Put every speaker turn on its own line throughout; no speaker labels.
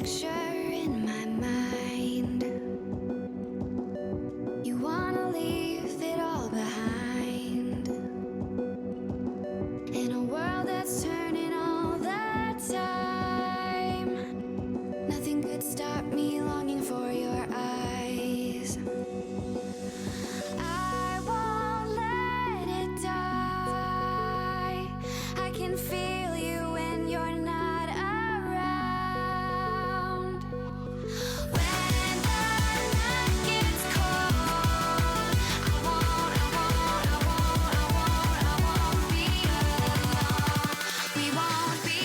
picture in my mind. You wanna leave it all behind. In a world that's turning all the time, nothing could stop me longing for your eyes. I won't let it die. I can feel you when you're not around. When the night gets cold, I won't be alone. We won't be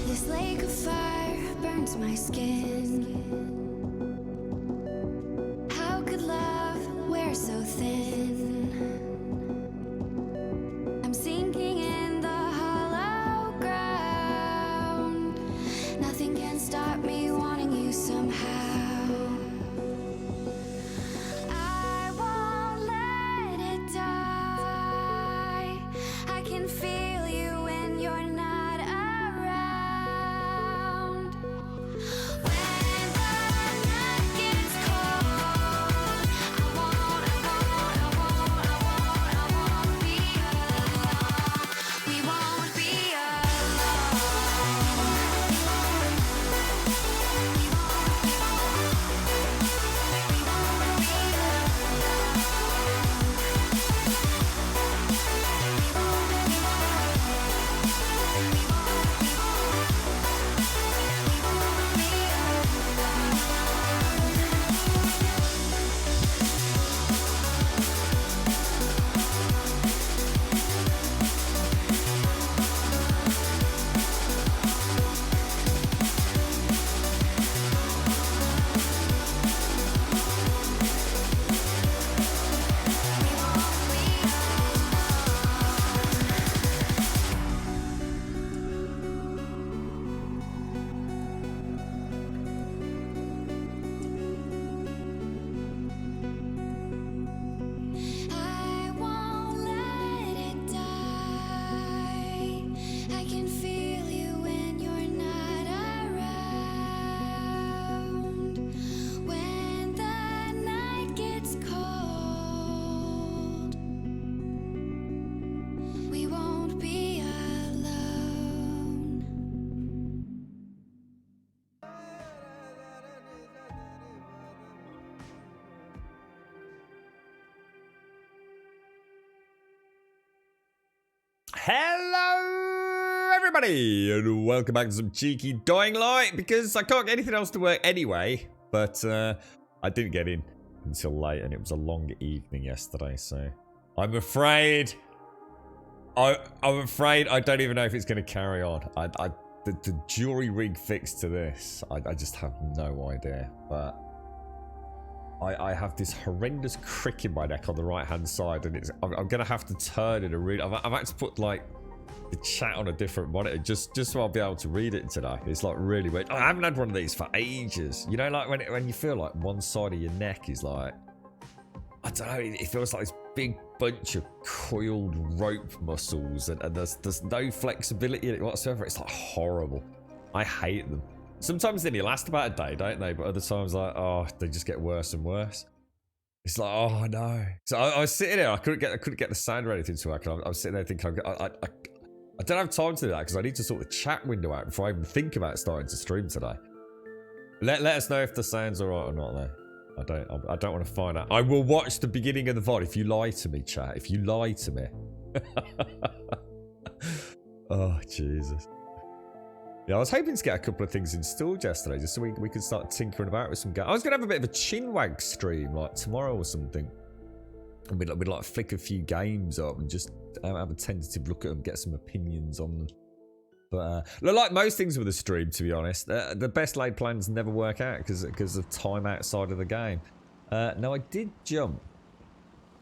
This lake of fire burns my skin. How could love wear so thin? I'm sinking in the hollow ground. Nothing can stop me wanting you somehow. I won't let it die. I can feel you when you're not around. When the night gets cold, I won't be alone. We won't be I won't let it die. I can feel you when you're not around. When the night gets cold, we won't be alone.
Hello, everybody, and welcome back to some cheeky Dying Light, because I can't get anything else to work anyway. But I didn't get in until late, and it was a long evening yesterday, so I'm afraid I don't even know if it's going to carry on. The jury rig fix to this, I just have no idea. But I have this horrendous crick in my neck on the right hand side, and I'm gonna have to turn it and read. I've had to put like the chat on a different monitor just so I'll be able to read it today. It's like really weird. I haven't had one of these for ages. You know, like when you feel like one side of your neck is like, I don't know, it feels like this big bunch of coiled rope muscles, and there's no flexibility in it whatsoever. It's like horrible. I hate them. Sometimes they only last about a day, don't they? But other times, like, oh, they just get worse and worse. It's like, oh no. So I was sitting there. I couldn't get the sound or anything to work. I was sitting there thinking, I don't have time to do that because I need to sort the chat window out before I even think about starting to stream today. Let us know if the sound's alright or not, though. I don't want to find out. I will watch the beginning of the VOD if you lie to me, chat. If you lie to me. Oh, Jesus. Yeah, I was hoping to get a couple of things installed yesterday, just so we could start tinkering about with some games. I was going to have a bit of a chinwag stream, like tomorrow or something. And we'd like flick a few games up and just have a tentative look at them, get some opinions on them. But like most things with a stream, to be honest, the best laid plans never work out because of time outside of the game. Now I did jump.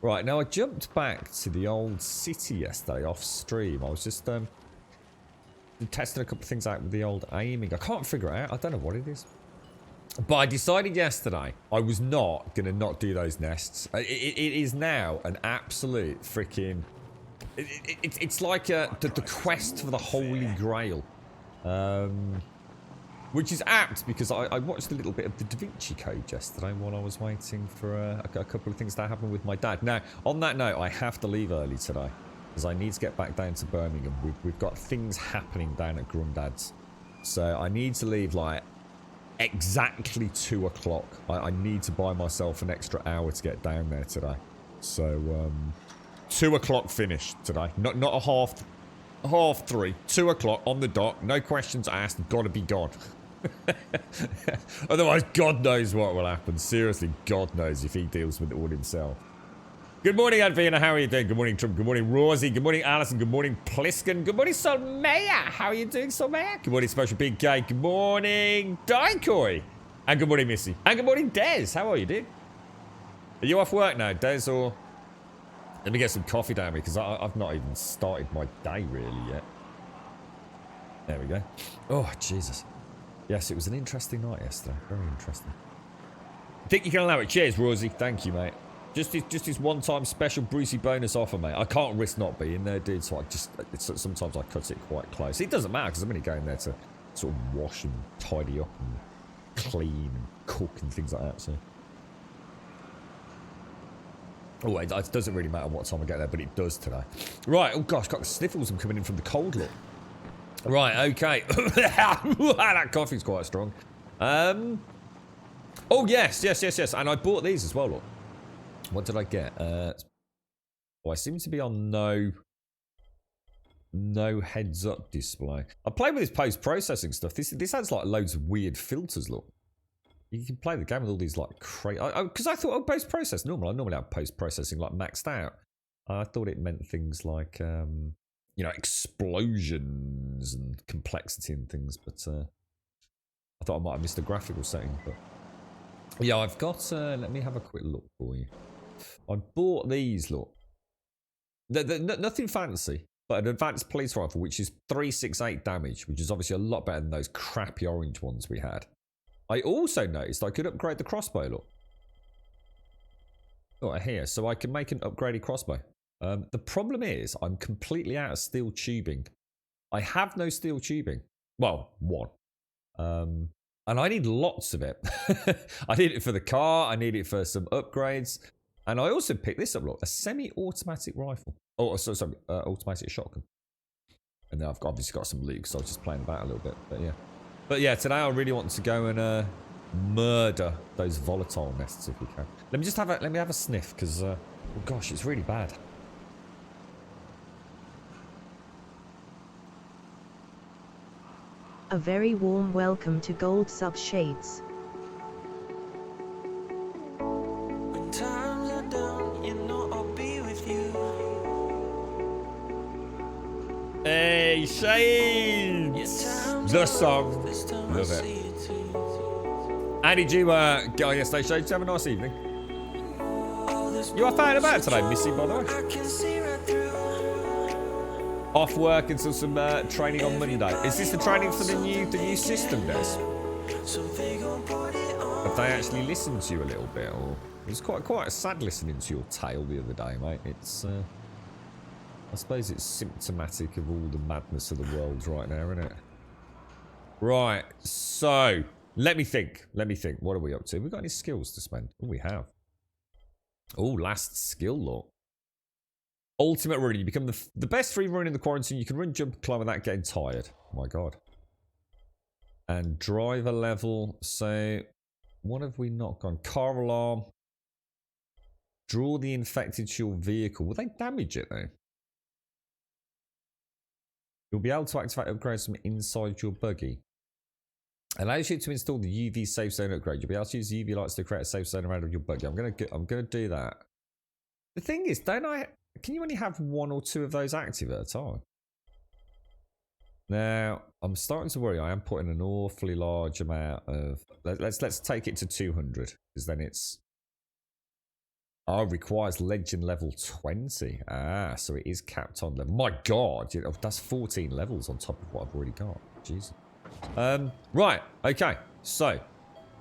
Right, now I jumped back to the old city yesterday off stream. I was just testing a couple of things out with the old aiming. I can't figure it out. I don't know what it is. But I decided yesterday I was not going to not do those nests. It is now an absolute freaking... It's like the quest for the Holy Grail. Which is apt because I watched a little bit of the Da Vinci Code yesterday while I was waiting for a couple of things that happened with my dad. Now, on that note, I have to leave early today because I need to get back down to Birmingham. We've got things happening down at Grandad's. So I need to leave like exactly 2 o'clock. I need to buy myself an extra hour to get down there today. So 2 o'clock finish today. Not a half 3. 2 o'clock on the dot. No questions asked. Gotta be gone. Otherwise, God knows what will happen. Seriously, God knows if he deals with it all himself. Good morning, Advina. How are you doing? Good morning, Trump. Good morning, Rosie. Good morning, Alison. Good morning, Pliskin. Good morning, Solmea. How are you doing, Solmea? Good morning, Special Big K. Good morning, Daikoi. And good morning, Missy. And good morning, Des. How are you, dude? Are you off work now, Des, or... Let me get some coffee down me, because I've not even started my day, really, yet. There we go. Oh, Jesus. Yes, it was an interesting night yesterday. Very interesting. I think you can allow it. Cheers, Rosie. Thank you, mate. Just this one-time special Brucey bonus offer, mate. I can't risk not being there, dude. So sometimes I cut it quite close. It doesn't matter because I'm only going there to sort of wash and tidy up and clean and cook and things like that. So, oh, it doesn't really matter what time I get there, but it does today. Right. Oh gosh, got the sniffles. I'm coming in from the cold look. Right. Okay. That coffee's quite strong. Oh yes. And I bought these as well. Look. What did I get? Oh, I seem to be on no heads up display. I play with this post-processing stuff. This has like loads of weird filters. Look, you can play the game with all these like crazy. Because I thought post-process normal. I normally have post-processing like maxed out. I thought it meant things like you know, explosions and complexity and things. But I thought I might have missed a graphical setting. But yeah, I've got. Let me have a quick look for you. I bought these, look. They're nothing fancy, but an advanced police rifle, which is 368 damage, which is obviously a lot better than those crappy orange ones we had. I also noticed I could upgrade the crossbow, look. Oh, here, so I can make an upgraded crossbow. The problem is, I'm completely out of steel tubing. I have no steel tubing. Well, one. And I need lots of it. I need it for the car, I need it for some upgrades. And I also picked this up, look, a semi-automatic rifle. Oh, sorry, automatic shotgun. And then I've obviously got some loot, so I was just playing about a little bit. But yeah, today I really want to go and murder those volatile nests if we can. Let me have a sniff, because oh gosh, it's really bad.
A very warm welcome to Gold Sub Shades.
Hey, Shades! The song. Love it. How did you go yesterday, Shades? Did you have a nice evening? You are fine about today, Missy, by the way. Off work until some training on Monday. Is this the training for the new system, Des? Have they actually listened to you a little bit? Or it was quite sad listening to your tale the other day, mate. It's I suppose it's symptomatic of all the madness of the world right now, isn't it? Right, so let me think. What are we up to? Have we got any skills to spend? Oh, we have. Oh, last skill lock. Ultimate running. You become the best free runner in the quarantine. You can run, jump, climb without getting tired. Oh my god. And driver level. So, what have we not gone? Car alarm. Draw the infected to your vehicle. Will they damage it though? You'll be able to activate upgrades from inside your buggy. Allows you to install the UV safe zone upgrade. You'll be able to use UV lights to create a safe zone around your buggy. I'm gonna do that. The thing is, can you only have 1 or 2 of those active at a time? Now, I'm starting to worry. I am putting an awfully large amount of... Let's take it to 200, because then it's... Oh, requires legend level 20. Ah, so it is capped on level. My God, that's 14 levels on top of what I've already got. Jesus. Right, okay. So,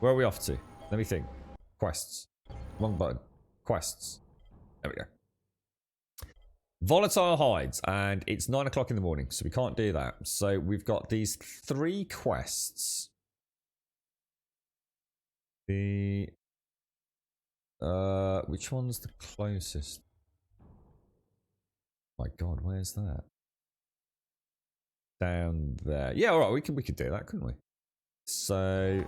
where are we off to? Let me think. Quests. Wrong button. Quests. There we go. Volatile hides, and it's 9 o'clock in the morning, so we can't do that. So we've got these 3 quests. Which one's the closest? My God, where's that? Down there. Yeah, all right, we could do that, couldn't we? So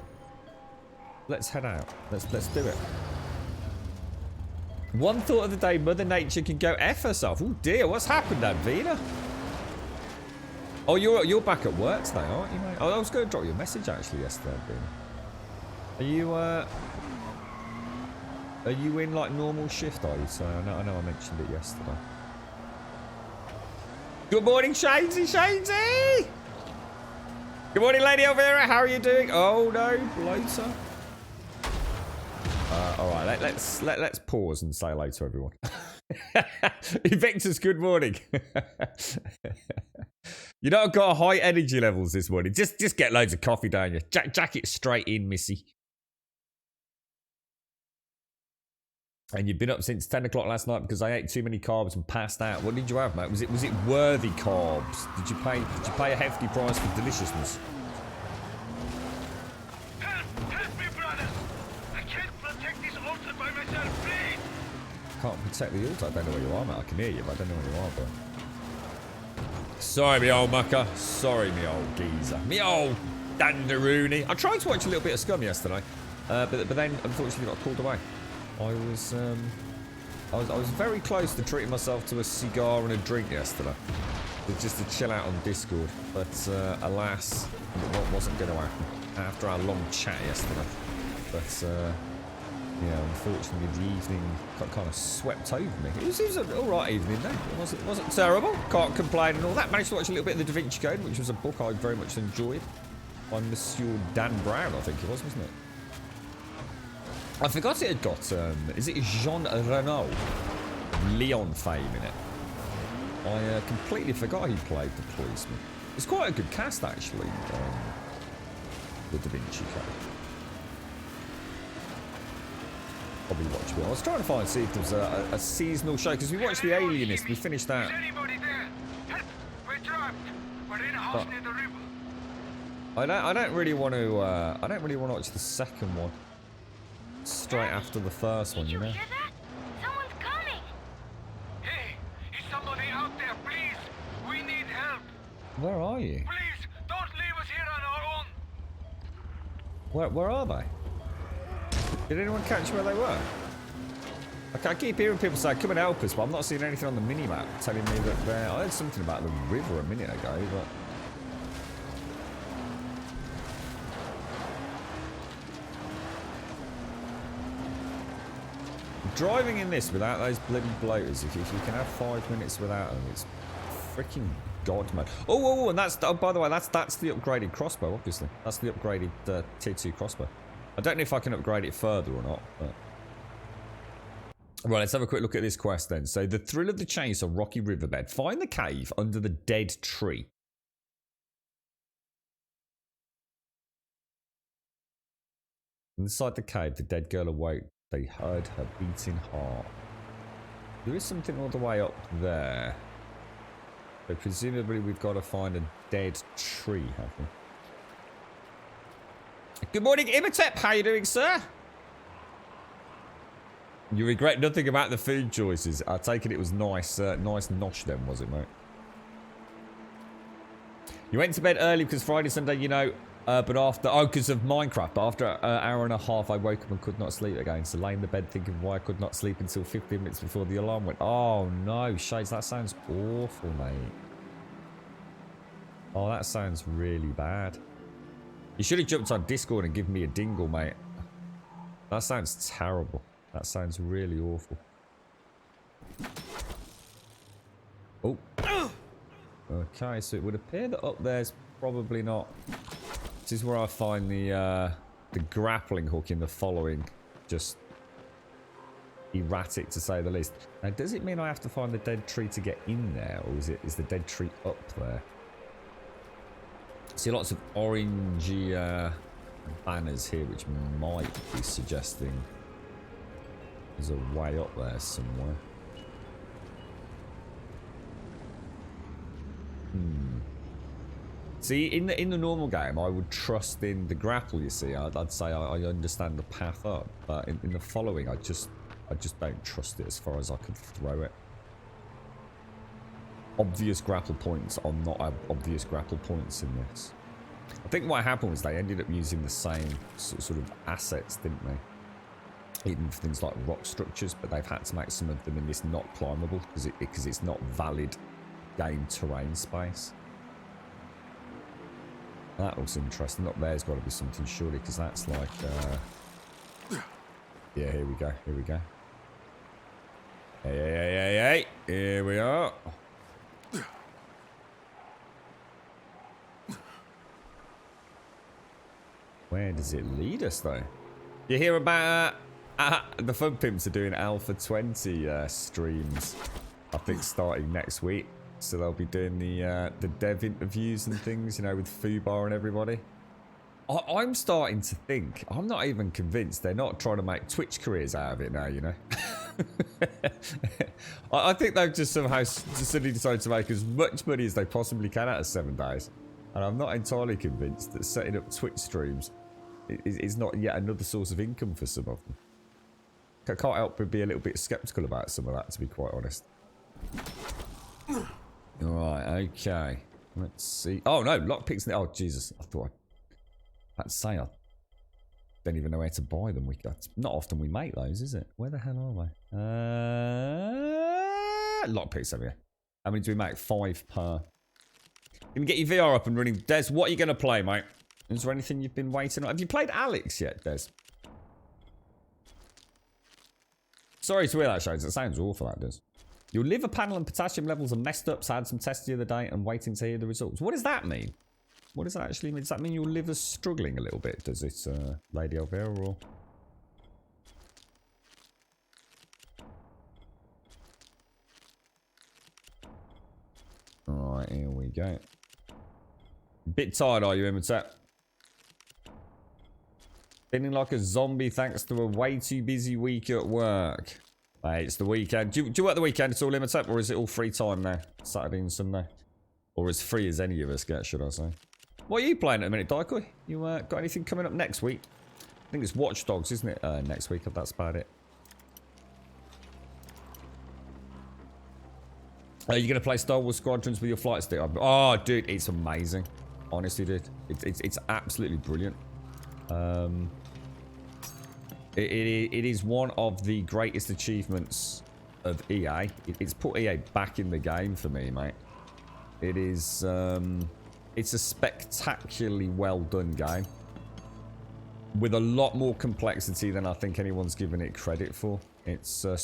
let's head out. Let's do it. One thought of the day, Mother Nature can go F herself. Oh dear, what's happened, Advina? Oh, you're back at work today, aren't you, mate? Oh, I was going to drop you a message actually yesterday, Advina. Are you in like normal shift, are you? So I know I mentioned it yesterday. Good morning, Shainesy! Good morning, Lady Elvira. How are you doing? Oh no, bloater. All right, let's pause and say hello to everyone. Invictus, good morning. You know I've got high energy levels this morning. Just get loads of coffee down you. Jack it straight in, Missy. And you've been up since 10 o'clock last night because I ate too many carbs and passed out. What did you have, mate? Was it worthy carbs? Did you pay a hefty price for deliciousness?
Help me, brothers! I can't protect this altar by myself, please!
Can't protect the altar. I don't know where you are, mate. I can hear you, but I don't know where you are, bro. Sorry, me old mucker. Sorry, me old geezer. Me old dandaroony. I tried to watch a little bit of Scum yesterday, but then unfortunately got called away. I was very close to treating myself to a cigar and a drink yesterday, just to chill out on Discord. But alas, it wasn't going to happen after our long chat yesterday. But yeah, unfortunately, the evening kind of swept over me. It was an all right evening, though. It wasn't terrible. Can't complain and all that. Managed to watch a little bit of the Da Vinci Code, which was a book I very much enjoyed by Monsieur Dan Brown, I think it was, wasn't it? I forgot it had got, is it Jean Reno? Leon fame in it. I completely forgot he played the policeman. It's quite a good cast, actually, the Da Vinci Code. Probably watch it. I was trying to see if there was a seasonal show, because we watched The Alienist, we finished that.
Is anybody there? Help! We're trapped! We're in a house near the river.
I don't really want to watch the second one straight after the first one, you know.
Did you hear that? Someone's coming!
Hey, is somebody out there, please? We need help.
Where are you?
Please, don't leave us here on our own.
Where are they? Did anyone catch where they were? I keep hearing people say, come and help us, but I'm not seeing anything on the mini-map telling me that they're... I heard something about the river a minute ago, but... Driving in this without those bloody bloaters, if you can have 5 minutes without them, it's freaking god mode. Oh, and that's, oh, by the way, that's the upgraded crossbow, obviously. That's the upgraded tier 2 crossbow. I don't know if I can upgrade it further or not, but... Right, let's have a quick look at this quest then. So, the thrill of the chase on Rocky Riverbed. Find the cave under the dead tree. Inside the cave, the dead girl awoke. They heard her beating heart. There is something all the way up there. So presumably we've got to find a dead tree, have we? Good morning, Imhotep. How you doing, sir? You regret nothing about the food choices. I take it was nice, nice nosh then, was it, mate? You went to bed early because Friday, Sunday, you know... but after, because of Minecraft, but after an hour and a half, I woke up and could not sleep again. So lay in the bed thinking why I could not sleep until 15 minutes before the alarm went. Oh no, Shades, that sounds awful, mate. Oh, that sounds really bad. You should have jumped on Discord and given me a dingle, mate. That sounds terrible. That sounds really awful. Oh. Okay, so it would appear that up there's probably not. This is where I find the grappling hook in the following. Just erratic, to say the least. Now, does it mean I have to find the dead tree to get in there, or is the dead tree up there? See lots of orangey banners here, which might be suggesting there's a way up there somewhere. See, in the normal game, I would trust in the grapple. You see, I'd say I understand the path up, but in the following, I just don't trust it as far as I could throw it. Obvious grapple points are not obvious grapple points in this. I think what happened was they ended up using the same sort of assets, didn't they? Even for things like rock structures, but they've had to make some of them in this not climbable because it's not valid game terrain space. That looks interesting. Up there's got to be something, surely, because that's like... Yeah, here we go. Here we go. Hey. Here we are. Where does it lead us, though? You hear about... the Fun Pimps are doing Alpha 20 streams. I think starting next week. So they'll be doing the dev interviews and things, you know, with Fubar and everybody. I'm starting to think, I'm not even convinced they're not trying to make Twitch careers out of it now, you know. I think they've just somehow suddenly decided to make as much money as they possibly can out of 7 days. And I'm not entirely convinced that setting up Twitch streams is not yet another source of income for some of them. I can't help but be a little bit skeptical about some of that, to be quite honest. Right, okay. Let's see. Oh, no, lockpicks. Oh, Jesus. I thought I'd say I don't even know where to buy them. Not often we make those, is it? Where the hell are they? Lockpicks over here. How many do we make? 5 per. Can you get your VR up and running? Des, what are you going to play, mate? Is there anything you've been waiting on? Have you played Alex yet, Des? Sorry to hear that, Shades. It sounds awful, that does. Your liver panel and potassium levels are messed up, so I had some tests the other day and waiting to hear the results. What does that mean? What does that actually mean? Does that mean your liver's struggling a little bit? Does it, Lady Elvira, or...? Alright, here we go. Bit tired, are you, Imhotep? Feeling like a zombie thanks to a way too busy week at work. Mate, it's the weekend. Do you work the weekend at all, Imhotep, or is it all free time now? Saturday and Sunday? Or as free as any of us get, should I say? What are you playing at the minute, Daikoi? You got anything coming up next week? I think it's Watch Dogs, isn't it? Next week, if that's about it. Are you going to play Star Wars Squadrons with your flight stick? Oh, dude, it's amazing. Honestly, dude. It's absolutely brilliant. It is one of the greatest achievements of EA. It's put EA back in the game for me, mate. It is, it's a spectacularly well done game. With a lot more complexity than I think anyone's given it credit for. It's, a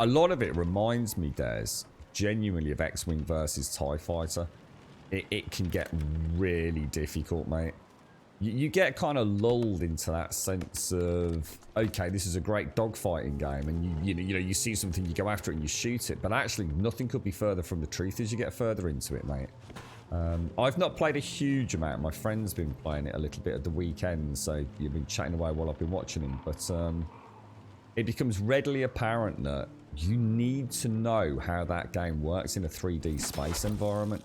lot of it reminds me, Des, genuinely of X-Wing versus TIE Fighter. It can get really difficult, mate. You get kind of lulled into that sense of, okay, this is a great dogfighting game, and you see something, you go after it and you shoot it, but actually nothing could be further from the truth as you get further into it, mate. I've not played a huge amount. My friend's been playing it a little bit at the weekend, so you've been chatting away while I've been watching him, but it becomes readily apparent that you need to know how that game works in a 3D space environment.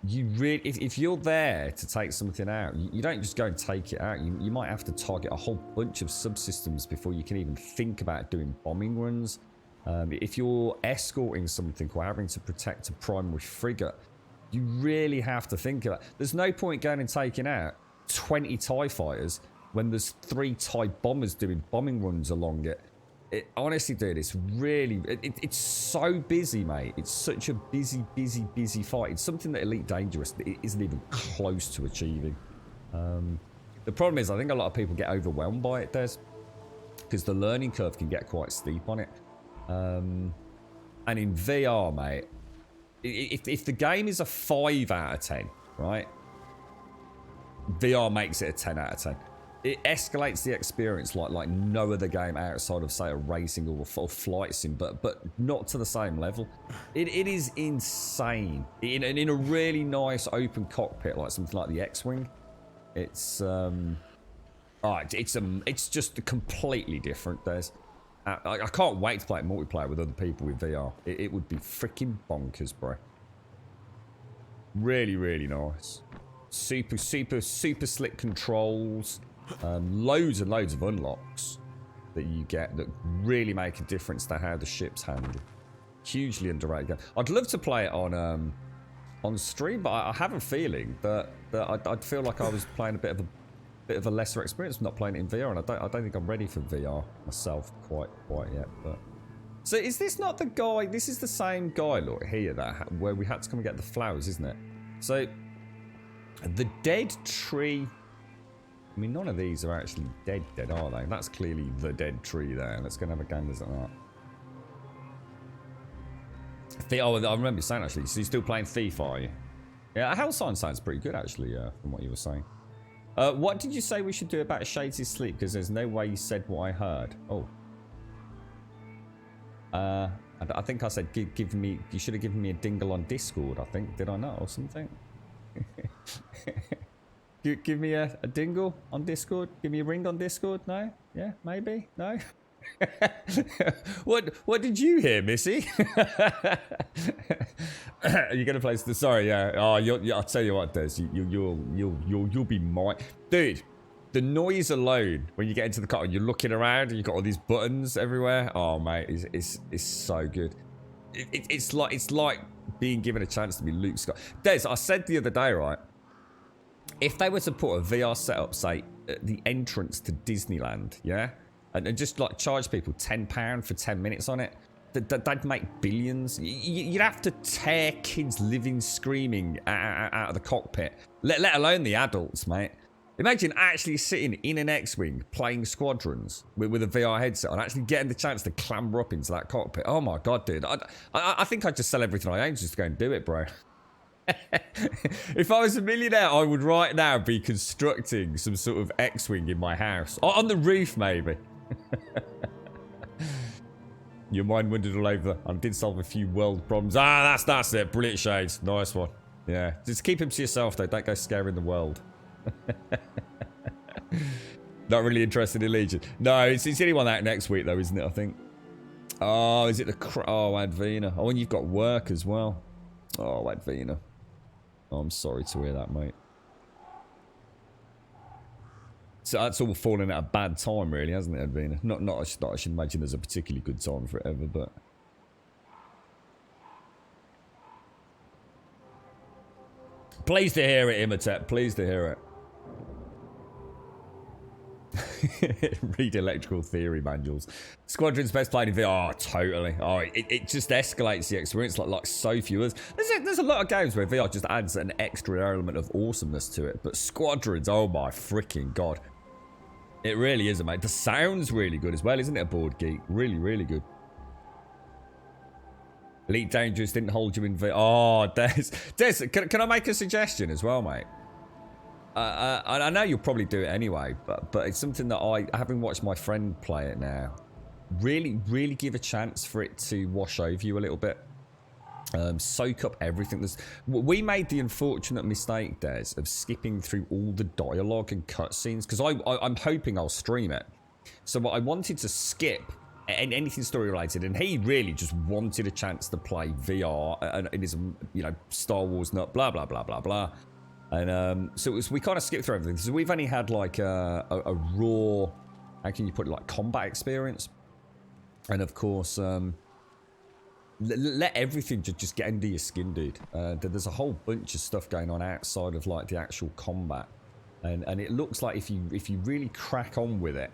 You really, if you're there to take something out, you don't just go and take it out. You might have to target a whole bunch of subsystems before you can even think about doing bombing runs. If you're escorting something or having to protect a primary frigate, you really have to think about it. There's no point going and taking out 20 TIE fighters when there's 3 TIE bombers doing bombing runs along it. Honestly, dude, it's really... It's so busy, mate. It's such a busy fight. It's something that Elite Dangerous isn't even close to achieving. The problem is, I think a lot of people get overwhelmed by it, Des. Because the learning curve can get quite steep on it. And in VR, mate, if the game is a 5 out of 10, right? VR makes it a 10 out of 10. It escalates the experience like no other game outside of, say, a racing or a flight sim, but not to the same level. It is insane. In a really nice open cockpit, like something like the X-Wing, it's just completely different. I can't wait to play multiplayer with other people with VR. It would be freaking bonkers, bro. Really, really nice. Super slick controls. Loads and loads of unlocks that you get that really make a difference to how the ship's handled. Hugely underrated game. I'd love to play it on stream, but I have a feeling that I'd feel like I was playing a bit of a lesser experience not playing it in VR, and I don't think I'm ready for VR myself quite yet. But so is this not the guy? This is the same guy, look here, where we had to come and get the flowers, isn't it? So the dead tree. I mean, none of these are actually dead, are they? That's clearly the dead tree there. Let's go and have a gander at that. Oh, I remember you saying, actually. So you're still playing Thief, are you? Yeah, Hellsign sounds pretty good, actually, from what you were saying. What did you say we should do about Shades' sleep? Because there's no way you said what I heard. Oh. I think I said you should have given me a dingle on Discord, I think. Did I not, or something? Give me a dingle on Discord. Give me a ring on Discord. No? Yeah? Maybe? No? What did you hear, Missy? Are you gonna play? Sorry, yeah. Oh, I'll tell you what, Des. You'll be mine, dude. The noise alone when you get into the car and you're looking around and you've got all these buttons everywhere. Oh, mate, it's so good. It's like being given a chance to be Luke Scott. Des, I said the other day, right? If they were to put a VR setup, say, at the entrance to Disneyland, yeah? And just, like, charge people £10 for 10 minutes on it, they'd make billions. You'd have to tear kids living screaming out of the cockpit, let alone the adults, mate. Imagine actually sitting in an X-Wing playing Squadrons with a VR headset and actually getting the chance to clamber up into that cockpit. Oh, my God, dude. I think I'd just sell everything I own just to go and do it, bro. If I was a millionaire, I would right now be constructing some sort of X-Wing in my house. Or on the roof, maybe. Your mind wandered all over. I did solve a few world problems. Ah, that's it. Brilliant, Shades. Nice one. Yeah. Just keep him to yourself, though. Don't go scaring the world. Not really interested in Legion. No, it's the only one out next week, though, isn't it, I think? Oh, is it the... Oh, Advena. Oh, and you've got work as well. Oh, Advena. Oh, I'm sorry to hear that, mate. So that's all falling at a bad time, really, hasn't it, Advena? Not I should imagine there's a particularly good time for it ever, but... Pleased to hear it, Imhotep. Pleased to hear it. Read electrical theory manuals. Squadron's best played in VR. Oh, totally. Oh, it just escalates the experience like so few others. There's a lot of games where VR just adds an extra element of awesomeness to it. But Squadrons, oh my freaking God. It really is, mate. The sound's really good as well, isn't it, a board geek? Really, really good. Elite Dangerous didn't hold you in VR. Oh, Des, can I make a suggestion as well, mate? I know you'll probably do it anyway, but it's something that having watched my friend play it now, really give a chance for it to wash over you a little bit. Soak up everything. We made the unfortunate mistake, Des, of skipping through all the dialogue and cutscenes, because I'm hoping I'll stream it. So I wanted to skip anything story related, and he really just wanted a chance to play VR and it is, you know, Star Wars nut, blah blah blah blah blah. And so we kind of skipped through everything. So we've only had like a raw, how can you put it, like combat experience. And of course, let everything just get under your skin, dude. There's a whole bunch of stuff going on outside of like the actual combat. And it looks like if you really crack on with it,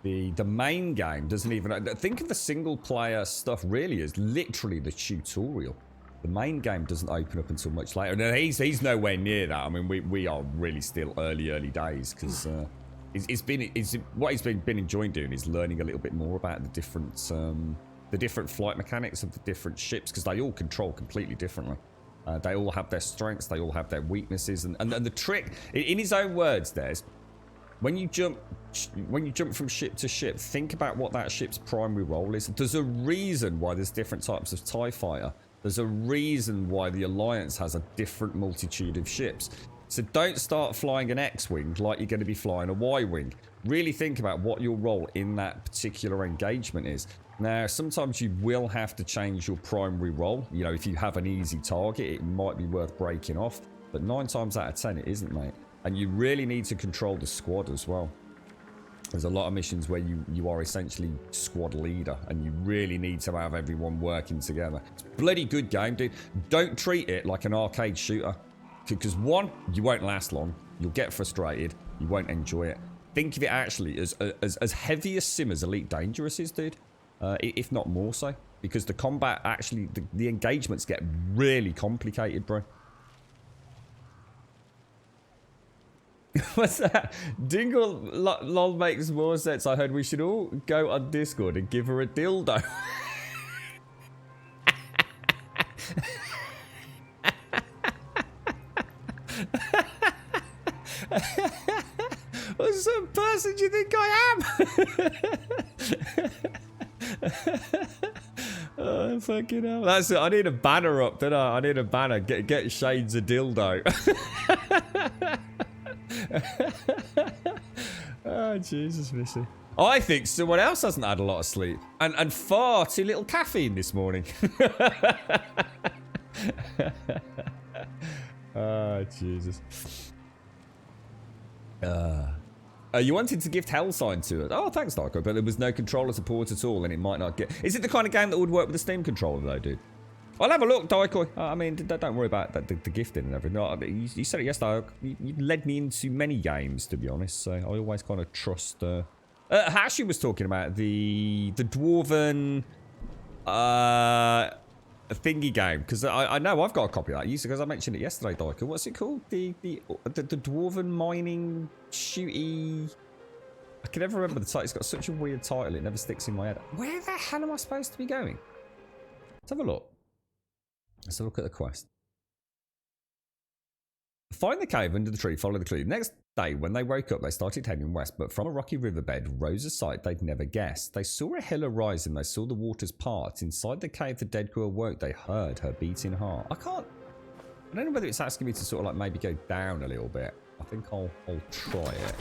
The main game doesn't even... Think of the single player stuff really as literally the tutorial. The main game doesn't open up until much later. And he's nowhere near that. I mean, we are really still early days because what he's been enjoying doing is learning a little bit more about the different flight mechanics of the different ships because they all control completely differently. They all have their strengths, they all have their weaknesses, and the trick, in his own words, there's when you jump from ship to ship, think about what that ship's primary role is. There's a reason why there's different types of TIE fighter. There's a reason why the Alliance has a different multitude of ships. So don't start flying an X-Wing like you're going to be flying a Y-Wing. Really think about what your role in that particular engagement is. Now, sometimes you will have to change your primary role. You know, if you have an easy target, it might be worth breaking off. But 9 times out of 10, it isn't, mate. And you really need to control the squad as well. There's a lot of missions where you are essentially squad leader. And you really need to have everyone working together. It's a bloody good game, dude. Don't treat it like an arcade shooter. Because one, you won't last long. You'll get frustrated. You won't enjoy it. Think of it actually as heavy a sim as Elite Dangerous is, dude. If not more so. Because the combat actually, the engagements get really complicated, bro. What's that? Dingle lol makes more sense. I heard we should all go on Discord and give her a dildo. What sort of person do you think I am? Oh, fucking hell. That's it. I need a banner up, don't I? I need a banner. Get Shades a dildo. Oh, Jesus, Missy. I think someone else hasn't had a lot of sleep. And far too little caffeine this morning. Oh, Jesus. You wanted to gift Hellsign to it. Oh, thanks, Darko. But there was no controller support at all, and it might not get... Is it the kind of game that would work with a Steam controller, though, dude? I'll have a look, Daikoi. I mean, don't worry about the gifting and everything. No, you said it yesterday. You led me into many games, to be honest. So I always kind of trust... Hashi was talking about the Dwarven... thingy game. Because I know I've got a copy of that. Because I mentioned it yesterday, Daikoi. What's it called? The Dwarven mining shooty... I can never remember the title. It's got such a weird title. It never sticks in my head. Where the hell am I supposed to be going? Let's have a look. Let's have a look at the quest. Find the cave under the tree, follow the clue. Next day, when they woke up, they started heading west, but from a rocky riverbed rose a sight they'd never guessed. They saw a hill arise and they saw the waters part. Inside the cave, the dead girl awoke. They heard her beating heart. I don't know whether it's asking me to sort of like maybe go down a little bit. I think I'll try it.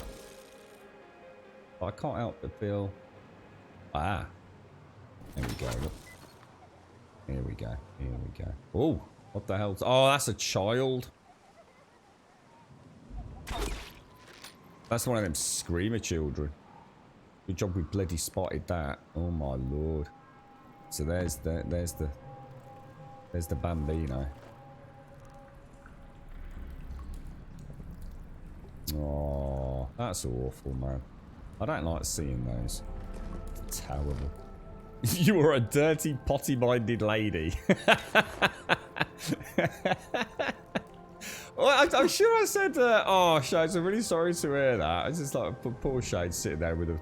But I can't help but feel... Ah. There we go. Look. Here we go. Here we go. Oh, what the hell? Oh, that's a child. That's one of them screamer children. Good job we bloody spotted that. Oh my lord. So there's the Bambino. Oh, that's awful, man. I don't like seeing those. It's terrible. You are a dirty, potty-minded lady. Well, I'm sure I said, oh, Shades, I'm really sorry to hear that. It's just like poor Shades sitting there with a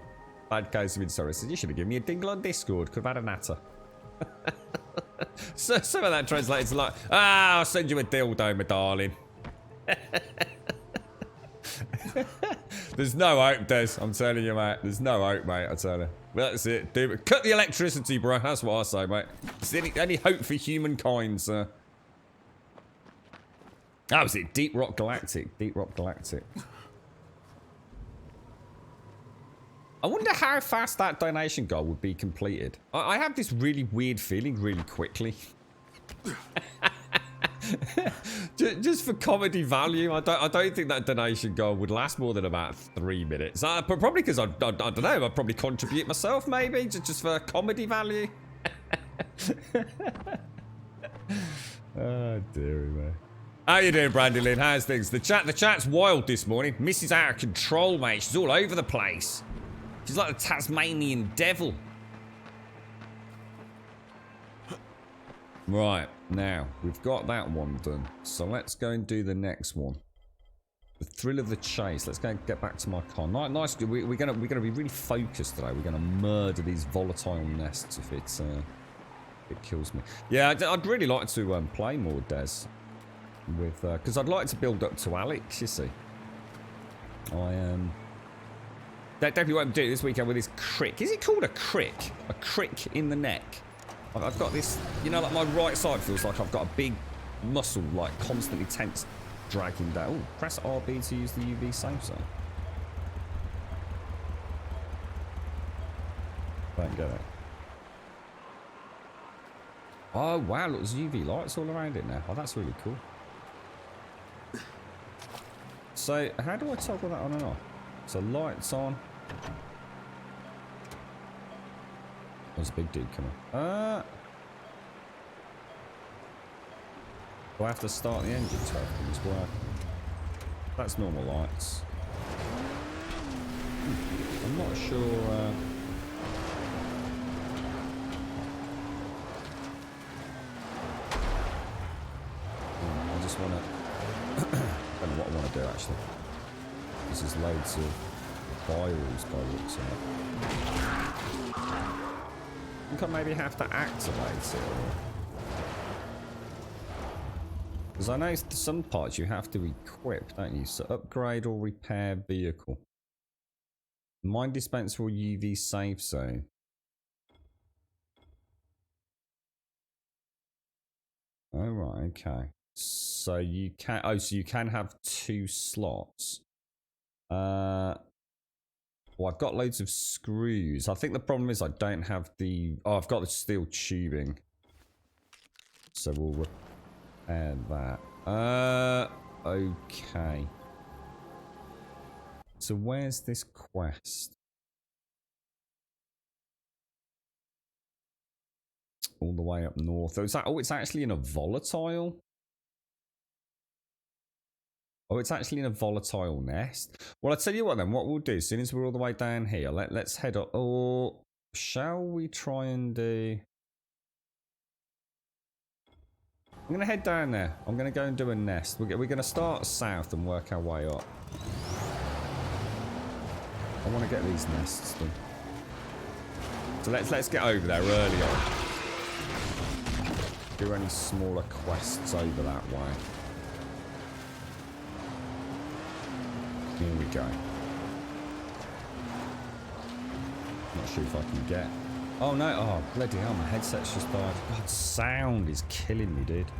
bad case of insolence. I said, you should have given me a dingle on Discord. Could have had a natter. So some of that translates to like, I'll send you a dildo, my darling. There's no hope, Des. I'm telling you, mate. There's no hope, mate. I tell you. That's it. Dude, cut the electricity, bro. That's what I say, mate. Is there any hope for humankind, sir? That was it. Deep Rock Galactic. Deep Rock Galactic. I wonder how fast that donation goal would be completed. I have this really weird feeling really quickly. Just for comedy value, I don't think that donation goal would last more than about 3 minutes. Probably because I don't know. I'd probably contribute myself, maybe just for comedy value. Oh dearie, man. How you doing, Brandy Lynn? How's things? The chat's wild this morning. Missy's out of control, mate. She's all over the place. She's like the Tasmanian devil. Right, now, we've got that one done. So let's go and do the next one. The thrill of the chase. Let's go and get back to my car. Nice. We're gonna be really focused today. We're gonna murder these volatile nests if it kills me. Yeah, I'd really like to play more Des with because I'd like to build up to Alex. You see, that definitely won't do it this weekend with his crick. Is it called a crick? A crick in the neck. I've got this, you know, like my right side feels like I've got a big muscle, like constantly tense, dragging down. Ooh, press RB to use the UV safe zone. Don't get it. Oh wow, look, there's UV lights all around it now. Oh, that's really cool. So, how do I toggle that on and off? So, lights on. There's a big dude coming. Do I have to start the engine to have things work? That's normal lights. I'm not sure. I just want to. I don't know what I want to do actually. There's loads of virals by the looks of it. I think I maybe have to activate it. Because I know some parts you have to equip, don't you? So upgrade or repair vehicle. Mine dispenser or UV safe zone. Oh right, okay. So you can so you can have 2 slots. Well, I've got loads of screws. I think the problem is I don't have the... Oh, I've got the steel tubing. So we'll repair that. Okay. So where's this quest? All the way up north. Oh, it's actually in a volatile? Oh, it's actually in a volatile nest. Well, I'll tell you what then. What we'll do, as soon as we're all the way down here, let's head up. Or shall we try and do... I'm going to head down there. I'm going to go and do a nest. We're going to start south and work our way up. I want to get these nests done. So let's get over there early on. Do any smaller quests over that way. Here we go. Not sure if I can get... Oh no, oh bloody hell, my headset's just died. God, sound is killing me, dude.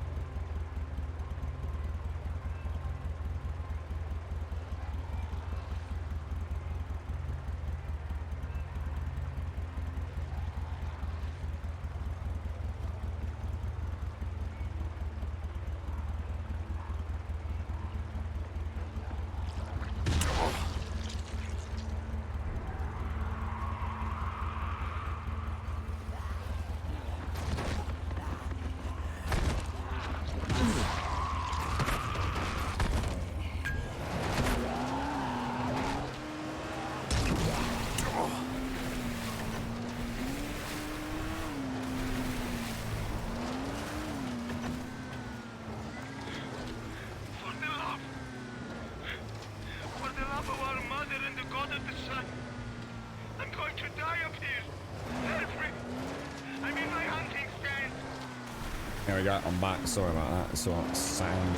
There we go, I'm back. Sorry about that. It's all right, sound.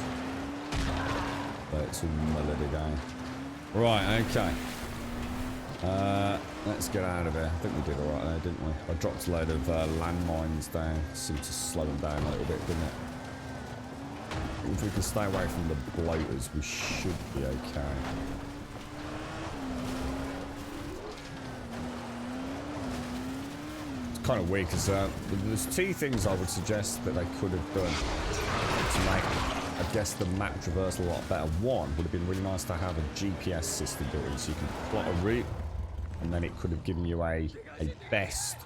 But it's all melody going. Right, okay. Let's get out of here. I think we did alright there, didn't we? I dropped a load of landmines down. Seemed to slow them down a little bit, didn't it? If we can stay away from the bloaters, we should be okay. Kind of weird because there's 2 things I would suggest that they could have done to make, I guess, the map traversal a lot better. One would have been really nice to have a GPS system built in so you can plot a route, and then it could have given you a best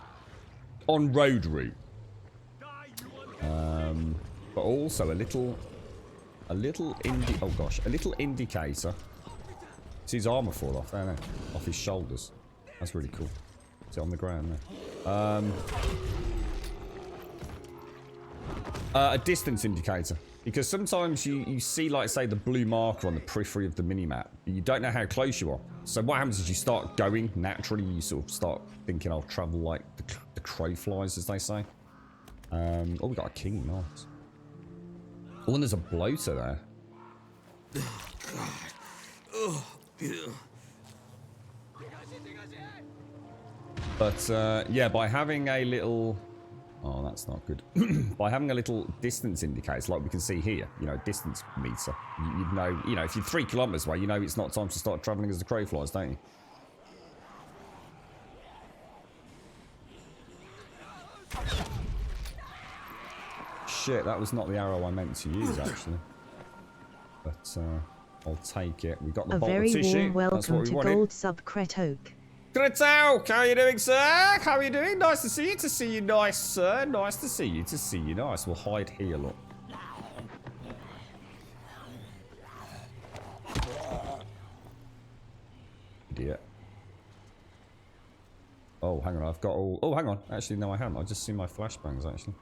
on-road route. But also a little indicator. See his armor fall off there, off his shoulders. That's really cool. Is it on the ground there? A distance indicator. Because sometimes you see, like, say, the blue marker on the periphery of the minimap. But you don't know how close you are. So what happens is you start going naturally. You sort of start thinking, I'll travel like the crow flies, as they say. Oh, we got a king. Nice. Oh, and there's a bloater there. But, yeah, by having a little... Oh, that's not good. By having a little distance indicator, like we can see here, you know, distance meter, you'd know, you know, if you're 3 kilometers away, you know it's not time to start traveling as the crow flies, don't you? Shit, that was not the arrow I meant to use, actually. But, I'll take it. We got the
A
bolt of
very
tissue.
warm
That's
welcome
what we
to
wanted.
Gold Sub Kretok.
Kretok, how are you doing, sir? How are you doing? Nice to see you. To see you, nice, sir. Nice to see you. To see you, nice. We'll hide here, look. Idiot. Oh, hang on. I've got all... Oh, hang on. Actually, no, I haven't. I've just seen my flashbangs, actually.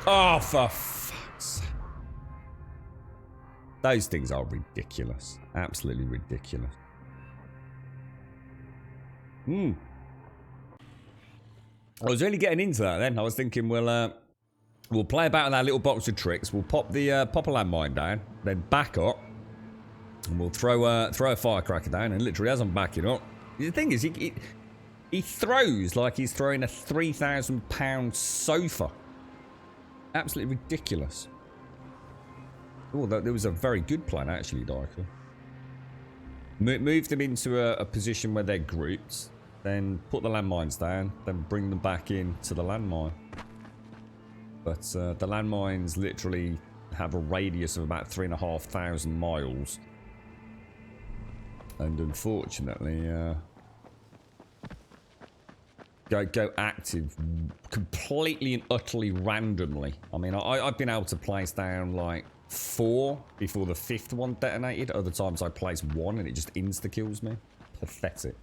Oh, for fuck's sake. Those things are ridiculous. Absolutely ridiculous. I was really getting into that then. I was thinking, well, we'll play about with our little box of tricks. We'll pop the pop a landmine down, then back up, and we'll throw a firecracker down. And literally, as I'm backing up, the thing is, he throws like he's throwing a 3,000-pound sofa. Absolutely ridiculous. Oh, there was a very good plan, actually, Dyker. Move them into a position where they're grouped, then put the landmines down, then bring them back into the landmine. But the landmines literally have a radius of about 3,500 miles. And unfortunately, go active completely and utterly randomly. I mean, I've been able to place down like 4 before the 5th one detonated. Other times I place 1 and it just insta-kills me. Pathetic.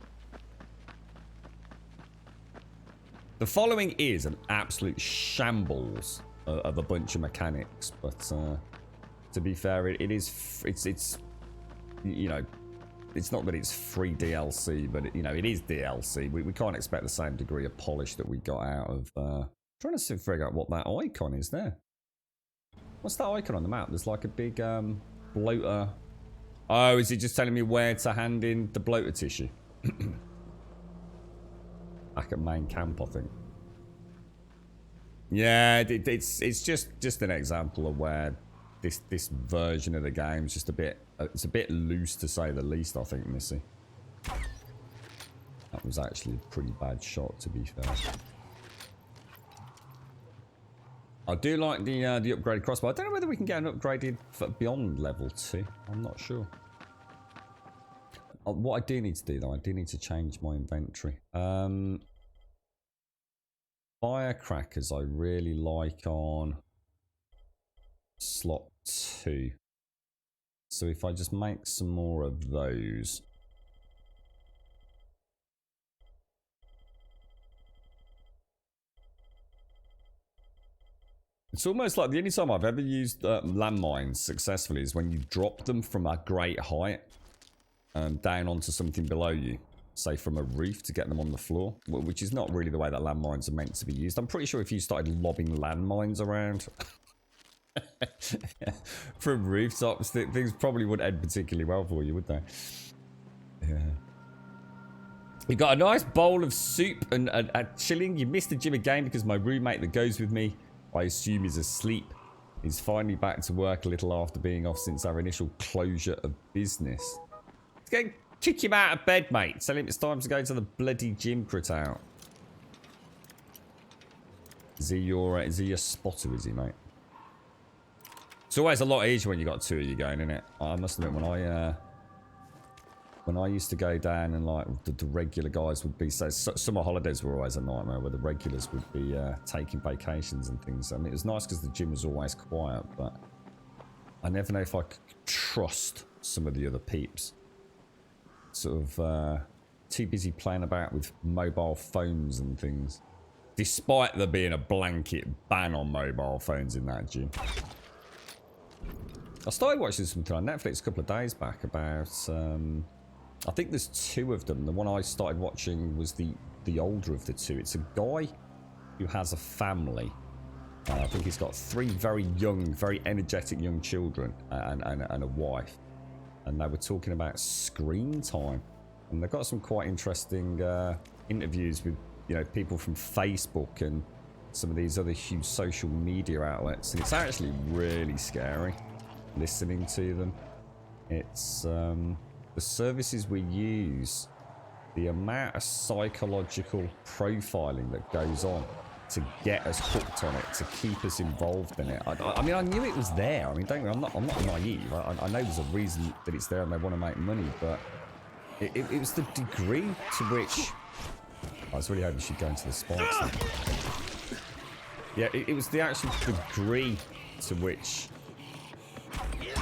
The following is an absolute shambles of a bunch of mechanics, but to be fair, it's you know, it's not that it's free DLC, but you know, it is DLC. We can't expect the same degree of polish that we got out of trying to figure out what that icon is there. What's that icon on the map? There's like a big bloater. Oh, is it just telling me where to hand in the bloater tissue? Back at main camp, I think. Yeah, it's just an example of where this version of the game is just a bit it's a bit loose, to say the least, I think, Missy. That was actually a pretty bad shot, to be fair. I do like the upgraded crossbow. I don't know whether we can get an upgraded for beyond level 2. I'm not sure. What I do need to do, though, I do need to change my inventory. Firecrackers I really like on slot 2. So if I just make some more of those. It's almost like the only time I've ever used landmines successfully is when you drop them from a great height down onto something below you. Say from a roof to get them on the floor, which is not really the way that landmines are meant to be used. I'm pretty sure if you started lobbing landmines around from rooftops, things probably wouldn't end particularly well for you, would they? Yeah. You got a nice bowl of soup and chilling. You missed the gym again because my roommate that goes with me, I assume, is asleep. He's finally back to work a little after being off since our initial closure of business. Let's go kick him out of bed, mate. Tell him it's time to go to the bloody gym, Kretok. Is he your spotter, is he, mate? It's always a lot easier when you got 2 of you going, isn't it? I must admit, when when I used to go down and like the regular guys would be, so summer holidays were always a nightmare where the regulars would be taking vacations and things. I mean, it was nice because the gym was always quiet, but I never know if I could trust some of the other peeps. Sort of too busy playing about with mobile phones and things. Despite there being a blanket ban on mobile phones in that gym. I started watching something on Netflix a couple of days back about, I think there's two of them. The one I started watching was the older of the two. It's a guy who has a family. I think he's got 3 very young, very energetic young children and a wife. And they were talking about screen time. And they've got some quite interesting interviews with, you know, people from Facebook and some of these other huge social media outlets. And it's actually really scary listening to them. It's the services we use, the amount of psychological profiling that goes on to get us hooked on it, to keep us involved in it. I mean, I knew it was there. I mean, don't worry, I'm not naive. I know there's a reason that it's there and they want to make money, but it was the degree to which... I was really hoping she'd go into the spikes. Yeah, it was the actual degree to which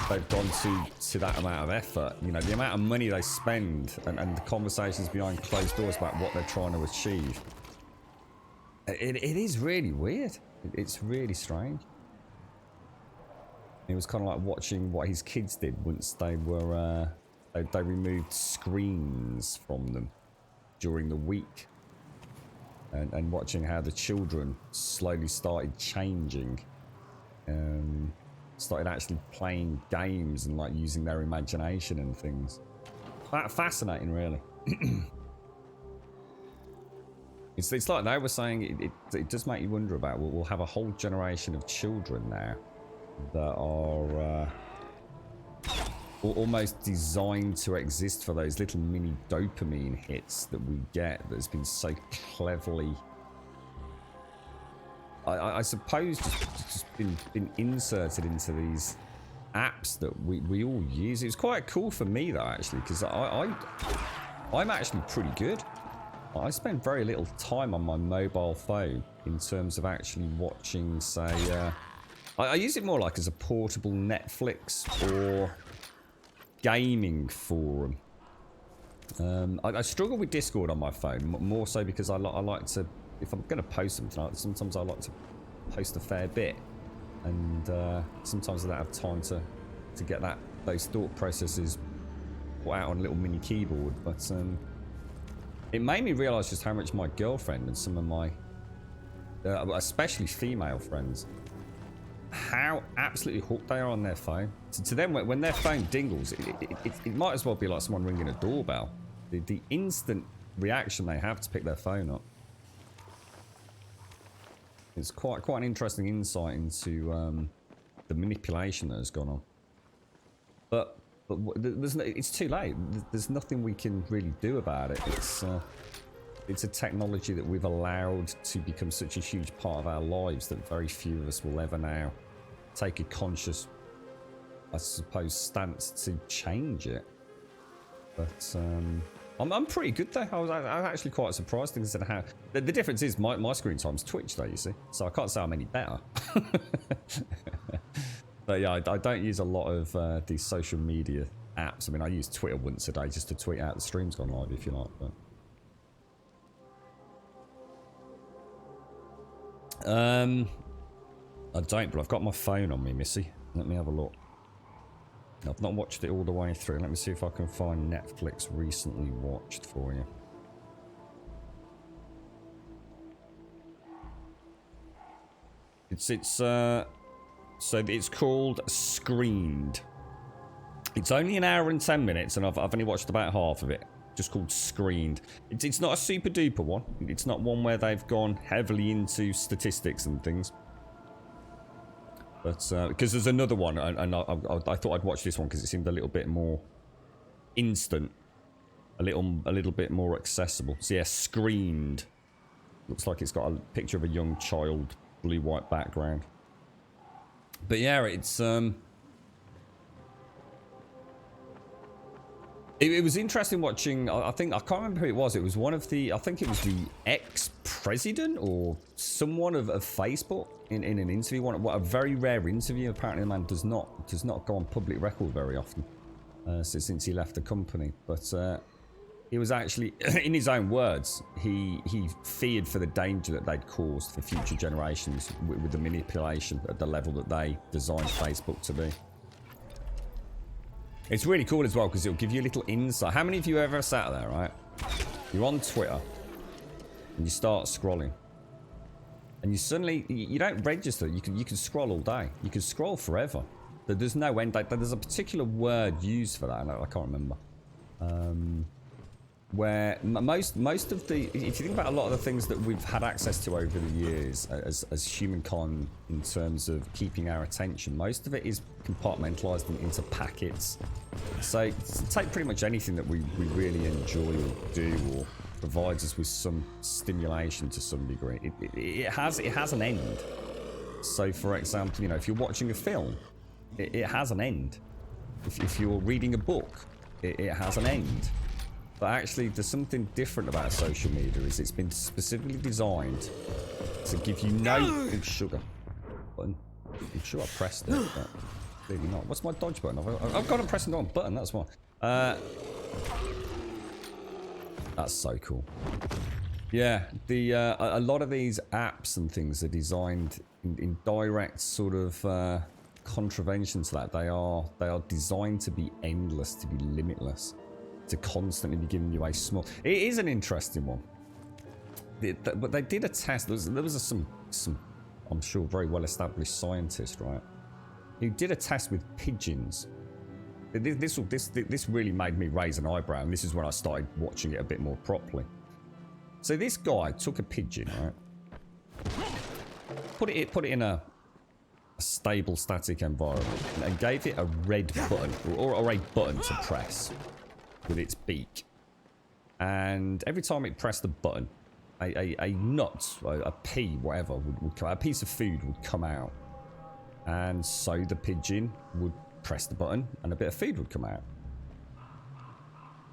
they've gone to that amount of effort. You know, the amount of money they spend and the conversations behind closed doors about what they're trying to achieve. It is really weird. It's really strange. It was kind of like watching what his kids did once they were they removed screens from them during the week, and watching how the children slowly started changing, started actually playing games and like using their imagination and things. Fascinating, really. It's like they were saying, it does make you wonder about, we'll have a whole generation of children now that are almost designed to exist for those little mini dopamine hits that we get, that's been so cleverly, I suppose, just been inserted into these apps that we all use. It was quite cool for me though, actually, because I'm actually pretty good. I spend very little time on my mobile phone in terms of actually watching, say, I use it more like as a portable Netflix or gaming forum. I struggle with Discord on my phone, more so because I like to, if I'm going to post something, sometimes I like to post a fair bit, and sometimes I don't have time to get those thought processes put out on a little mini keyboard, but it made me realise just how much my girlfriend and some of my, especially female friends, how absolutely hooked they are on their phone. To them, when their phone dingles, it might as well be like someone ringing a doorbell. The instant reaction they have to pick their phone up. It's quite an interesting insight into the manipulation that has gone on. But it's too late. There's nothing we can really do about it. It's a technology that we've allowed to become such a huge part of our lives that very few of us will ever now take a conscious, I suppose, stance to change it. But I'm pretty good though. I was actually quite surprised to consider how the difference is my screen time's Twitch though, you see, so I can't say I'm any better. But yeah, I don't use a lot of these social media apps. I mean, I use Twitter once a day just to tweet out the stream's gone live, if you like. But I don't, but I've got my phone on me, Missy. Let me have a look. I've not watched it all the way through. Let me see if I can find Netflix recently watched for you. So it's called Screened. It's only an hour and 10 minutes, and I've only watched about half of it. Just called Screened. It's not a super duper one. It's not one where they've gone heavily into statistics and things. But because there's another one, and I thought I'd watch this one because it seemed a little bit more instant, a little bit more accessible. So yeah, Screened. Looks like it's got a picture of a young child, blue-white background. But yeah, it's It was interesting watching. I think I can't remember who it was. It was one of the. I think it was the ex-president or someone of Facebook in an interview. What a very rare interview. Apparently, the man does not go on public record very often since he left the company. But he was actually, in his own words, he feared for the danger that they'd caused for future generations with the manipulation at the level that they designed Facebook to be. It's really cool as well because it'll give you a little insight. How many of you ever sat there, right? You're on Twitter and you start scrolling, and you suddenly you don't register. You can scroll all day. You can scroll forever. There's no end date. There's a particular word used for that. I can't remember. Where most of the, if you think about a lot of the things that we've had access to over the years as humankind in terms of keeping our attention, most of it is compartmentalized into packets. So take pretty much anything that we really enjoy or do or provides us with some stimulation to some degree. It has an end. So for example, you know, if you're watching a film, it has an end. If you're reading a book, it has an end. But actually, there's something different about social media. Is it's been specifically designed to give you no sugar button. I'm sure I pressed it, but clearly not. What's my dodge button? I've got to press the wrong button. That's why. That's so cool. Yeah, a lot of these apps and things are designed in direct sort of contravention to that. They are designed to be endless, to be limitless, to constantly be giving you a small. It is an interesting one. But they did a test. There was some I'm sure very well established scientist, right, who did a test with pigeons. This really made me raise an eyebrow, and this is when I started watching it a bit more properly. So this guy took a pigeon, right, put it in a stable static environment, and gave it a red button or a button to press with its beak, and every time it pressed the button, a nut, a pea, whatever, would come, a piece of food would come out, and so the pigeon would press the button and a bit of food would come out.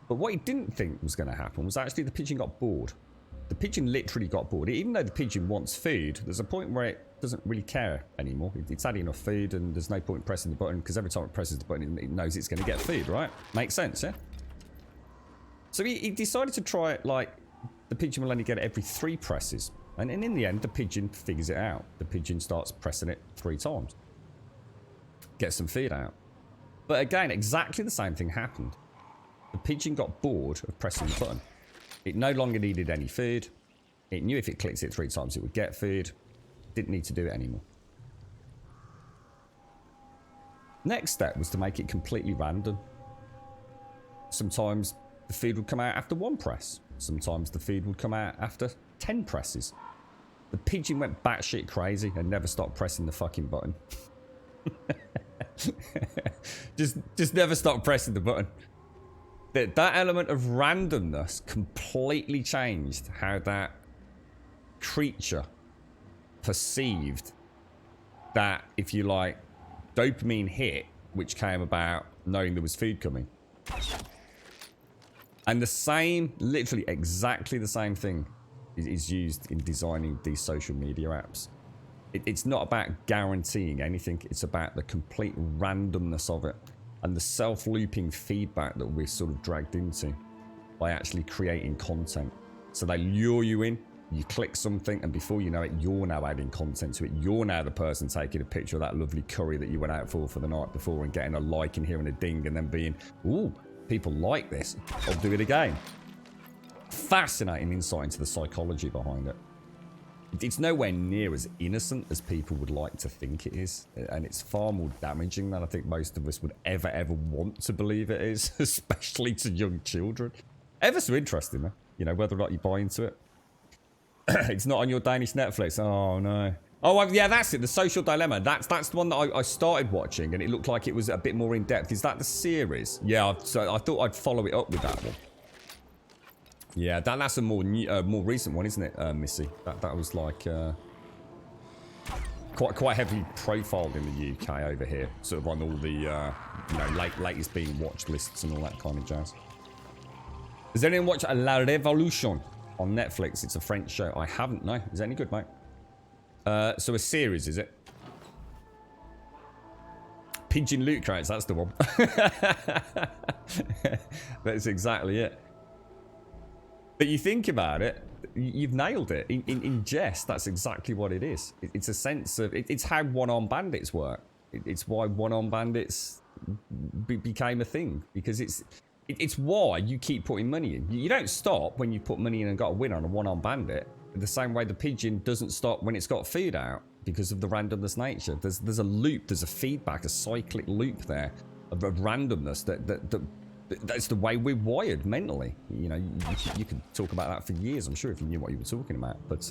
But what he didn't think was going to happen was actually the pigeon got bored. The pigeon literally got bored. Even though the pigeon wants food, there's a point where it doesn't really care anymore. It's had enough food and there's no point in pressing the button, because every time it presses the button it knows it's going to get food, right? Makes sense, yeah? So he decided to try it like the pigeon will only get it every 3 presses. And in the end, the pigeon figures it out. The pigeon starts pressing it 3 times. Gets some feed out. But again, exactly the same thing happened. The pigeon got bored of pressing the button. It no longer needed any food. It knew if it clicked it 3 times, it would get food. Didn't need to do it anymore. Next step was to make it completely random. Sometimes the feed would come out after 1 press. Sometimes the feed would come out after 10 presses. The pigeon went batshit crazy and never stopped pressing the fucking button. just never stopped pressing the button. That element of randomness completely changed how that creature perceived that, if you like, dopamine hit, which came about knowing there was food coming. And the same, literally exactly the same thing is used in designing these social media apps. It's not about guaranteeing anything. It's about the complete randomness of it and the self-looping feedback that we're sort of dragged into by actually creating content. So they lure you in, you click something, and before you know it, you're now adding content to it. You're now the person taking a picture of that lovely curry that you went out for the night before and getting a like and hearing a ding and then being, ooh, people like this, I'll do it again. Fascinating insight into the psychology behind it. It's nowhere near as innocent as people would like to think it is, and it's far more damaging than I think most of us would ever want to believe it is, especially to young children. Ever so interesting, though, you know, whether or not you buy into it. It's not on your Danish Netflix. Oh no. Oh yeah, that's it. The Social Dilemma. That's the one that I started watching, and it looked like it was a bit more in depth. Is that the series? Yeah. So I thought I'd follow it up with that one. Yeah, that's a more recent one, isn't it, Missy? That was like quite heavily profiled in the UK over here, sort of on all the you know, latest being watched lists and all that kind of jazz. Does anyone watch La Révolution on Netflix? It's a French show. I haven't, no. Is that any good, mate? So a series, is it? Pigeon loot crates, that's the one. That's exactly it. But you think about it, you've nailed it. In jest, that's exactly what it is. It's a sense of... It's how one-armed bandits work. It's why one-armed bandits became a thing. Because it's why you keep putting money in. You don't stop when you put money in and got a win on a one-armed bandit. The same way the pigeon doesn't stop when it's got food out because of the randomness nature. There's a loop, there's a feedback, a cyclic loop there of randomness that's the way we're wired mentally. You know, you could talk about that for years, I'm sure, if you knew what you were talking about. But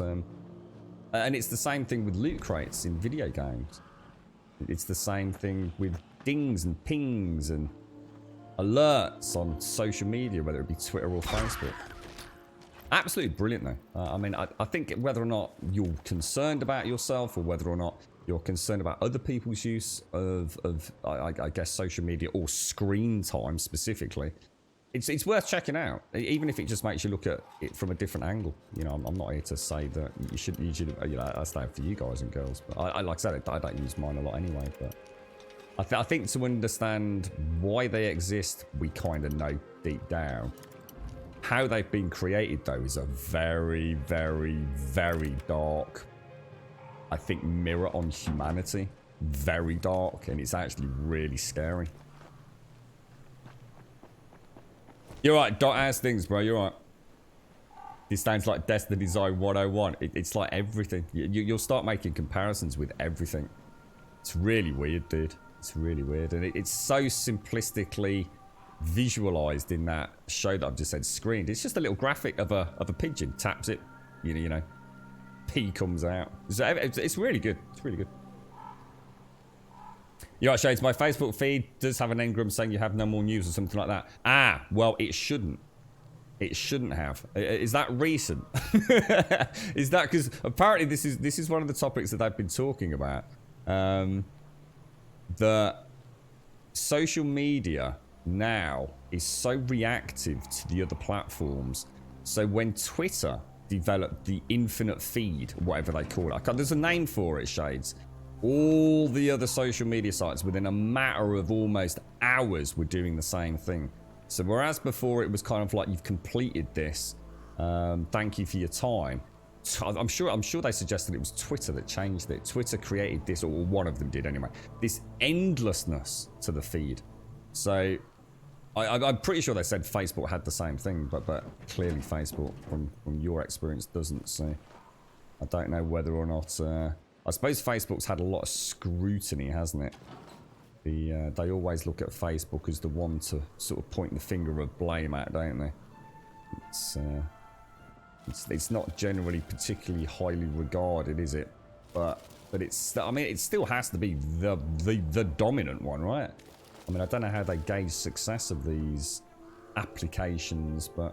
and it's the same thing with loot crates in video games. It's the same thing with dings and pings and alerts on social media, whether it be Twitter or Facebook. Absolutely brilliant, though. I mean, I think whether or not you're concerned about yourself or whether or not you're concerned about other people's use of I guess, social media or screen time specifically, it's worth checking out, even if it just makes you look at it from a different angle. You know, I'm not here to say that you should you know, that's down for you guys and girls. But I like I said, I don't use mine a lot anyway. But I think to understand why they exist, we kind of know deep down. How they've been created, though, is a very, very, very dark, I think, mirror on humanity. Very dark, and it's actually really scary. You're right, dot ass things, bro. You're right. This sounds like Destiny Design 101. It's like everything. You'll start making comparisons with everything. It's really weird, dude. It's really weird, and it's so simplistically visualized in that show that I've just said screened. It's just a little graphic of a pigeon, taps it, you know, pea comes out. So it's really good. It's really good. You're right, Shades. My Facebook feed does have an engram saying you have no more news or something like that. Ah, well, it shouldn't. It shouldn't have. Is that recent? Is that because apparently this is one of the topics that they've been talking about. The social media now is so reactive to the other platforms. So when Twitter developed the infinite feed, whatever they call it, there's a name for it, Shades. All the other social media sites within a matter of almost hours were doing the same thing. So whereas before it was kind of like, you've completed this, thank you for your time. I'm sure they suggested it was Twitter that changed it. Twitter created this, or one of them did anyway, this endlessness to the feed. So I'm pretty sure they said Facebook had the same thing, but clearly Facebook, from your experience, doesn't. So I don't know whether or not... I suppose Facebook's had a lot of scrutiny, hasn't it? They always look at Facebook as the one to sort of point the finger of blame at, don't they? It's not generally particularly highly regarded, is it? But it's... I mean, it still has to be the dominant one, right? I mean, I don't know how they gauge success of these applications, but...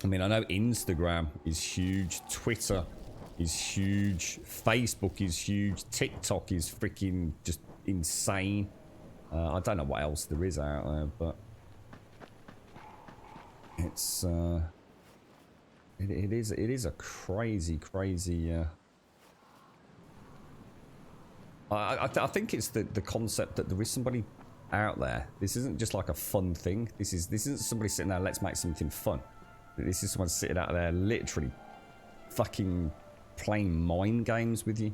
I mean, I know Instagram is huge, Twitter is huge, Facebook is huge, TikTok is freaking just insane. I don't know what else there is out there, but... It's... It is a crazy... I think it's the concept that there is somebody out there. This isn't just like a fun thing. This isn't somebody sitting there, let's make something fun. This is someone sitting out there literally fucking playing mind games with you.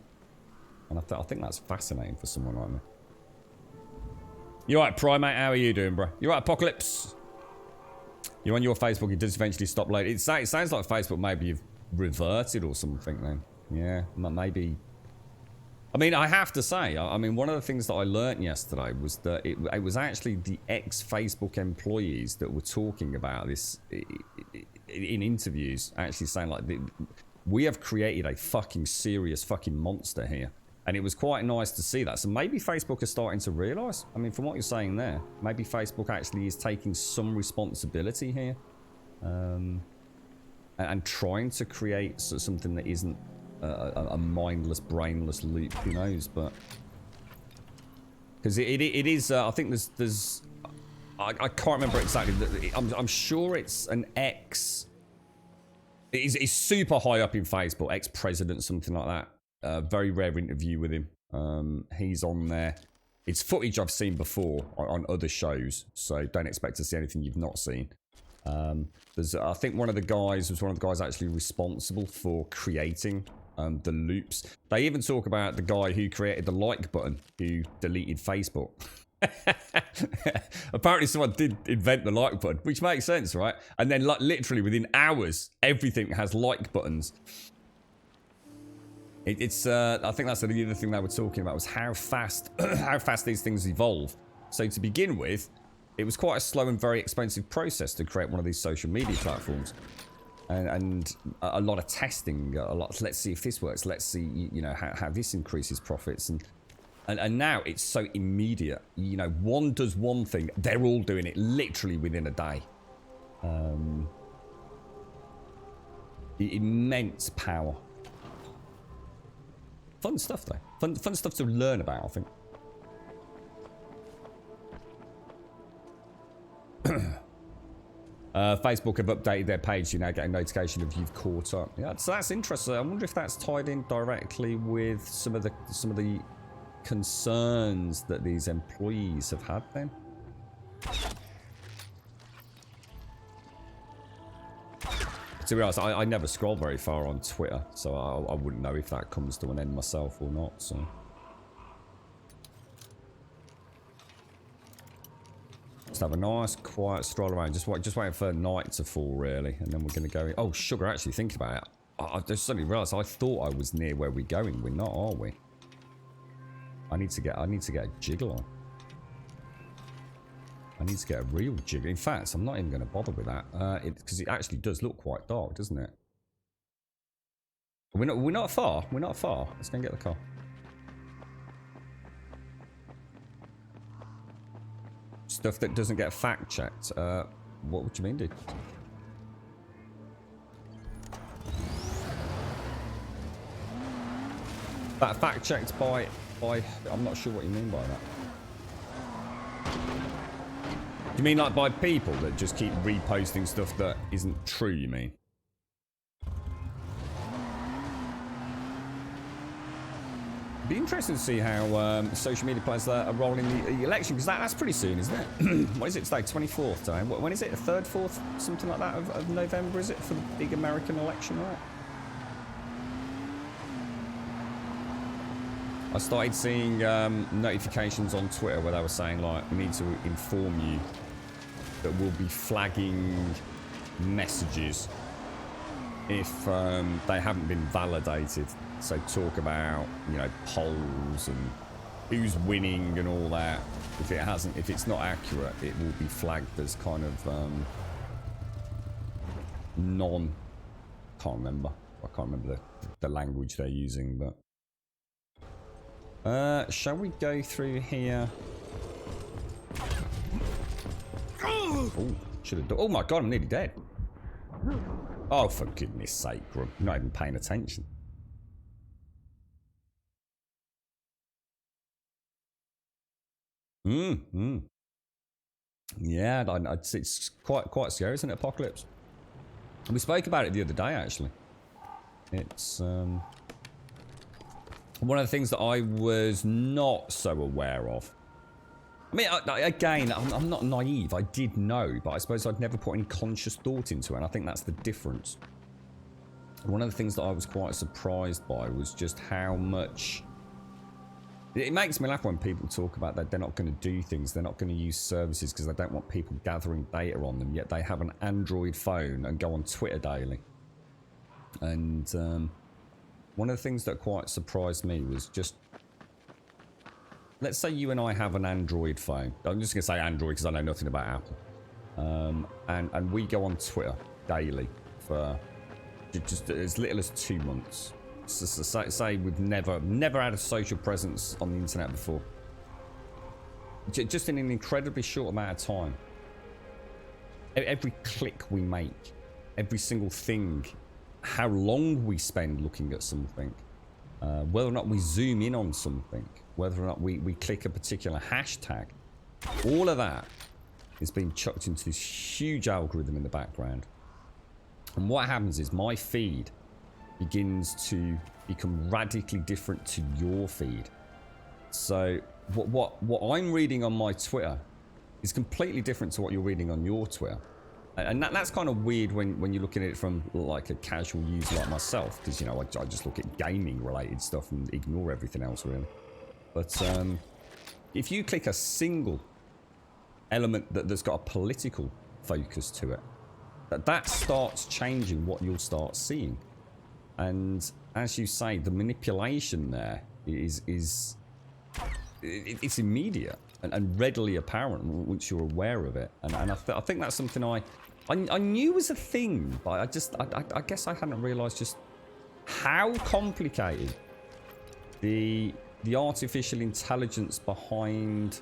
And I think that's fascinating for someone like me. You alright, Primate? How are you doing, bro? You alright, Apocalypse? You're on your Facebook, it does eventually stop loading. It sounds like Facebook maybe you've reverted or something then. Yeah, maybe... I mean, I have to say, I mean, one of the things that I learnt yesterday was that it was actually the ex-Facebook employees that were talking about this in interviews, actually saying, like, we have created a fucking serious fucking monster here. And it was quite nice to see that. So maybe Facebook is starting to realise, I mean, from what you're saying there, maybe Facebook actually is taking some responsibility here. And trying to create something that isn't a mindless, brainless loop, who knows, but... Because it is, I think there's... I can't remember exactly. I'm sure it's an ex. He's super high up in Facebook, ex-president, something like that. Very rare interview with him. He's on there. It's footage I've seen before on other shows, so don't expect to see anything you've not seen. I think one of the guys actually responsible for creating the loops. They even talk about the guy who created the like button, who deleted Facebook. Apparently someone did invent the like button, which makes sense, right? And then like literally within hours, everything has like buttons. It's I think that's the other thing they were talking about, was how fast these things evolve. So to begin with, it was quite a slow and very expensive process to create one of these social media platforms. And a lot of testing, let's see if this works, let's see, you know, how this increases profits. And now it's so immediate. You know, one does one thing, they're all doing it literally within a day. Immense power. Fun stuff though. Fun stuff to learn about, I think. Facebook have updated their page. You now get a notification if you've caught up. Yeah, so that's interesting. I wonder if that's tied in directly with some of the concerns that these employees have had then. To be honest, I never scroll very far on Twitter, so I wouldn't know if that comes to an end myself or not. So just have a nice quiet stroll around, just waiting for night to fall really, and then we're going to go in. Oh sugar, actually thinking about it, I just suddenly realised I thought I was near where we're going. We're not, are we? I need to get a jiggle on. I need to get a real jiggle. In fact, I'm not even going to bother with that, because it actually does look quite dark, doesn't it? We're not far. We're not far. Let's go and get the car. Stuff that doesn't get fact checked. What would you mean, dude? That fact checked by I'm not sure what you mean by that. You mean like by people that just keep reposting stuff that isn't true, you mean? It'd be interesting to see how social media players are rolling the election, because that's pretty soon, isn't it? What is it today? 24th time? When is it? 3rd, 4th? Something like that of November, is it? For the big American election, right? I started seeing notifications on Twitter where they were saying, like, we need to inform you that we'll be flagging messages if they haven't been validated. So talk about, you know, polls and who's winning and all that. If it's not accurate, it will be flagged as kind of can't remember the language they're using, but shall we go through here? Oh, should have done. Oh my god, I'm nearly dead. Oh, for goodness sake, Grum. You're not even paying attention. Yeah, it's quite scary, isn't it, Apocalypse? We spoke about it the other day, actually. It's one of the things that I was not so aware of. I mean, again, I'm not naive. I did know, but I suppose I'd never put any conscious thought into it, and I think that's the difference. One of the things that I was quite surprised by was just how much... It makes me laugh when people talk about that they're not going to do things, they're not going to use services because they don't want people gathering data on them, yet they have an Android phone and go on Twitter daily. And one of the things that quite surprised me was just... Let's say you and I have an Android phone. I'm just going to say Android because I know nothing about Apple. And we go on Twitter daily for just as little as 2 months. So say we've never had a social presence on the internet before. Just in an incredibly short amount of time. Every click we make, every single thing, how long we spend looking at something, whether or not we zoom in on something, whether or not we click a particular hashtag, all of that is being chucked into this huge algorithm in the background. And what happens is my feed begins to become radically different to your feed. So what I'm reading on my Twitter is completely different to what you're reading on your Twitter. And that's kind of weird when you're looking at it from like a casual user like myself, because, you know, I just look at gaming related stuff and ignore everything else really. But if you click a single element that's got a political focus to it, that starts changing what you'll start seeing. And as you say, the manipulation there is it's immediate and readily apparent once you're aware of it. And I think that's something I knew was a thing, but I guess I hadn't realised just how complicated the artificial intelligence behind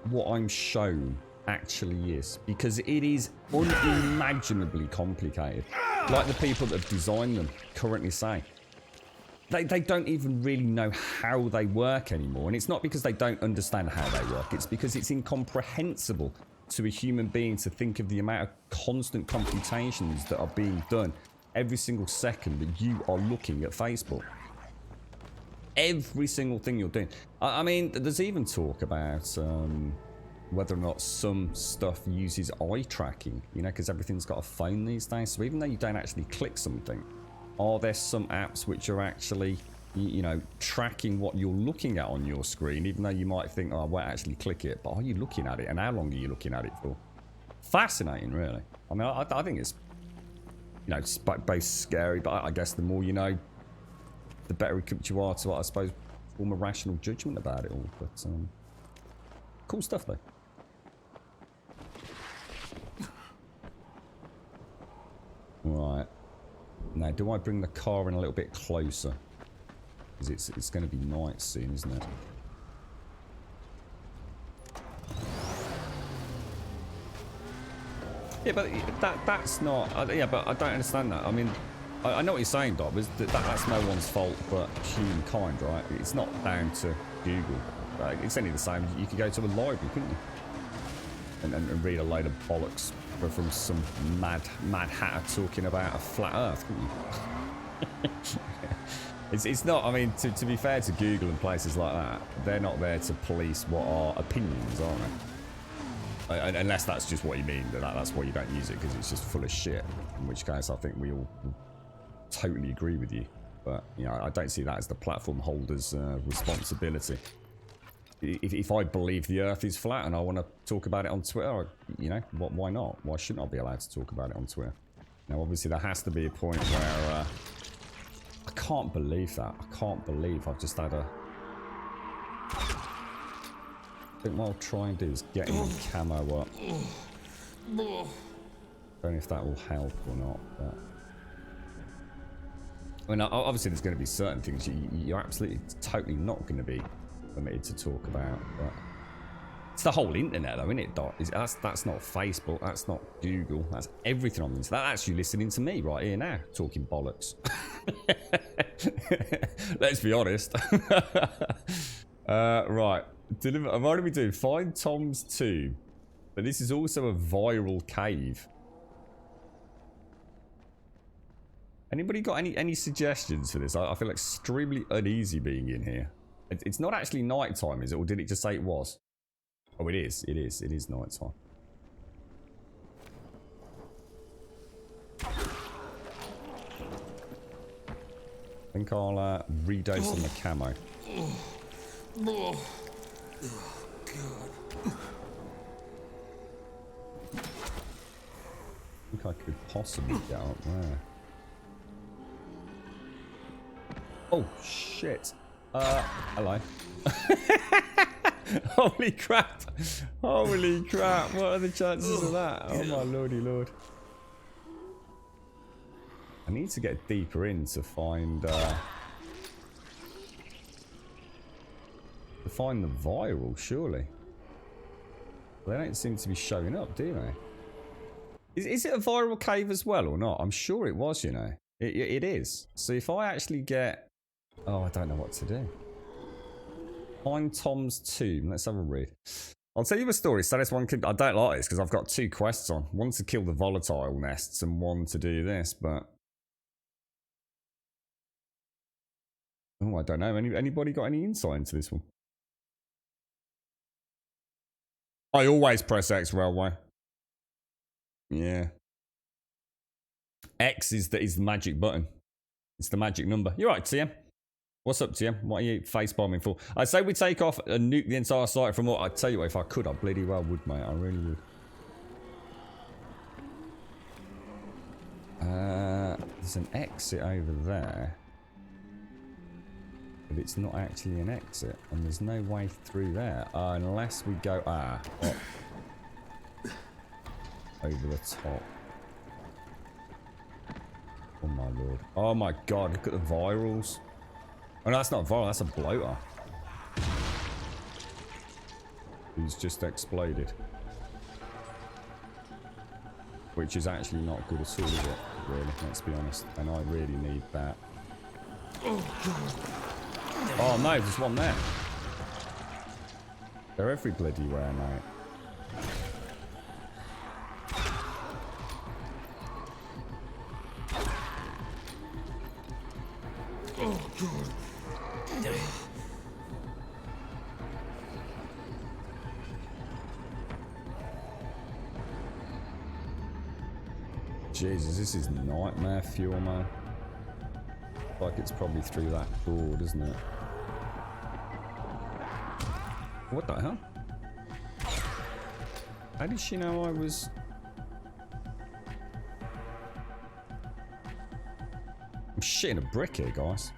what I'm shown actually is, because it is unimaginably complicated. Like the people that have designed them currently say, they don't even really know how they work anymore. And it's not because they don't understand how they work, it's because it's incomprehensible to a human being to think of the amount of constant computations that are being done every single second that you are looking at Facebook. Every single thing you're doing. I mean, there's even talk about whether or not some stuff uses eye tracking, you know, because everything's got a phone these days. So even though you don't actually click something, are there some apps which are actually, you know, tracking what you're looking at on your screen, even though you might think, oh, I won't actually click it, but are you looking at it, and how long are you looking at it for? Fascinating, really. I mean, I think it's, you know, it's both scary, but I guess the more you know, the better equipped you are to, I suppose, form a rational judgment about it all. But cool stuff, though. Right. Now, do I bring the car in a little bit closer? Because it's going to be night soon, isn't it? Yeah, but that's not... yeah, but I don't understand that. I mean, I know what you're saying, Doc, but that's no one's fault but humankind, right? It's not down to Google. It's only the same. You could go to a library, couldn't you? And read a load of bollocks from some mad hatter talking about a flat earth, couldn't you? It's not, I mean, to be fair to Google and places like that, they're not there to police what our opinions, are they? Unless that's just what you mean, that's why you don't use it, because it's just full of shit. In which case, I think we all totally agree with you. But, you know, I don't see that as the platform holder's responsibility. If I believe the Earth is flat and I want to talk about it on Twitter, you know, why not? Why shouldn't I be allowed to talk about it on Twitter? Now, obviously, there has to be a point where I can't believe that. I can't believe I've just had a... I think what I'll try and do is get in camo up. Don't know if that will help or not, but... I mean, obviously there's going to be certain things you're absolutely, totally not going to be permitted to talk about, but... It's the whole internet though, isn't it, Doc? That's not Facebook, that's not Google, that's everything on the internet. That's actually listening to me right here now, talking bollocks. Let's be honest. Right. I've already been doing Find Tom's Tomb, but this is also a viral cave. Anybody got any suggestions for this? I feel extremely uneasy being in here. It's not actually night time, is it? Or did it just say it was? Oh, it is. It is. It is night time. I think I'll redose on the camo.
Oh, God.
I think I could possibly get up there. Oh, shit. Hello. Holy crap. Holy crap. What are the chances of that? Oh, my lordy lord. I need to get deeper in to find... to find the viral, surely. They don't seem to be showing up, do they? Is it a viral cave as well or not? I'm sure it was, you know. It is. So if I actually get... Oh, I don't know what to do. Find Tom's Tomb. Let's have a read. I'll tell you a story. So this one could, I don't like this because I've got 2 quests on. One to kill the volatile nests and one to do this, but... Oh, I don't know. Anybody got any insight into this one? I always press X, Railway. Yeah. X is the magic button. It's the magic number. You're right, TM. What's up, TM? What are you face-bombing for? I say we take off and nuke the entire site from what... I tell you what, if I could, I bloody well would, mate. I really would. There's an exit over there. But it's not actually an exit. And there's no way through there. Unless we go... up. Over the top. Oh my lord. Oh my god, look at the virals. Oh no, that's not viral, that's a bloater. Who's just exploded. Which is actually not good at all, is it? Really, let's be honest. And I really need that. Oh no, there's one there. They're every bloody where, mate.
Oh, God.
Jesus, this is nightmare fuel, man. Like it's probably through that door, doesn't it? What the hell? How did she know I was... I'm shitting a brick here, guys.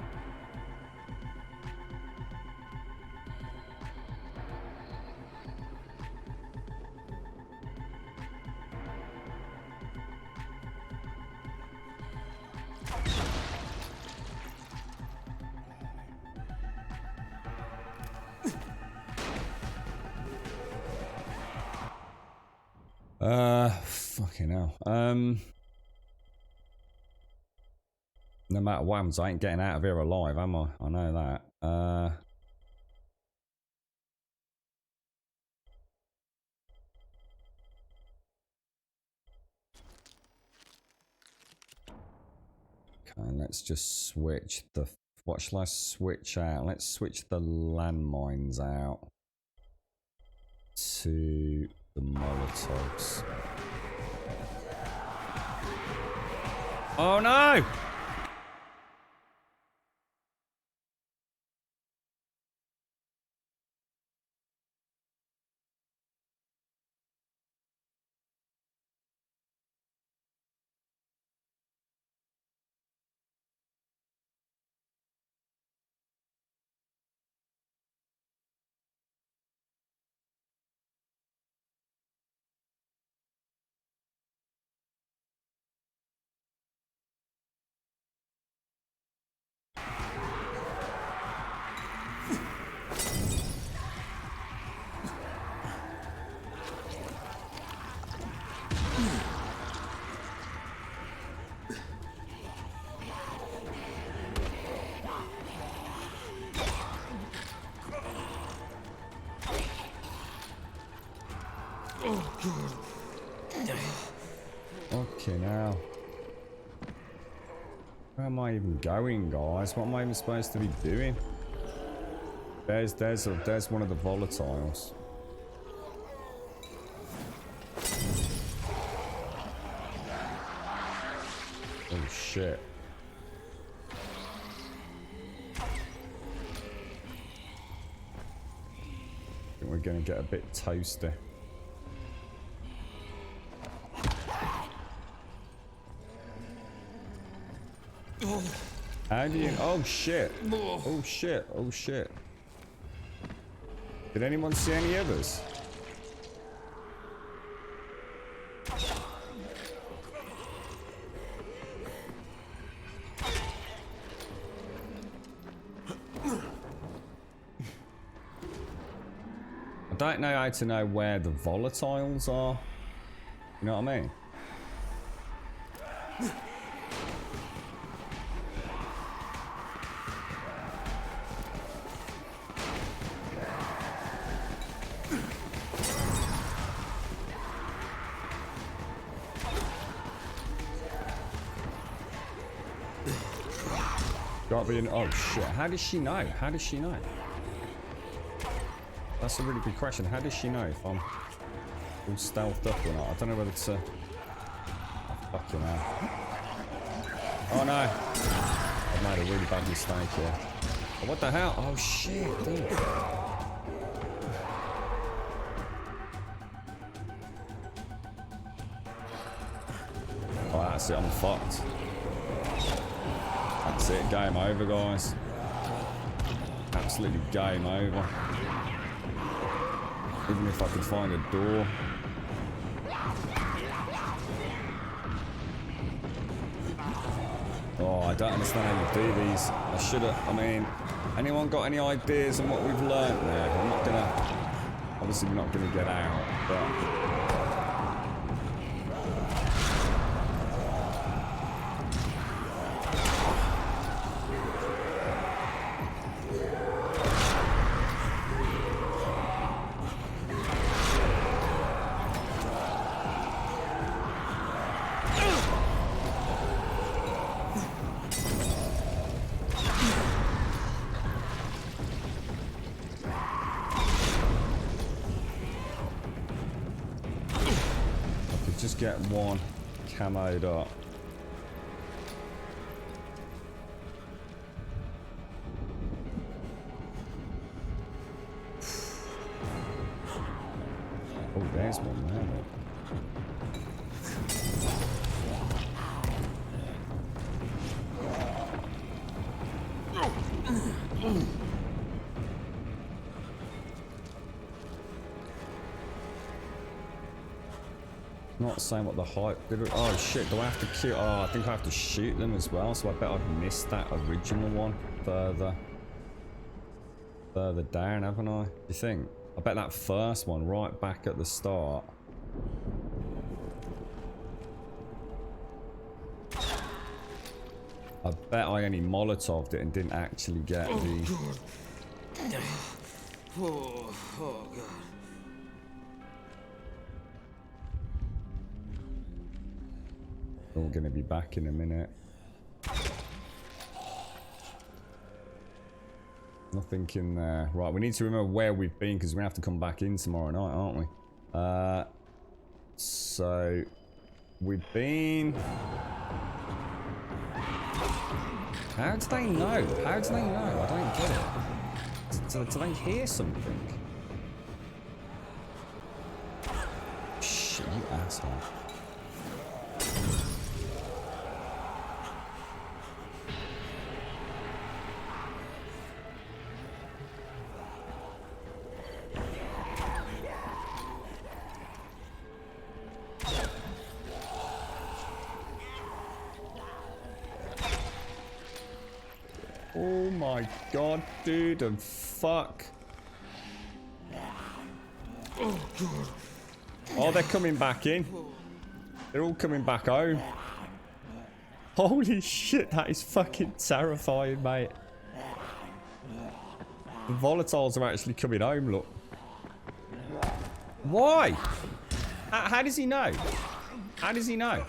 Fucking hell. No matter what happens, I ain't getting out of here alive, am I? I know that. Okay, let's just switch the... What shall I switch out? Let's switch the landmines out to the Molotovs. Oh no!
Oh, God.
Okay, now. Where am I even going, guys? What am I even supposed to be doing? There's one of the volatiles. Oh shit. I think we're gonna get a bit toasty. How do you... Oh shit. Oh shit. Oh shit. Did anyone see any others? I don't know how to know where the volatiles are. You know what I mean? Can't be in. Oh shit! How does she know? How does she know? That's a really good question. How does she know if I'm all stealthed up or not? I don't know whether it's a. Oh, fucking hell. Oh no! I've made a really bad mistake here. Oh, what the hell? Oh shit! Dude. Oh, that's it. I'm fucked. That's it. Game over, guys. Absolutely game over. Even if I could find a door. Oh, I don't understand how you do these. I should have. I mean, anyone got any ideas on what we've learned there? I'm not gonna. Obviously, we're not gonna get out, but. Just get one camoed up. Oh, there's one there. Not saying what the hype did. Oh shit, do I have to kill? Oh, I think I have to shoot them as well, so I bet I've missed that original one further down, haven't I? You think? I bet that first one right back at the start. I bet I only Molotoved it and didn't actually get the...
Oh god.
We're gonna be back in a minute. Nothing in there. Right, we need to remember where we've been because we have to come back in tomorrow night, aren't we? So we've been. How do they know? How do they know? I don't get it. Do they hear something? Shit, you asshole. Oh my god, dude, and fuck. Oh, they're coming back in. They're all coming back home. Holy shit, that is fucking terrifying, mate. The volatiles are actually coming home, look. Why? How does he know? How does he know?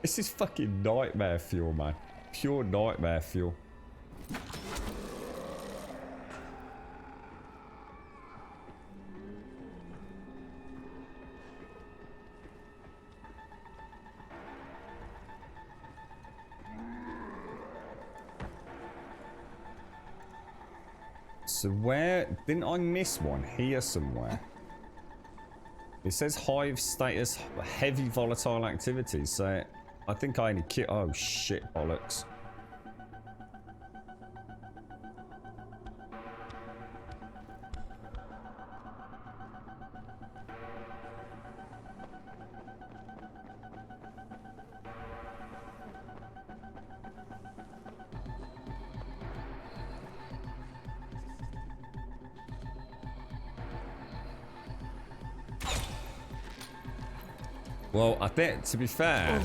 This is fucking nightmare fuel, man. Pure nightmare fuel. So where... Didn't I miss one here somewhere? It says hive status, heavy volatile activity. So I think I only oh shit, bollocks. Well, I think, to be fair,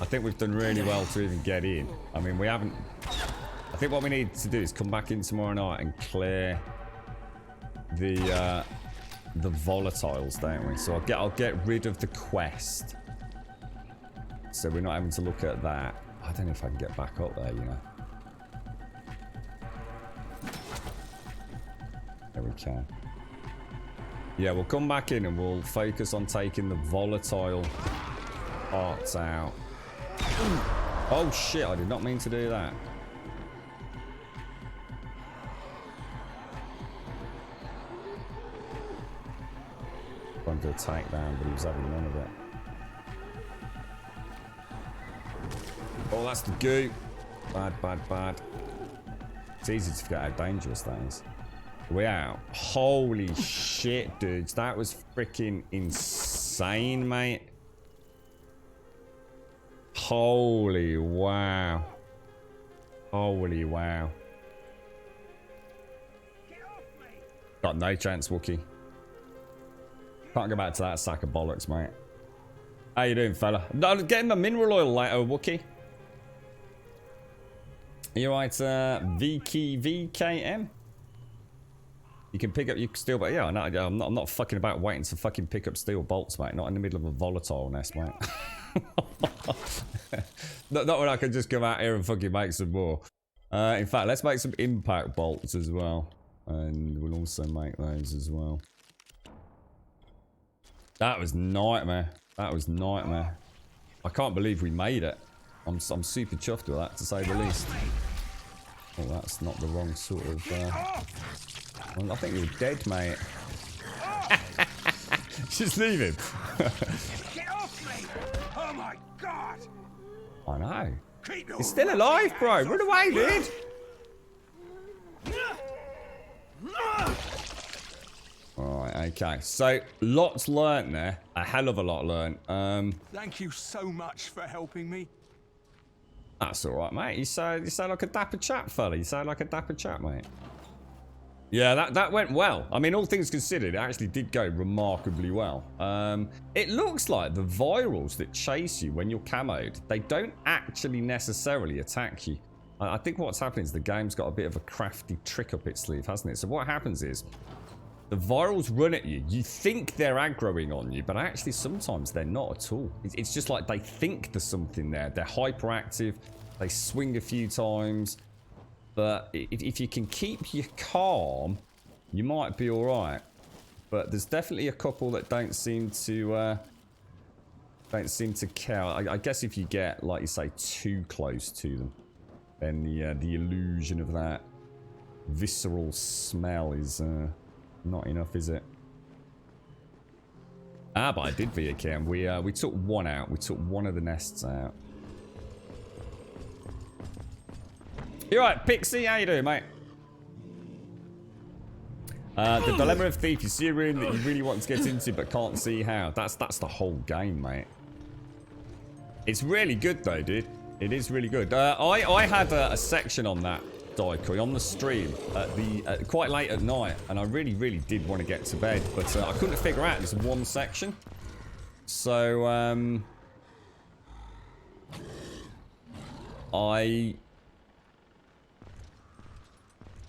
I think we've done really well to even get in. I mean, we haven't... I think what we need to do is come back in tomorrow night and clear the the volatiles, don't we? So I'll get rid of the quest. So we're not having to look at that. I don't know if I can get back up there, you know. There we can. Yeah, we'll come back in and we'll focus on taking the volatile parts out. Oh shit, I did not mean to do that. Trying to attack down, but he was having none of it. Oh, that's the goo. Bad, bad, bad. It's easy to forget how dangerous that is. We're out. Holy shit, dudes. That was freaking insane, mate. Holy wow. Holy wow. Got no chance, Wookie. Can't go back to that sack of bollocks, mate. How you doing, fella? No, getting my mineral oil later, Wookie. You right, VKM? You can pick up your steel, but yeah, no, I'm not fucking about waiting to fucking pick up steel bolts, mate. Not in the middle of a volatile nest, mate. not when I can just come out here and fucking make some more. In fact, let's make some impact bolts as well, and we'll also make those as well. That was nightmare. That was nightmare. I can't believe we made it. I'm super chuffed with that, to say the least. Oh, that's not the wrong sort of... Well, I think you're dead, mate. Just leave him.
Get off me! Oh my god!
I know. He's still alive, bro. Run away, dude. Alright, okay. So, lots learnt there. A hell of a lot learnt.
Thank you so much for helping me.
That's alright, mate. You sound like a dapper chap, fella. You sound like a dapper chap, mate. Yeah, that went well. I mean, all things considered, it actually did go remarkably well. It looks like the virals that chase you when you're camoed, they don't actually necessarily attack you. I think what's happening is the game's got a bit of a crafty trick up its sleeve, hasn't it? So what happens is, the virals run at you. You think they're aggroing on you, but actually sometimes they're not at all. It's just like they think there's something there. They're hyperactive. They swing a few times. But if you can keep your calm, you might be alright. But there's definitely a couple that don't seem to care. I guess if you get, like you say, too close to them, then the illusion of that visceral smell is not enough, is it? Ah, but I did via cam. We took one out. We took one of the nests out. You right, Pixie? How you doing, mate? The Dilemma of Thief. You see a room that you really want to get into but can't see how. That's the whole game, mate. It's really good though, dude. It is really good. I had a section on that Daikoi on the stream at quite late at night, and I really did want to get to bed, but I couldn't figure out this one section. So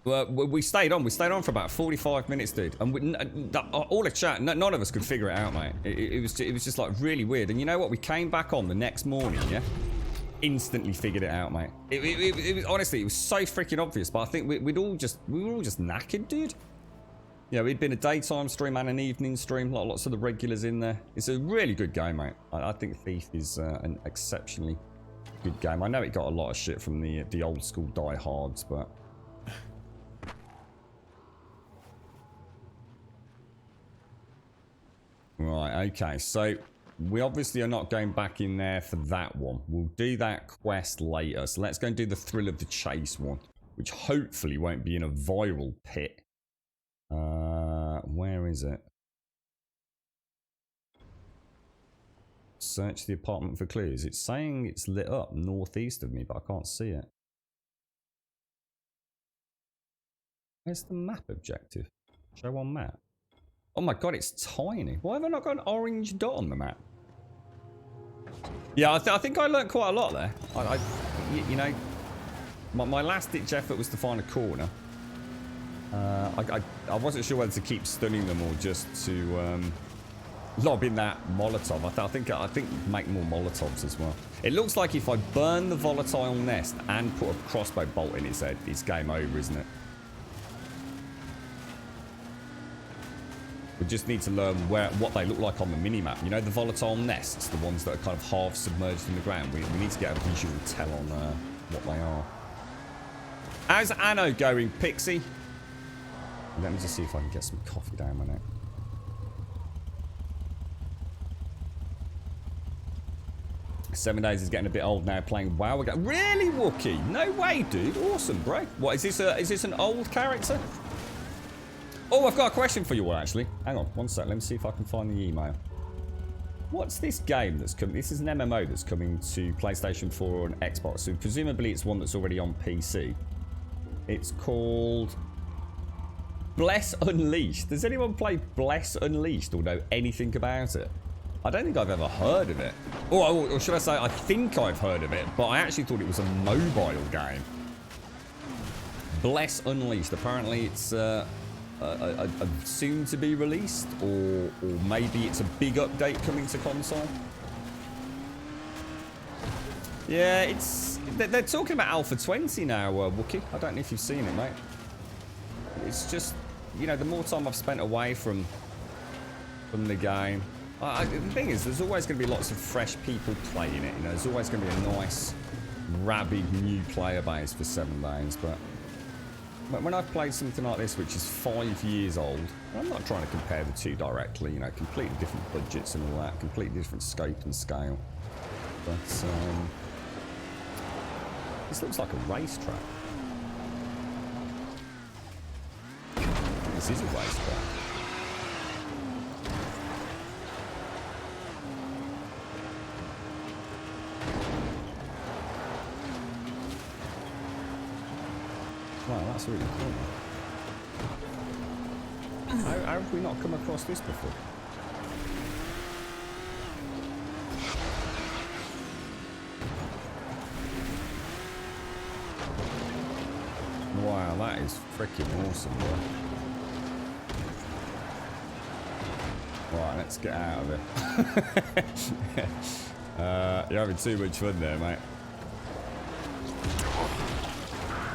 we stayed on. We stayed on for about 45 minutes, dude. And all the chat, none of us could figure it out, mate. It was just like really weird. And you know what? We came back on the next morning, yeah? Instantly figured it out, mate. It was honestly, it was so freaking obvious. But I think we were all just knackered, dude. Yeah, we'd been a daytime stream and an evening stream. Lots of the regulars in there. It's a really good game, mate. I think Thief is an exceptionally good game. I know it got a lot of shit from the old school diehards, but. Right, okay, so we obviously are not going back in there for that one. We'll do that quest later. So let's go and do the Thrill of the Chase one, which hopefully won't be in a viral pit. Where is it? Search the apartment for clues. It's saying it's lit up northeast of me, but I can't see it. Where's the map objective? Show on map. Oh my god, it's tiny. Why have I not got an orange dot on the map? Yeah, I think I learned quite a lot there. You know, my last ditch effort was to find a corner. I wasn't sure whether to keep stunning them or just to lob in that Molotov. I think make more Molotovs as well. It looks like if I burn the volatile nest and put a crossbow bolt in its head, it's game over, isn't it? We just need to learn what they look like on the minimap. You know, the volatile nests, the ones that are kind of half submerged in the ground. We need to get a visual tell on what they are. How's Anno going, Pixie? Let me just see if I can get some coffee down my neck. Seven Days is getting a bit old now playing WoW again. Really, Wookie? No way, dude. Awesome, bro. What, is this an old character? Oh, I've got a question for you all, actually. Hang on, one sec. Let me see if I can find the email. What's this game that's coming? This is an MMO that's coming to PlayStation 4 and Xbox. So presumably it's one that's already on PC. It's called Bless Unleashed. Does anyone play Bless Unleashed or know anything about it? I don't think I've ever heard of it. Or should I say, I think I've heard of it, but I actually thought it was a mobile game. Bless Unleashed. Apparently it's soon to be released, or maybe it's a big update coming to console. Yeah, they're talking about Alpha 20 now, Wookie. I don't know if you've seen it, mate. It's just, you know, the more time I've spent away from the game, the thing is, there's always going to be lots of fresh people playing it. You know, there's always going to be a nice, rabid new player base for 7 Days. But when I've played something like this, which is 5 years old, I'm not trying to compare the two directly. You know, completely different budgets and all that, completely different scope and scale. But this looks like a racetrack. This is a racetrack. Wow, that's really cool. How have we not come across this before? Wow, that is freaking awesome, bro. Right, let's get out of here. You're having too much fun there, mate.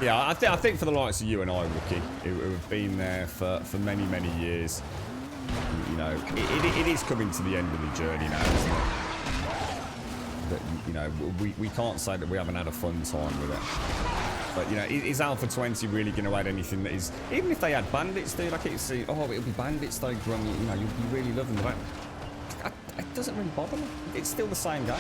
Yeah, I think for the likes of you and I, Wookie, who have been there for many, many years, you know, it is coming to the end of the journey now, isn't it? That, you know, we can't say that we haven't had a fun time with it. But, you know, is Alpha 20 really going to add anything that is... Even if they had bandits, dude, I keep saying, oh, it'll be bandits, though, Grum, you know, you'll be really loving that. It doesn't really bother me. It's still the same game.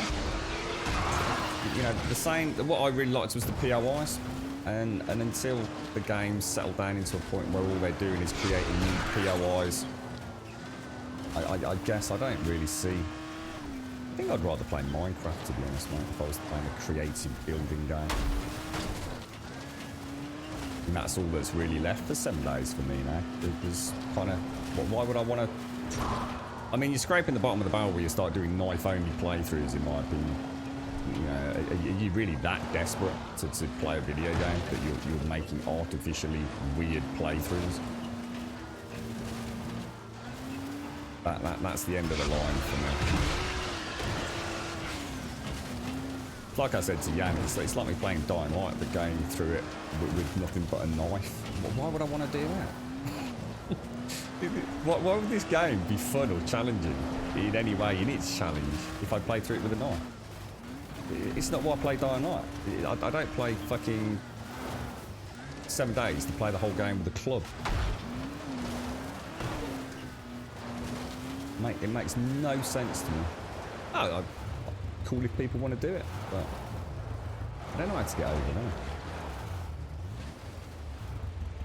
You know, the same... What I really liked was the POIs. And until the game settled down into a point where all they're doing is creating new POIs, I guess I don't really see... I think I'd rather play Minecraft, to be honest, mate, if I was playing a creative building game. And that's all that's really left for 7 Days for me now. It was kind of... Why would I want to... I mean, you're scraping the bottom of the barrel where you start doing knife-only playthroughs, in my opinion. You know, are you really that desperate to play a video game that you're making artificially weird playthroughs? That's the end of the line for me. Like I said to Jan, it's like me playing Dying Light, but going through it with nothing but a knife. Why would I want to do that? Why would this game be fun or challenging in any way in its challenge if I play through it with a knife? It's not why I play Dying Light. I don't play fucking 7 Days to play the whole game with a club. Mate, it makes no sense to me. Oh, cool if people want to do it, but I don't know how to get over that.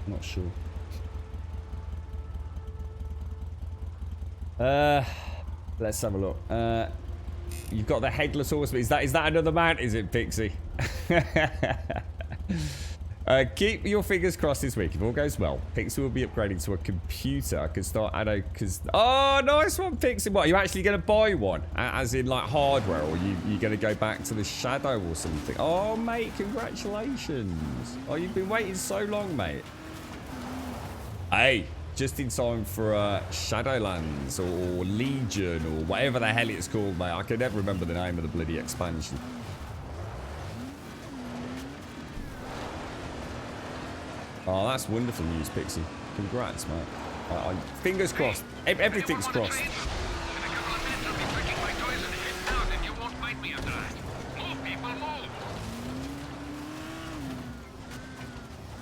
I'm not sure. Let's have a look. You've got the headless horseman. Is that another mount? Is it, Pixie? Keep your fingers crossed this week. If all goes well, Pixie will be upgrading to a computer. I can start Addo because... Oh, nice one, Pixie. What, are you actually going to buy one? As in, like, hardware? Or you going to go back to the Shadow or something? Oh, mate, congratulations. Oh, you've been waiting so long, mate. Hey, just in time for Shadowlands or Legion or whatever the hell it's called, mate. I can never remember the name of the bloody expansion. Oh, that's wonderful news, Pixie. Congrats, mate. Fingers crossed. Everything's crossed.
In a couple of minutes, I'll be packing my toys and heading out, and you won't find me after that. Move, people, move.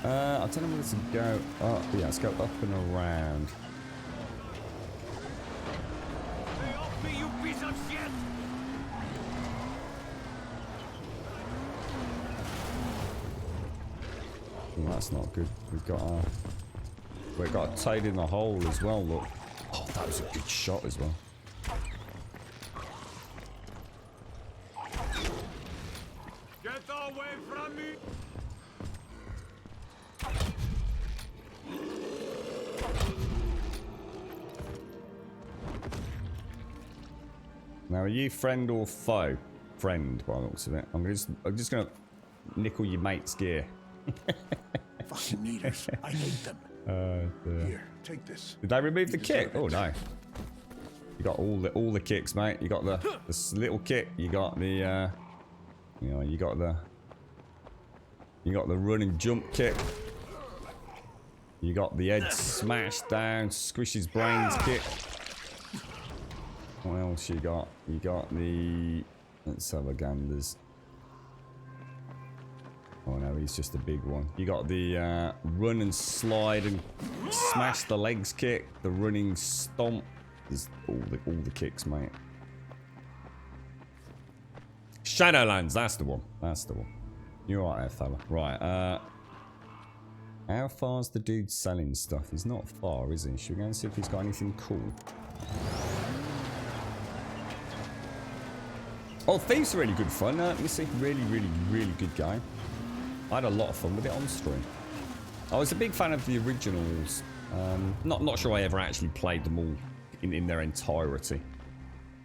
I don't know where to go. Oh, yeah, let's go up and around.
Stay off me, you piece of shit!
Oh, that's not good. We've got a tied in the hole as well, look. Oh, that was a good shot as well.
Get away from me!
Now, are you friend or foe? Friend, by the looks of it. I'm just gonna nickel your mate's gear.
Fucking needers. I hate them. Here, take this.
Did they remove the
You
kick?
deserve
Oh
it.
no. You got all the kicks, mate. You got the little kick. You got the you got the run and jump kick. You got the head smash down, squish his brains kick. What else you got? You got the... Let's have a ganders. Oh no, he's just a big one. You got the run and slide and smash the legs kick. The running stomp. There's all the kicks, mate. Shadowlands, that's the one. That's the one. You're right there, fella. Right, how far's the dude selling stuff? He's not far, is he? Should we go and see if he's got anything cool? Oh, Thief's really good fun, Missy. Really good game. I had a lot of fun with it on stream. I was a big fan of the originals. Not sure I ever actually played them all in their entirety,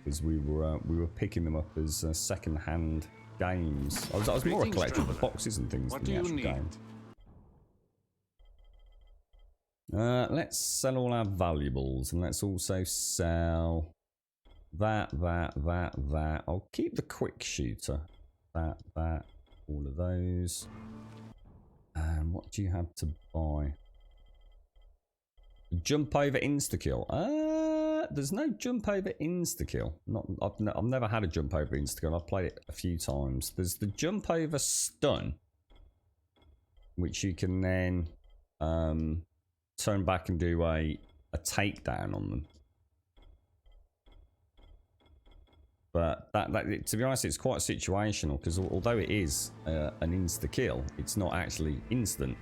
because we were picking them up as second-hand games. I was more a collector of the boxes and things than the actual game. Let's sell all our valuables, and let's also sell that. I'll keep the quick shooter. That, all of those. And what do you have to buy? Jump over insta-kill. There's no jump over insta-kill. I've never had a jump over insta-kill. I've played it a few times. There's the jump over stun, which you can then turn back and do a takedown on them. But to be honest, it's quite situational, because although it is an insta-kill, it's not actually instant.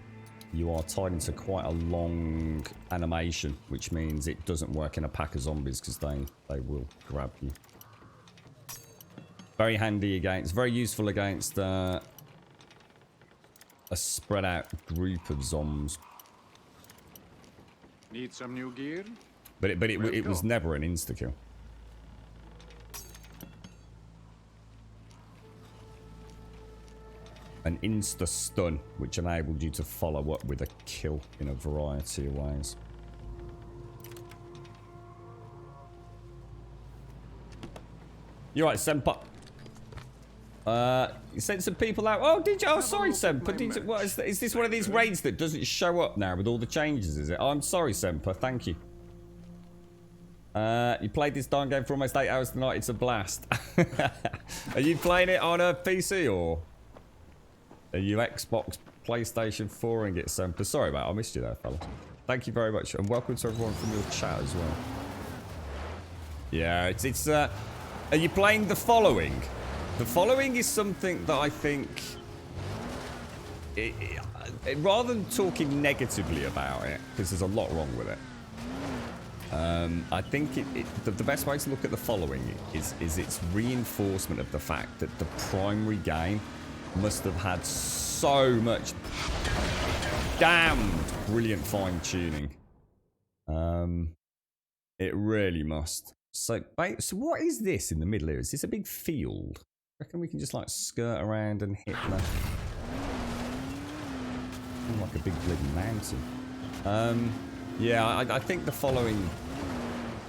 You are tied into quite a long animation, which means it doesn't work in a pack of zombies, because they will grab you. Very handy against, very useful against a spread out group of zombs.
Need some new gear?
But it was never an insta-kill. An insta-stun, which enabled you to follow up with a kill in a variety of ways. You're right, Senpa. You sent some people out. Oh, did you? Oh, sorry, Senpa. Did you, what is this one of these raids that doesn't show up now with all the changes, is it? Oh, I'm sorry, Senpa. Thank you. You played this darn game for almost 8 hours tonight. It's a blast. Are you playing it on a PC or... Are you Xbox, PlayStation 4 and get Semper? Sorry, mate, I missed you there, fella. Thank you very much, and welcome to everyone from your chat as well. Yeah, it's are you playing The Following? The Following is something that I think... rather than talking negatively about it, because there's a lot wrong with it, I think the best way to look at The Following is its reinforcement of the fact that the primary game must have had so much damned brilliant fine-tuning. It really must. So what is this in the middle here? Is this a big field? I reckon we can just like skirt around and hit the... like a big bloody mountain. Yeah, I think the following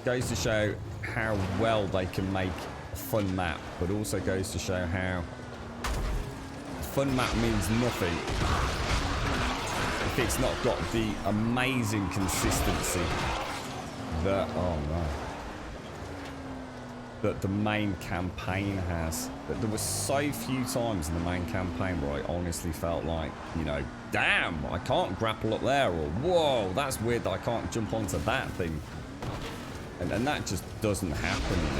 goes to show how well they can make a fun map, but also goes to show how a fun map means nothing if it's not got the amazing consistency that, oh no, that the main campaign has. That there were so few times in the main campaign where I honestly felt like, you know, damn, I can't grapple up there, or whoa, that's weird that I can't jump onto that thing. And that just doesn't happen in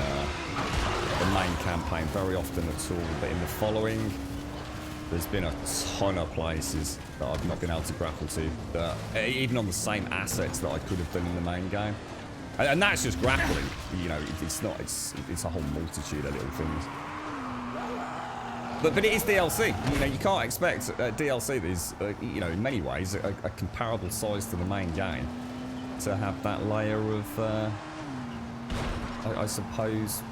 the main campaign very often at all. But in the following, there's been a ton of places that I've not been able to grapple to, that, even on the same assets that I could have done in the main game. And that's just grappling, you know, it's not, it's a whole multitude of little things. But it is DLC, you know, you can't expect DLC that is, you know, in many ways, a comparable size to the main game, to have that layer of, I suppose,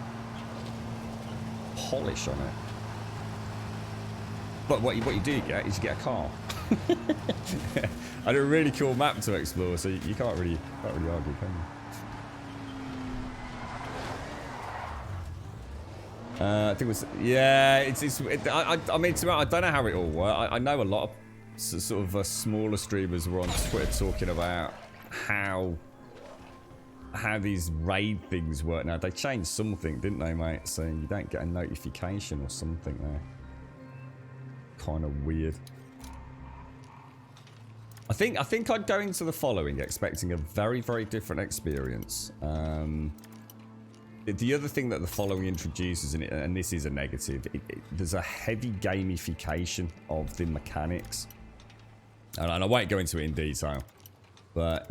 polish on it. But what you do get is you get a car. And a really cool map to explore, so you can't really argue, can you? I think it was, yeah, I mean, I don't know how it all works. I know a lot of sort of smaller streamers were on Twitter talking about how these raid things work now. They changed something, didn't they, mate? So you don't get a notification or something there. Kind of weird. I think I'd go into the following expecting a very, very different experience. The other thing that the following introduces, and this is a negative, there's a heavy gamification of the mechanics. And I won't go into it in detail. But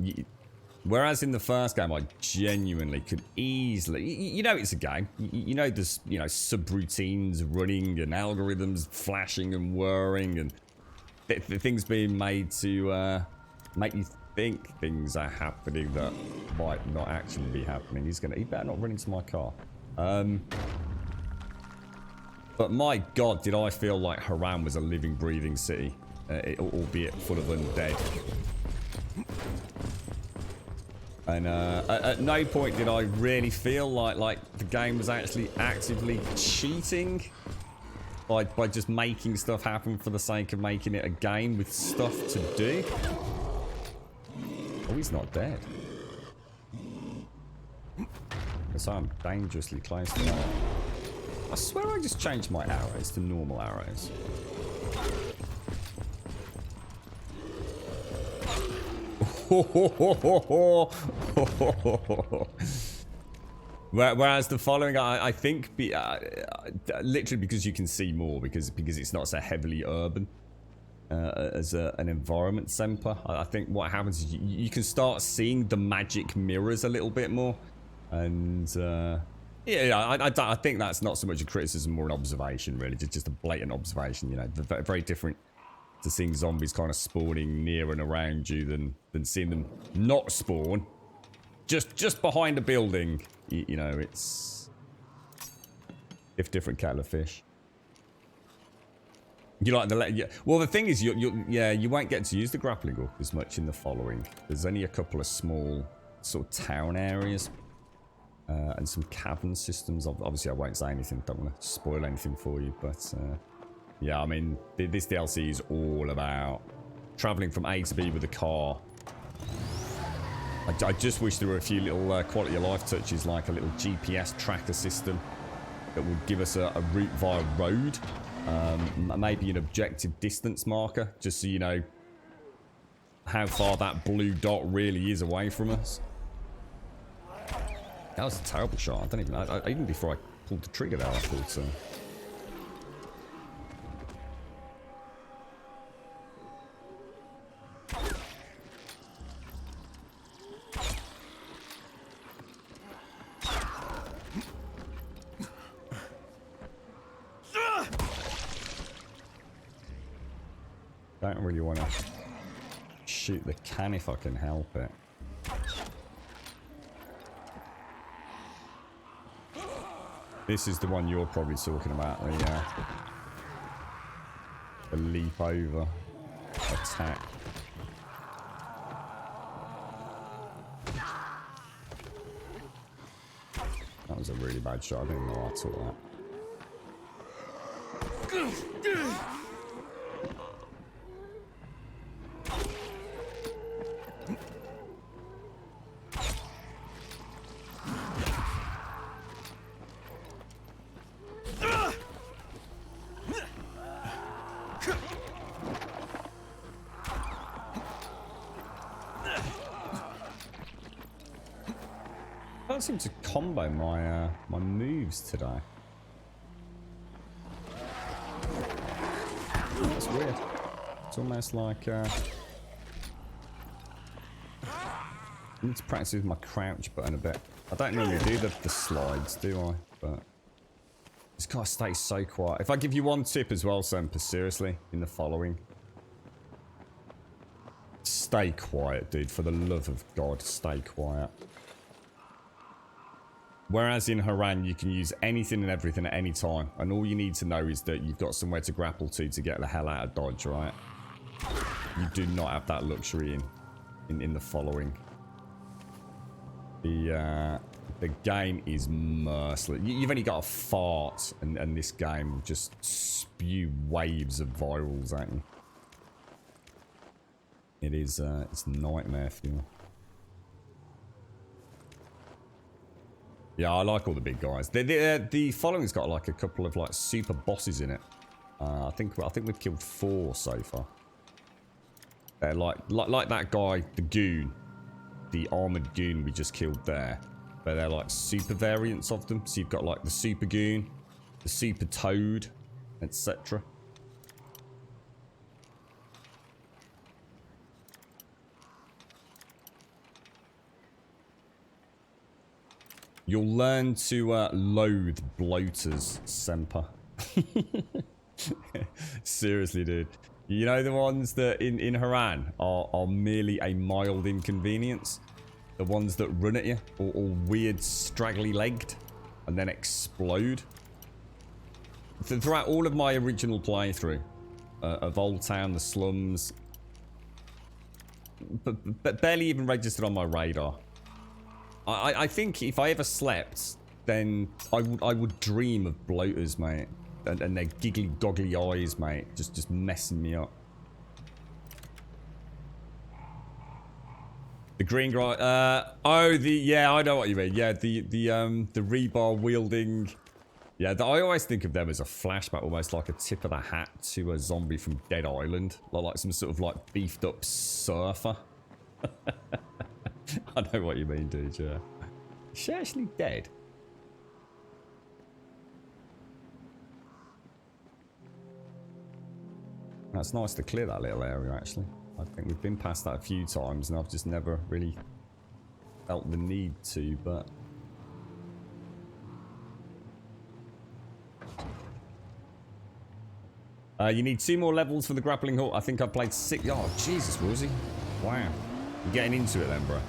whereas in the first game, I genuinely could easily... You know it's a game. You know there's, you know, subroutines running and algorithms flashing and whirring and things being made to make you think things are happening that might not actually be happening. He better not run into my car. But my god, did I feel like Haran was a living, breathing city, albeit full of undead. And at no point did I really feel like the game was actually actively cheating by just making stuff happen for the sake of making it a game with stuff to do. Oh, he's not dead. So I'm dangerously close to that. I swear I just changed my arrows to normal arrows. Whereas the following, I think, literally because you can see more, because it's not so heavily urban as an environment center. I think what happens is you can start seeing the magic mirrors a little bit more, and yeah, I think that's not so much a criticism, more an observation, really, just a blatant observation. You know, very different to seeing zombies kind of spawning near and around you than seeing them not spawn just behind a building. You know, it's different kettle of fish. You like the well, the thing is, you won't get to use the grappling hook as much in the following. There's only a couple of small sort of town areas and some cavern systems. Obviously, I won't say anything. Don't want to spoil anything for you, but yeah, I mean, this DLC is all about traveling from A to B with a car. I just wish there were a few little quality of life touches, like a little GPS tracker system that would give us a route via road. Maybe an objective distance marker, just so you know how far that blue dot really is away from us. That was a terrible shot. I don't even know. Even before I pulled the trigger there, I thought so. Don't really want to shoot the can if I can help it. This is the one you're probably talking about, the leap over attack. was a really bad shot. I didn't know why I took that. I don't seem to combo my my moves today. That's weird. It's almost like I need to practice with my crouch button a bit. I don't normally do the slides, do I? But just gotta stay so quiet. If I give you one tip as well, Semper, seriously, in the following. Stay quiet, dude. For the love of God, stay quiet. Whereas in Haran, you can use anything and everything at any time. And all you need to know is that you've got somewhere to grapple to get the hell out of dodge, right? You do not have that luxury in the following. The game is merciless. You've only got a fart, and this game will just spew waves of virals at you. It is, it's nightmare fuel. Yeah, I like all the big guys. The following's got like a couple of like super bosses in it. I think we've killed 4 so far. They're like that guy, the goon, the armored goon we just killed there. But they're like super variants of them. So you've got like the super goon, the super toad, etc. You'll learn to loathe bloaters, Semper. Seriously, dude. You know the ones that in Haran are merely a mild inconvenience? The ones that run at you, all weird, straggly-legged, and then explode? Throughout all of my original playthrough of Old Town, the slums, but barely even registered on my radar. I think if I ever slept, then I would dream of bloaters, mate. And their giggly goggly eyes, mate. Just messing me up. The green guy, yeah, I know what you mean. Yeah, the rebar wielding. Yeah, I always think of them as a flashback, almost like a tip of the hat to a zombie from Dead Island. Like some sort of like beefed up surfer. I know what you mean, dude, yeah. Is she actually dead? That's nice to clear that little area, actually. I think we've been past that a few times, and I've just never really felt the need to, but... you need 2 more levels for the grappling hook. I think I've played 6... Oh, Jesus, Woozy. Wow. You're getting into it then, bro.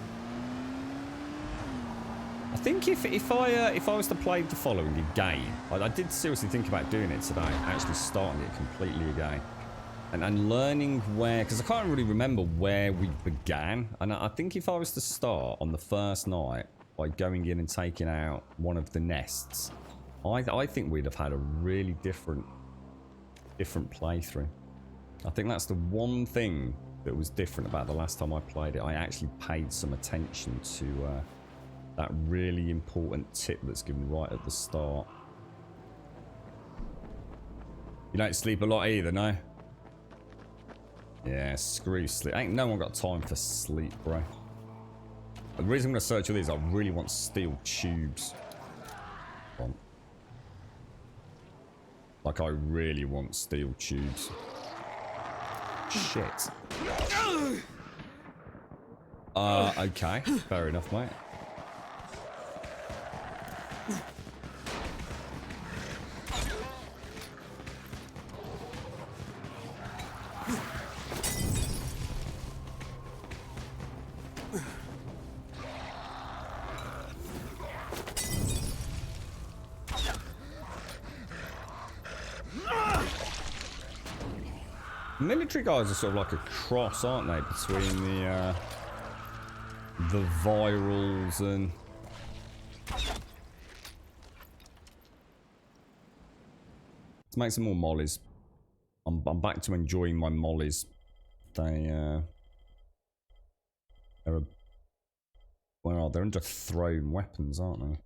I think if I was to play the following again, I did seriously think about doing it today, actually starting it completely again. And learning where, because I can't really remember where we began. And I think if I was to start on the first night by going in and taking out one of the nests, I think we'd have had a really different playthrough. I think that's the one thing that was different about the last time I played it. I actually paid some attention to that really important tip that's given right at the start. You don't sleep a lot either, no? Yeah, screw sleep. Ain't no one got time for sleep, bro. The reason I'm going to search all these, I really want steel tubes. Like, I really want steel tubes. Shit. Okay. Fair enough, mate. Military guys are sort of like a cross, aren't they, between the virals and Let's make some more mollies. I'm back to enjoying my mollies. They're well, they're under thrown weapons, aren't they?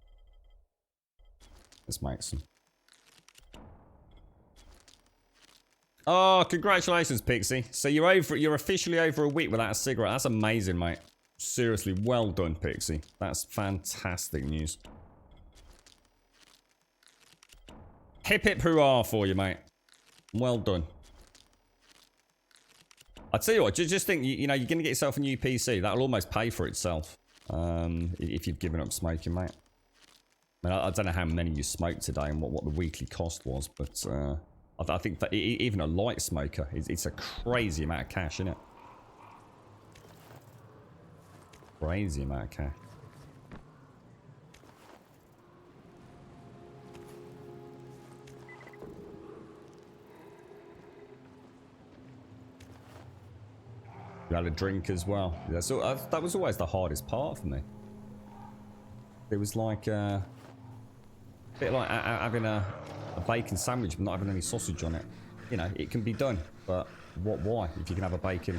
Let's make some. Oh, congratulations, Pixie. So you're officially over a week without a cigarette. That's amazing, mate. Seriously, well done, Pixie. That's fantastic news. Hip hip hurrah for you, mate. Well done. I tell you what, just think, you know, you're going to get yourself a new PC. That'll almost pay for itself. If you've given up smoking, mate. I mean, I don't know how many you smoked today and what the weekly cost was, but I think that even a light smoker, it's a crazy amount of cash, isn't it? Crazy amount of cash. You had a drink as well. Yeah, so that was always the hardest part for me. It was like a bit like having a bacon sandwich but not having any sausage on it. You know, it can be done, but why? If you can have a bacon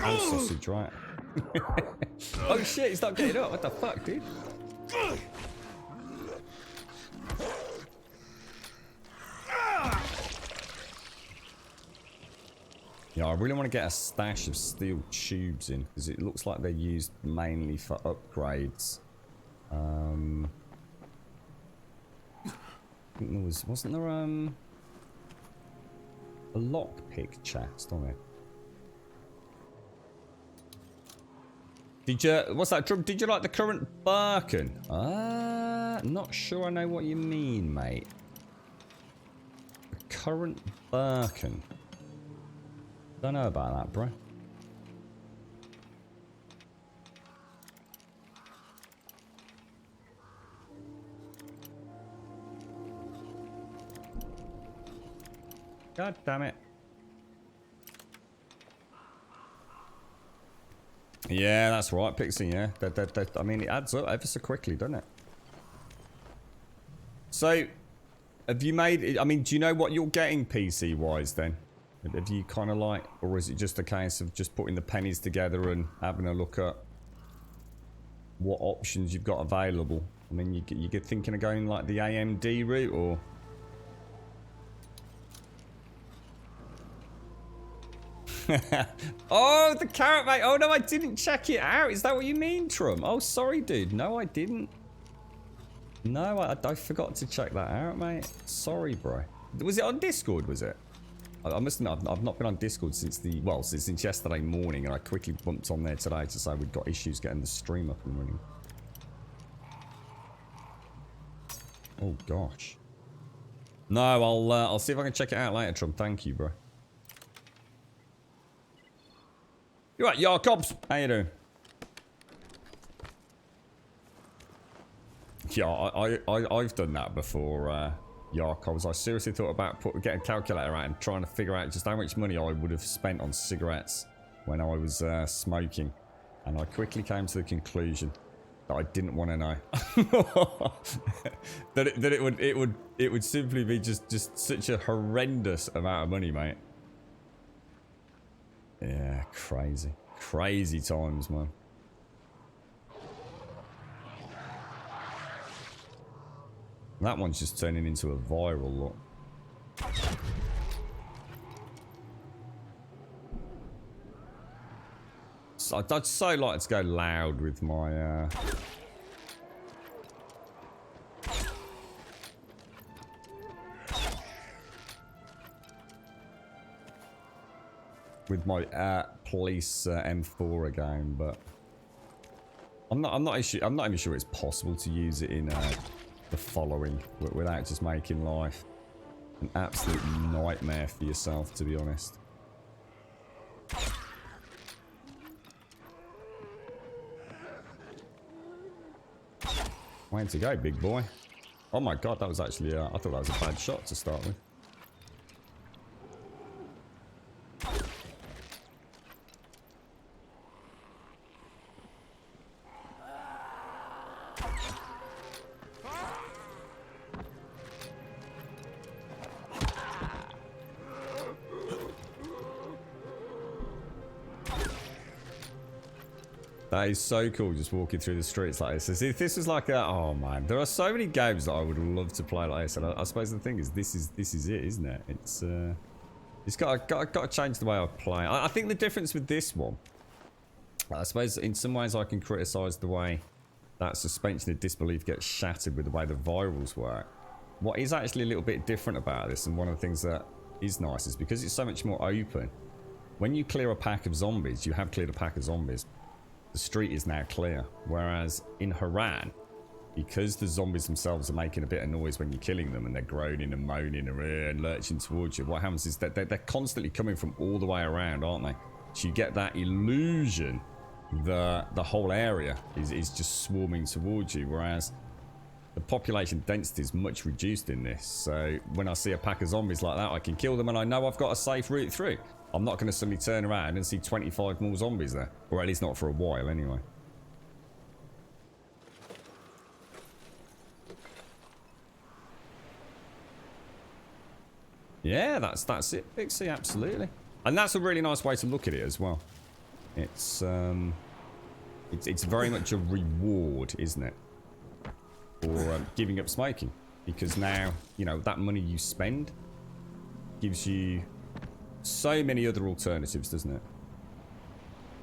and sausage, right? Oh shit, he's not getting up. What the fuck, dude? Yeah, I really want to get a stash of steel tubes in, because it looks like they're used mainly for upgrades. I think there wasn't there a lockpick chest on it? Did you, what's that, Trump? Did you like the current Birkin? Not sure I know what you mean, mate. The current Birkin. Don't know about that, bro. God damn it. Yeah, that's right, Pixie, yeah. I mean, it adds up ever so quickly, doesn't it? So, have you made... I mean, do you know what you're getting PC-wise, then? Have you kind of like... Or is it just a case of just putting the pennies together and having a look at what options you've got available? I mean, you get thinking of going like the AMD route, or... Oh, the carrot, mate. Oh, no, I didn't check it out. Is that what you mean, Trump? Oh, sorry, dude. No, I didn't. No, I forgot to check that out, mate. Sorry, bro. Was it on Discord, was it? I must admit, I've not been on Discord since since yesterday morning, and I quickly bumped on there today to say we'd got issues getting the stream up and running. Oh, gosh. No, I'll see if I can check it out later, Trump. Thank you, bro. You right, Jacobs? How you doing? Yeah, I've done that before, Jacobs. I seriously thought about getting a calculator out and trying to figure out just how much money I would have spent on cigarettes when I was smoking, and I quickly came to the conclusion that I didn't want to know. that it would simply be just such a horrendous amount of money, mate. Yeah, crazy. Crazy times, man. That one's just turning into a viral look. So I'd so like to go loud with my... with my police M4 again, but I'm not even sure it's possible to use it in the following without just making life an absolute nightmare for yourself, to be honest. Way to go, big boy. Oh my god, that was actually I thought that was a bad shot to start with. That is so cool, just walking through the streets like this. As if this was like a... Oh, man. There are so many games that I would love to play like this. And I suppose the thing is, this is it, isn't it? It's got to change the way I play. I think the difference with this one... I suppose in some ways I can criticise the way that suspension of disbelief gets shattered with the way the virals work. What is actually a little bit different about this, and one of the things that is nice, is because it's so much more open. When you clear a pack of zombies, you have cleared a pack of zombies. The street is now clear. Whereas in Haran, because the zombies themselves are making a bit of noise when you're killing them, and they're groaning and moaning and lurching towards you, what happens is that they're constantly coming from all the way around, aren't they? So you get that illusion that the whole area is just swarming towards you, whereas the population density is much reduced in this. So when I see a pack of zombies like that, I can kill them and I know I've got a safe route through. I'm not going to suddenly turn around and see 25 more zombies there. Or at least not for a while, anyway. Yeah, that's it, Pixie, absolutely. And that's a really nice way to look at it as well. It's very much a reward, isn't it? For giving up smoking. Because now, you know, that money you spend gives you so many other alternatives, doesn't it?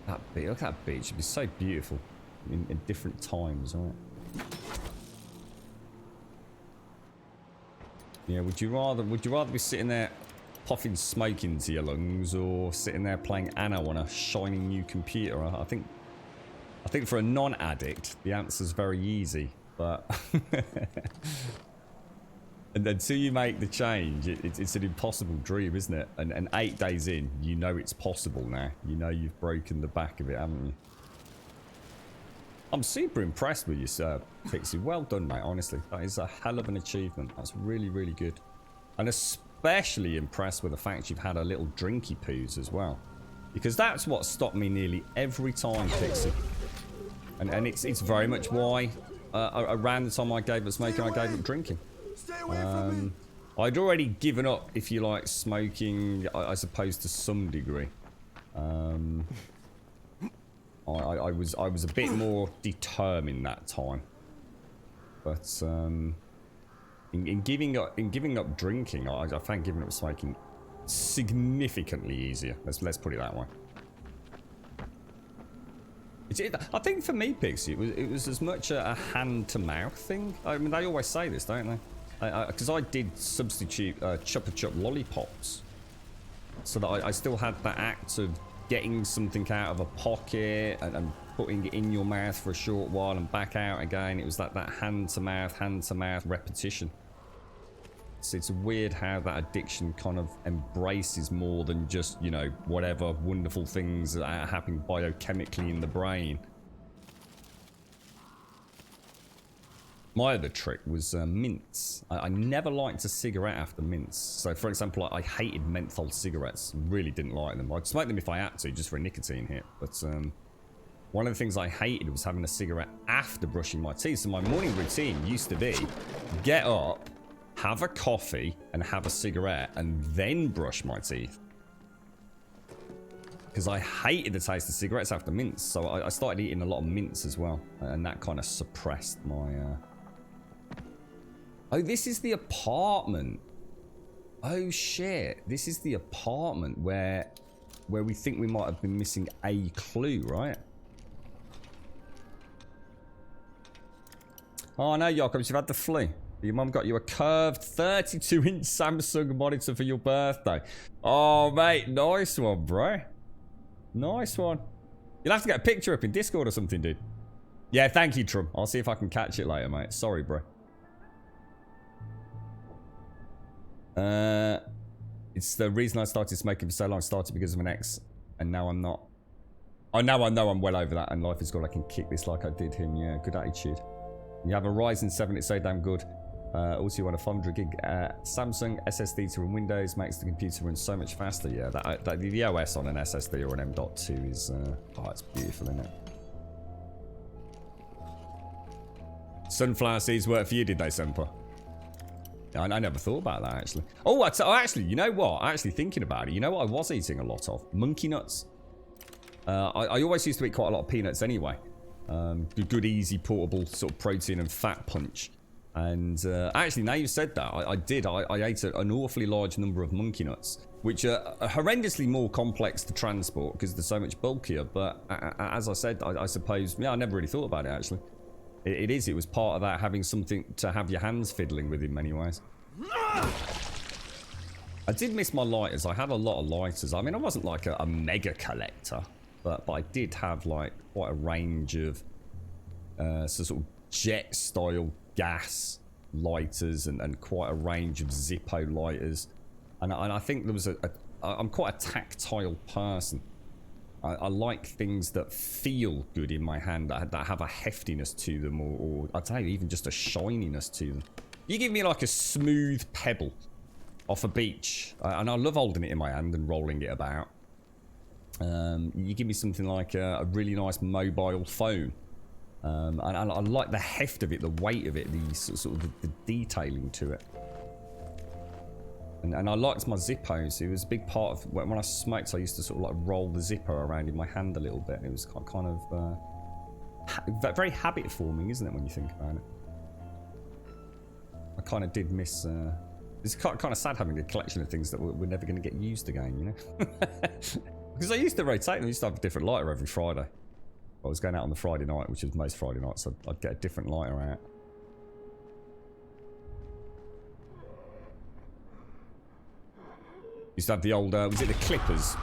That beach, look at that beach. It'd be so beautiful in different times, right? Yeah, would you rather be sitting there puffing smoke into your lungs, or sitting there playing Anno on a shiny new computer? I think for a non-addict, the answer's very easy, but and until you make the change, it's an impossible dream, isn't it? And 8 days in, you know it's possible now. You know you've broken the back of it, haven't you? I'm super impressed with you, sir, Pixie. Well done, mate, honestly. That is a hell of an achievement. That's really, really good. And especially impressed with the fact you've had a little drinky poos as well. Because that's what stopped me nearly every time, Pixie. And it's very much why around the time I gave up smoking, I gave up drinking. I'd already given up, if you like, smoking, I suppose, to some degree. I was a bit more determined that time, but in giving up drinking, I found giving up smoking significantly easier. Let's put it that way. I think for me, Pixie, it was as much a hand to mouth thing. I mean, they always say this, don't they? Because I did substitute Chupa Chup lollipops, so that I still had that act of getting something out of a pocket and putting it in your mouth for a short while and back out again. It was that hand to mouth repetition. So it's weird how that addiction kind of embraces more than just, you know, whatever wonderful things that are happening biochemically in the brain. My other trick was mints. I never liked a cigarette after mints. So, for example, I hated menthol cigarettes. Really didn't like them. I'd smoke them if I had to, just for a nicotine hit. But one of the things I hated was having a cigarette after brushing my teeth. So my morning routine used to be get up, have a coffee, and have a cigarette, and then brush my teeth. Because I hated the taste of cigarettes after mints. So I started eating a lot of mints as well. And that kind of suppressed my... Oh, this is the apartment. Oh, shit. This is the apartment where we think we might have been missing a clue, right? Oh, no, Jakobs, you've had the flu. Your mum got you a curved 32-inch Samsung monitor for your birthday. Oh, mate. Nice one, bro. Nice one. You'll have to get a picture up in Discord or something, dude. Yeah, thank you, Trum. I'll see if I can catch it later, mate. Sorry, bro. It's the reason I started smoking for so long. I started because of an ex, and now I'm not. Oh, now I know I'm well over that, and life is good. I can kick this like I did him. Yeah, good attitude. You have a Ryzen 7, it's so damn good. Also, you want a 500 gig Samsung SSD to run Windows, makes the computer run so much faster. Yeah, the OS on an SSD or an M.2 is, oh, it's beautiful, isn't it? Sunflower seeds work for you, did they, Semper? I never thought about that, actually. Oh, actually, you know what? Actually, thinking about it, you know what I was eating a lot of? Monkey nuts. I always used to eat quite a lot of peanuts anyway. Good, easy, portable sort of protein and fat punch. And actually, now you said that, I did. I ate an awfully large number of monkey nuts, which are horrendously more complex to transport because they're so much bulkier. But as I said, I suppose, yeah, I never really thought about it, actually. It is. It was part of that, having something to have your hands fiddling with in many ways. I did miss my lighters. I had a lot of lighters. I mean, I wasn't like a mega collector, but I did have like quite a range of sort of jet-style gas lighters and quite a range of Zippo lighters. And I think there was I'm quite a tactile person. I like things that feel good in my hand, that have a heftiness to them, or I'd say even just a shininess to them. You give me like a smooth pebble off a beach, and I love holding it in my hand and rolling it about. You give me something like a really nice mobile phone, and I like the heft of it, the weight of it, the sort of the detailing to it. And I liked my Zippos. It was a big part of when I smoked. I used to sort of like roll the Zippo around in my hand a little bit. It was kind of very habit forming, isn't it, when you think about it? I kind of did miss. It's kind of sad having a collection of things that we're never going to get used again, you know. Because I used to rotate them. I used to have a different lighter every Friday. I was going out on the Friday night, which is most Friday nights, so I'd get a different lighter out. Used to have the old, was it the Clippers?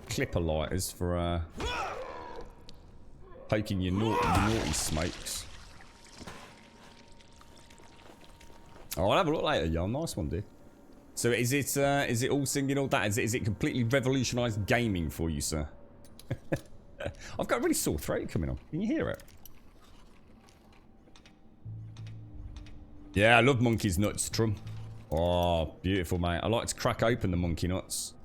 Clipper lighters for poking your naughty smokes. Oh, I'll have a look later, yo. Nice one, dude. So is it all singing all that? Is it completely revolutionised gaming for you, sir? I've got a really sore throat coming on. Can you hear it? Yeah, I love monkey's nuts, Trum. Oh, beautiful, mate. I like to crack open the monkey nuts.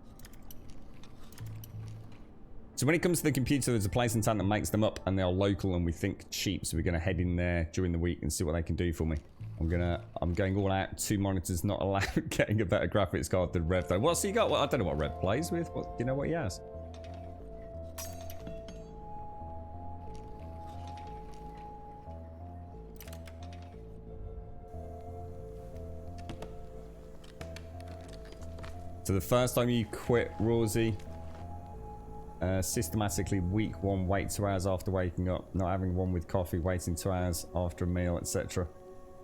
So when it comes to the computer, there's a place in town that makes them up, and they are local and we think cheap. So we're going to head in there during the week and see what they can do for me. I'm going all out. 2 monitors not allowed. Getting a better graphics card than Rev though. What's he got? Well, I don't know what Rev plays with. What, you know what he has? So the first time you quit, Rosie, systematically week 1, wait 2 hours after waking up, not having one with coffee, waiting 2 hours after a meal, etc.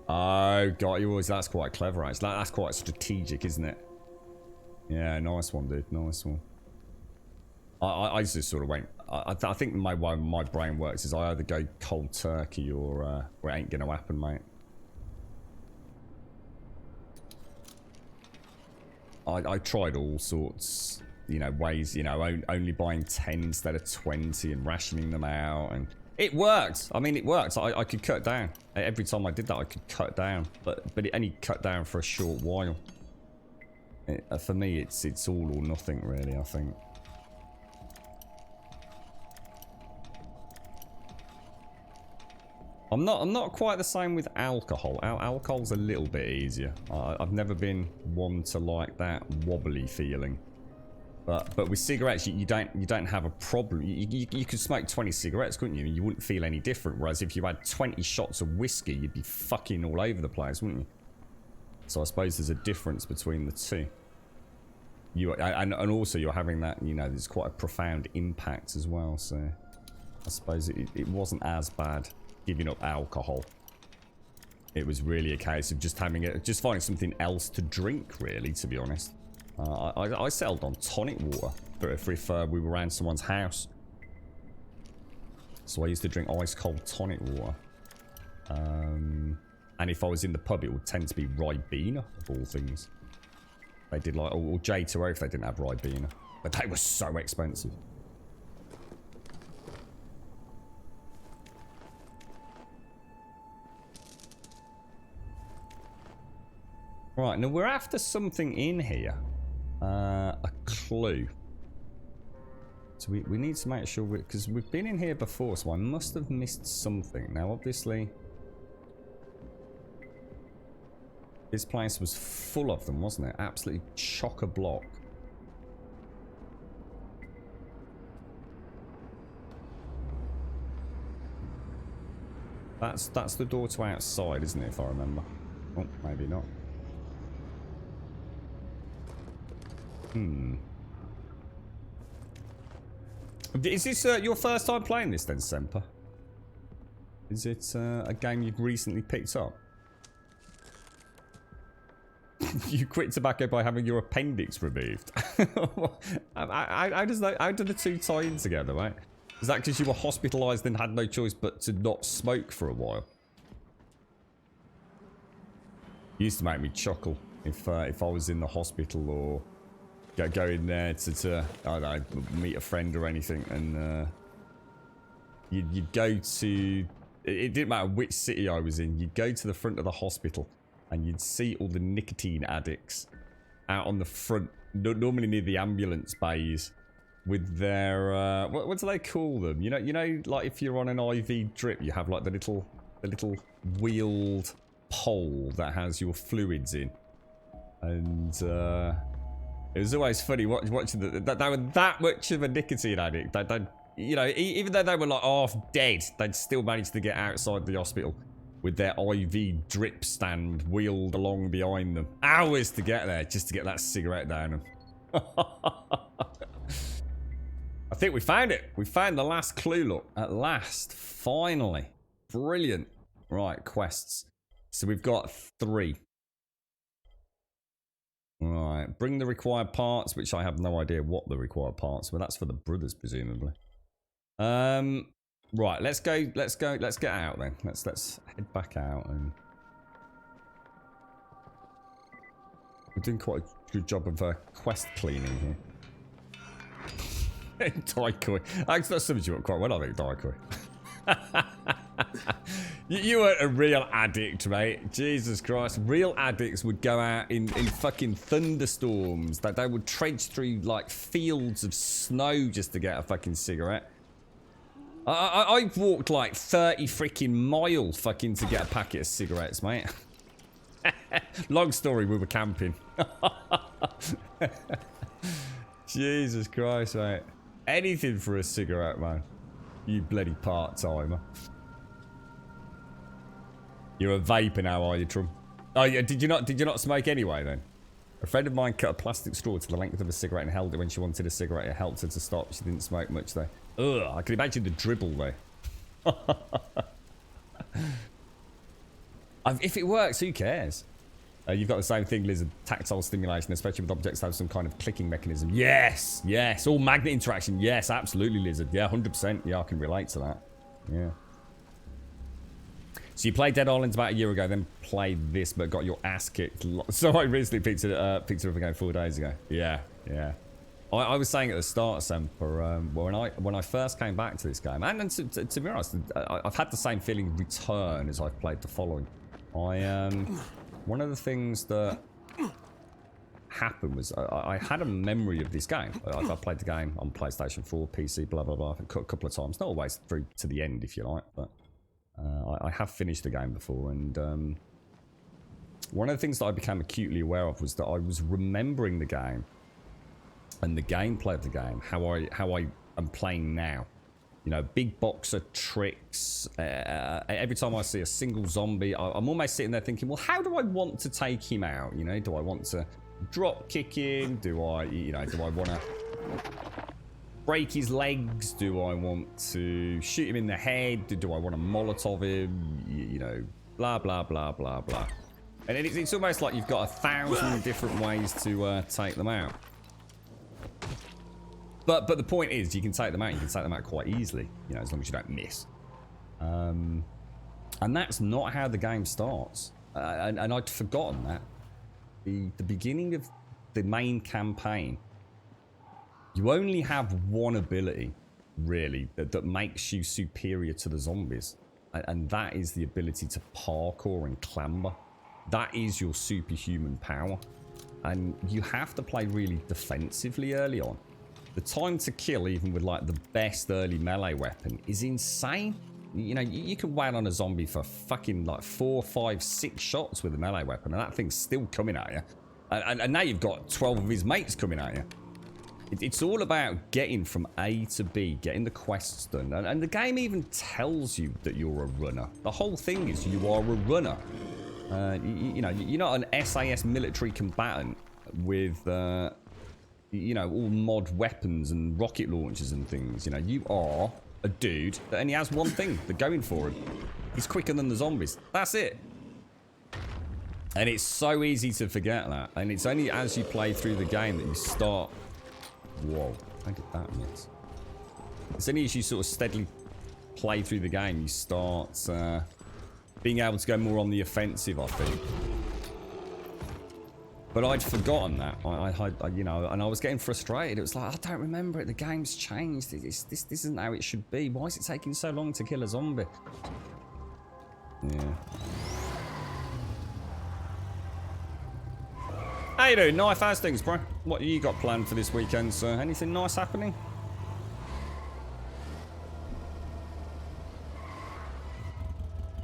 Oh, got you. That's quite clever, actually. That's quite strategic, isn't it? Yeah, nice one, dude. Nice one. I just sort of went. I think the way my brain works is I either go cold turkey or it ain't gonna happen, mate. I tried all sorts, you know, ways, you know, only buying 10 instead of 20 and rationing them out, and it worked. I mean, it worked. I could cut down. Every time I did that, I could cut down, but it only cut down for a short while. For me, it's all or nothing, really, I think. I'm not quite the same with alcohol. Alcohol's a little bit easier. I've never been one to like that wobbly feeling. But with cigarettes, you don't have a problem. You could smoke 20 cigarettes, couldn't you? And you wouldn't feel any different. Whereas if you had 20 shots of whiskey, you'd be fucking all over the place, wouldn't you? So I suppose there's a difference between the two. And also you're having that, you know, there's quite a profound impact as well. So I suppose it wasn't as bad giving up alcohol. It was really a case of just just finding something else to drink, really, to be honest. I settled on tonic water for if we were around someone's house. So I used to drink ice cold tonic water. And if I was in the pub, it would tend to be Ribena, of all things. They did like, or J2O if they didn't have Ribena. But they were so expensive. Right, now we're after something in here. A clue. So we need to make sure, because we've been in here before, so I must have missed something. Now, obviously, this place was full of them, wasn't it? Absolutely chock-a-block. That's the door to outside, isn't it, if I remember? Oh, maybe not. Is this your first time playing this then, Semper? Is it a game you've recently picked up? You quit tobacco by having your appendix removed. How do the two tie in together, right? Is that because you were hospitalised and had no choice but to not smoke for a while? Used to make me chuckle if I was in the hospital or go in there to I don't know, meet a friend or anything, and you'd go to, it didn't matter which city I was in, you'd go to the front of the hospital and you'd see all the nicotine addicts out on the front, normally near the ambulance bays, with their what do they call them? You know, like if you're on an IV drip, you have like the little wheeled pole that has your fluids in, and it was always funny watching that they were that much of a nicotine addict. They you know, even though they were like half dead, they'd still managed to get outside the hospital with their IV drip stand wheeled along behind them. Hours to get there just to get that cigarette down them. I think we found it. We found the last clue, look. At last. Finally. Brilliant. Right, quests. So we've got 3. Right, bring the required parts, which I have no idea what the required parts were. That's for the brothers, presumably. Right, let's get out then. Let's head back out, and we're doing quite a good job of quest cleaning here. Daikoi. Actually, that's something you work quite well, I think, Daikoi. You weren't a real addict, mate. Jesus Christ. Real addicts would go out in fucking thunderstorms. That they would trench through like fields of snow just to get a fucking cigarette. I've walked like 30 freaking miles fucking to get a packet of cigarettes, mate. Long story, we were camping. Jesus Christ, mate. Anything for a cigarette, man. You bloody part-timer. You're a vapor now, are you, Trum? Oh yeah, did you not smoke anyway then? A friend of mine cut a plastic straw to the length of a cigarette and held it when she wanted a cigarette. It helped her to stop. She didn't smoke much though. Ugh, I can imagine the dribble though. If it works, who cares? You've got the same thing, Lizard. Tactile stimulation, especially with objects that have some kind of clicking mechanism. Yes, yes. All magnet interaction. Yes, absolutely, Lizard. Yeah, 100%. Yeah, I can relate to that. Yeah. So you played Dead Islands about a year ago, then played this, but got your ass kicked. So I recently picked it up again 4 days ago. Yeah, yeah. I was saying at the start, Semper, when I first came back to this game, and to be honest, I've had the same feeling return as I've played the following. One of the things that happened was I had a memory of this game. I played the game on PlayStation 4, PC, blah, blah, blah, a couple of times. Not always through to the end, if you like, but I have finished the game before. And one of the things that I became acutely aware of was that I was remembering the game and the gameplay of the game, how I am playing now. You know, big boxer tricks. Every time I see a single zombie, I'm almost sitting there thinking, well, how do I want to take him out? You know, do I want to drop kick him? Do I want to break his legs? Do I want to shoot him in the head? Do I want to Molotov him? You know, blah, blah, blah, blah, blah. And it's almost like you've got 1,000 different ways to take them out. But the point is, you can take them out. You can take them out quite easily, you know, as long as you don't miss. And that's not how the game starts. And I'd forgotten that. The beginning of the main campaign, you only have one ability, really, that makes you superior to the zombies. And that is the ability to parkour and clamber. That is your superhuman power. And you have to play really defensively early on. The time to kill, even with like the best early melee weapon, is insane. You know, you can wait on a zombie for fucking like 4, 5, 6 shots with a melee weapon, and that thing's still coming at you. And now you've got 12 of his mates coming at you. It's all about getting from A to B, getting the quests done. And the game even tells you that you're a runner. The whole thing is you are a runner. You know, you're not an SAS military combatant with, you know, all mod weapons and rocket launchers and things. You know, you are a dude that only has one thing. They're going for him. He's quicker than the zombies. That's it. And it's so easy to forget that. And it's only as you play through the game that you start... Whoa, how did that miss? It's only as you sort of steadily play through the game, you start being able to go more on the offensive, I think. But I'd forgotten that. I you know, and I was getting frustrated. It was like, I don't remember it. The game's changed. This isn't how it should be. Why is it taking so long to kill a zombie? Yeah. How you doing? Knife, how's things, bro? What you got planned for this weekend, sir? Anything nice happening?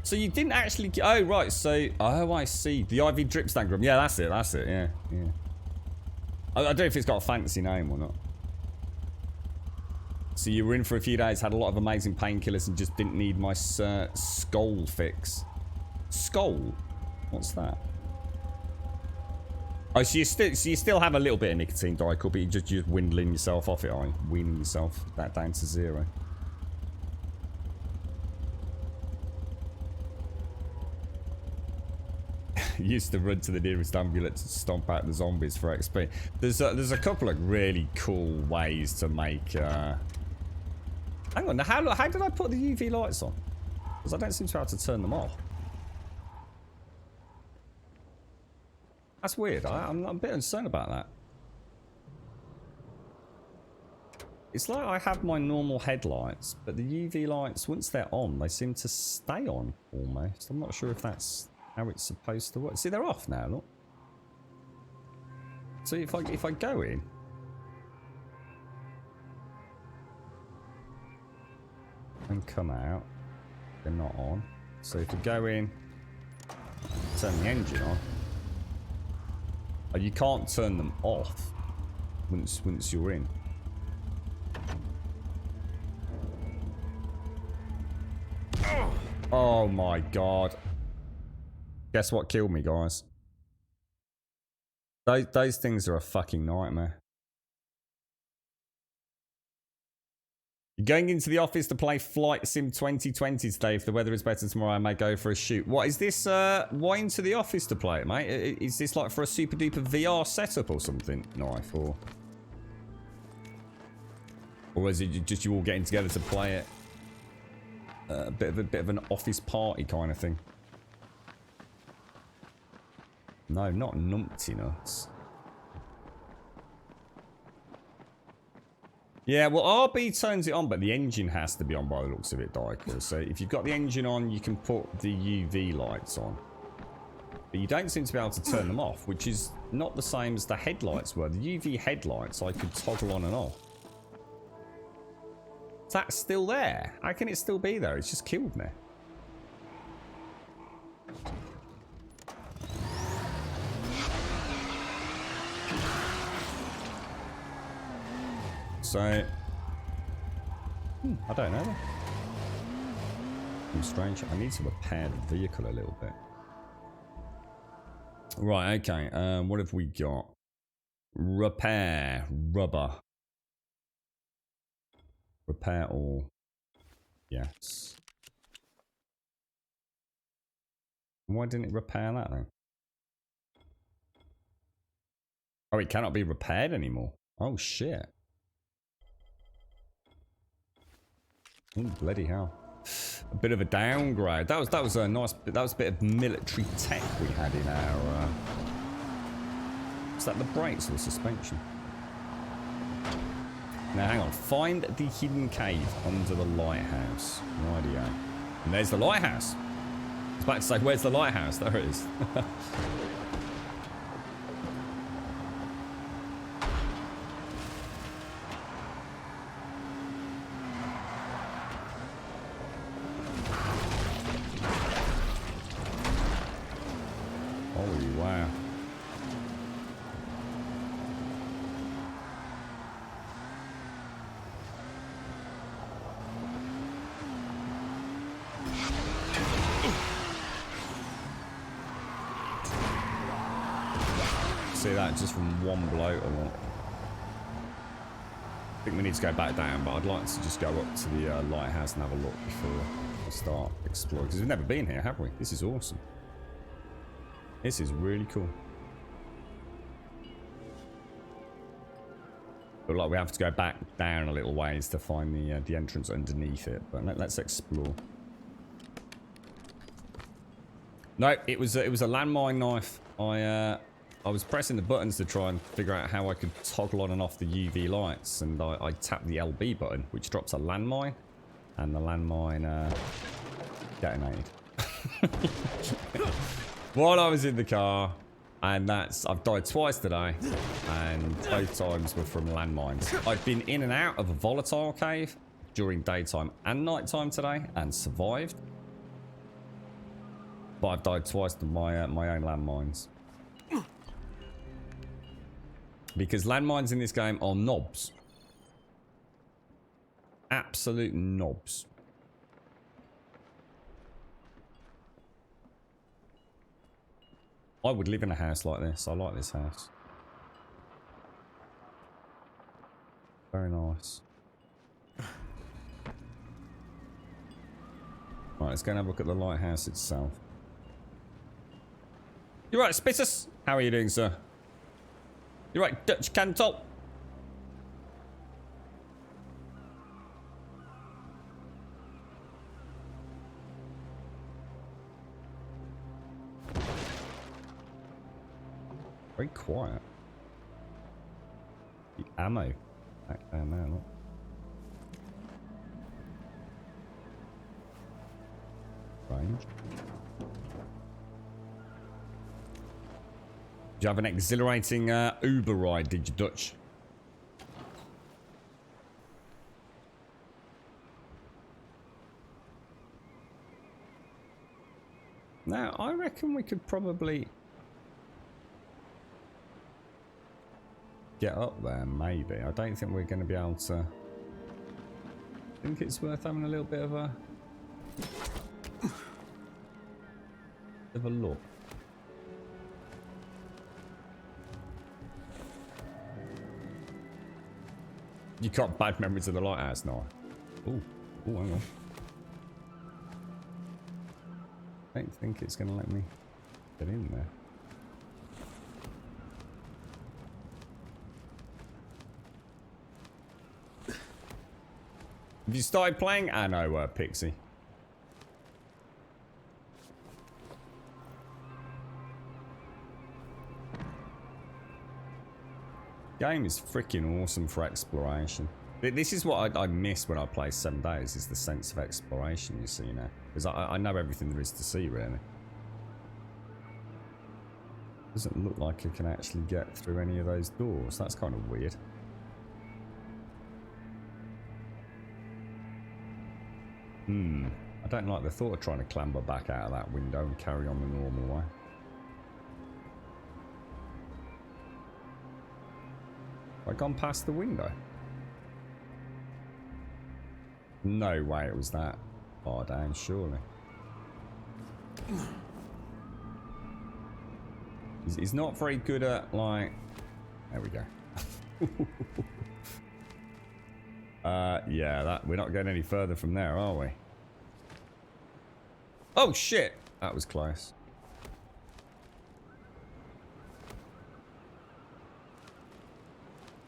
So you didn't actually get... Oh, right. So... Oh, I see. The Ivy Drip Stand. Yeah, that's it. That's it. Yeah, yeah. I don't know if it's got a fancy name or not. So you were in for a few days, had a lot of amazing painkillers and just didn't need my skull fix. Skull? What's that? Oh, so you still have a little bit of nicotine, Dykel, but you're just dwindling yourself off it, are you? Weaning yourself that down to 0. Used to run to the nearest ambulance and stomp out the zombies for XP. There's a couple of really cool ways to make... Hang on, how did I put the UV lights on? Because I don't seem to be able to turn them off. That's weird. I'm a bit concerned about that. It's like I have my normal headlights, but the UV lights, once they're on, they seem to stay on almost. I'm not sure if that's how it's supposed to work. See, they're off now, look. So if I go in... and come out, they're not on. So if we go in, turn the engine on... Oh, you can't turn them off once you're in. Oh my god. Guess what killed me, guys? Those things are a fucking nightmare. You're going into the office to play Flight Sim 2020 today. If the weather is better tomorrow, I may go for a shoot. What is this? Why into the office to play it, mate? Is this like for a super duper VR setup or something? Knife, or is it just you all getting together to play it? A bit of an office party kind of thing. No, not numpty nuts. Yeah, well, RB turns it on, but the engine has to be on by the looks of it, Dykel. So if you've got the engine on, you can put the UV lights on. But you don't seem to be able to turn them off, which is not the same as the headlights were. The UV headlights I could toggle on and off. Is that still there? How can it still be there? It's just killed me. So, I don't know. Seems strange. I need to repair the vehicle a little bit. Right, okay. What have we got? Repair. Rubber. Repair all. Yes. Why didn't it repair that then? Oh, it cannot be repaired anymore. Oh, shit. Oh, bloody hell. A bit of a downgrade. That was a nice bit. That was a bit of military tech we had in our... is that the brakes or the suspension? Now, hang on. Find the hidden cave under the lighthouse. Rightio. And there's the lighthouse. I was about to say, where's the lighthouse? There it is. see that just from one bloke or what? I think we need to go back down, but I'd like to just go up to the lighthouse and have a look before we start exploring. Because we've never been here, have we? This is awesome. This is really cool. But like we have to go back down a little ways to find the entrance underneath it. But let's explore. No, it was a landmine knife. I was pressing the buttons to try and figure out how I could toggle on and off the UV lights, and I tapped the LB button, which drops a landmine, and the landmine detonated. While I was in the car, and I've died twice today, and both times were from landmines. I've been in and out of a volatile cave during daytime and nighttime today, and survived. But I've died twice to my own landmines. Because landmines in this game are knobs. Absolute knobs. I would live in a house like this. I like this house. Very nice. Right, let's go and have a look at the lighthouse itself. You're right, Spitus. How are you doing, sir? You're right, Dutch Cantal. Very quiet. The ammo back down there, look. Range. Did you have an exhilarating Uber ride, did you, Dutch? Now, I reckon we could probably get up there, maybe. I don't think we're going to be able to. I think it's worth having a little bit of a look. You got bad memories of the lighthouse now. Ooh, hang on. I don't think it's going to let me get in there. Have you started playing? I know, Pixie. Game is freaking awesome for exploration. This is what I miss when I play 7 Days, is the sense of exploration you see now. Because I know everything there is to see, really. Doesn't look like I can actually get through any of those doors. That's kind of weird. I don't like the thought of trying to clamber back out of that window and carry on the normal way. Have I gone past the window? No way it was that far down, surely. He's not very good at, like... There we go. Yeah, we're not going any further from there, are we? Oh, shit! That was close.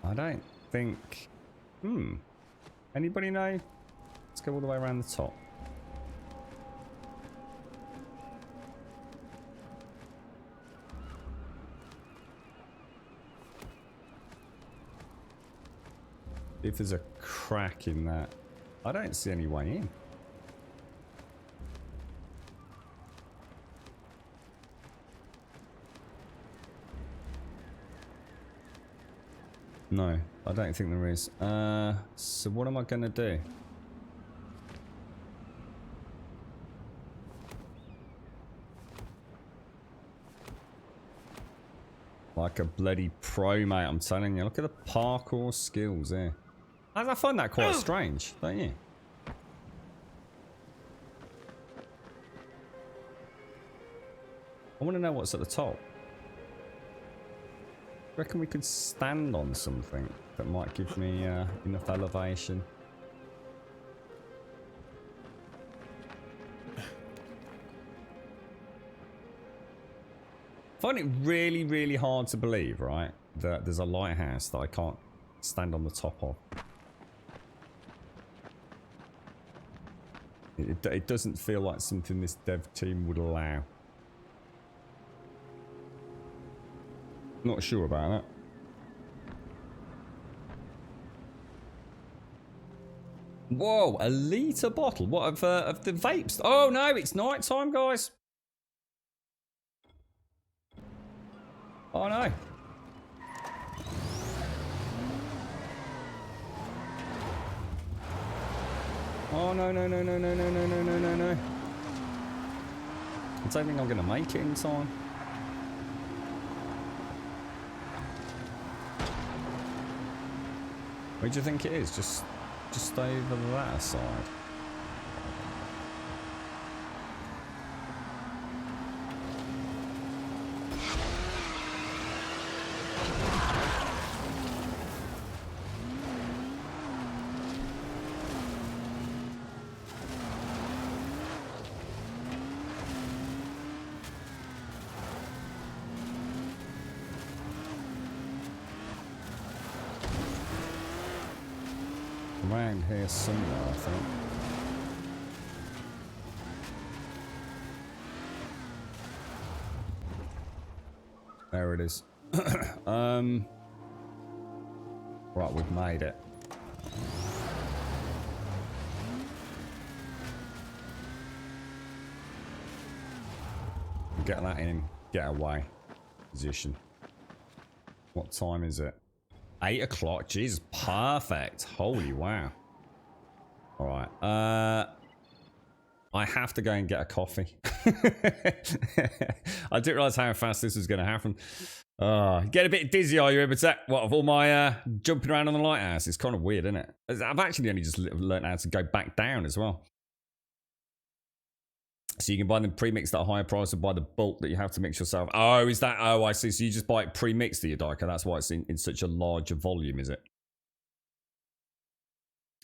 I don't think... Anybody know? Let's go all the way around the top. If there's a crack in that... I don't see any way in. No, I don't think there is. So what am I going to do? Like a bloody pro, mate, I'm telling you. Look at the parkour skills there. I find that quite strange, don't you? I want to know what's at the top. Reckon we could stand on something that might give me enough elevation. I find it really, really hard to believe, right, that there's a lighthouse that I can't stand on the top of. It doesn't feel like something this dev team would allow. Not sure about that. Whoa, a litre bottle. What, of the vapes? Oh no, it's night time, guys. Oh no. Oh no, no, no, no, no, no, no, no, no, no, no. I don't think I'm going to make it in time. Where do you think it is? Just over that side. Around here somewhere, I think. There it is. Right, we've made it. Get that in, get away. Position. What time is it? 8 o'clock. Jesus, perfect. Holy wow. All right. I have to go and get a coffee. I didn't realize how fast this was going to happen. Get a bit dizzy, are you, but what of all my jumping around on the lighthouse? It's kind of weird, isn't it? I've actually only just learned how to go back down as well. So you can buy them pre-mixed at a higher price or buy the bulk that you have to mix yourself. Oh, is that? Oh, I see. So you just buy it pre-mixed to your Diker. That's why it's in such a larger volume, is it?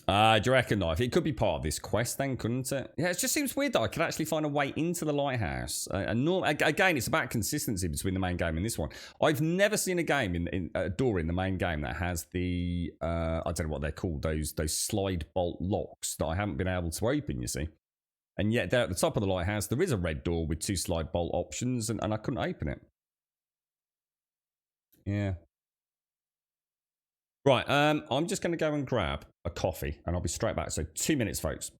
Do you reckon, though? It could be part of this quest then, couldn't it? Yeah, it just seems weird that I could actually find a way into the lighthouse. Again, it's about consistency between the main game and this one. I've never seen a game in a door in the main game that has the I don't know what they're called, those slide bolt locks that I haven't been able to open, you see. And yet there at the top of the lighthouse, there is a red door with 2 slide bolt options, and I couldn't open it. Yeah. Right, I'm just going to go and grab a coffee, and I'll be straight back. So 2 minutes, folks.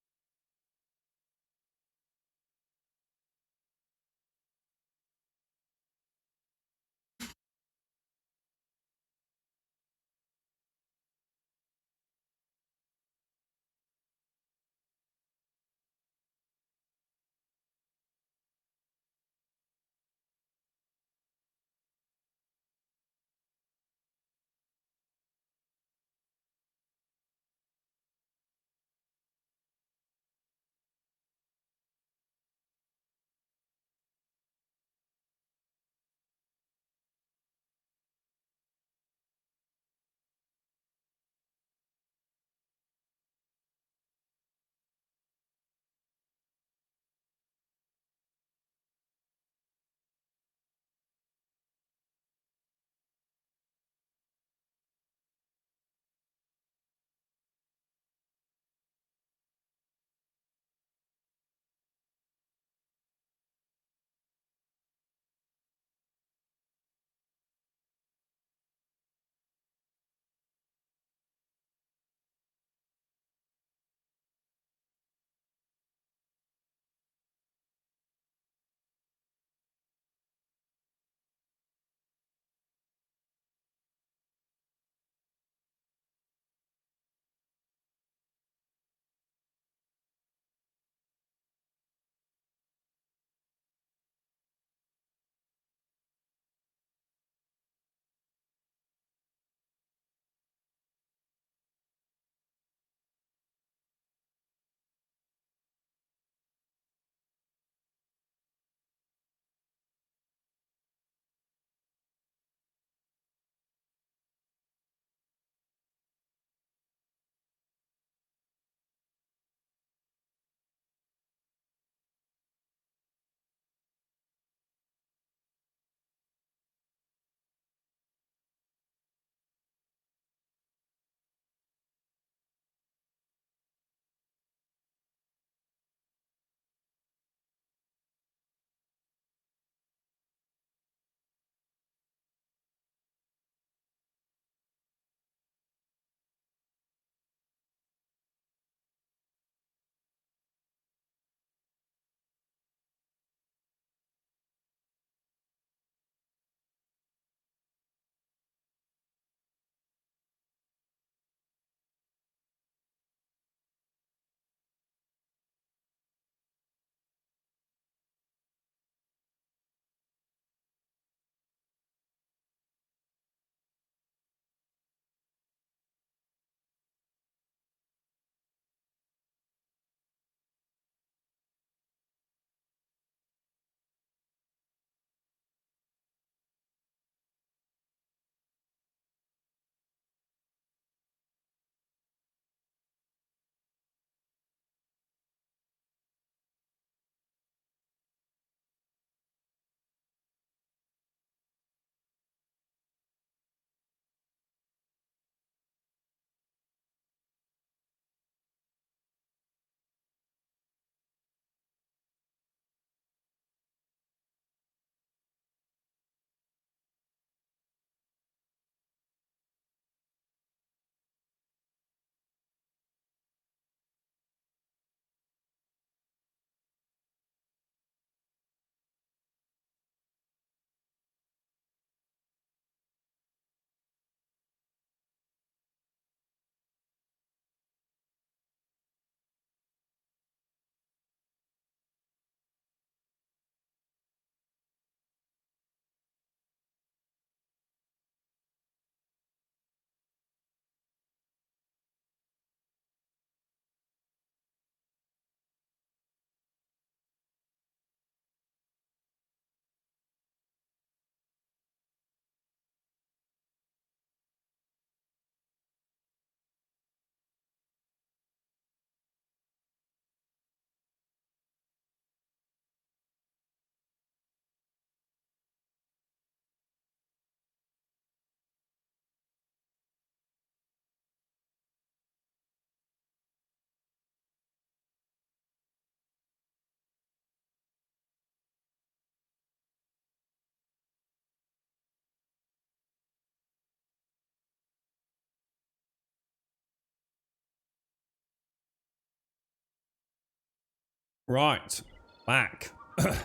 Right, back.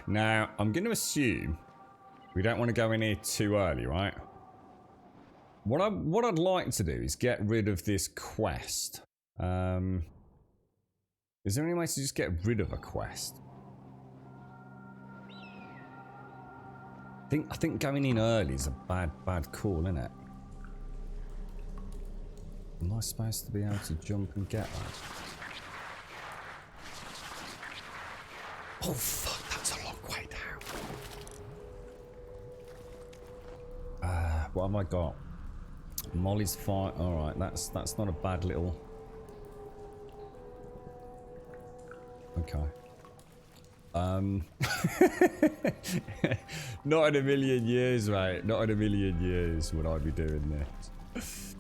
Now, I'm going to assume we don't want to go in here too early, right? What I'd like to do is get rid of this quest. Is there any way to just get rid of a quest? I think going in early is a bad call, isn't it? Am I supposed to be able to jump and get that? Oh fuck, that's a long way down. What have I got? Molly's fire. Alright, that's not a bad little. Okay. Not in a million years, mate. Not in a million years would I be doing this.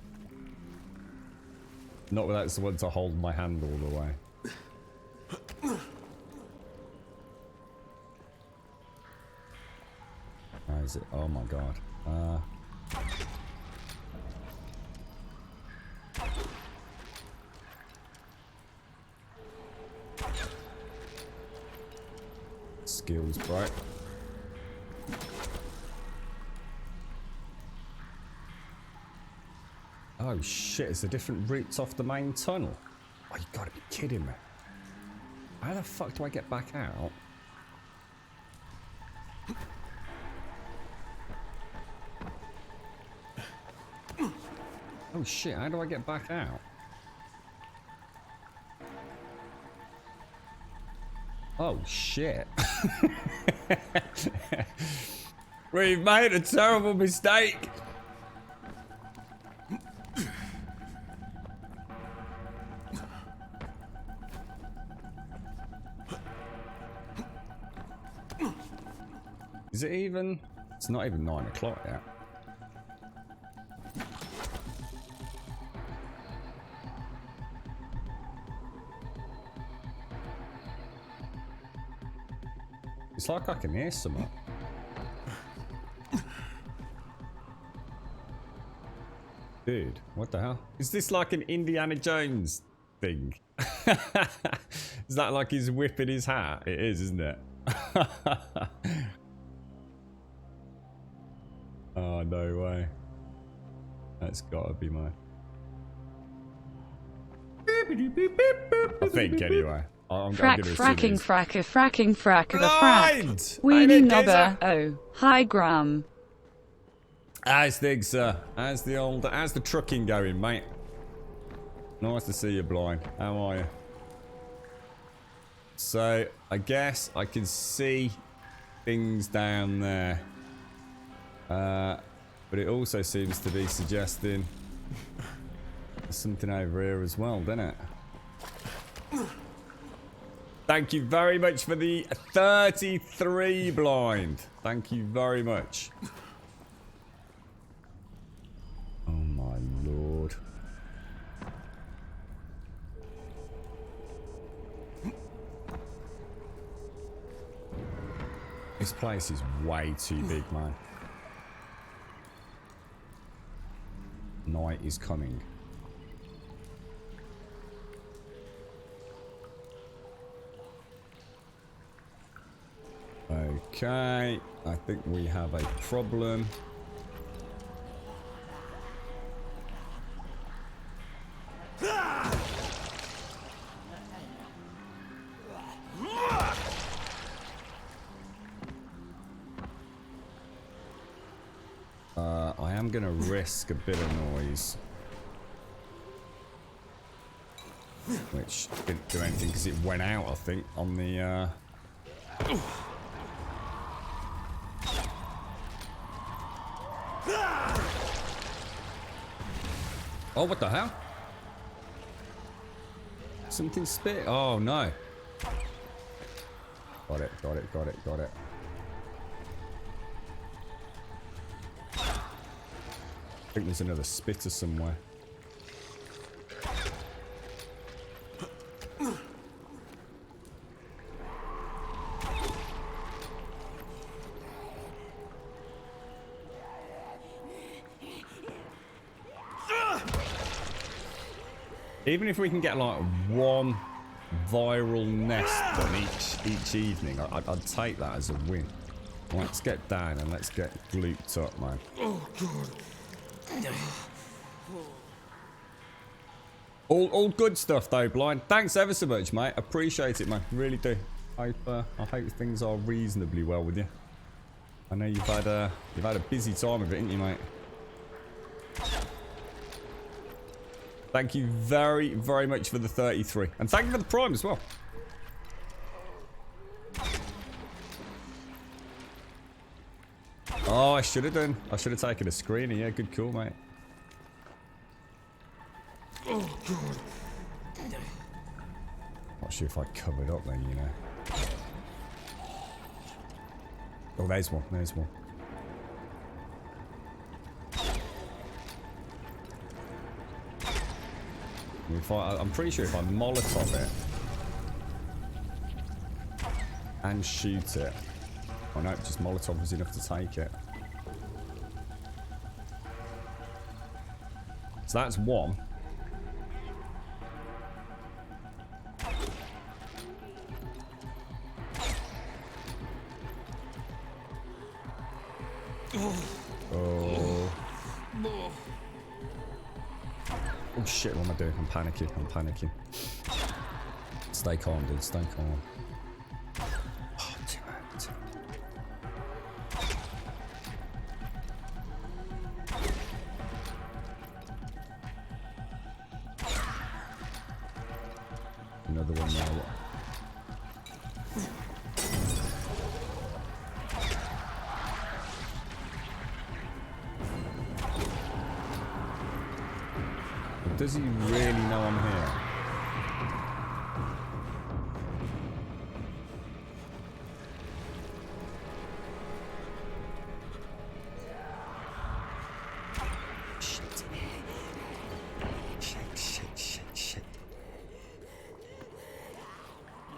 Not without someone to hold my hand all the way. How is it? Oh my god. Skills, right? Oh shit, it's a different route off the main tunnel. Oh, you gotta be kidding me. How the fuck do I get back out? Oh shit, how do I get back out? Oh shit. We've made a terrible mistake. Is it even? It's not even 9 o'clock yet. It's like I can hear someone. Dude, what the hell? Is this like an Indiana Jones thing? Is that like he's whipping his hat? It is, isn't it? Oh, no way. That's gotta be mine. I think, anyway.
Fracking the frack. Weenie nobber. Oh, hi Graham.
How's things, sir? How's the trucking going, mate? Nice to see you, Blind. How are you? So, I guess I can see things down there. But it also seems to be suggesting there's something over here as well, doesn't it? Thank you very much for the 33 Blind. Thank you very much. Oh my lord. This place is way too big, man. Night is coming. Okay, I think we have a problem. I am gonna risk a bit of noise, which didn't do anything because it went out, I think, on the Oh, what the hell? Something spit. Oh no. Got it. I think there's another spitter somewhere. Even if we can get like one viral nest done each evening, I'd take that as a win. Let's get down and let's get gluped up, man. Oh, God. All good stuff, though, Blind. Thanks ever so much, mate. Appreciate it, man. Really do. I hope things are reasonably well with you. I know you've had a busy time of it, haven't you, mate? Thank you very, very much for the 33. And thank you for the Prime as well. Oh, I should have done. I should have taken a screener. Yeah, good call, mate. Oh, God. Not sure if I covered up then, you know. Oh, there's one. There's one. I'm pretty sure if I Molotov it and shoot it. Oh no, just Molotov was enough to take it. So that's one. Oh. Oh shit, what am I doing? I'm panicking. I'm panicking. Stay calm, dude. Stay calm. Oh, too bad. Another one now. Does he really know I'm here? Shit. Shit.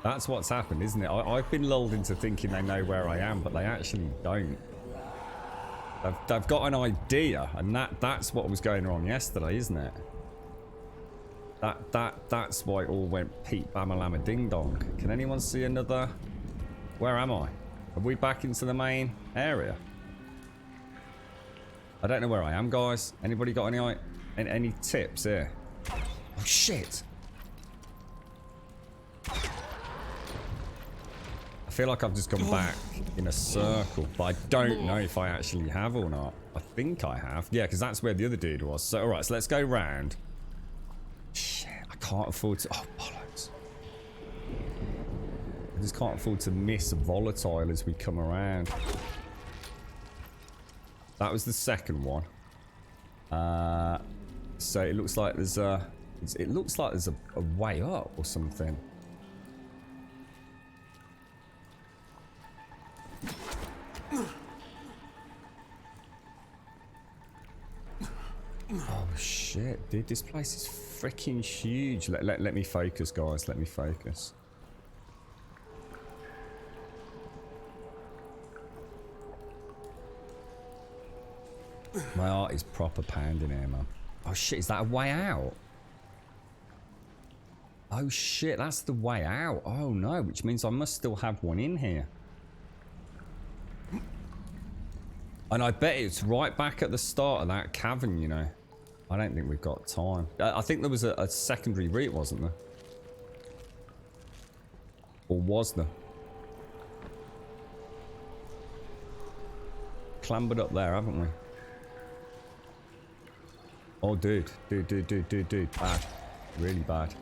That's what's happened, isn't it? I've been lulled into thinking they know where I am, but they actually don't. They've got an idea, and that's what was going wrong yesterday, isn't it? That's why it all went Pete Bamalama Ding Dong. Can anyone see another? Where am I? Are we back into the main area? I don't know where I am, guys. Anybody got any tips here? Oh shit! I feel like I've just gone back in a circle, but I don't know if I actually have or not. I think I have. Yeah, because that's where the other dude was. So alright, so let's go round. Shit, I can't afford to... Oh, bollocks. I just can't afford to miss volatile as we come around. That was the second one. So it looks like there's a... It looks like there's a way up or something. Oh shit, dude, this place is freaking huge. Let me focus, guys. Let me focus. My heart is proper pounding here, man. Oh shit, is that a way out? Oh shit, that's the way out. Oh no, which means I must still have one in here. And I bet it's right back at the start of that cavern, you know. I don't think we've got time. I think there was a secondary route, wasn't there? Or was there? Clambered up there, haven't we? Oh, dude. Dude. Bad. Really bad.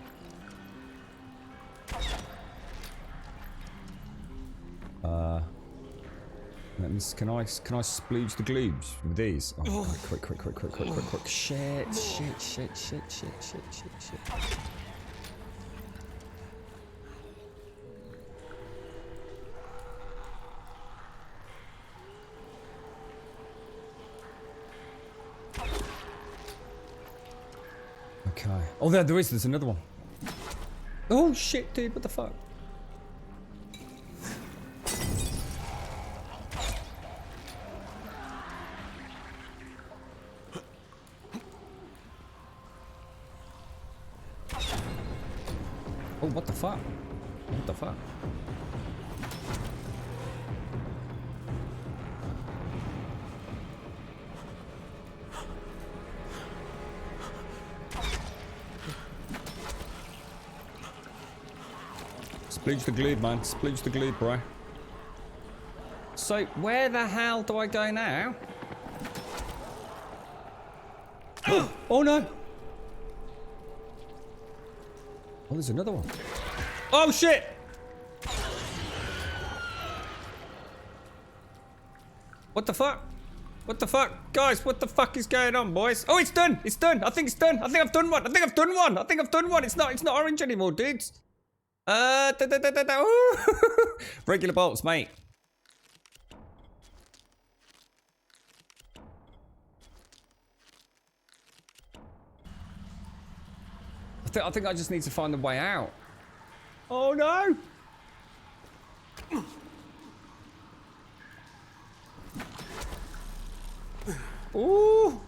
Can I splooge the gloobs with these? Oh, quick. Shit. Okay. Oh, there's another one. Oh shit, dude, what the fuck? What the fuck? What the fuck? Splooge the glue, man. Splooge the glue, bro. So, where the hell do I go now? Oh, no. Oh, there's another one. Oh, shit. What the fuck? What the fuck? Guys, what the fuck is going on, boys? Oh, it's done. It's done. I think it's done. I think I've done one. I think I've done one. I think I've done one. It's not orange anymore, dudes. Regular bolts, mate. I think I just need to find the way out. Oh no! Ooh!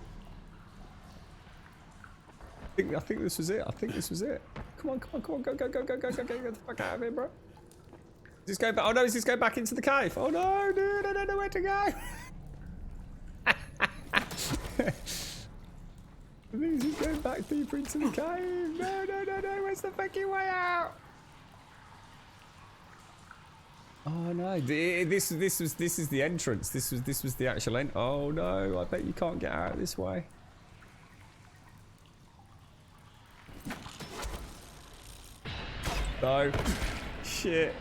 I think this was it. I think this was it. Come on, go, get the fuck out of here, bro. Is this go back? Oh no, is this go back into the cave? Oh no, dude, I don't know where to go. I think this is going back deeper into the cave. No, where's the fucking way out? Oh no, this is the entrance. This was the actual end. Oh no, I bet you can't get out this way. No. Shit.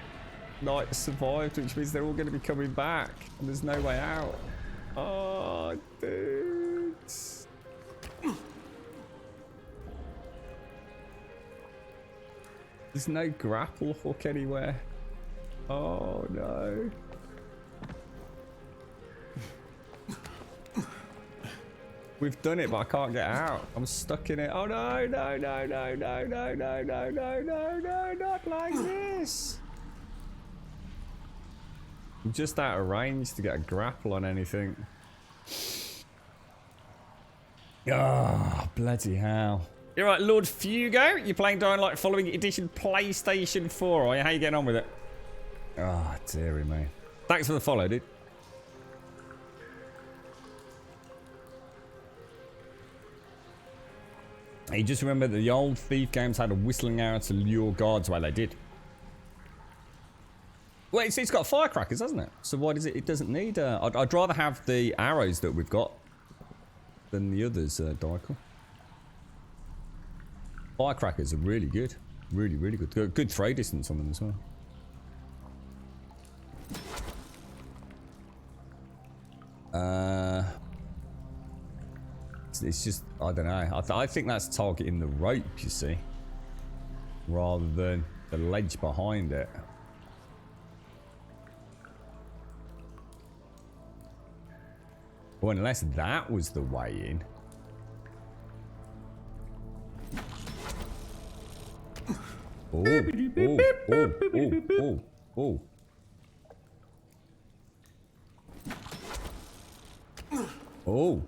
Knight survived, which means they're all going to be coming back. And there's no way out. Oh, dude. There's no grapple hook anywhere. Oh, no. We've done it, but I can't get out. I'm stuck in it. Oh no, not like this. I'm just out of range to get a grapple on anything. Oh, bloody hell. You're right, Lord Fugo. You're playing Dying Light Following Edition PlayStation 4, are you? How you getting on with it? Oh, dearie me. Thanks for the follow, dude. You just remember that the old Thief games had a whistling arrow to lure guards. Well, they did. Well, it's got firecrackers, hasn't it? So why does it? It doesn't need. I'd rather have the arrows that we've got than the others, Dykel. Firecrackers are really good, really good. Good throw distance on them as well. It's just, I don't know. I think that's targeting the rope, you see, rather than the ledge behind it. Well, unless that was the way in. Oh.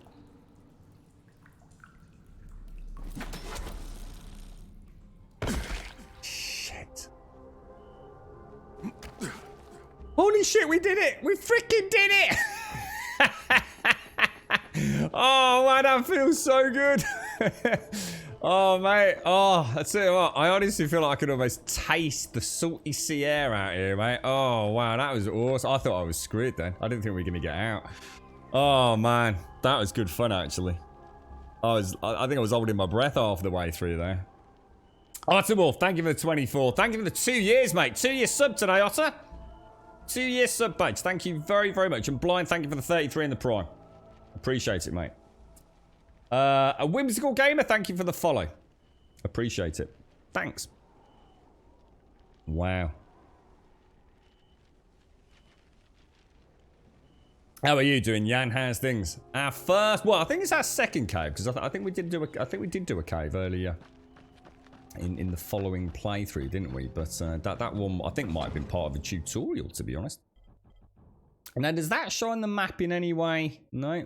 Shit. Holy shit, we did it! We freaking did it! Oh man, that feels so good. Oh mate, oh, I tell you what, I honestly feel like I could almost taste the salty sea air out here, mate. Oh wow, that was awesome. I thought I was screwed then. I didn't think we were gonna get out. Oh man, that was good fun actually. I think I was holding my breath half the way through there. Otter Wolf, thank you for the 24. Thank you for the 2 years, mate. 2 year sub today, Otter. 2 year sub badge. Thank you very, very much. And Blind, thank you for the 33 in the prime. Appreciate it, mate. A Whimsical Gamer, thank you for the follow. Appreciate it. Thanks. Wow. How are you doing, Jan? How's things? Our first, well, I think it's our second cave because I think we did do a cave earlier in the following playthrough, didn't we? But that one I think might have been part of a tutorial, to be honest. Now, does that show on the map in any way? No.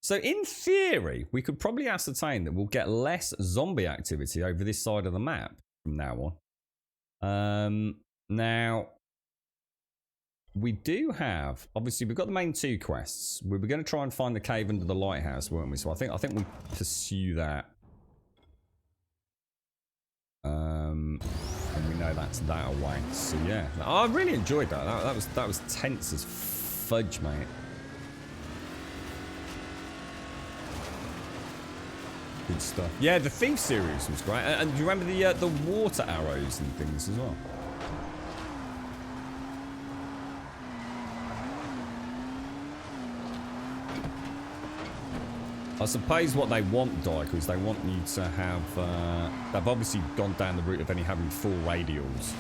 So in theory, we could probably ascertain that we'll get less zombie activity over this side of the map from now Now, we do have, obviously, we've got the main 2 quests. We were going to try and find the cave under the lighthouse, weren't we? So I think we pursue that. And we know that's that away. So yeah, I really enjoyed that. That was tense as fudge, mate. Good stuff. Yeah, the Thief series was great. And do you remember the water arrows and things as well? I suppose what they want, Dyke, is they want you to have... they've obviously gone down the route of only having 4 radials.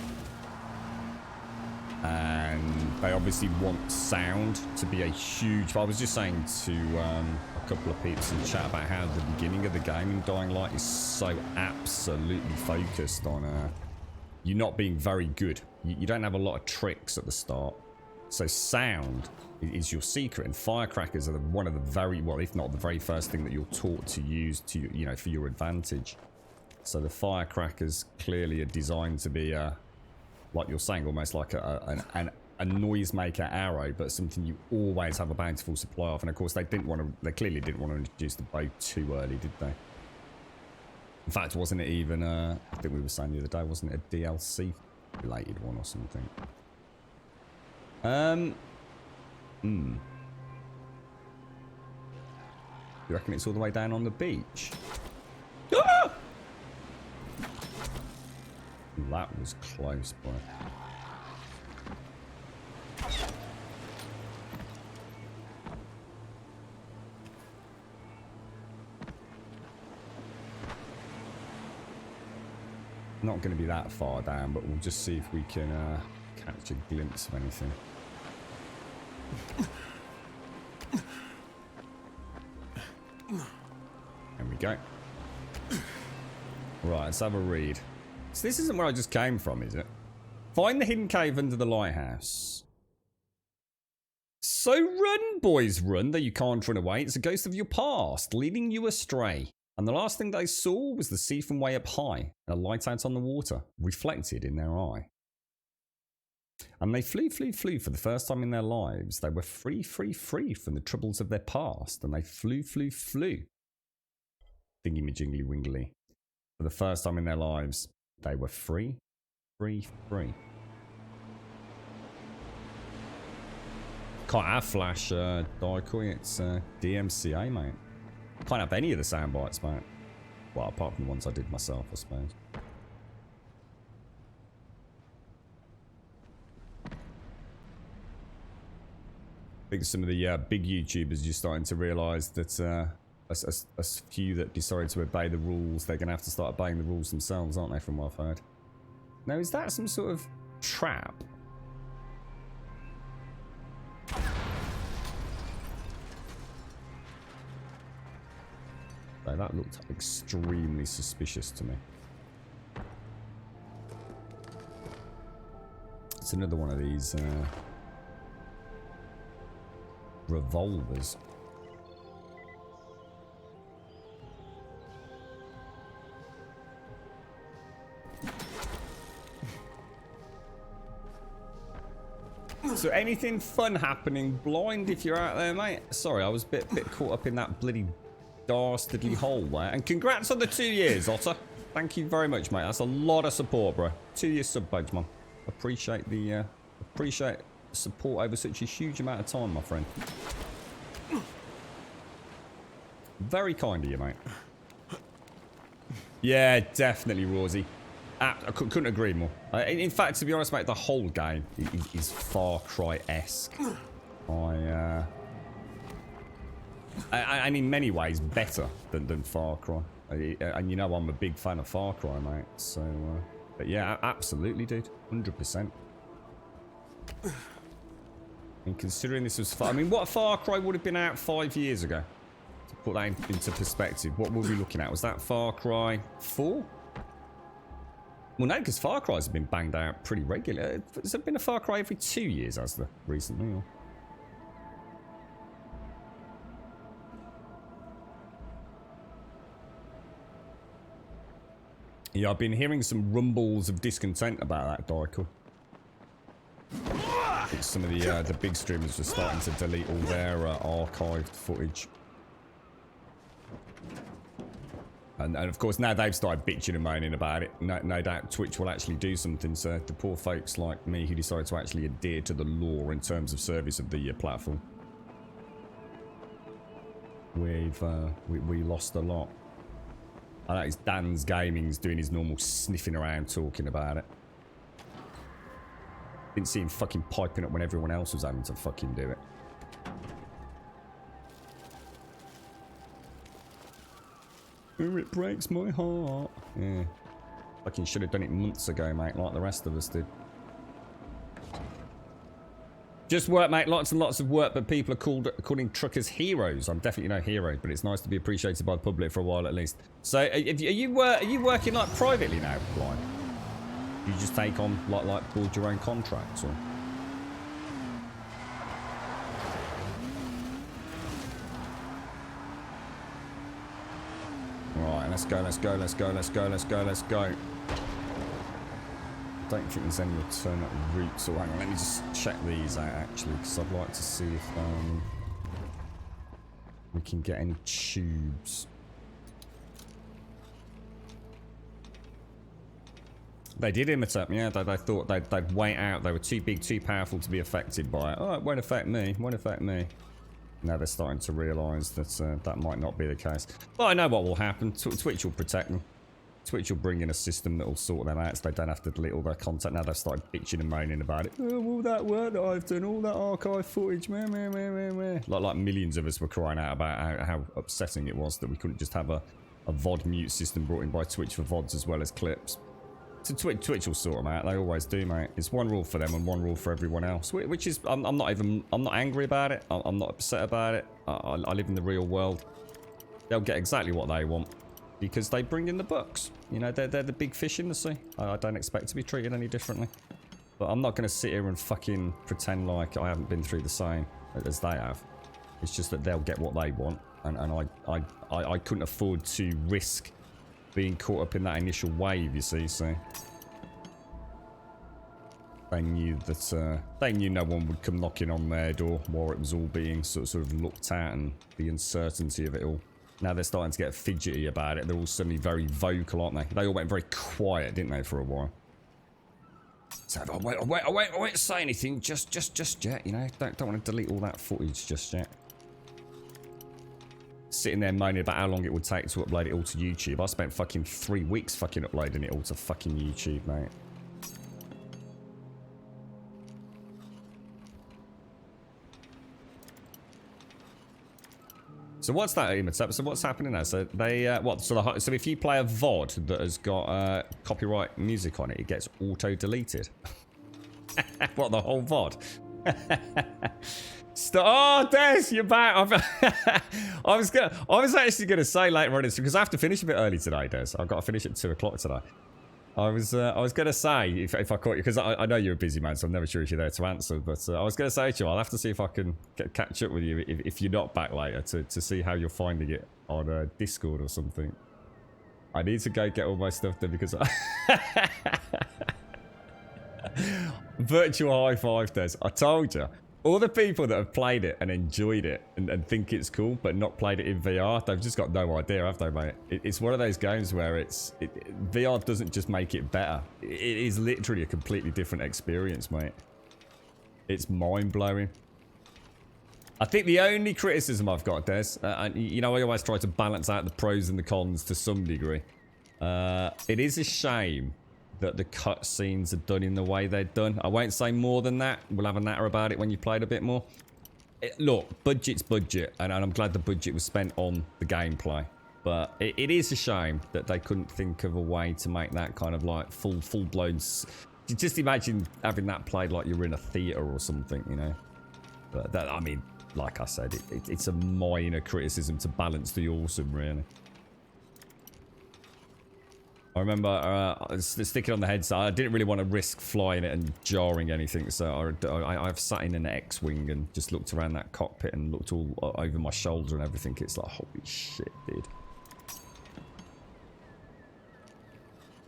And they obviously want sound to be a huge... I was just saying to a couple of peeps in chat about how the beginning of the game in Dying Light is so absolutely focused on you not being very good. You don't have a lot of tricks at the start. So sound is your secret, and firecrackers are one of the very, well, if not the very first thing that you're taught to use to, you know, for your advantage. So the firecrackers clearly are designed to be, like you're saying, almost like a noisemaker arrow, but something you always have a bountiful supply of. And of course, they clearly didn't want to introduce the bow too early, did they? In fact, wasn't it even, I think we were saying the other day, wasn't it a DLC related one or something? You reckon it's all the way down on the beach? Ah! That was close, boy. Not going to be that far down, but we'll just see if we can catch a glimpse of anything. There we go. Right, let's have a read. So this isn't where I just came from, is it? Find the hidden cave under the lighthouse. So run, boys, run, though you can't run away. It's a ghost of your past, leading you astray. And the last thing they saw was the sea from way up high, and a light out on the water, reflected in their eye. And they flew, flew, flew for the first time in their lives. They were free, free, free from the troubles of their past. And they flew, flew, flew. Thingy-majingly wingly. For the first time in their lives, they were free, free, free. Can't have Flash, Daikoi. It's DMCA, mate. Can't have any of the sound bites, mate. Well, apart from the ones I did myself, I suppose. I think some of the big YouTubers are just starting to realise that a few that decided to obey the rules, they're going to have to start obeying the rules themselves, aren't they, from what I've heard? Now, is that some sort of trap? So that looked extremely suspicious to me. It's another one of these revolvers. So anything fun happening? Blind if you're out there, mate. Sorry, I was a bit caught up in that bloody dastardly hole there. And congrats on the 2 years, Otter. Thank you very much, mate. That's a lot of support, bro. 2 years sub badge, man. Appreciate the support over such a huge amount of time, my friend. Very kind of you, mate. Yeah, definitely, Rosie. I couldn't agree more. In fact, to be honest, mate, the whole game is Far Cry-esque. And in many ways better than Far Cry. And you know I'm a big fan of Far Cry, mate. So, but yeah, absolutely, dude. 100%. And considering this was I mean, what Far Cry would have been out 5 years ago? To put that into perspective, what were we looking at? Was that Far Cry 4? Well, no, because Far Cry's have been banged out pretty regular. Has there been a Far Cry every 2 years, has there, recently? Or? Yeah, I've been hearing some rumbles of discontent about that, Dykel. Some of the big streamers are starting to delete all their archived footage. And of course, now they've started bitching and moaning about it. No doubt Twitch will actually do something so the poor folks like me who decide to actually adhere to the law in terms of service of the platform. We lost a lot. I know it's Dan's Gaming's doing his normal sniffing around talking about it. Didn't see him fucking piping up when everyone else was having to fucking do it. Oh, it breaks my heart. Yeah. Fucking should have done it months ago, mate, like the rest of us did. Just work, mate. Lots and lots of work, but people are calling truckers heroes. I'm definitely no hero, but it's nice to be appreciated by the public for a while at least. So, are you working like privately now, Blind? You just take on like build your own contracts, or? Right, let's go. I don't think there's any alternate routes, or hang on, let me just check these out actually, because I'd like to see if we can get any tubes. They did imitate me, yeah. They thought they'd wait out. They were too big, too powerful to be affected by it. Oh, it won't affect me. Won't affect me. Now they're starting to realise that that might not be the case. Well, I know what will happen. Twitch will protect them. Twitch will bring in a system that will sort them out so they don't have to delete all their content. Now they've started bitching and moaning about it. Oh, all that work that I've done, all that archive footage, meh. Like millions of us were crying out about how upsetting it was that we couldn't just have a VOD mute system brought in by Twitch for VODs as well as clips. So Twitch will sort them out. They always do, mate. It's one rule for them and one rule for everyone else. Which is, I'm not angry about it. I'm not upset about it. I live in the real world. They'll get exactly what they want because they bring in the bucks. You know, they're the big fish in the sea. I don't expect to be treated any differently. But I'm not going to sit here and fucking pretend like I haven't been through the same as they have. It's just that they'll get what they want, and I couldn't afford to risk being caught up in that initial wave, you see, so they knew that they knew no one would come knocking on their door while it was all being sort of looked at, and the uncertainty of it all. Now they're starting to get fidgety about it. They're all suddenly very vocal, aren't they? They all went very quiet, didn't they, for a while? So I won't say anything just yet, you know. Don't want to delete all that footage just yet. Sitting there moaning about how long it would take to upload it all to YouTube. I spent fucking 3 weeks fucking uploading it all to fucking YouTube, mate. So what's that? So what's happening now? So they so if you play a VOD that has got copyright music on it, it gets auto deleted. What, the whole VOD? Oh, Des, you're back. I was actually gonna say later on, because I have to finish a bit early today, Des. I've got to finish at 2 o'clock today. I was gonna say if I caught you, because I know you're a busy man, so I'm never sure if you're there to answer. But I was gonna say to you, I'll have to see if I can catch up with you if you're not back later to see how you're finding it on Discord or something. I need to go get all my stuff done because virtual high five, Des. I told you. All the people that have played it and enjoyed it and think it's cool but not played it in VR, they've just got no idea, have they, mate? It's one of those games where VR doesn't just make it better. It is literally a completely different experience, mate. It's mind-blowing. I think the only criticism I've got, Des, and you know, I always try to balance out the pros and the cons to some degree. It is a shame that the cutscenes are done in the way they're done. I won't say more than that. We'll have a natter about it when you played a bit more. Look, budget's budget, and I'm glad the budget was spent on the gameplay. But it is a shame that they couldn't think of a way to make that kind of like full-blown... Just imagine having that played like you're in a theatre or something, you know? But that, I mean, like I said, it's a minor criticism to balance the awesome, really. I remember sticking on the headset. I didn't really want to risk flying it and jarring anything, so I've sat in an X-Wing and just looked around that cockpit and looked all over my shoulder and everything. It's like, holy shit, dude.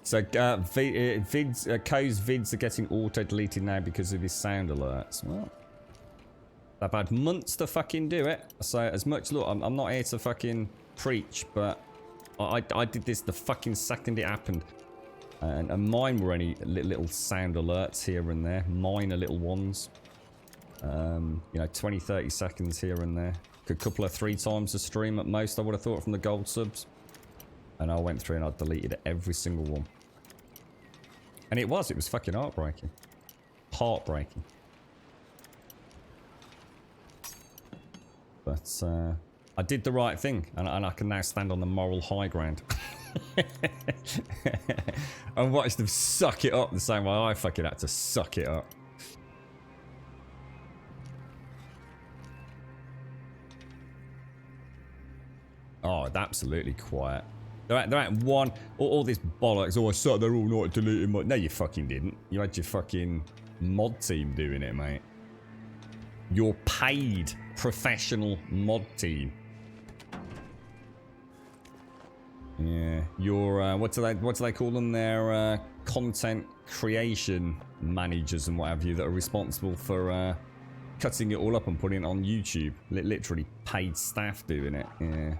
So Co's vids are getting auto-deleted now because of his sound alerts. Well, I've had months to fucking do it. So as much, look, I'm not here to fucking preach, but I did this the fucking second it happened. And mine were only little sound alerts here and there. Minor little ones. You know, 20, 30 seconds here and there. A couple of 3 times a stream at most, I would have thought, from the gold subs. And I went through and I deleted every single one. And it was fucking heartbreaking. Heartbreaking. But I did the right thing, and I can now stand on the moral high ground. And watch them suck it up the same way I fucking had to suck it up. Oh, it's absolutely quiet. They're at one. All this bollocks. Oh, I sat there all night deleting my... No, you fucking didn't. You had your fucking mod team doing it, mate. Your paid professional mod team. Yeah, your what do they call them? Their content creation managers and what have you that are responsible for cutting it all up and putting it on YouTube. Literally paid staff doing it. Yeah.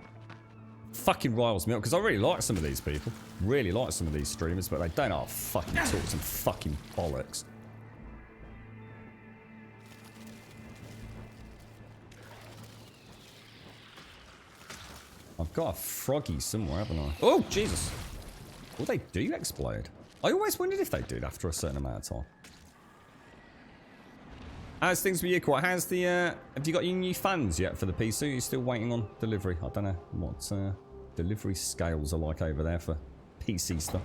Fucking riles me up because I really like some of these people. Really like some of these streamers, but they don't know how to fucking talk some fucking bollocks. I've got a froggy somewhere, haven't I? Oh, Jesus. Well, they do explode. I always wondered if they did after a certain amount of time. How's things with you, Quite? How's the, have you got your new fans yet for the PC? Are you still waiting on delivery? I don't know what delivery scales are like over there for PC stuff.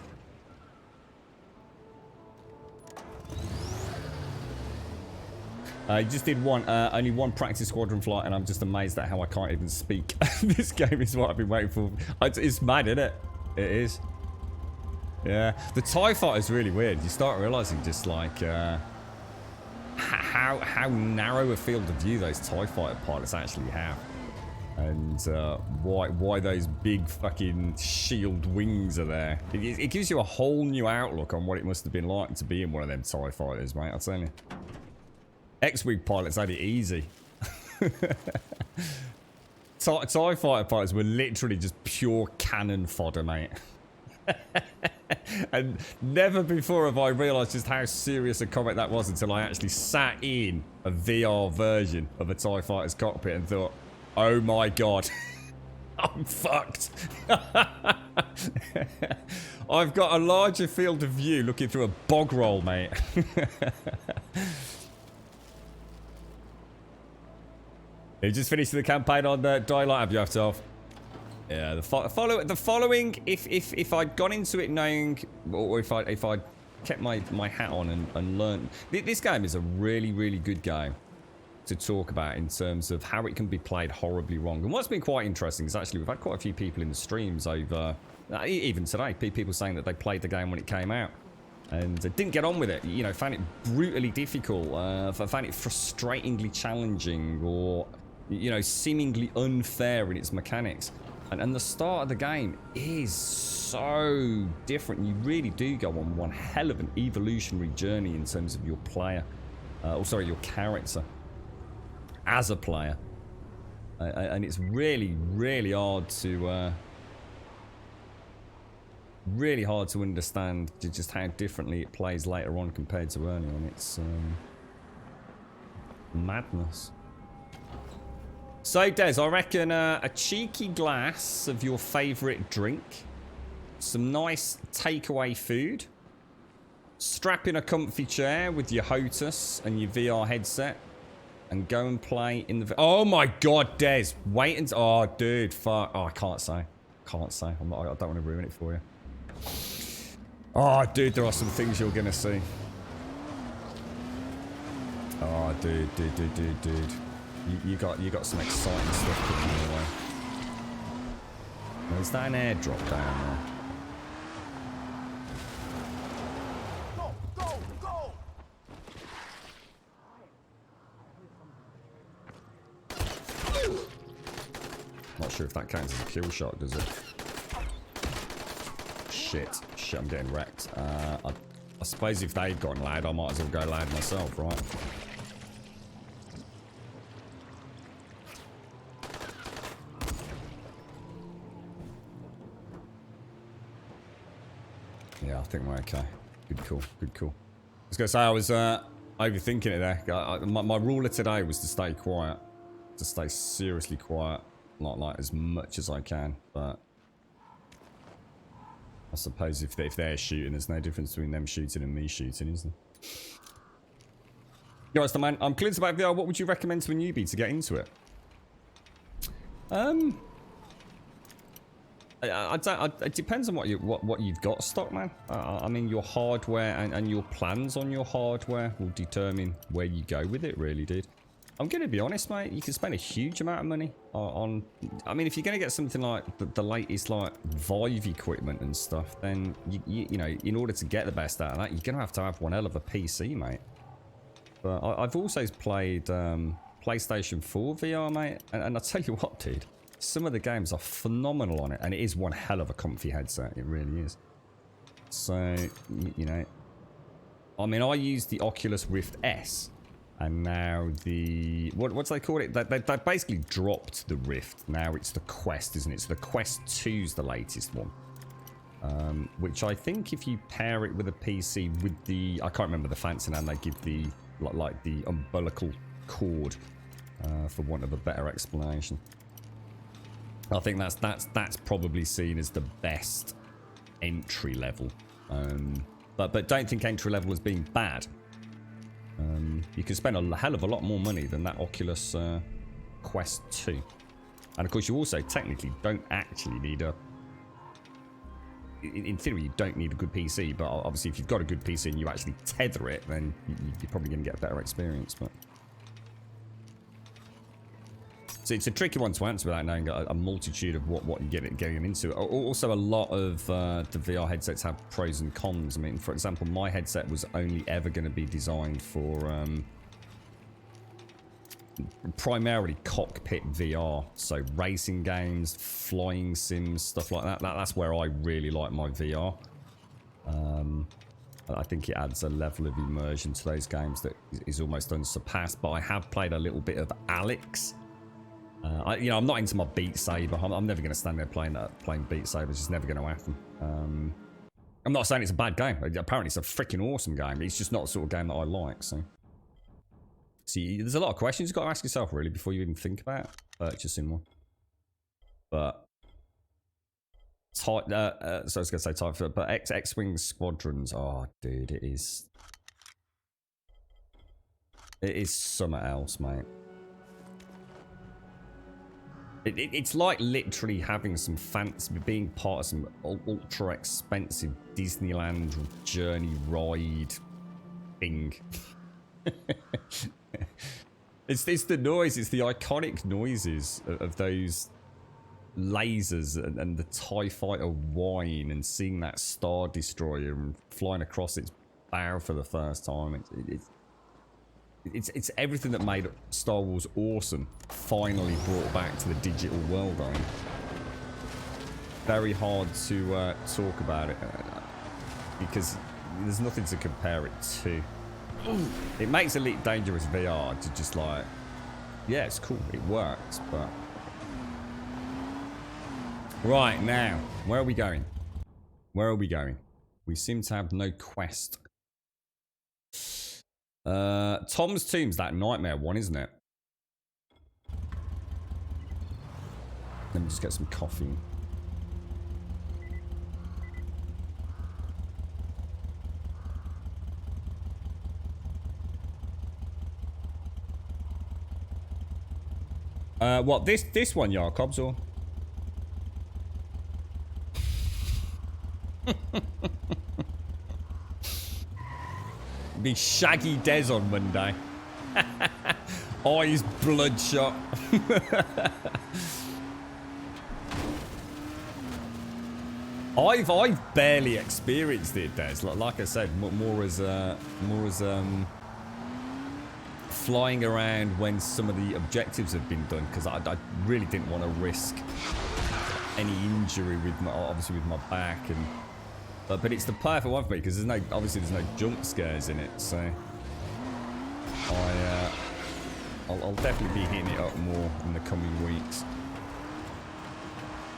I just did only one practice squadron flight, and I'm just amazed at how I can't even speak. This game is what I've been waiting for. It's mad, isn't it? It is. Yeah. The TIE fighter is really weird. You start realizing just like how narrow a field of view those TIE fighter pilots actually have. And why those big fucking shield wings are there. It gives you a whole new outlook on what it must have been like to be in one of them TIE fighters, mate. I'll tell you. X-Wing pilots had it easy. TIE fighter pilots were literally just pure cannon fodder, mate. And never before have I realised just how serious a comment that was until I actually sat in a VR version of a TIE fighter's cockpit and thought, oh my god, I'm fucked. I've got a larger field of view looking through a bog roll, mate. You just finished the campaign on the Dying Light, have you, Afterhalf? Yeah, the following. If I'd gone into it knowing, or if I'd kept my hat on and learned, this game is a really good game to talk about in terms of how it can be played horribly wrong. And what's been quite interesting is actually we've had quite a few people in the streams over, even today, people saying that they played the game when it came out and didn't get on with it. You know, found it brutally difficult, found it frustratingly challenging, or you know, seemingly unfair in its mechanics. And the start of the game is so different. You really do go on one hell of an evolutionary journey in terms of your player, your character as a player. And it's really hard to understand just how differently it plays later on compared to earlier on. It's madness. So, Des, I reckon a cheeky glass of your favourite drink, some nice takeaway food, strap in a comfy chair with your HOTUS and your VR headset, and go and play in the... Oh my god, Des, wait until... Oh, dude, fuck. Oh, I can't say. I don't want to ruin it for you. Oh, dude, there are some things you're going to see. Oh, dude. You got some exciting stuff coming your way. Is that an airdrop down there?
Go!
Not sure if that counts as a kill shot, does it? shit. Shit, I'm getting wrecked. I suppose if they'd gone loud, I might as well go loud myself, right? Yeah, I think we're okay. Good call, good call. I was going to say, I was overthinking it there. My rule of today was to stay quiet. To stay seriously quiet. Not like as much as I can, but... I suppose if they're shooting, there's no difference between them shooting and me shooting, is there? Yo, it's the man. I'm clear about VR. What would you recommend to a newbie to get into it? It depends on what you've got stock, man. I mean, your hardware and your plans on your hardware will determine where you go with it, really, dude. I'm going to be honest, mate. You can spend a huge amount of money on... I mean, if you're going to get something like the latest, like, Vive equipment and stuff, then, you know, in order to get the best out of that, you're going to have one hell of a PC, mate. But I've also played PlayStation 4 VR, mate. And I tell you what, dude. Some of the games are phenomenal on it. And it is one hell of a comfy headset. It really is. So, you know... I mean, I use the Oculus Rift S... And now the... What's they call it? They basically dropped the Rift. Now it's the Quest, isn't it? So the Quest 2's the latest one. Which I think if you pair it with a PC with the... I can't remember the fancy name. They give the... Like the umbilical cord. For want of a better explanation. I think that's probably seen as the best entry level. But don't think entry level as being bad. You can spend a hell of a lot more money than that Oculus Quest 2. And of course you also technically don't actually need a... In theory you don't need a good PC, but obviously if you've got a good PC and you actually tether it, then you're probably going to get a better experience. But so it's a tricky one to answer without knowing a multitude of what you're getting into. Also, a lot of the VR headsets have pros and cons. I mean, for example, my headset was only ever going to be designed for primarily cockpit VR. So racing games, flying sims, stuff like that. That's where I really like my VR. I think it adds a level of immersion to those games that is almost unsurpassed. But I have played a little bit of Alex. You know, I'm not into my Beat Saber. I'm never going to stand there playing Beat Saber. It's just never going to happen. I'm not saying it's a bad game. Apparently, it's a freaking awesome game. It's just not the sort of game that I like. So, see, there's a lot of questions you've got to ask yourself, really, before you even think about purchasing one. But, so I was going to say Titanfall, but X-Wing Squadrons, oh, dude, it is something else, mate. It's like literally having some fancy, being part of some ultra expensive Disneyland journey ride thing. It's the noise, it's the iconic noises of those lasers and the TIE Fighter whine and seeing that Star Destroyer and flying across its bow for the first time. It's everything that made Star Wars awesome finally brought back to the digital world. I mean, very hard to talk about it because there's nothing to compare it to. It makes Elite Dangerous VR to just like, yeah, it's cool, it works, but right now, where are we going? Where are we going? We seem to have no quest. Tom's Tomb's that nightmare one, isn't it? Let me just get some coffee. What, this one, Jacobs, or? Be Shaggy Des on Monday. Eyes bloodshot. I've barely experienced it, Des. Like I said, more as flying around when some of the objectives have been done, because I really didn't want to risk any injury with my, obviously with my back, and But it's the perfect one for me because obviously there's no jump scares in it, so I'll definitely be hitting it up more in the coming weeks.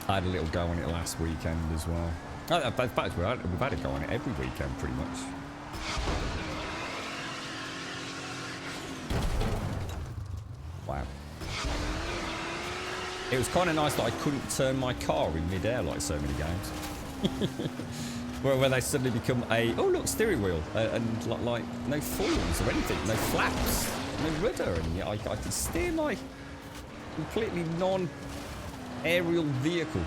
I had a little go on it last weekend as well. In fact, we've had a go on it every weekend pretty much. Wow. It was kind of nice that I couldn't turn my car in mid-air like so many games. Where they suddenly become oh look, steering wheel, and like no foils or anything, no flaps, no rudder, and yet I can steer my completely non-aerial vehicle.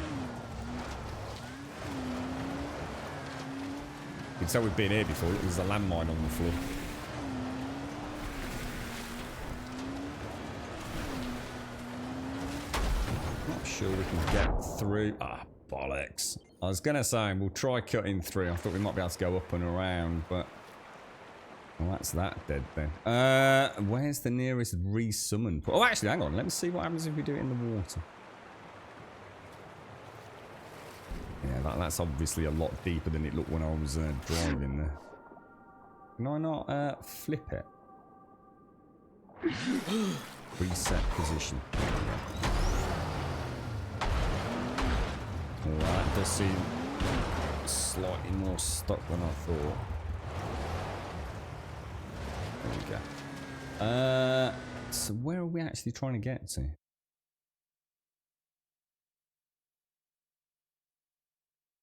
You can tell we've been here before. Look, there's a landmine on the floor. Not sure we can get through. Ah, bollocks. I was going to say, we'll try cutting through. I thought we might be able to go up and around, but... Well, that's that dead then. Where's the nearest resummon point? Oh, actually, hang on. Let me see what happens if we do it in the water. Yeah, that's obviously a lot deeper than it looked when I was driving there. Can I not flip it? Reset position. Well, that does seem slightly more stuck than I thought. There we go. So where are we actually trying to get to?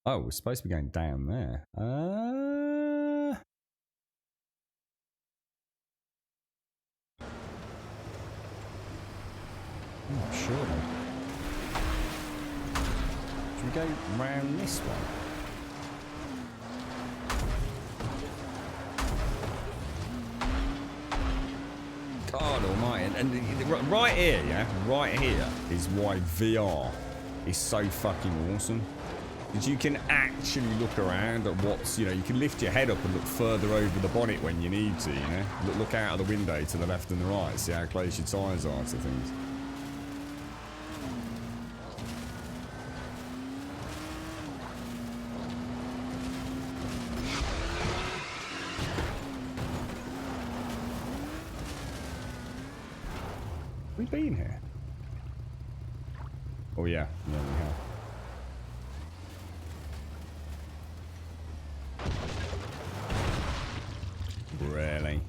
Oh, we're supposed to be going down there. I'm not sure though. Should we go round this one? God almighty. And right here, yeah? Right here is why VR is so fucking awesome. Because you can actually look around at what's, you can lift your head up and look further over the bonnet when you need to, Look out of the window to the left and the right, see how close your tyres are to things. We've been here. Oh yeah, we have. Really?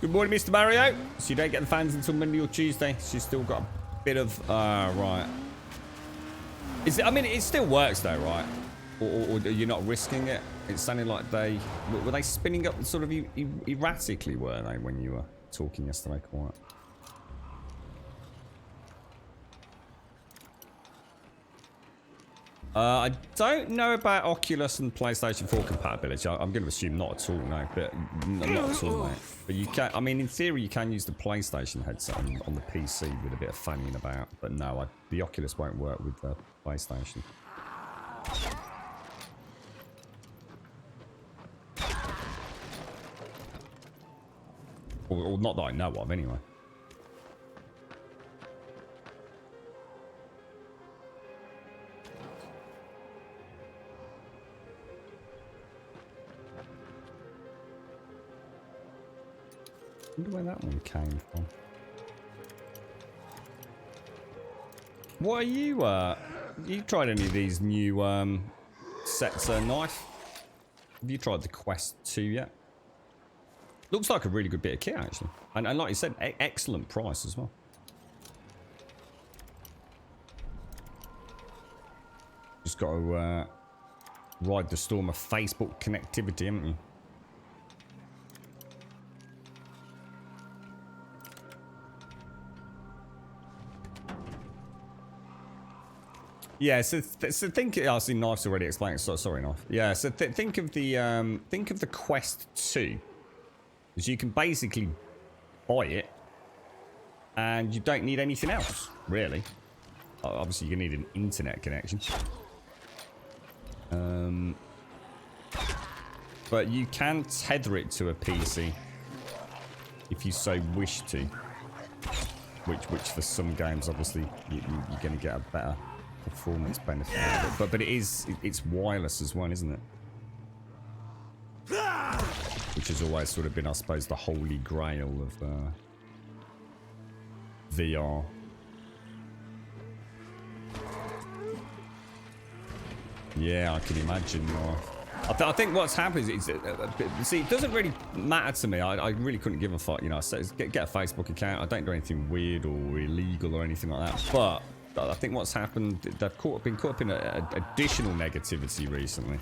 Good morning, Mr. Mario. So you don't get the fans until Monday or Tuesday. She's still got a bit of... right. I mean, it still works though, right? Or you're not risking it? It sounded like they... Were they spinning up sort of erratically, were they, when you were talking yesterday, quiet? I don't know about Oculus and PlayStation 4 compatibility. I'm going to assume not at all, no. But not at all, mate. But you can. I mean, in theory, you can use the PlayStation headset on the PC with a bit of fanning about. But no, the Oculus won't work with the PlayStation. Or not that I know of, anyway. I wonder where that one came from. What are you tried any of these new Setzer knife? Have you tried the Quest 2 yet? Looks like a really good bit of kit, actually. And like you said, excellent price as well. Just got to ride the storm of Facebook connectivity, haven't you? Yeah, so think. I see Knife's already explained. So sorry, Knife. Yeah, so think of the Quest 2, because you can basically buy it, and you don't need anything else, really. Obviously, you need an internet connection. But you can tether it to a PC if you so wish to. which for some games, obviously, you're going to get a better performance benefit out of it. But it's wireless as well, isn't it? Which has always sort of been, I suppose, the holy grail of VR. Yeah, I can imagine. I think what's happened is, see, it doesn't really matter to me. I really couldn't give a fuck, you know. So get a Facebook account. I don't do anything weird or illegal or anything like that. But I think what's happened, they've been caught up in additional negativity recently.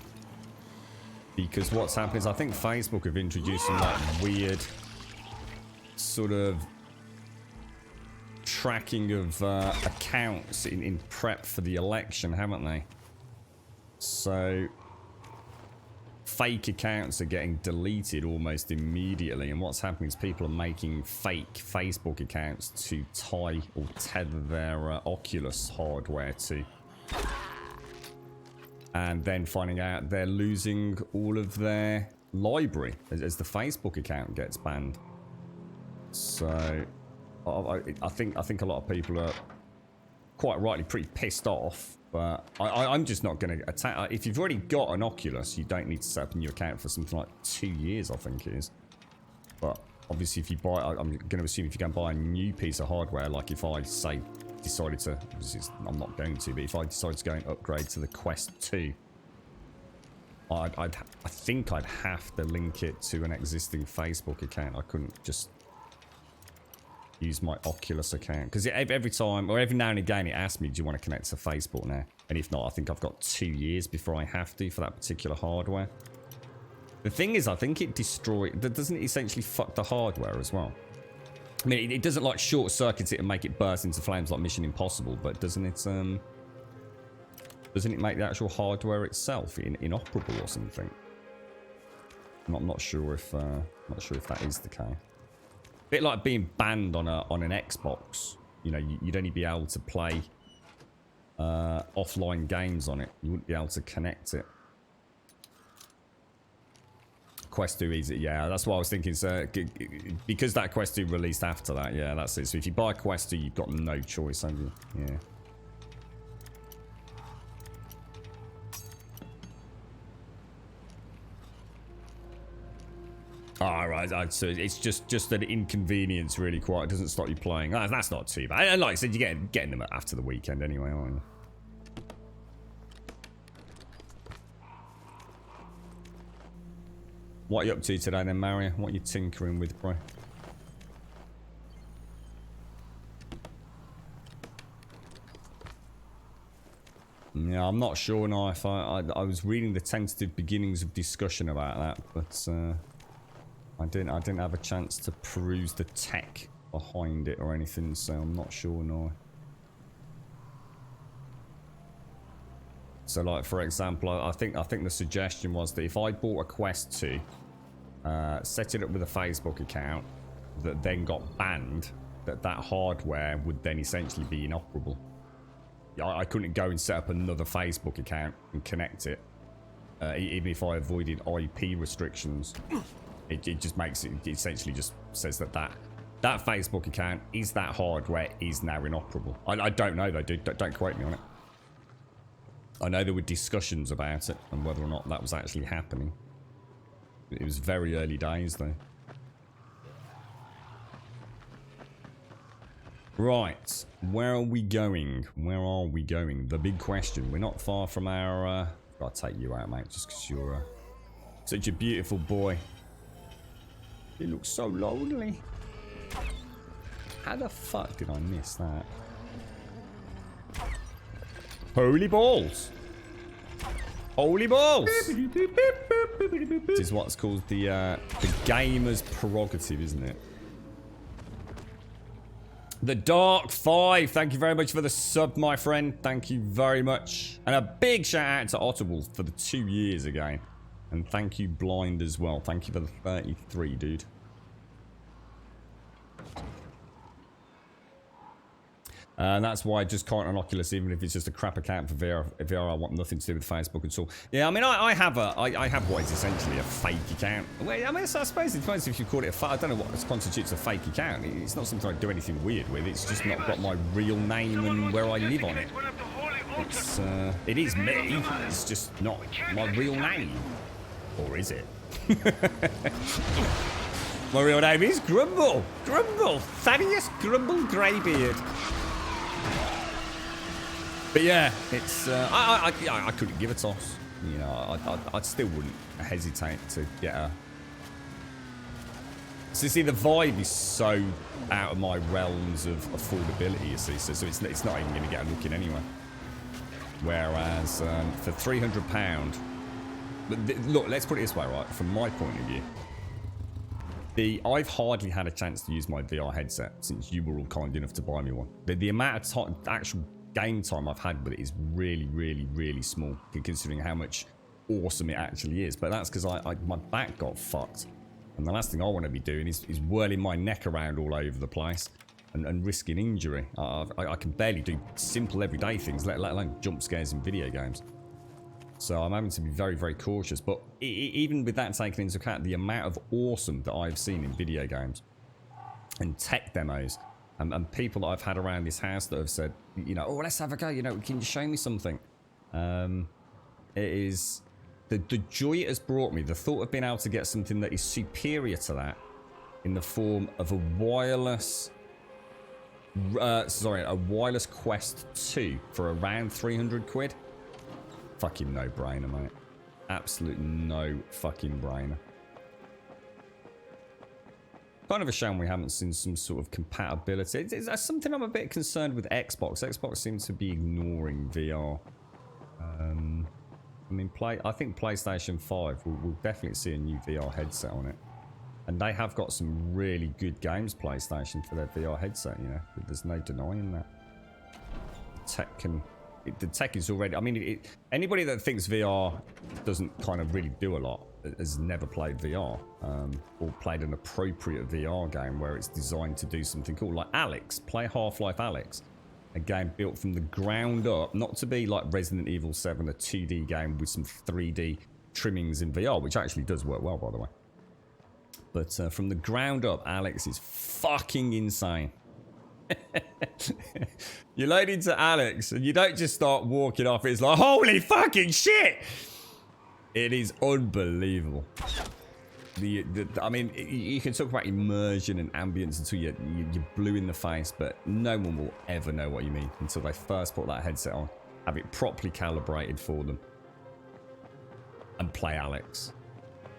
Because what's happened is, I think Facebook have introduced some like weird sort of tracking of accounts in prep for the election, haven't they? So fake accounts are getting deleted almost immediately, and what's happening is people are making fake Facebook accounts to tie or tether their Oculus hardware to, and then finding out they're losing all of their library as the Facebook account gets banned. So I think a lot of people are quite rightly pretty pissed off. But I'm just not going to attack. If you've already got an Oculus, you don't need to set up a new account for something like 2 years, I think it is. But obviously, if you buy, I'm going to assume if you go and buy a new piece of hardware, like if I say decided to, I'm not going to, but if I decided to go and upgrade to the Quest 2, I think I'd have to link it to an existing Facebook account. I couldn't just use my Oculus account, because every time or every now and again it asks me, do you want to connect to Facebook now? And if not, I think I've got 2 years before I have to for that particular hardware. The thing is, I think it doesn't it essentially fuck the hardware as well? I mean, it doesn't like short circuit it and make it burst into flames like Mission Impossible, but doesn't it make the actual hardware itself inoperable or something? I'm not sure if that is the case. Bit like being banned on an Xbox. You know, you'd only be able to play offline games on it. You wouldn't be able to connect it. Quest 2 easy, yeah, that's what I was thinking. So because that Quest 2 released after that, yeah, that's it. So if you buy Quest 2, you've got no choice, have you? Yeah. Alright, so it's just an inconvenience, really. Quite, it doesn't stop you playing. That's not too bad. And like I said, you're getting them after the weekend anyway, aren't you? What are you up to today then, Mario? What are you tinkering with, bro? Yeah, I'm not sure now if I was reading the tentative beginnings of discussion about that, but I didn't have a chance to peruse the tech behind it or anything, so I'm not sure now. So, like, for example, I think the suggestion was that if I bought a Quest 2, set it up with a Facebook account that then got banned, that hardware would then essentially be inoperable. I couldn't go and set up another Facebook account and connect it, even if I avoided IP restrictions. It just makes it essentially just says that Facebook account is that hardware is now inoperable. I don't know though, dude. Don't quote me on it. I know there were discussions about it and whether or not that was actually happening. It was very early days though. Right, where are we going? Where are we going? The big question. We're not far from our... I'll take you out, mate, just because you're such a beautiful boy. You look so lonely. How the fuck did I miss that? Holy balls! Holy balls! This is what's called the gamer's prerogative, isn't it? The Dark 5, thank you very much for the sub, my friend. Thank you very much. And a big shout out to Otterwolf for the 2 years again. And thank you, Blind, as well. Thank you for the 33, dude. And that's why I just can't on Oculus, even if it's just a crap account for VR. I want nothing to do with Facebook at all. Yeah, I mean, I have what is essentially a fake account. Well, I mean, so I suppose it depends if you call it I don't know what constitutes a fake account. It's not something I do anything weird with. It's just not got my real name and where I live on it. It is me. It's just not my real name. Or is it? My real name is Grumble. Grumble. Thaddeus Grumble Greybeard. But yeah, it's I couldn't give a toss. You know, I still wouldn't hesitate to get a. So see, the vibe is so out of my realms of affordability. You see, so it's not even going to get a look in anyway. Whereas for £300, look, let's put it this way, right? From my point of view, I've hardly had a chance to use my VR headset since you were all kind enough to buy me one. The amount of actual game time I've had with it is really, really, really small, considering how much awesome it actually is. But that's because my back got fucked, and the last thing I want to be doing is whirling my neck around all over the place and risking injury. I can barely do simple everyday things, let alone jump scares in video games. So I'm having to be very, very cautious. But even with that taken into account, the amount of awesome that I've seen in video games and tech demos, and people that I've had around this house that have said, you know, oh, let's have a go, you know, can you show me something? It is the joy it has brought me, the thought of being able to get something that is superior to that in the form of a wireless wireless Quest 2 for around 300 quid. Fucking no brainer, mate. Absolute no fucking brainer. Kind of a shame we haven't seen some sort of compatibility. It's something I'm a bit concerned with Xbox. Xbox seems to be ignoring VR. I mean, I think PlayStation 5 will definitely see a new VR headset on it. And they have got some really good games, PlayStation, for their VR headset, you know. There's no denying that. The tech is already... I mean, anybody that thinks VR doesn't kind of really do a lot has never played VR, or played an appropriate VR game where it's designed to do something cool. Like Alex, play Half-Life Alex, a game built from the ground up, not to be like Resident Evil 7, a 2D game with some 3D trimmings in VR, which actually does work well, by the way. But from the ground up, Alex is fucking insane. You load into Alex and you don't just start walking off. It's like, holy fucking shit! It is unbelievable. I mean, you can talk about immersion and ambience until you're blue in the face, but no one will ever know what you mean until they first put that headset on, have it properly calibrated for them, and play Alex.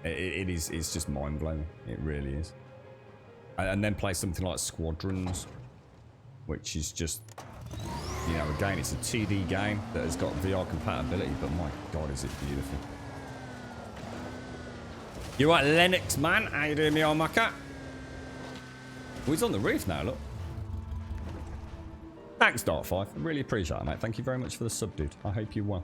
It's just mind-blowing. It really is. And then play something like Squadrons, which is just, you know, again, it's a 2D game that has got VR compatibility, but my God, is it beautiful. You right, Lennox, man? How you doing, me old mucker? Oh, he's on the roof now, look. Thanks, Dark5. I really appreciate it, mate. Thank you very much for the sub, dude. I hope you're well.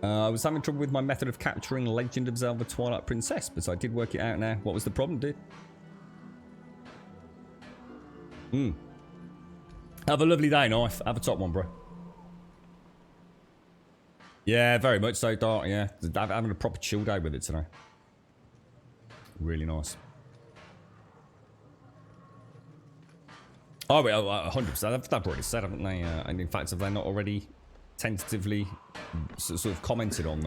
I was having trouble with my method of capturing Legend of Zelda Twilight Princess, but I did work it out now. What was the problem, dude? Have a lovely day, Knife. Have a top one, bro. Yeah, very much so, Dark. Yeah, having a proper chill day with it today. Really nice. Oh, wait, 100%. They've already said, haven't they? And in fact, have they not already tentatively sort of commented on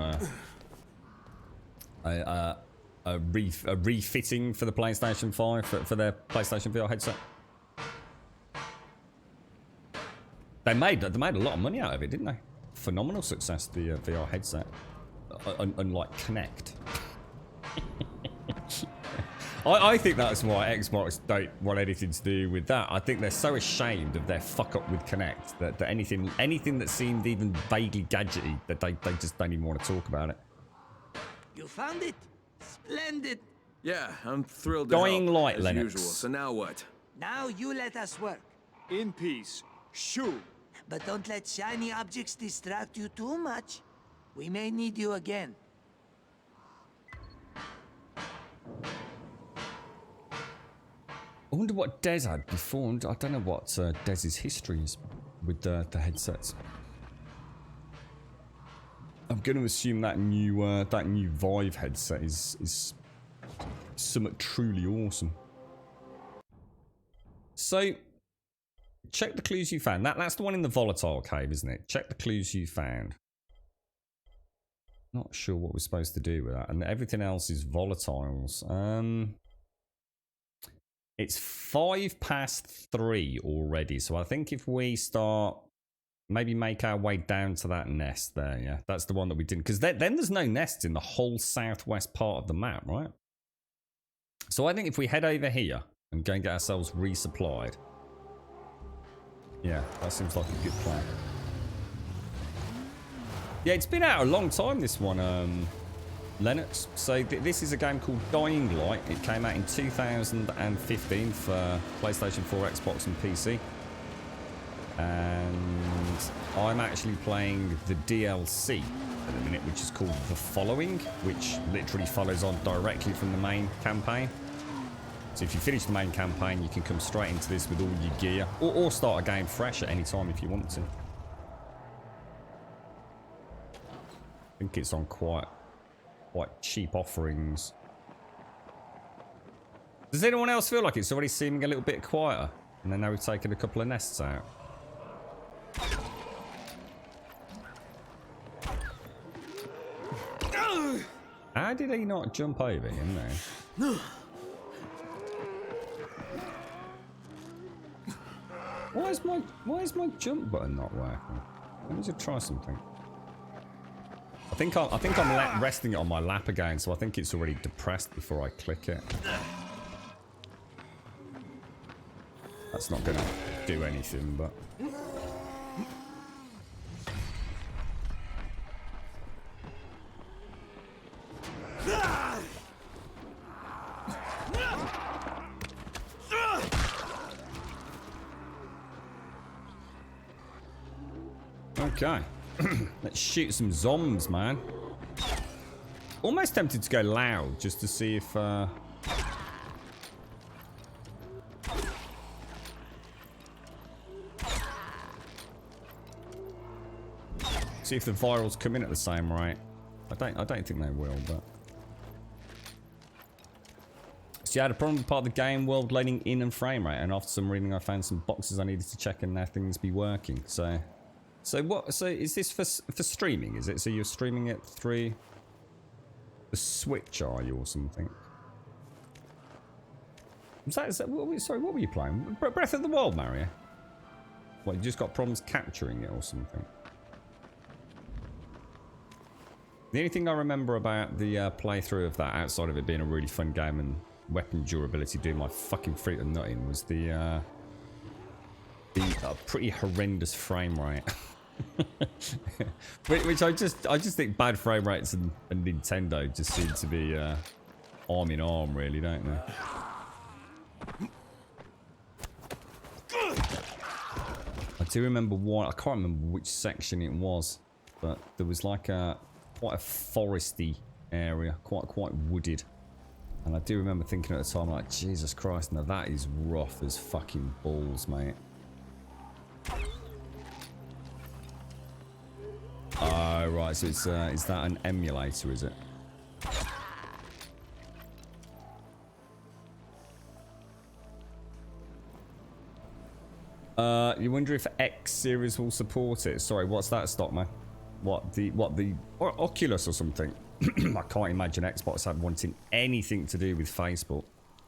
a refitting for the PlayStation 5 for their PlayStation VR headset? They made a lot of money out of it, didn't they? Phenomenal success, the VR headset, unlike Kinect. I think that's why Xbox don't want anything to do with that. I think they're so ashamed of their fuck up with Kinect that anything that seemed even vaguely gadgety, that they just don't even want to talk about it.
You found it? Splendid.
Yeah, I'm thrilled.
Dying Light,
as
Lennox.
usual. So now what?
Now you let us work.
In peace. Shoo.
But don't let shiny objects distract you too much. We may need you again.
I wonder what Des had before. I don't know what Des's history is with the headsets. I'm going to assume that new Vive headset is something truly awesome. So, check the clues you found. That's the one in the volatile cave, isn't it? Check the clues you found. Not sure what we're supposed to do with that. And everything else is volatiles. It's 3:05 already. So I think if we start... Maybe make our way down to that nest there, yeah? That's the one that we didn't... Because then there's no nests in the whole southwest part of the map, right? So I think if we head over here and go and get ourselves resupplied... Yeah, that seems like a good plan. Yeah, it's been out a long time, this one, Lennox. So this is a game called Dying Light. It came out in 2015 for PlayStation 4, Xbox and PC. And I'm actually playing the DLC at the minute, which is called The Following, which literally follows on directly from the main campaign. So if you finish the main campaign, you can come straight into this with all your gear, or start a game fresh at any time if you want to. I think it's on quite cheap offerings. Does anyone else feel like it's already seeming a little bit quieter? And then now we've taken a couple of nests out. How did he not jump over him there? Why is my jump button not working? Let me just try something. I think I'm resting it on my lap again, so I think it's already depressed before I click it. That's not gonna do anything, but... Okay. Let's shoot some zombies, man. Almost tempted to go loud just to see if see if the virals come in at the same rate. I don't think they will, but so you had a problem with part of the game world loading in and frame rate, and after some reading I found some boxes I needed to check and now things be working. So what? So is this for streaming? Is it? So you're streaming it through the Switch, are you, or something? Is that sorry, what were you playing? Breath of the Wild, Mario? What? You just got problems capturing it or something? The only thing I remember about the playthrough of that, outside of it being a really fun game and weapon durability doing my fucking freak and nutting, was the pretty horrendous frame rate. Which I just think bad frame rates and Nintendo just seem to be arm in arm, really, don't they? I do remember one. I can't remember which section it was, but there was like quite a foresty area, quite wooded, and I do remember thinking at the time, like, Jesus Christ, now that is rough as fucking balls, mate. Oh, right, so it's is that an emulator, is it? You wonder if X series will support it. Sorry, what's that, Stockman? What the or Oculus or something? I can't imagine Xbox had wanting anything to do with Facebook,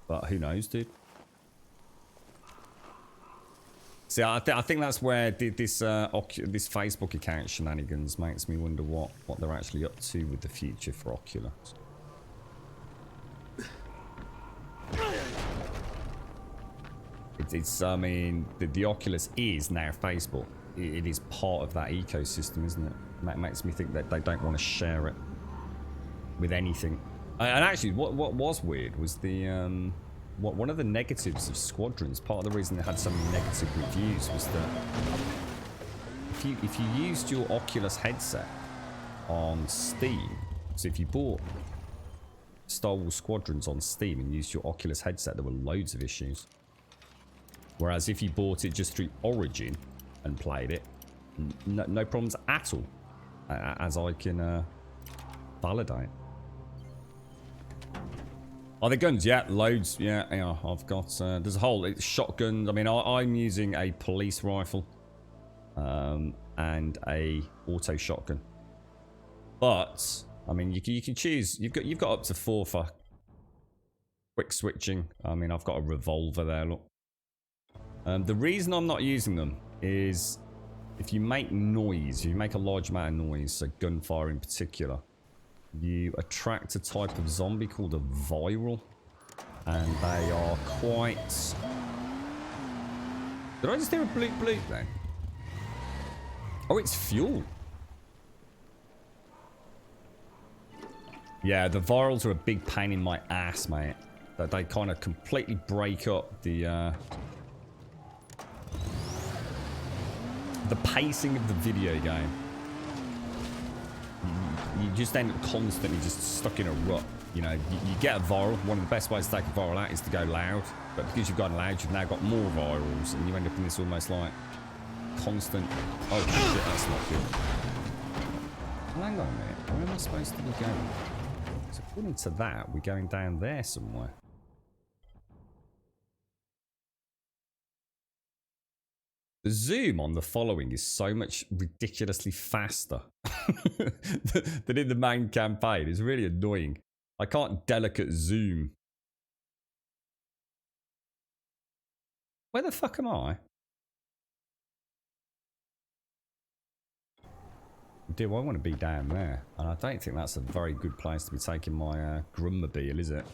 but who knows, dude? See, I think that's where this Facebook account shenanigans makes me wonder what they're actually up to with the future for Oculus. It's I mean, the Oculus is now Facebook. It is part of that ecosystem, isn't it? And that makes me think that they don't want to share it with anything. And actually, what was weird was the one of the negatives of Squadrons. Part of the reason they had so many negative reviews was that if you used your Oculus headset on Steam, so if you bought Star Wars Squadrons on Steam and used your Oculus headset, there were loads of issues. Whereas if you bought it just through Origin and played it, no problems at all, as I can validate. Are there guns? Yeah, loads. Yeah, I've got, there's a whole shotgun. I mean, I'm using a police rifle and a auto shotgun. But, I mean, you can choose. You've got up to 4 for quick switching. I mean, I've got a revolver there, look. The reason I'm not using them is if you make noise, if you make a large amount of noise, so gunfire in particular, you attract a type of zombie called a viral, and they are quite... Did I just hear a bleep bleep then? Oh, it's fuel. Yeah, the virals are a big pain in my ass, mate. That they kind of completely break up the pacing of the video game. You just end up constantly just stuck in a rut. You know, you get a viral. One of the best ways to take a viral out is to go loud. But because you've gone loud, you've now got more virals, and you end up in this almost like constant... Oh shit, that's not good. Well, hang on a minute. Where am I supposed to be going? So according to that, we're going down there somewhere. The zoom on the following is so much ridiculously faster than in the main campaign. It's really annoying. I can't delicate zoom. Where the fuck am I? Do I want to be down there? And I don't think that's a very good place to be taking my Grummobile, is it?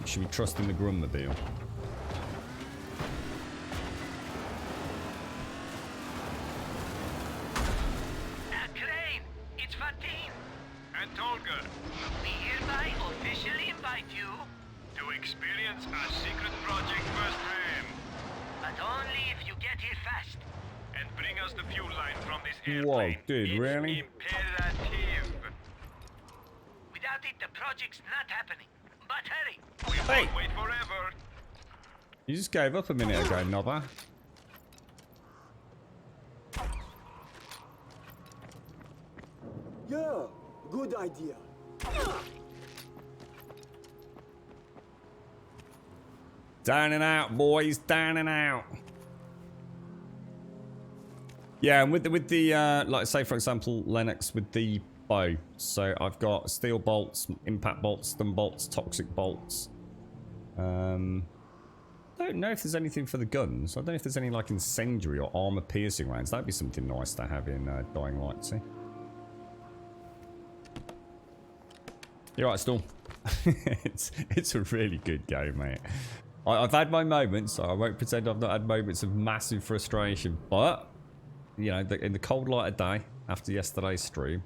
Should we trust in the Grummobile?
Tolga, we hereby officially invite you to experience our secret project firsthand. But only if you get here fast. And bring us the fuel line from this airplane.
Whoa, dude,
it's
really?
imperative. Without it, the project's not happening. But hurry, we won't wait forever.
You just gave up a minute ago, Nobber.
Yeah. Good idea.
Down and out, boys. Down and out. Yeah, and with the like say for example, Lennox with the bow. So I've got steel bolts, impact bolts, stun bolts, toxic bolts. Don't know if there's anything for the guns. I don't know if there's any like incendiary or armor piercing rounds. That'd be something nice to have in Dying Light, see? You're right, Storm. it's a really good game, mate. I've had my moments. So I won't pretend I've not had moments of massive frustration. But, you know, in the cold light of day, after yesterday's stream,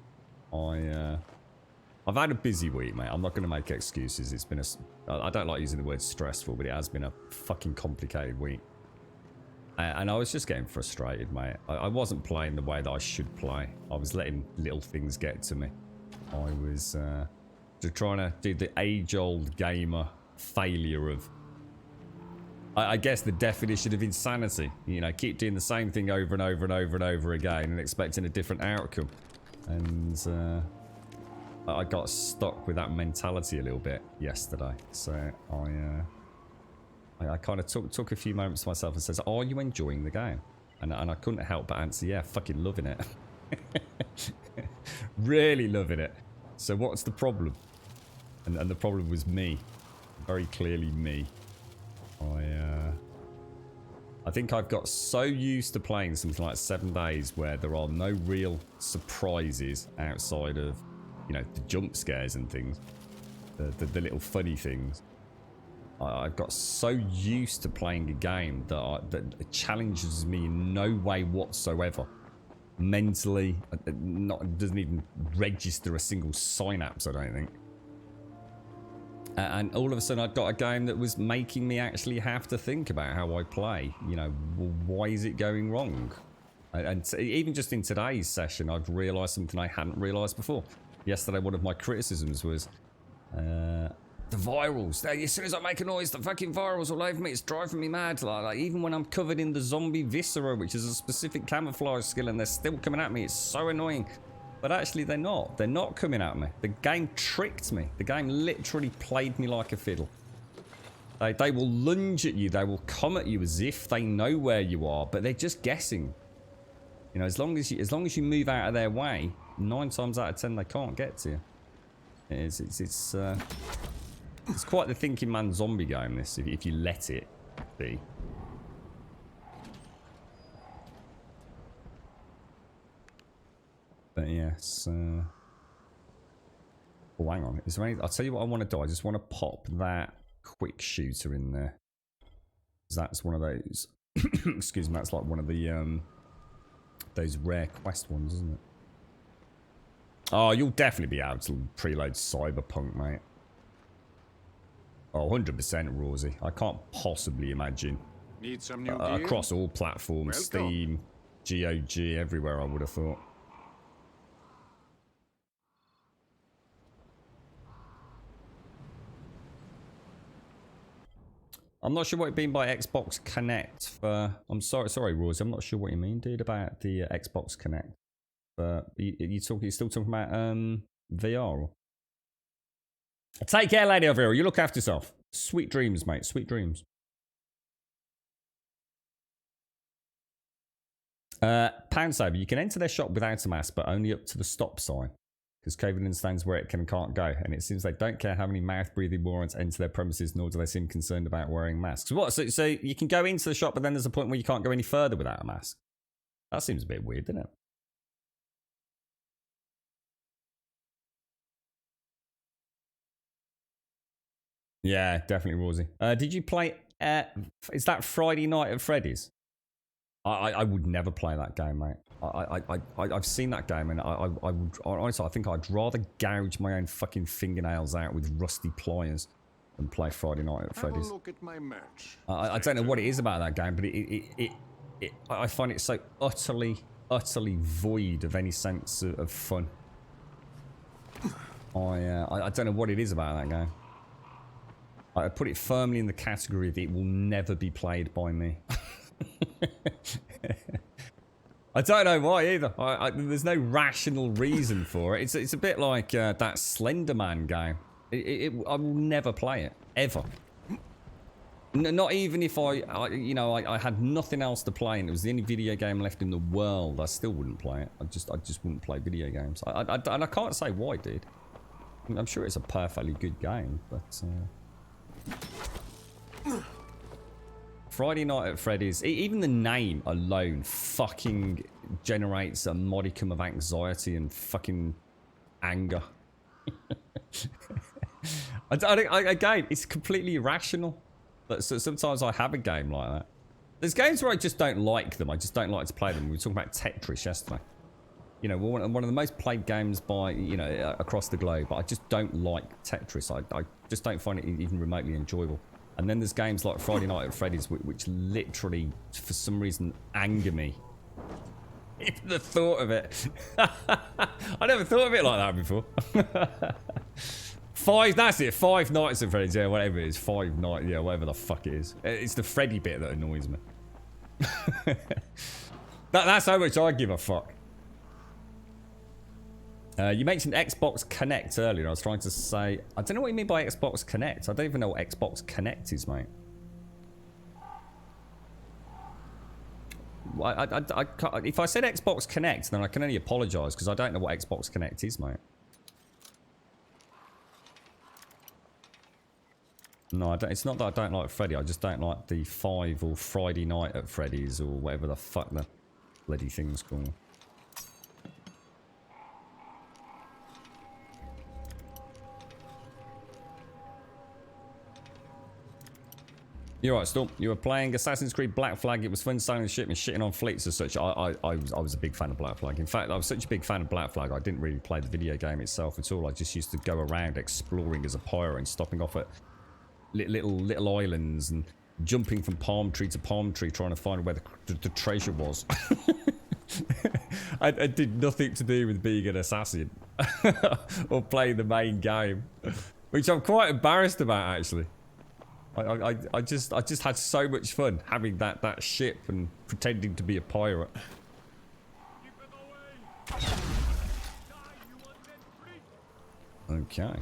I've had a busy week, mate. I'm not going to make excuses. It's been I don't like using the word stressful, but it has been a fucking complicated week. And I was just getting frustrated, mate. I wasn't playing the way that I should play. I was letting little things get to me. I was... trying to do the age-old gamer failure of, I guess, the definition of insanity. You know, keep doing the same thing over and over and over and over again and expecting a different outcome. And I got stuck with that mentality a little bit yesterday. So I kind of took a few moments to myself and says, "Are you enjoying the game?" And I couldn't help but answer, "Yeah, fucking loving it." Really loving it. So what's the problem? And the problem was me. Very clearly me. I think I've got so used to playing something like 7 days where there are no real surprises outside of, you know, the jump scares and things. The little funny things. I've got so used to playing a game that it challenges me in no way whatsoever. Mentally, doesn't even register a single synapse, I don't think. And all of a sudden I'd got a game that was making me actually have to think about how I play. You know, why is it going wrong? And even just in today's session, I've realised something I hadn't realised before. Yesterday, one of my criticisms was The virals. As soon as I make a noise, the fucking virals all over me. It's driving me mad. Like even when I'm covered in the zombie viscera, which is a specific camouflage skill, and they're still coming at me. It's so annoying. But actually, they're not. They're not coming at me. The game tricked me. The game literally played me like a fiddle. They will lunge at you. They will come at you as if they know where you are, but they're just guessing. You know, as long as you move out of their way, 9 times out of 10 they can't get to you. It's quite the thinking man zombie game, this, if you let it be. But yes, oh, hang on. Is there any, I'll tell you what I want to do. I just want to pop that quick shooter in there. That's one of those. Excuse me. That's like one of the those rare quest ones, isn't it? Oh, you'll definitely be able to preload Cyberpunk, mate. Oh, 100% Rosie. I can't possibly imagine.
Need some new
across all platforms, Steam, GOG, everywhere, I would have thought. I'm not sure what you mean by Xbox Connect. I'm sorry, Rosie. I'm not sure what you mean, dude, about the Xbox Connect. But you're still talking about VR? Take care, Lady Elvira. You look after yourself. Sweet dreams, mate. Sweet dreams. Pound Saver. You can enter their shop without a mask, but only up to the stop sign. Because COVID understands where it can and can't go. And it seems they don't care how many mouth-breathing morons enter their premises, nor do they seem concerned about wearing masks. What? So you can go into the shop, but then there's a point where you can't go any further without a mask? That seems a bit weird, doesn't it? Yeah, definitely, Rosie. Did you play... is that Friday Night at Freddy's? I would never play that game, mate. I've seen that game, and I would honestly, I think I'd rather gouge my own fucking fingernails out with rusty pliers than play Friday Night at Freddy's.
Have a look at my merch.
I don't know what it is about that game, but I find it so utterly void of any sense of fun. I don't know what it is about that game. I put it firmly in the category of it will never be played by me. I don't know why either. There's no rational reason for it. It's a bit like that Slender Man game. I will never play it ever. Not even if I had nothing else to play and it was the only video game left in the world. I still wouldn't play it. I just wouldn't play video games. And I can't say why, dude. I'm sure it's a perfectly good game, but. Friday Night at Freddy's, even the name alone fucking generates a modicum of anxiety and fucking anger. Again, it's completely irrational. But so sometimes I have a game like that. There's games where I just don't like them. I just don't like to play them. We were talking about Tetris yesterday. You know, one of the most played games by, across the globe. But I just don't like Tetris. I just don't find it even remotely enjoyable. And then there's games like Friday Night at Freddy's, which literally, for some reason, anger me. Even the thought of it. I never thought of it like that before. That's it. 5 Nights at Freddy's, yeah, whatever it is. 5 Nights, yeah, whatever the fuck it is. It's the Freddy bit that annoys me. That's how much I give a fuck. You mentioned Xbox Connect earlier. I was trying to say... I don't know what you mean by Xbox Connect. I don't even know what Xbox Connect is, mate. If I said Xbox Connect, then I can only apologise, because I don't know what Xbox Connect is, mate. No, it's not that I don't like Freddy. I just don't like the 5 or Friday Night at Freddy's or whatever the fuck the bloody thing's called. You're right, Storm. You were playing Assassin's Creed Black Flag. It was fun sailing the ship and shitting on fleets as such. I was a big fan of Black Flag. In fact, I was such a big fan of Black Flag, I didn't really play the video game itself at all. I just used to go around exploring as a pirate and stopping off at little islands and jumping from palm tree to palm tree trying to find where the treasure was. I did nothing to do with being an assassin or playing the main game. Which I'm quite embarrassed about, actually. I just had so much fun having that ship and pretending to be a pirate. Okay.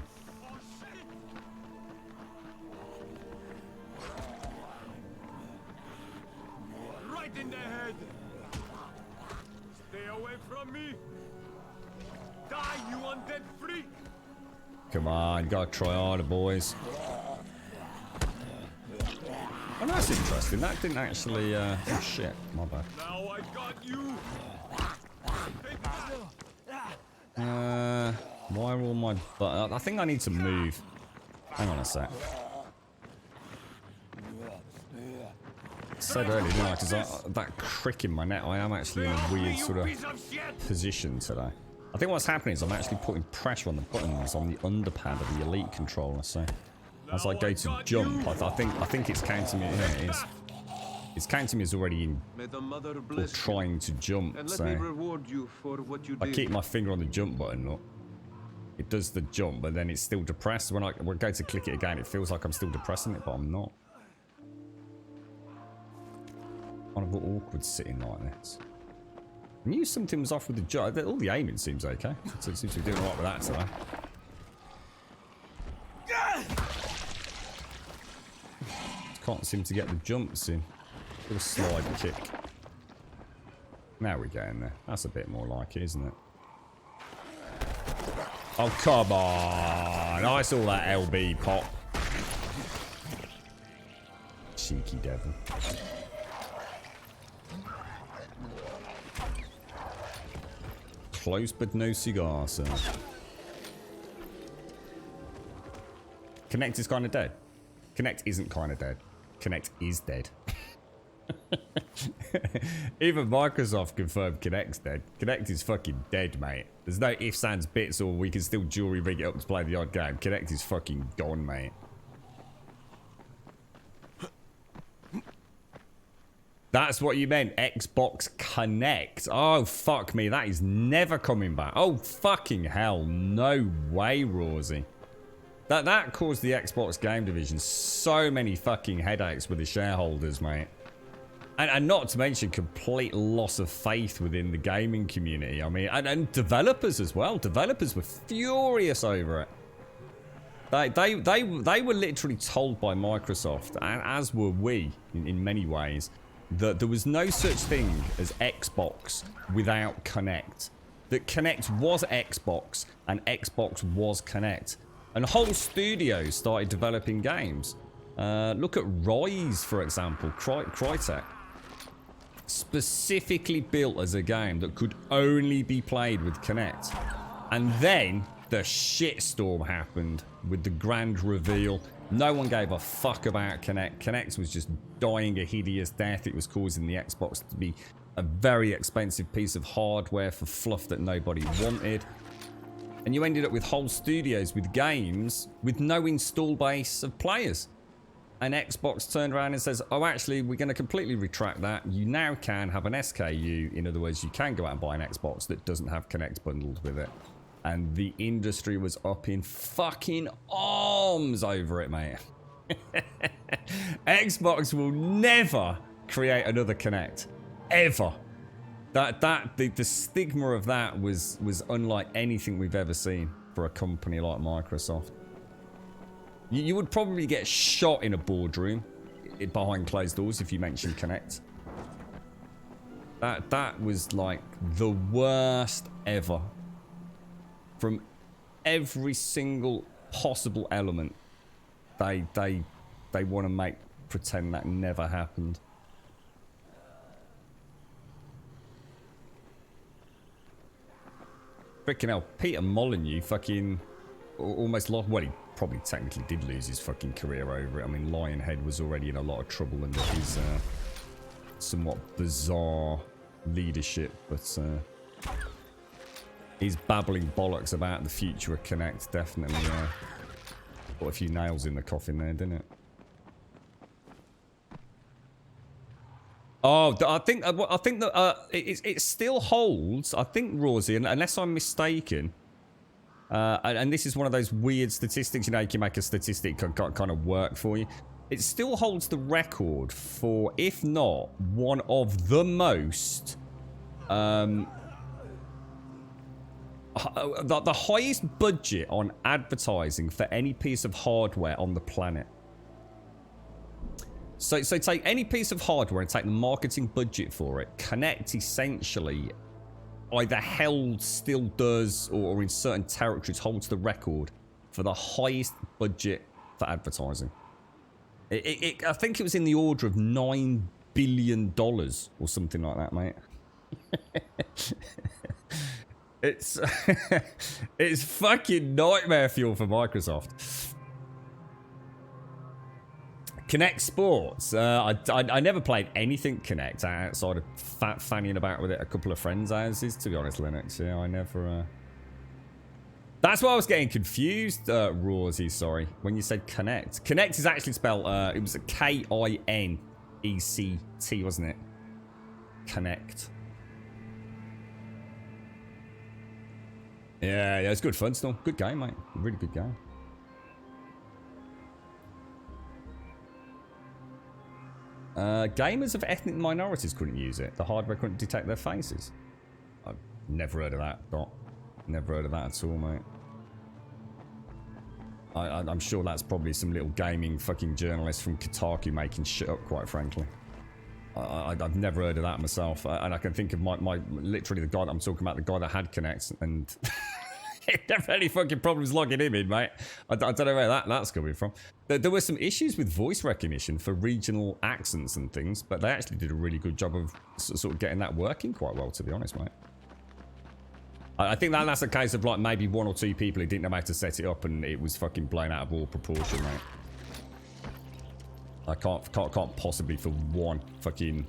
Right in the head. Stay away from me. Die, you undead freak.
Come on, you gotta try harder, boys. Oh, that's interesting. That didn't actually. Oh shit, my bad.
Now I got you.
Why are all my buttons? I think I need to move. Hang on a sec. I said earlier, didn't I? Because that crick in my neck, I am actually in a weird sort of position today. I think what's happening is I'm actually putting pressure on the buttons on the underpad of the elite controller. So as I go to jump, I think it's counting me. Yeah, it is. It's counting me as already in or trying to jump. So I keep my finger on the jump button. Look, it does the jump, but then it's still depressed. When I go to click it again, it feels like I'm still depressing it, but I'm not. Kind of awkward sitting like this. I knew something was off with the jump. All the aiming seems okay. So it seems to be doing alright with that today. Can't seem to get the jumps in. Little slide kick. Now we're getting there. That's a bit more like it, isn't it? Oh, come on. I saw that LB pop. Cheeky devil. Close but no cigar, sir. Connect is kind of dead. Connect isn't kind of dead. Connect is dead. Even Microsoft confirmed Kinect's dead. Kinect is fucking dead, mate. There's no ifs, ands, bits, or we can still jewelry rig it up to play the odd game. Kinect is fucking gone, mate. That's what you meant. Xbox Kinect. Oh, fuck me. That is never coming back. Oh, fucking hell. No way, Rosie. That caused the Xbox game division so many fucking headaches with the shareholders, mate. And not to mention complete loss of faith within the gaming community. I mean, and developers as well. Developers were furious over it. They were literally told by Microsoft, and as were we in many ways, that there was no such thing as Xbox without Kinect. That Kinect was Xbox and Xbox was Kinect. And whole studios started developing games. Look at Rise, for example, Crytek. Specifically built as a game that could only be played with Kinect. And then the shitstorm happened with the grand reveal. No one gave a fuck about Kinect. Kinect was just dying a hideous death. It was causing the Xbox to be a very expensive piece of hardware for fluff that nobody wanted. And you ended up with whole studios with games with no install base of players. And Xbox turned around and says, oh, actually, we're going to completely retract that. You now can have an SKU. In other words, you can go out and buy an Xbox that doesn't have Kinect bundled with it. And the industry was up in fucking arms over it, mate. Xbox will never create another Kinect. Ever. The stigma of that was unlike anything we've ever seen for a company like Microsoft. You would probably get shot in a boardroom behind closed doors if you mentioned Kinect. That was like the worst ever. From every single possible element, they want to make pretend that never happened. Freaking hell, Peter Molyneux fucking almost lost. Well, he probably technically did lose his fucking career over it. I mean, Lionhead was already in a lot of trouble under his somewhat bizarre leadership, but he's babbling bollocks about the future of Kinect. Definitely put a few nails in the coffin there, didn't it? Oh, I think that it still holds. I think, Rosie, unless I'm mistaken, And this is one of those weird statistics, you know, you can make a statistic kind of work for you. It still holds the record for, if not one of the most, the highest budget on advertising for any piece of hardware on the planet. So take any piece of hardware and take the marketing budget for it. Kinect essentially either held, still does, or in certain territories holds the record for the highest budget for advertising. I think it was in the order of $9 billion or something like that, mate. It's it's fucking nightmare fuel for Microsoft. Kinect Sports. I never played anything Kinect outside of fanning about with it a couple of friends' houses, to be honest, Linux. Yeah, I never... That's why I was getting confused, Rawsy, sorry, when you said Kinect. Kinect is actually spelled, it was a K-I-N-E-C-T, wasn't it? Kinect. Yeah, it's good fun still. Good game, mate. Really good game. Gamers of ethnic minorities couldn't use it. The hardware couldn't detect their faces. I've never heard of that, Dot. Never heard of that at all, mate. I'm sure that's probably some little gaming fucking journalist from Kotaku making shit up, quite frankly. I've never heard of that myself. And I can think of my literally the guy that I'm talking about, the guy that had Kinect, and never had any fucking problems logging him in, mate. I don't know where that's coming from. There were some issues with voice recognition for regional accents and things, but they actually did a really good job of sort of getting that working quite well, to be honest, mate. I think that's a case of like maybe one or two people who didn't know how to set it up and it was fucking blown out of all proportion, mate. I can't possibly for one fucking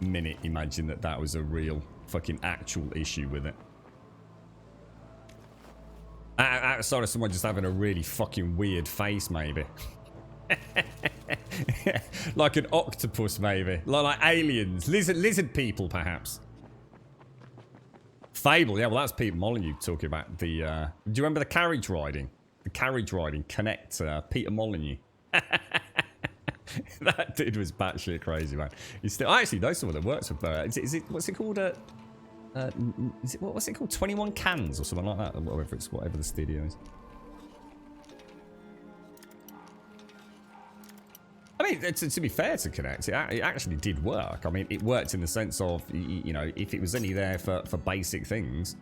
minute imagine that was a real fucking actual issue with it. Outside of someone just having a really fucking weird face, maybe. Like an octopus, maybe. Like aliens. Lizard people, perhaps. Fable, yeah, well, that's Peter Molyneux talking about the... do you remember the carriage riding? The carriage riding connect, Peter Molyneux. That dude was batshit crazy, man. He's still... I actually know someone that works with... is it what's it called? What's it called? 21 Cans or something like that? Or whatever the studio is. I mean, to be fair to Kinect, it actually did work. I mean, it worked in the sense of, you know, if it was only there for basic things.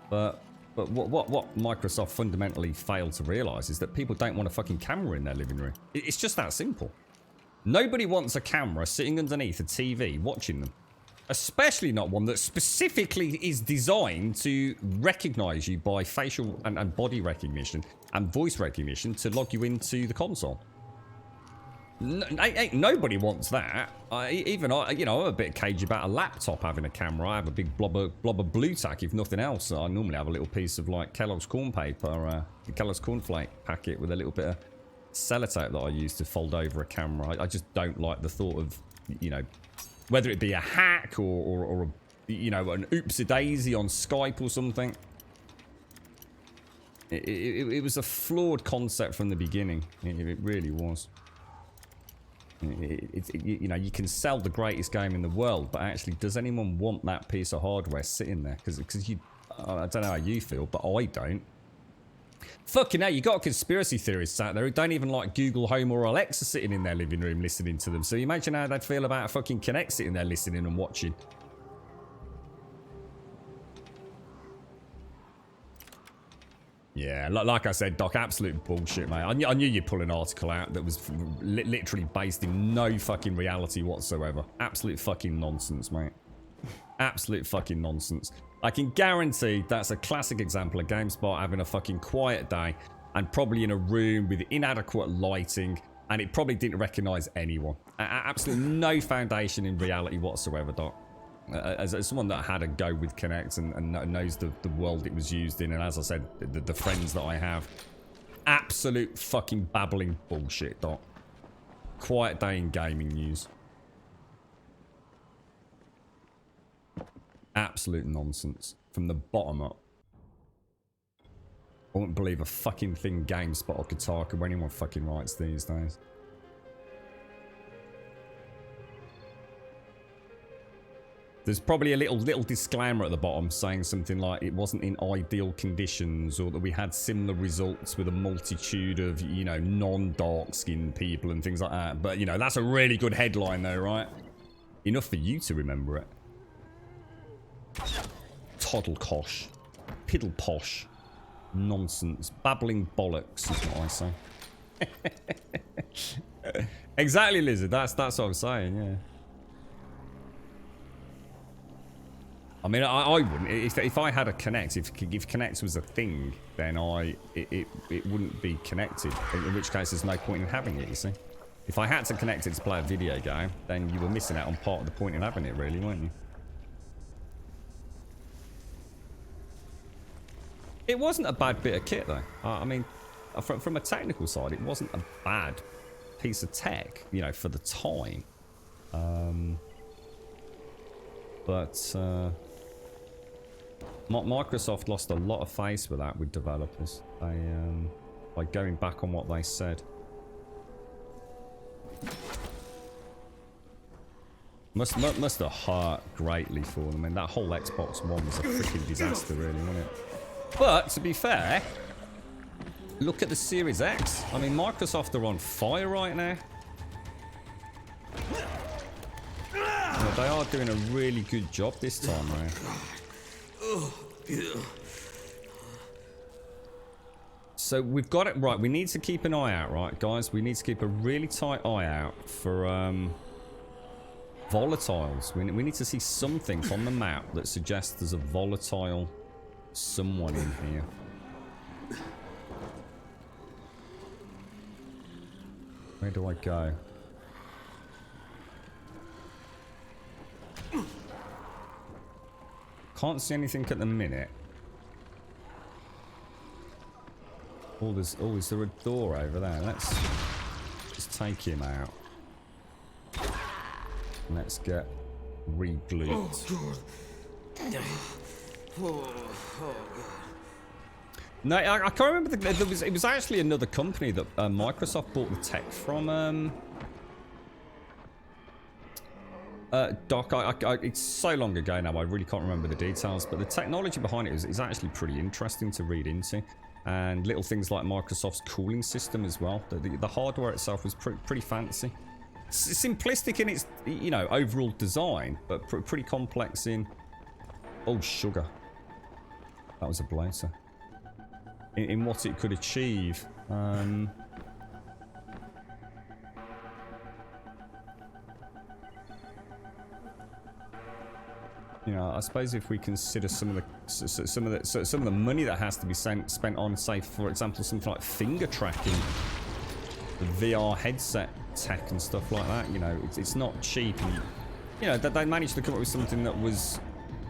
But what Microsoft fundamentally failed to realise is that people don't want a fucking camera in their living room. It's just that simple. Nobody wants a camera sitting underneath a TV watching them. Especially not one that specifically is designed to recognise you by facial and body recognition and voice recognition to log you into the console. Nobody wants that. Even I, you know, I'm a bit cagey about a laptop having a camera. I have a big blob of blue tack, if nothing else. I normally have a little piece of like Kellogg's corn paper, Kellogg's cornflake packet with a little bit of sellotape that I use to fold over a camera. I just don't like the thought of, you know, whether it be a hack or a, you know, an oopsie-daisy on Skype or something. It was a flawed concept from the beginning. It really was. You know, you can sell the greatest game in the world, but actually, does anyone want that piece of hardware sitting there? Because you, I don't know how you feel, but I don't. Fucking hell, you got conspiracy theorists out there who don't even like Google Home or Alexa sitting in their living room listening to them. So you imagine how they'd feel about a fucking Kinect sitting there listening and watching. Yeah, like I said, Doc, absolute bullshit, mate. I knew you'd pull an article out that was literally based in no fucking reality whatsoever. Absolute fucking nonsense, mate. Absolute fucking nonsense. I can guarantee that's a classic example of GameSpot having a fucking quiet day and probably in a room with inadequate lighting, and it probably didn't recognise anyone. Absolutely no foundation in reality whatsoever, Doc. As someone that had a go with Kinect and knows the world it was used in, and as I said, the friends that I have, absolute fucking babbling bullshit, Doc. Quiet day in gaming news. Absolute nonsense from the bottom up. I wouldn't believe a fucking thing GameSpot or Kotaku anyone fucking writes these days. There's probably a little disclaimer at the bottom saying something like it wasn't in ideal conditions, or that we had similar results with a multitude of, you know, non-dark skinned people and things like that. But, you know, that's a really good headline though, right? Enough for you to remember it. Toddlecosh. Piddleposh. Nonsense. Babbling bollocks is what I say. Exactly, Lizard. That's what I'm saying, yeah. I mean, I wouldn't. If I had a Kinect, if Kinect was a thing, then it wouldn't be connected. In which case, there's no point in having it, you see. If I had to connect it to play a video game, then you were missing out on part of the point in having it, really, weren't you? It wasn't a bad bit of kit, though. I mean, from a technical side, it wasn't a bad piece of tech, you know, for the time. But Microsoft lost a lot of face with that with developers. They, by going back on what they said. Must have hurt greatly for them. I mean, that whole Xbox One was a freaking disaster, really, wasn't it? But, to be fair, look at the Series X. I mean, Microsoft are on fire right now. Well, they are doing a really good job this time, man. So we've got it right. We need to keep an eye out, right, guys? We need to keep a really tight eye out for volatiles. We need to see something on the map that suggests there's a volatile someone in here. Where do I go? Can't see anything at the minute. Oh, is there a door over there? Let's just take him out. Let's get re-glued. No, I can't remember. It was actually another company that Microsoft bought the tech from. Doc, it's so long ago now, I really can't remember the details, but the technology behind it is actually pretty interesting to read into. And little things like Microsoft's cooling system as well. The hardware itself was pretty fancy. Simplistic in its, you know, overall design, but pretty complex in... Oh, sugar. That was a blazer. In what it could achieve. You know, I suppose if we consider some of the money that has to be spent on, say, for example, something like finger tracking, the VR headset tech and stuff like that, you know, it's not cheap. And, you know, that they managed to come up with something that was,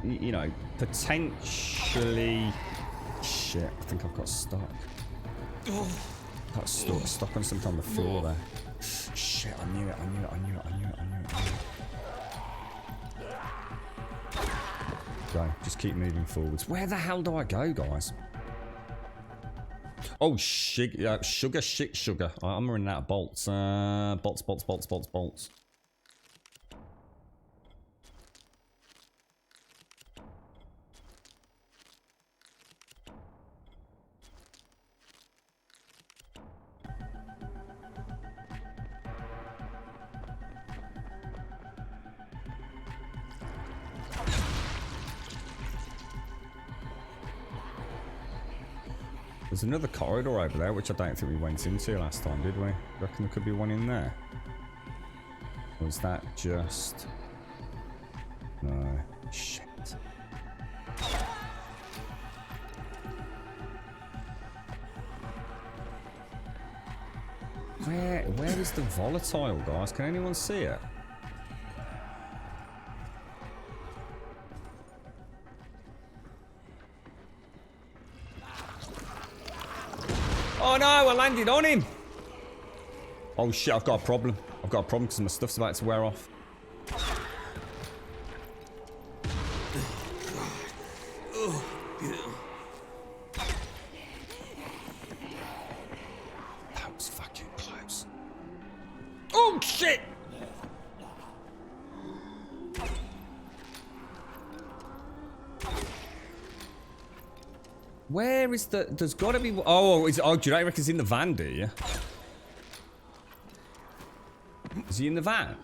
you know, potentially... Shit, I think I've got stuck. Got stuck on something on the floor there. Shit, I knew it. Go, just keep moving forwards. Where the hell do I go, guys? Oh, sugar. I'm running out of bolts. Bolts. There's another corridor over there, which I don't think we went into last time, did we? Reckon there could be one in there? Or is that just... No. Shit. Where is the volatile, guys? Can anyone see it? Oh no, I landed on him! Oh shit, I've got a problem. Because my stuff's about to wear off. Where is the... There's got to be... Oh, do you reckon it's in the van, do you? Is he in the van?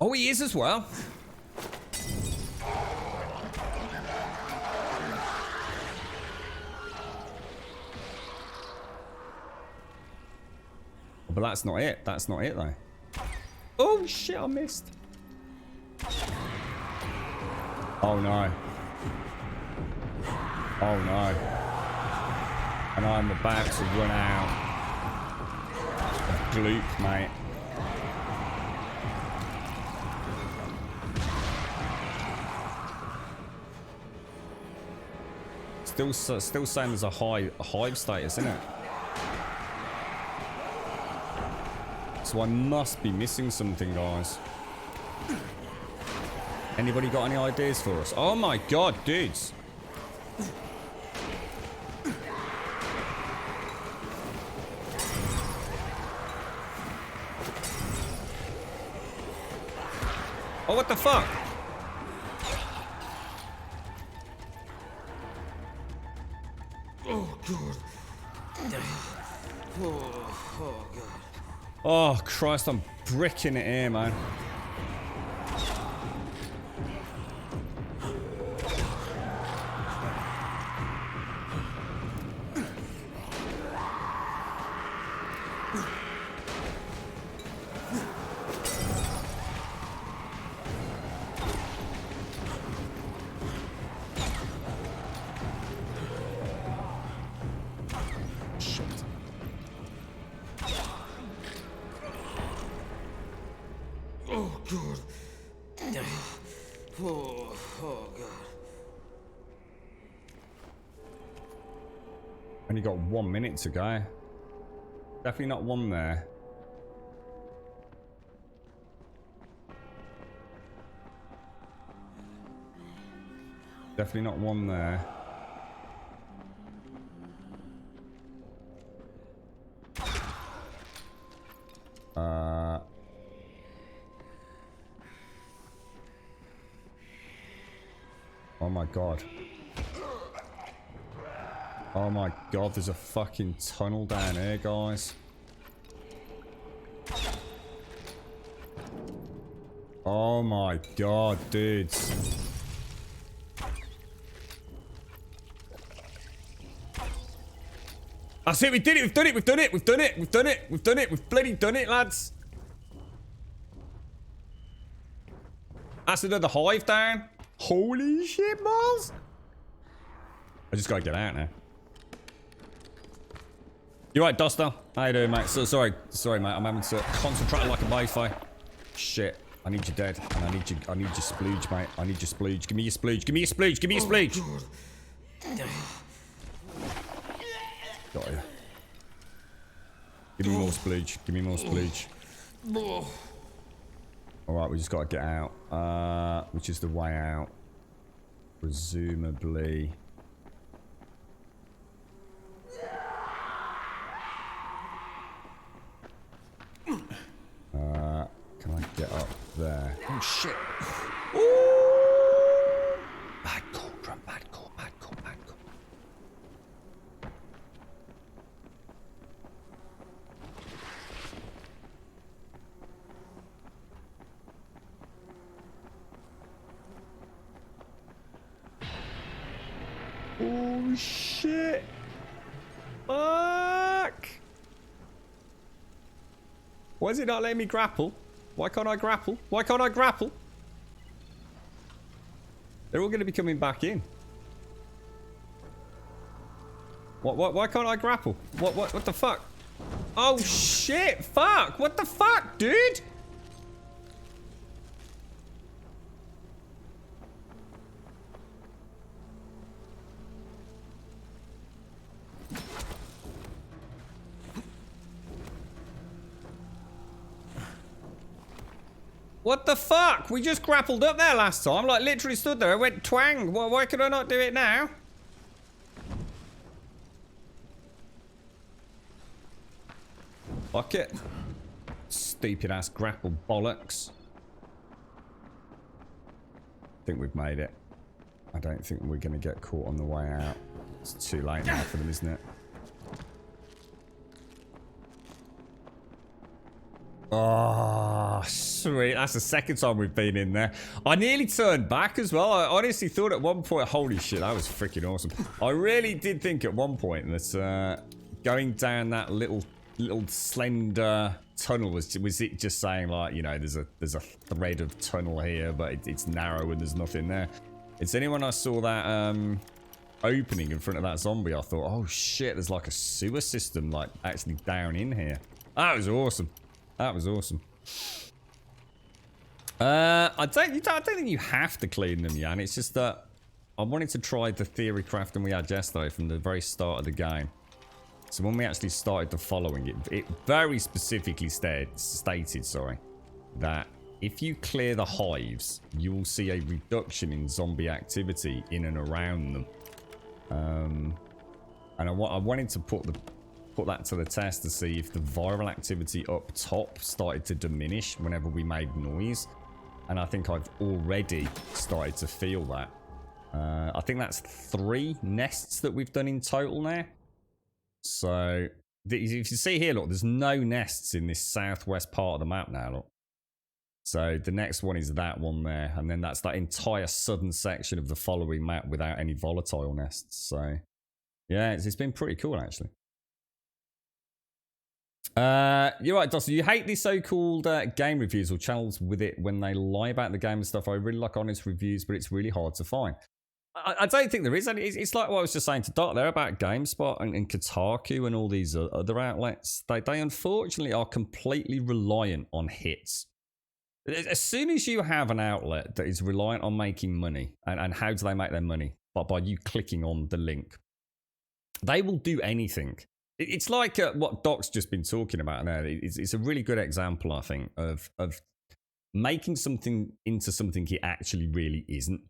Oh, he is as well. But that's not it. That's not it, though. Oh, shit, I missed. Oh, no. Oh, no. And I'm about to run out of gloop, mate. Still saying there's a hive status, isn't it? So I must be missing something, guys. Anybody got any ideas for us? Oh my god, dudes. Oh, what the fuck?
Oh, God. Oh, God.
Oh, Christ, I'm bricking it here, man. Only got 1 minute to go. Definitely not one there. Definitely not one there. Oh my god. Oh my god, there's a fucking tunnel down here, guys. Oh my god, dudes. That's it, we did it, we've done it, we've done it, we've done it, we've done it, we've done it, we've bloody done it, lads. That's another hive down. Holy shit, balls. I just gotta get out now. You right, Duster? How you doing, mate? So sorry, mate. I'm having to concentrate like a wi-fi. Shit, I need you dead, and I need your splooge, mate. I need your splooge. Give me your splooge. Give me your splooge. Give me your splooge. Got you. Give me more splooge. Give me more splooge. All right, we just gotta get out. Which is the way out? Presumably. Can I get up there? Oh shit! Ooh! Bad cauldron, bad call, bad call, bad call. Oh shit! Fuck! Why is it not letting me grapple? Why can't I grapple? Why can't I grapple? They're all going to be coming back in. Why can't I grapple? What the fuck? Oh shit! Fuck! What the fuck, dude? What the fuck? We just grappled up there last time. Like, literally stood there. I went twang. Why could I not do it now? Fuck it. Stupid ass grapple bollocks. I think we've made it. I don't think we're going to get caught on the way out. It's too late now for them, isn't it? Oh, sweet. That's the second time we've been in there. I nearly turned back as well. I honestly thought at one point, holy shit, that was freaking awesome. I really did think at one point that going down that little slender tunnel was it just saying like, you know, there's a thread of tunnel here, but it's narrow and there's nothing there. It's anyone I saw that opening in front of that zombie, I thought, oh shit, there's like a sewer system like actually down in here. That was awesome. That was awesome. I don't think you have to clean them, Jan. It's just that I wanted to try the theory crafting we had yesterday from the very start of the game. So when we actually started the following, it very specifically stated, sorry, that if you clear the hives, you will see a reduction in zombie activity in and around them. And I wanted to put that to the test to see if the viral activity up top started to diminish whenever we made noise. And I think I've already started to feel that. I think that's 3 nests that we've done in total now. So, if you see here, look, there's no nests in this southwest part of the map now, look. So, the next one is that one there. And then that's that entire southern section of the following map without any volatile nests. So, yeah, it's been pretty cool, actually. You're right, Dawson. You hate these so-called game reviews or channels with it when they lie about the game and stuff. I really like honest reviews, but it's really hard to find. I don't think there is any. It's like what I was just saying to Dot there about GameSpot and Kotaku and all these other outlets. They unfortunately are completely reliant on hits. As soon as you have an outlet that is reliant on making money, and how do they make their money? By you clicking on the link. They will do anything. It's like what Doc's just been talking about there. It's a really good example, I think, of making something into something it actually really isn't.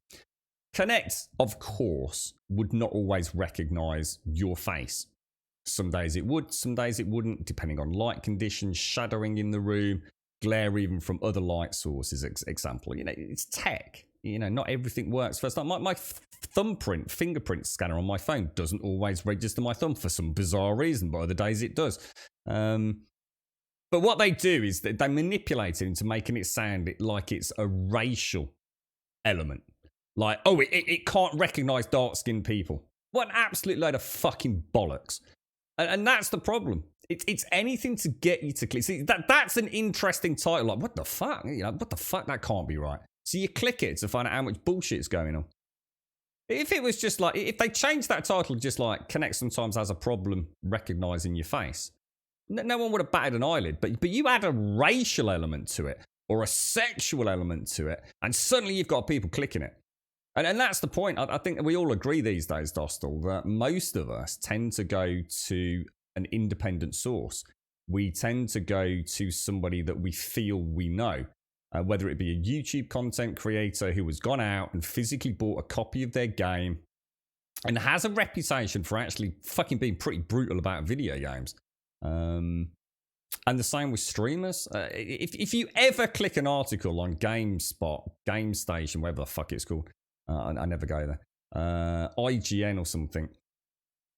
Connect, of course, would not always recognize your face. Some days it would, some days it wouldn't, depending on light conditions, shadowing in the room, glare even from other light sources, example. You know, it's tech. You know, not everything works first time. My fingerprint scanner on my phone doesn't always register my thumb for some bizarre reason, but other days it does. But what they do is that they manipulate it into making it sound like it's a racial element. Like, oh, it can't recognize dark-skinned people. What an absolute load of fucking bollocks. And that's the problem. It's anything to get you to click. See, that's an interesting title. Like, what the fuck? You know, what the fuck? That can't be right. So you click it to find out how much bullshit's going on. If it was just like, if they changed that title just like, Connect sometimes has a problem recognizing your face, no one would have batted an eyelid. But you add a racial element to it, or a sexual element to it, and suddenly you've got people clicking it. And that's the point. I think we all agree these days, Dostal, that most of us tend to go to an independent source. We tend to go to somebody that we feel we know, whether it be a YouTube content creator who has gone out and physically bought a copy of their game and has a reputation for actually fucking being pretty brutal about video games. And the same with streamers. If you ever click an article on GameSpot, GameStation, whatever the fuck it's called, I never go there. IGN or something.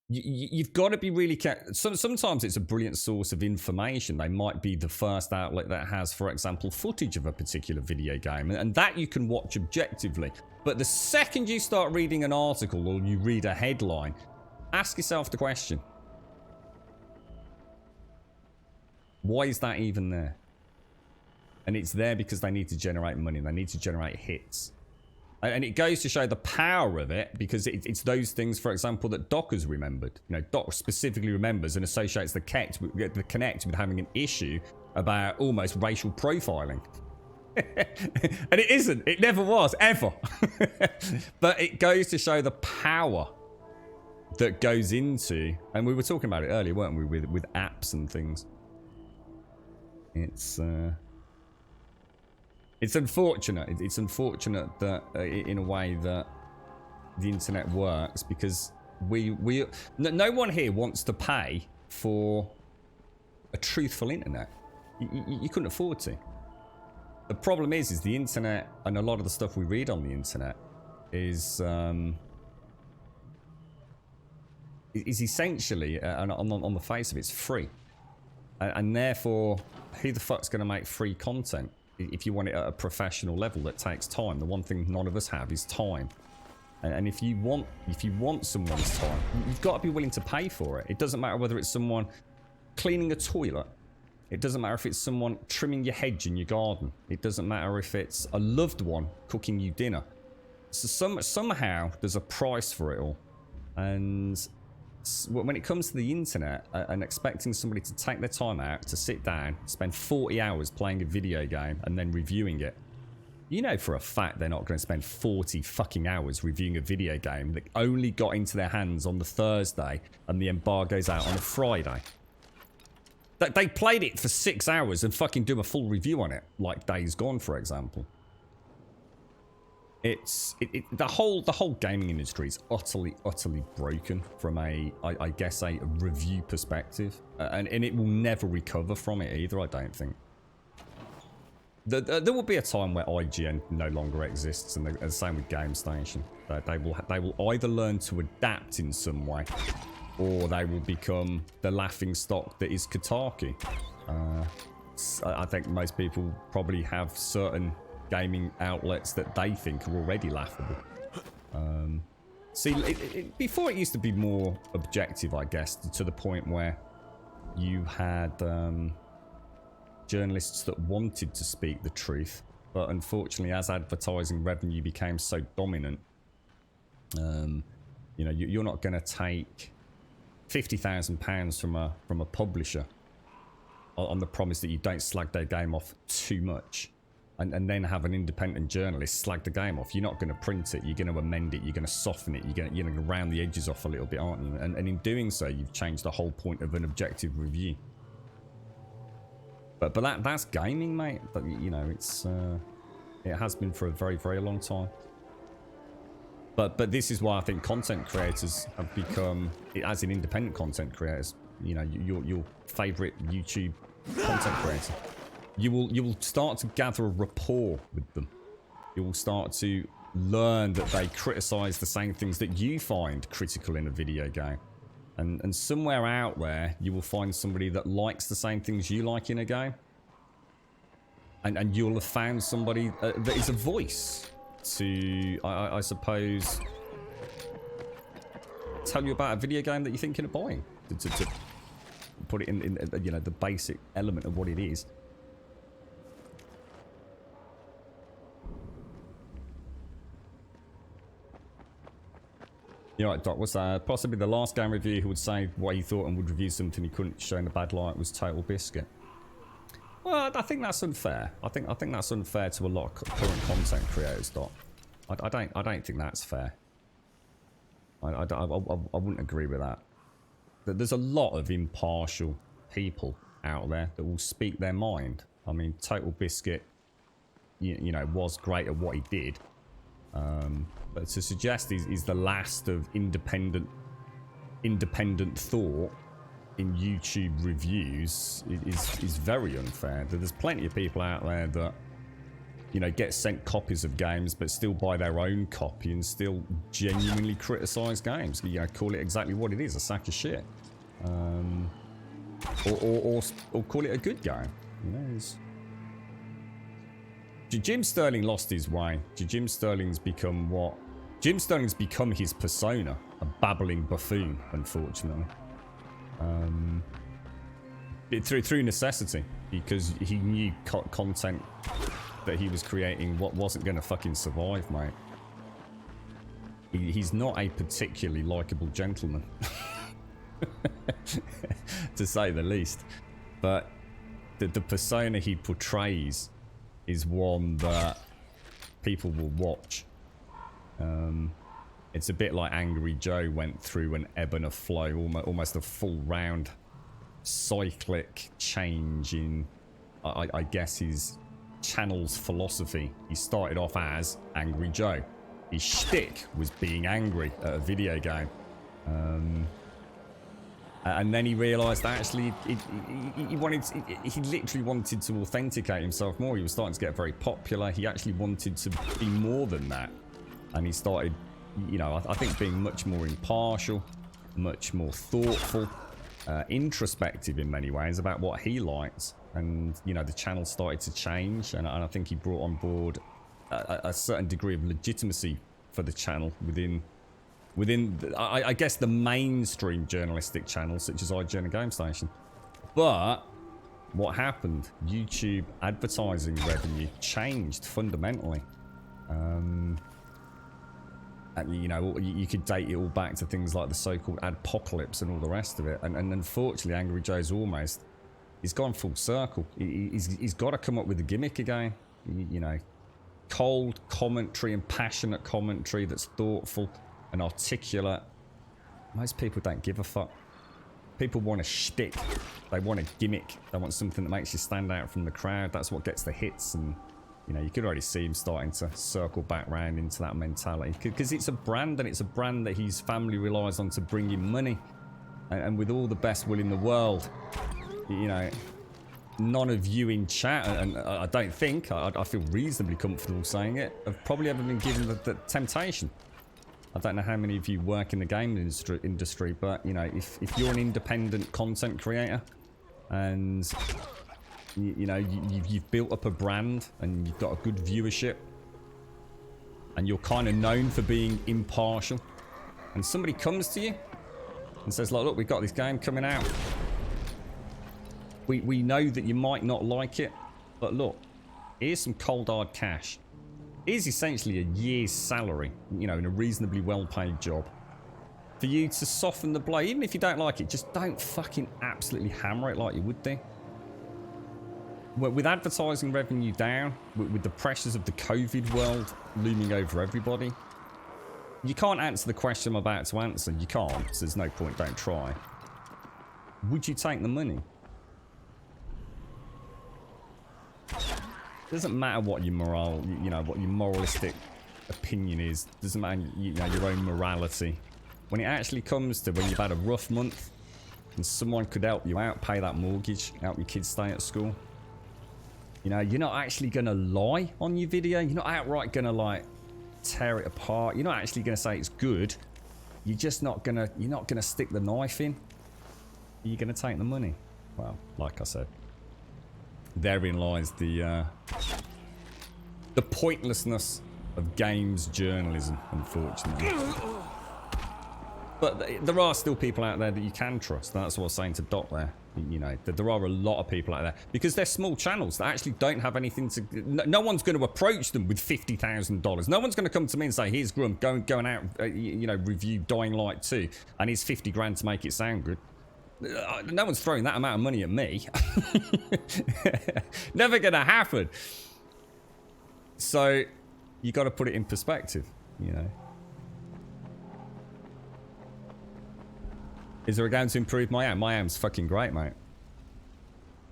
You've got to be really careful. Sometimes it's a brilliant source of information. They might be the first outlet that has, for example, footage of a particular video game, and that you can watch objectively. But the second you start reading an article or you read a headline, ask yourself the question: why is that even there? And it's there because they need to generate money. They need to generate hits. And it goes to show the power of it, because it's those things, for example, that Doc has remembered. You know, Doc specifically remembers and associates the Connect with having an issue about almost racial profiling. And it isn't. It never was, ever. But it goes to show the power that goes into, and we were talking about it earlier, weren't we, with apps and things. It's unfortunate. It's unfortunate that, in a way, that the internet works, because no one here wants to pay for a truthful internet. You couldn't afford to. The problem is the internet and a lot of the stuff we read on the internet is essentially, on the face of it, it's free. And therefore, who the fuck's going to make free content if you want it at a professional level that takes time? The one thing none of us have is time. And if you want someone's time, you've got to be willing to pay for it. It doesn't matter whether it's someone cleaning a toilet. It doesn't matter if it's someone trimming your hedge in your garden. It doesn't matter if it's a loved one cooking you dinner. So somehow there's a price for it all. And when it comes to the internet and expecting somebody to take their time out to sit down, spend 40 hours playing a video game and then reviewing it, you know for a fact they're not going to spend 40 fucking hours reviewing a video game that only got into their hands on the Thursday and the embargo's out on a Friday. They played it for 6 hours and fucking do a full review on it, like Days Gone, for example. The whole gaming industry is utterly broken from I guess a review perspective, and it will never recover from it either. I don't think. There will be a time where IGN no longer exists, and the same with GameStation. They will either learn to adapt in some way, or they will become the laughing stock that is Kotaku. I think most people probably have certain gaming outlets that they think are already laughable. See, before it used to be more objective, I guess, to the point where you had journalists that wanted to speak the truth, but unfortunately, as advertising revenue became so dominant, you know, you're not going to take £50,000 from a publisher on the promise that you don't slag their game off too much. And then have an independent journalist slag the game off. You're not going to print it. You're going to amend it. You're going to soften it. You're going to round the edges off a little bit, aren't you? And in doing so, you've changed the whole point of an objective review. But that's gaming, mate. But you know, it has been for a very, very long time. But this is why I think content creators have become, as in independent content creators, you know, your favorite YouTube content creator. You will start to gather a rapport with them. You will start to learn that they criticize the same things that you find critical in a video game. And somewhere out there, you will find somebody that likes the same things you like in a game. And you'll have found somebody that is a voice to, I suppose, tell you about a video game that you're thinking of buying. To put it in you know, the basic element of what it is. You're right, Doc. What's that? Possibly the last game reviewer who would say what he thought and would review something he couldn't show in a bad light was Total Biscuit. Well, I think that's unfair. I think that's unfair to a lot of current content creators, Doc. I don't think that's fair. I wouldn't agree with that. There's a lot of impartial people out there that will speak their mind. I mean, Total Biscuit, you know, was great at what he did. But to suggest he's the last of independent thought in YouTube reviews is very unfair. There's plenty of people out there that, you know, get sent copies of games but still buy their own copy and still genuinely criticize games. You know, call it exactly what it is, a sack of shit. Or call it a good game. You know, Jim Sterling lost his way. Jim Sterling's become what? Jim Sterling's become his persona, a babbling buffoon, unfortunately. Through necessity, because he knew content that he was creating what wasn't going to fucking survive, mate. He's not a particularly likable gentleman, to say the least. But the persona he portrays is one that people will watch. It's a bit like Angry Joe went through an ebb and a flow, almost a full round cyclic change in, I guess, his channel's philosophy. He started off as Angry Joe. His shtick was being angry at a video game. And then he realised that actually he literally wanted to authenticate himself more. He was starting to get very popular. He actually wanted to be more than that. And he started, you know, I think being much more impartial, much more thoughtful, introspective in many ways about what he liked. And, you know, the channel started to change. And I think he brought on board a certain degree of legitimacy for the channel within I guess the mainstream journalistic channels such as IGN and Game Station. But what happened? YouTube advertising revenue changed fundamentally. And you know, you could date it all back to things like the so-called adpocalypse and all the rest of it. And unfortunately, Angry Joe's he's gone full circle. He's got to come up with a gimmick again. You know, cold commentary and passionate commentary that's thoughtful and articulate. Most people don't give a fuck. People want a shtick. They want a gimmick. They want something that makes you stand out from the crowd. That's what gets the hits. And, you know, you could already see him starting to circle back round into that mentality. Because it's a brand, and it's a brand that his family relies on to bring him money. And with all the best will in the world, you know, none of you in chat, and I don't think, I feel reasonably comfortable saying it, have probably ever been given the temptation. I don't know how many of you work in the game industry, but, you know, if you're an independent content creator and, you know, you've built up a brand and you've got a good viewership and you're kind of known for being impartial, and somebody comes to you and says, like, look, we've got this game coming out. We know that you might not like it, but look, here's some cold hard cash. Here's essentially a year's salary, you know, in a reasonably well-paid job. For you to soften the blow, even if you don't like it, just don't fucking absolutely hammer it like you would do. With advertising revenue down, with the pressures of the COVID world looming over everybody, you can't answer the question I'm about to answer. You can't, so there's no point, don't try. Would you take the money? Doesn't matter what your what your moralistic opinion is. Doesn't matter, you know, your own morality. When it actually comes to when you've had a rough month and someone could help you out, pay that mortgage, help your kids stay at school, you know, you're not actually gonna lie on your video. You're not outright gonna like tear it apart. You're not actually gonna say it's good. You're just not gonna. You're not gonna stick the knife in. You're gonna take the money. Well, like I said, therein lies the pointlessness of games journalism, unfortunately. But there are still people out there that you can trust. That's what I was saying to Doc there. You know, that there are a lot of people out there because they're small channels that actually don't have anything to. No one's going to approach them with $50,000. No one's going to come to me and say, "Here's Grum, going out, you know, review Dying Light 2, and here's 50 grand to make it sound good." No one's throwing that amount of money at me. Never gonna happen. So you got to put it in perspective, you know. Is there a game to improve my AM? My AM's fucking great, mate.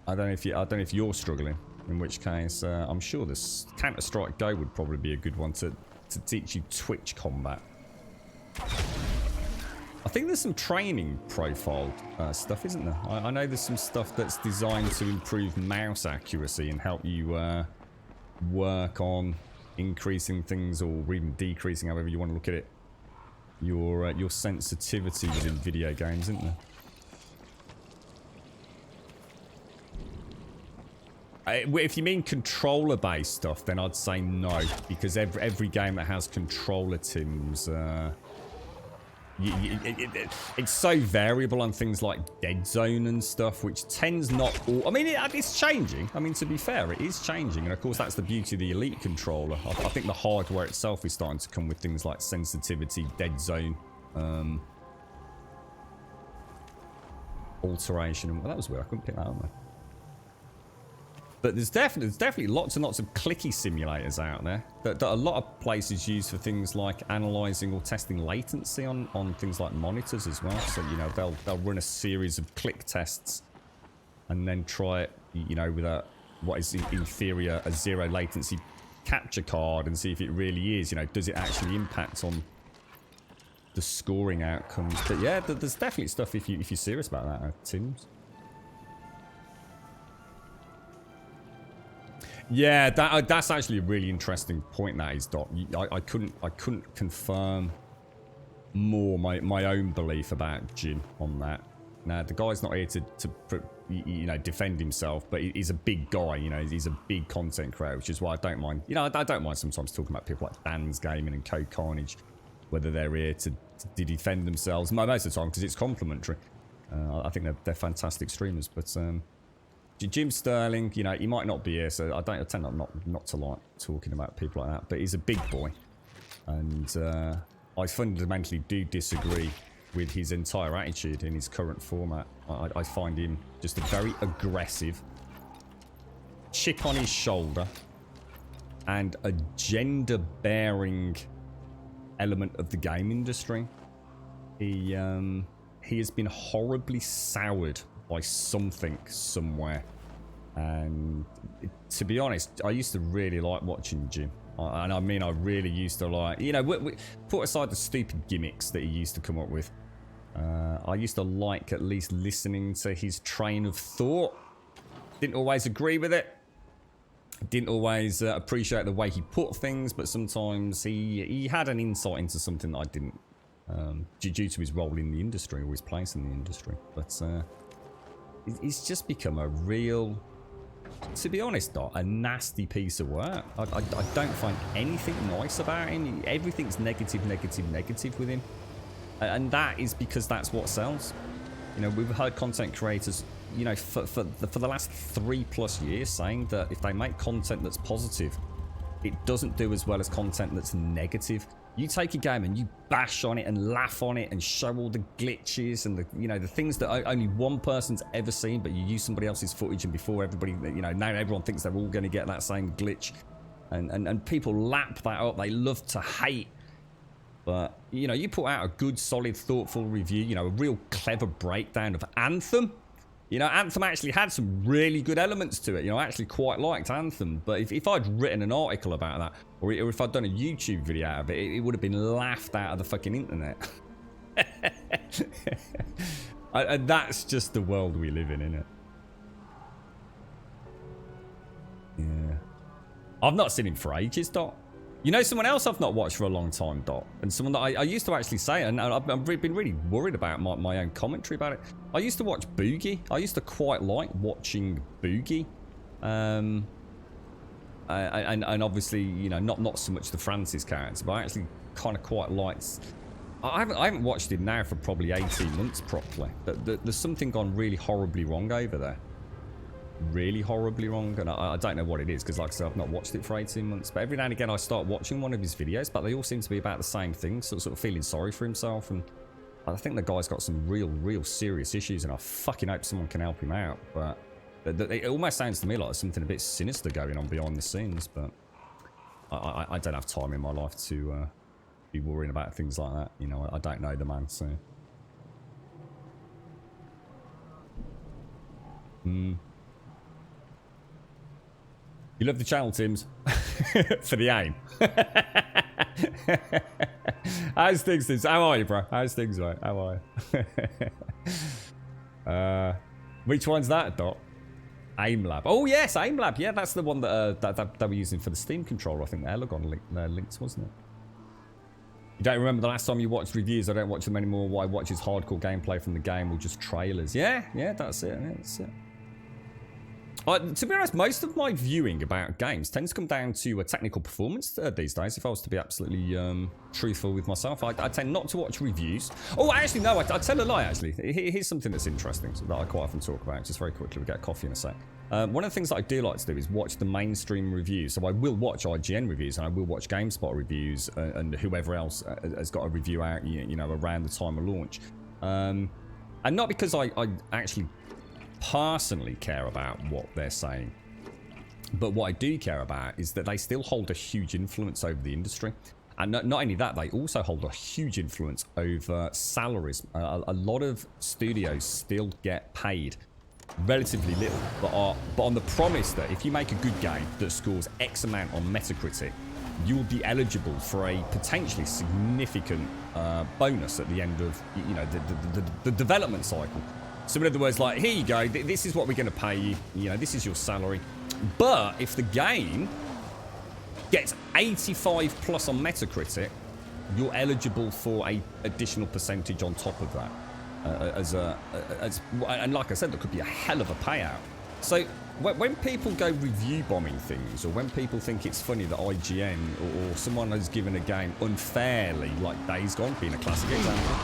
I don't know if you're struggling. In which case, I'm sure this Counter-Strike Go would probably be a good one to teach you Twitch combat. I think there's some training profile stuff, isn't there? I know there's some stuff that's designed to improve mouse accuracy and help you work on increasing things or even decreasing, however you want to look at it, your sensitivity within video games, isn't there? If you mean controller-based stuff, then I'd say no, because every game that has controller tims, it's so variable on things like Dead Zone and stuff, which tends not all. I mean, it's changing. I mean, to be fair, it is changing, and of course that's the beauty of the Elite controller. I think the hardware itself is starting to come with things like sensitivity, Dead Zone, alteration, and well, that was weird. I couldn't pick that up. But there's definitely lots and lots of clicky simulators out there that a lot of places use for things like analyzing or testing latency on things like monitors as well. So, you know, they'll run a series of click tests and then try it, you know, with what is in theory a zero latency capture card and see if it really is, you know, does it actually impact on the scoring outcomes. But yeah, there's definitely stuff if you're serious about that, Tims. Yeah, that's actually a really interesting point. That is, Doc. I couldn't confirm more my own belief about Jim on that. Now the guy's not here to defend himself, but he's a big guy. He's a big content creator, which is why I don't mind. I don't mind sometimes talking about people like Dan's Gaming and Code Carnage, whether they're here to defend themselves. Most of the time, because it's complimentary. I think they're fantastic streamers, but Jim Sterling, he might not be here, so I tend not to like talking about people like that. But he's a big boy, and I fundamentally do disagree with his entire attitude in his current format. I find him just a very aggressive, chip on his shoulder, and a gender-bearing element of the game industry. He has been horribly soured by something somewhere, and to be honest, I used to really like watching Jim. And I mean, I really used to like, put aside the stupid gimmicks that he used to come up with. I used to like at least listening to his train of thought. Didn't always agree with it. Didn't always appreciate the way he put things, but sometimes he had an insight into something that I didn't. Due to his role in the industry, or his place in the industry. But he's just become a real, to be honest, a nasty piece of work. I don't find anything nice about him. Everything's negative with him. And that is because that's what sells. We've heard content creators, for the last 3+ years saying that if they make content that's positive, it doesn't do as well as content that's negative. You take a game and you bash on it and laugh on it and show all the glitches and the things that only one person's ever seen, but you use somebody else's footage, and before everybody, now everyone thinks they're all going to get that same glitch, and people lap that up. They love to hate. But, you put out a good, solid, thoughtful review, a real clever breakdown of Anthem. Anthem actually had some really good elements to it. I actually quite liked Anthem. But if I'd written an article about that, or if I'd done a YouTube video out of it, it would have been laughed out of the fucking internet. And that's just the world we live in, isn't it? Yeah. I've not seen him for ages, Doc. Someone else I've not watched for a long time, Doc, and someone that I used to actually say, and I've been really worried about my own commentary about it. I used to watch Boogie. I used to quite like watching Boogie. And obviously, not so much the Francis character, but I actually kind of quite liked... I haven't watched him now for probably 18 months properly. There's something gone really horribly wrong over there. Really horribly wrong, and I don't know what it is, because like I said, I've not watched it for 18 months, but every now and again I start watching one of his videos, but they all seem to be about the same thing, sort of feeling sorry for himself, and I think the guy's got some real serious issues, and I fucking hope someone can help him out. But it almost sounds to me like there's something a bit sinister going on behind the scenes, but I don't have time in my life to be worrying about things like that. I don't know the man, so You love the channel, Tims. For the aim. How's things, Tims? How are you, bro? How's things, mate? How are you? Which one's that, Doc? AimLab. Oh, yes, AimLab. Yeah, that's the one that they were using for the Steam controller. I think Elegon links, wasn't it? You don't remember the last time you watched reviews? I don't watch them anymore. What I watch is hardcore gameplay from the game or just trailers. Yeah, that's it. Yeah, that's it. To be honest, most of my viewing about games tends to come down to a technical performance these days. If I was to be absolutely truthful with myself, I tend not to watch reviews. Oh, actually, no, I tell a lie, actually. Here's something that's interesting that I quite often talk about, just very quickly. We'll get coffee in a sec. One of the things that I do like to do is watch the mainstream reviews. So I will watch IGN reviews, and I will watch GameSpot reviews, and whoever else has got a review out, around the time of launch. And not because I actually personally care about what they're saying, but what I do care about is that they still hold a huge influence over the industry, and not only that, they also hold a huge influence over salaries. A lot of studios still get paid relatively little, but on the promise that if you make a good game that scores X amount on Metacritic, you'll be eligible for a potentially significant bonus at the end of the development cycle. So in other words, like, here you go, this is what we're going to pay you, this is your salary. But if the game gets 85 plus on Metacritic, you're eligible for a additional percentage on top of that. And like I said, there could be a hell of a payout. So when people go review bombing things, or when people think it's funny that IGN or someone has given a game unfairly, like Days Gone being a classic example,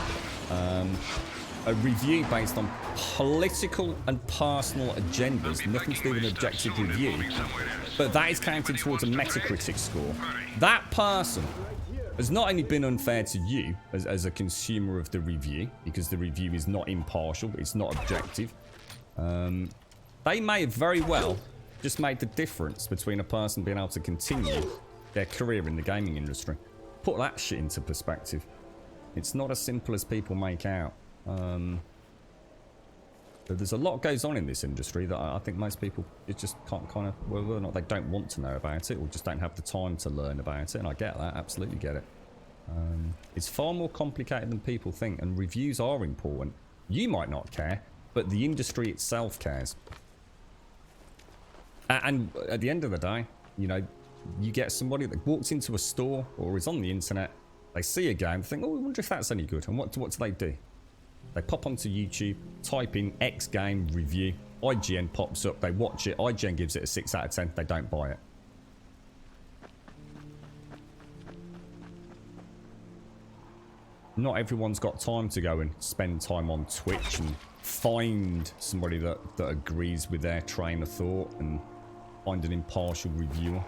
a review based on political and personal agendas, nothing to do with an objective review, but that is counted towards a Metacritic score, that person has not only been unfair to you as a consumer of the review, because the review is not impartial, it's not objective. They may have very well just made the difference between a person being able to continue their career in the gaming industry. Put that shit into perspective. It's not as simple as people make out. There's a lot goes on in this industry that I think most people just can't whether or not they don't want to know about it or just don't have the time to learn about it, and I get that, absolutely get it. It's far more complicated than people think, and reviews are important. You might not care, but the industry itself cares. And at the end of the day, you know, you get somebody that walks into a store or is on the internet, they see a game, think, oh, I wonder if that's any good, and what do they do? They pop onto YouTube, type in X game review, IGN pops up, they watch it, IGN gives it a 6 out of 10, they don't buy it. Not everyone's got time to go and spend time on Twitch and find somebody that agrees with their train of thought and find an impartial reviewer.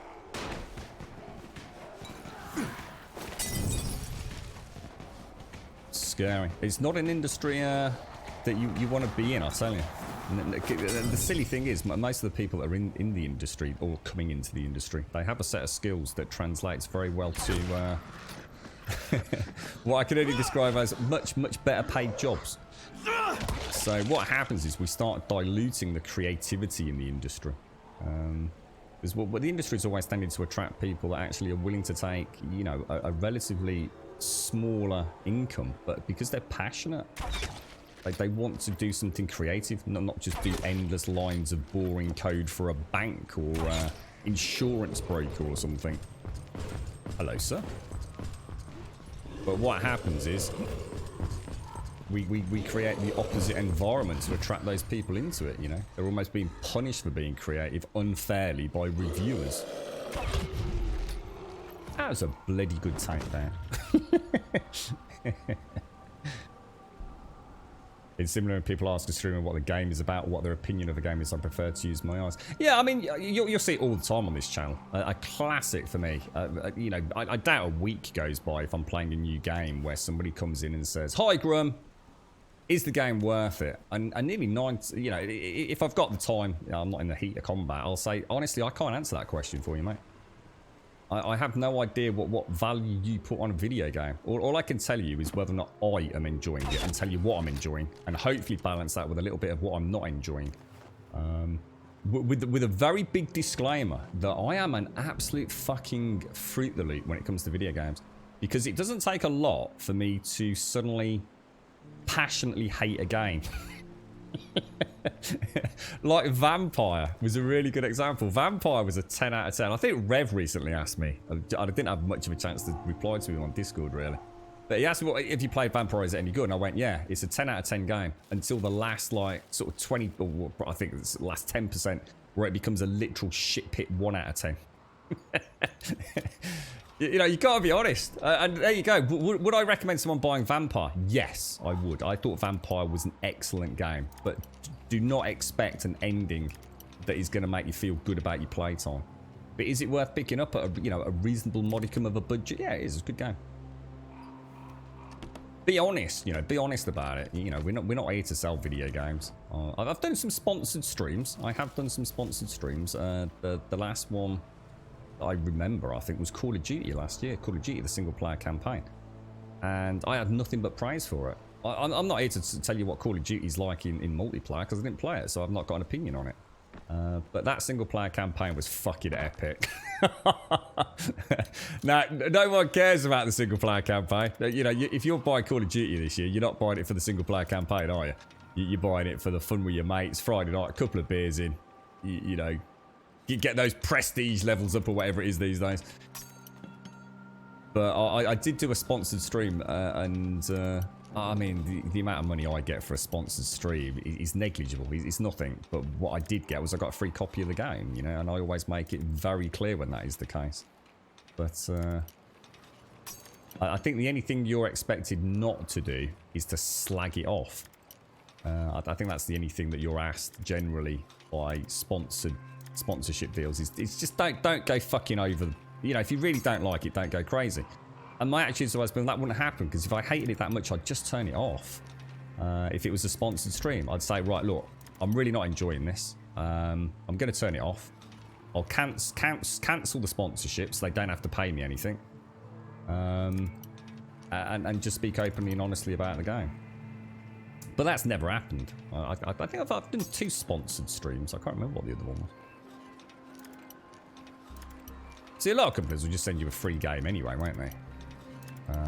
Scary. It's not an industry that you want to be in, I'll tell you. And the silly thing is, most of the people that are in the industry or coming into the industry, they have a set of skills that translates very well to what I can only describe as much better paid jobs. So what happens is we start diluting the creativity in the industry. Because what the industry is always tending to attract people that actually are willing to take, you know, a relatively smaller income, but because they're passionate, like they want to do something creative, not just do endless lines of boring code for a bank or insurance broker or something. Hello, sir. But what happens is we create the opposite environment to attract those people into it, you know? They're almost being punished for being creative unfairly by reviewers. That was a bloody good take there. It's similar when people ask a streamer what the game is about, what their opinion of the game is. I prefer to use my eyes. Yeah, I mean, you'll see it all the time on this channel. A classic for me. You know, I doubt a week goes by if I'm playing a new game where somebody comes in and says, "Hi, Grum, is the game worth it?" And nearly 90, you know, if I've got the time, you know, I'm not in the heat of combat, I'll say, honestly, I can't answer that question for you, mate. I have no idea what value you put on a video game. All I can tell you is whether or not I am enjoying it and tell you what I'm enjoying, and hopefully balance that with a little bit of what I'm not enjoying. With a very big disclaimer that I am an absolute fucking fruit the loop when it comes to video games, because it doesn't take a lot for me to suddenly passionately hate a game. Like Vampire was a really good example. Vampire was a 10 out of 10. I think Rev recently asked me. I didn't have much of a chance to reply to him on Discord, really. But he asked me if you played Vampire, is it any good? And I went, yeah, it's a 10 out of 10 game. Until the last, like, sort of 20, or I think it's the last 10%, where it becomes a literal shit pit 1 out of 10. You know, you gotta be honest. And there you go. Would I recommend someone buying Vampire? Yes, I would. I thought Vampire was an excellent game, but do not expect an ending that is going to make you feel good about your playtime. But is it worth picking up at a reasonable modicum of a budget? Yeah, it is. It's a good game. Be honest, you know. Be honest about it. You know, we're not here to sell video games. I've done some sponsored streams. I have done some sponsored streams. The last one I remember, I think, was Call of Duty last year. Call of Duty, the single-player campaign. And I had nothing but praise for it. I'm not here to tell you what Call of Duty is like in multiplayer, because I didn't play it, so I've not got an opinion on it. But that single-player campaign was fucking epic. Now, no one cares about the single-player campaign. You know, if you're buying Call of Duty this year, you're not buying it for the single-player campaign, are you? You're buying it for the fun with your mates, Friday night, a couple of beers in, you know, You get those prestige levels up or whatever it is these days. But I did do a sponsored stream, and I mean, the amount of money I get for a sponsored stream is negligible. It's nothing. But what I did get was I got a free copy of the game, you know, and I always make it very clear when that is the case. But I think the only thing you're expected not to do is to slag it off. I think that's the only thing that you're asked generally by sponsorship deals. It's just don't go fucking over. You know, if you really don't like it, don't go crazy. And my attitude's always been that wouldn't happen, because if I hated it that much, I'd just turn it off. If it was a sponsored stream, I'd say, right, look, I'm really not enjoying this. I'm going to turn it off. I'll cancel the sponsorship so they don't have to pay me anything. And just speak openly and honestly about the game. But that's never happened. I think I've done 2 sponsored streams. I can't remember what the other one was. See, a lot of companies will just send you a free game anyway, won't they?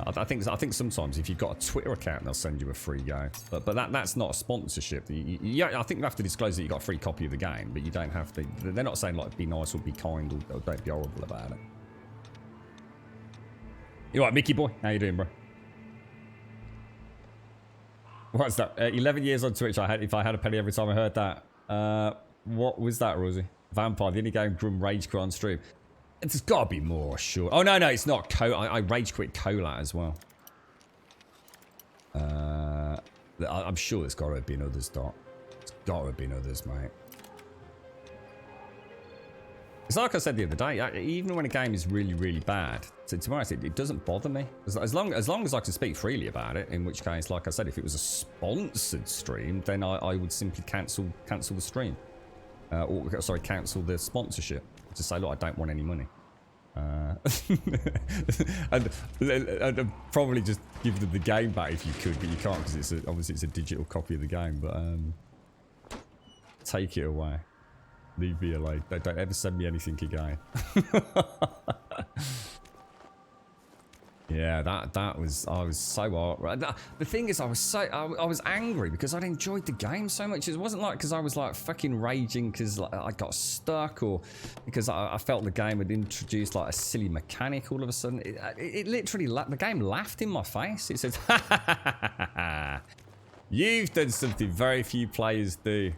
I think sometimes if you've got a Twitter account, they'll send you a free game. But that's not a sponsorship. I think you have to disclose that you got a free copy of the game, but you don't have to. They're not saying like be nice or be kind or don't be horrible about it. You all right, Mickey boy? How you doing, bro? What's that? 11 years on Twitch. If I had a penny every time I heard that. What was that, Rosie? Vampire, the only game Grum rage quit on stream. There's got to be more, sure. Oh, no, it's not. I rage quit Colat as well. I'm sure there's got to have been others, Doc. There's got to have been others, mate. It's like I said the other day, even when a game is really, really bad, to be honest, it doesn't bother me. As long as I can speak freely about it, in which case, like I said, if it was a sponsored stream, then I would simply cancel the stream. Or, sorry, cancel the sponsorship. Just say, look, I don't want any money. And probably just give them the game back if you could, but you can't because obviously it's a digital copy of the game. But take it away. Leave me alone. Don't ever send me anything again. Yeah, that was, I was so hard. The thing is, I was angry because I'd enjoyed the game so much. It wasn't like because I was like fucking raging because like, I got stuck or because I felt the game had introduced like a silly mechanic all of a sudden. It literally, the game laughed in my face. It says, ha ha ha ha ha. You've done something very few players do.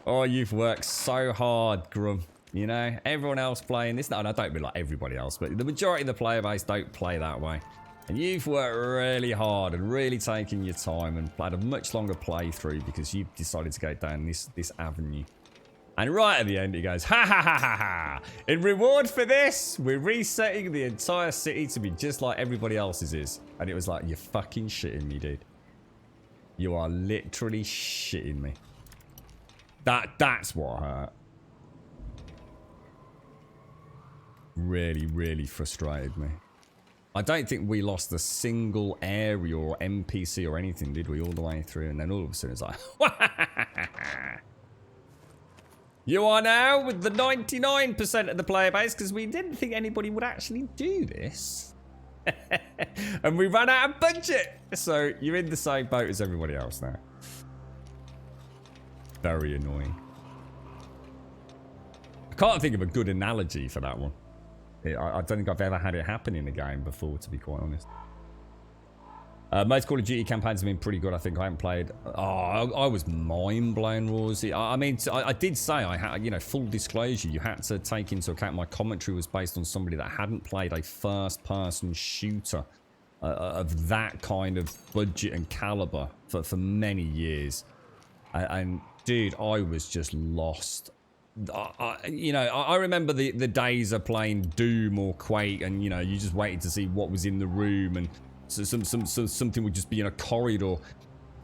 Oh, you've worked so hard, Grum. You know, everyone else playing this. No, I don't mean like everybody else, but the majority of the player base don't play that way. And you've worked really hard and really taken your time and played a much longer playthrough because you've decided to go down this avenue. And right at the end, he goes, ha ha ha ha ha. In reward for this, we're resetting the entire city to be just like everybody else's is. And it was like, you're fucking shitting me, dude. You are literally shitting me. That's what hurt. Really, really frustrated me. I don't think we lost a single area or NPC or anything, did we, all the way through? And then all of a sudden it's like, you are now with the 99% of the player base because we didn't think anybody would actually do this. And we ran out of budget. So you're in the same boat as everybody else now. Very annoying. I can't think of a good analogy for that one. I don't think I've ever had it happen in a game before, to be quite honest. Most Call of Duty campaigns have been pretty good. I think I haven't played. Oh, I was mind blown, Rosie. I mean, I did say I had, you know, full disclosure. You had to take into account my commentary was based on somebody that hadn't played a first-person shooter of that kind of budget and caliber for many years. And dude, I was just lost. You know, I remember the days of playing Doom or Quake, and you know, you just waited to see what was in the room, and so something would just be in a corridor.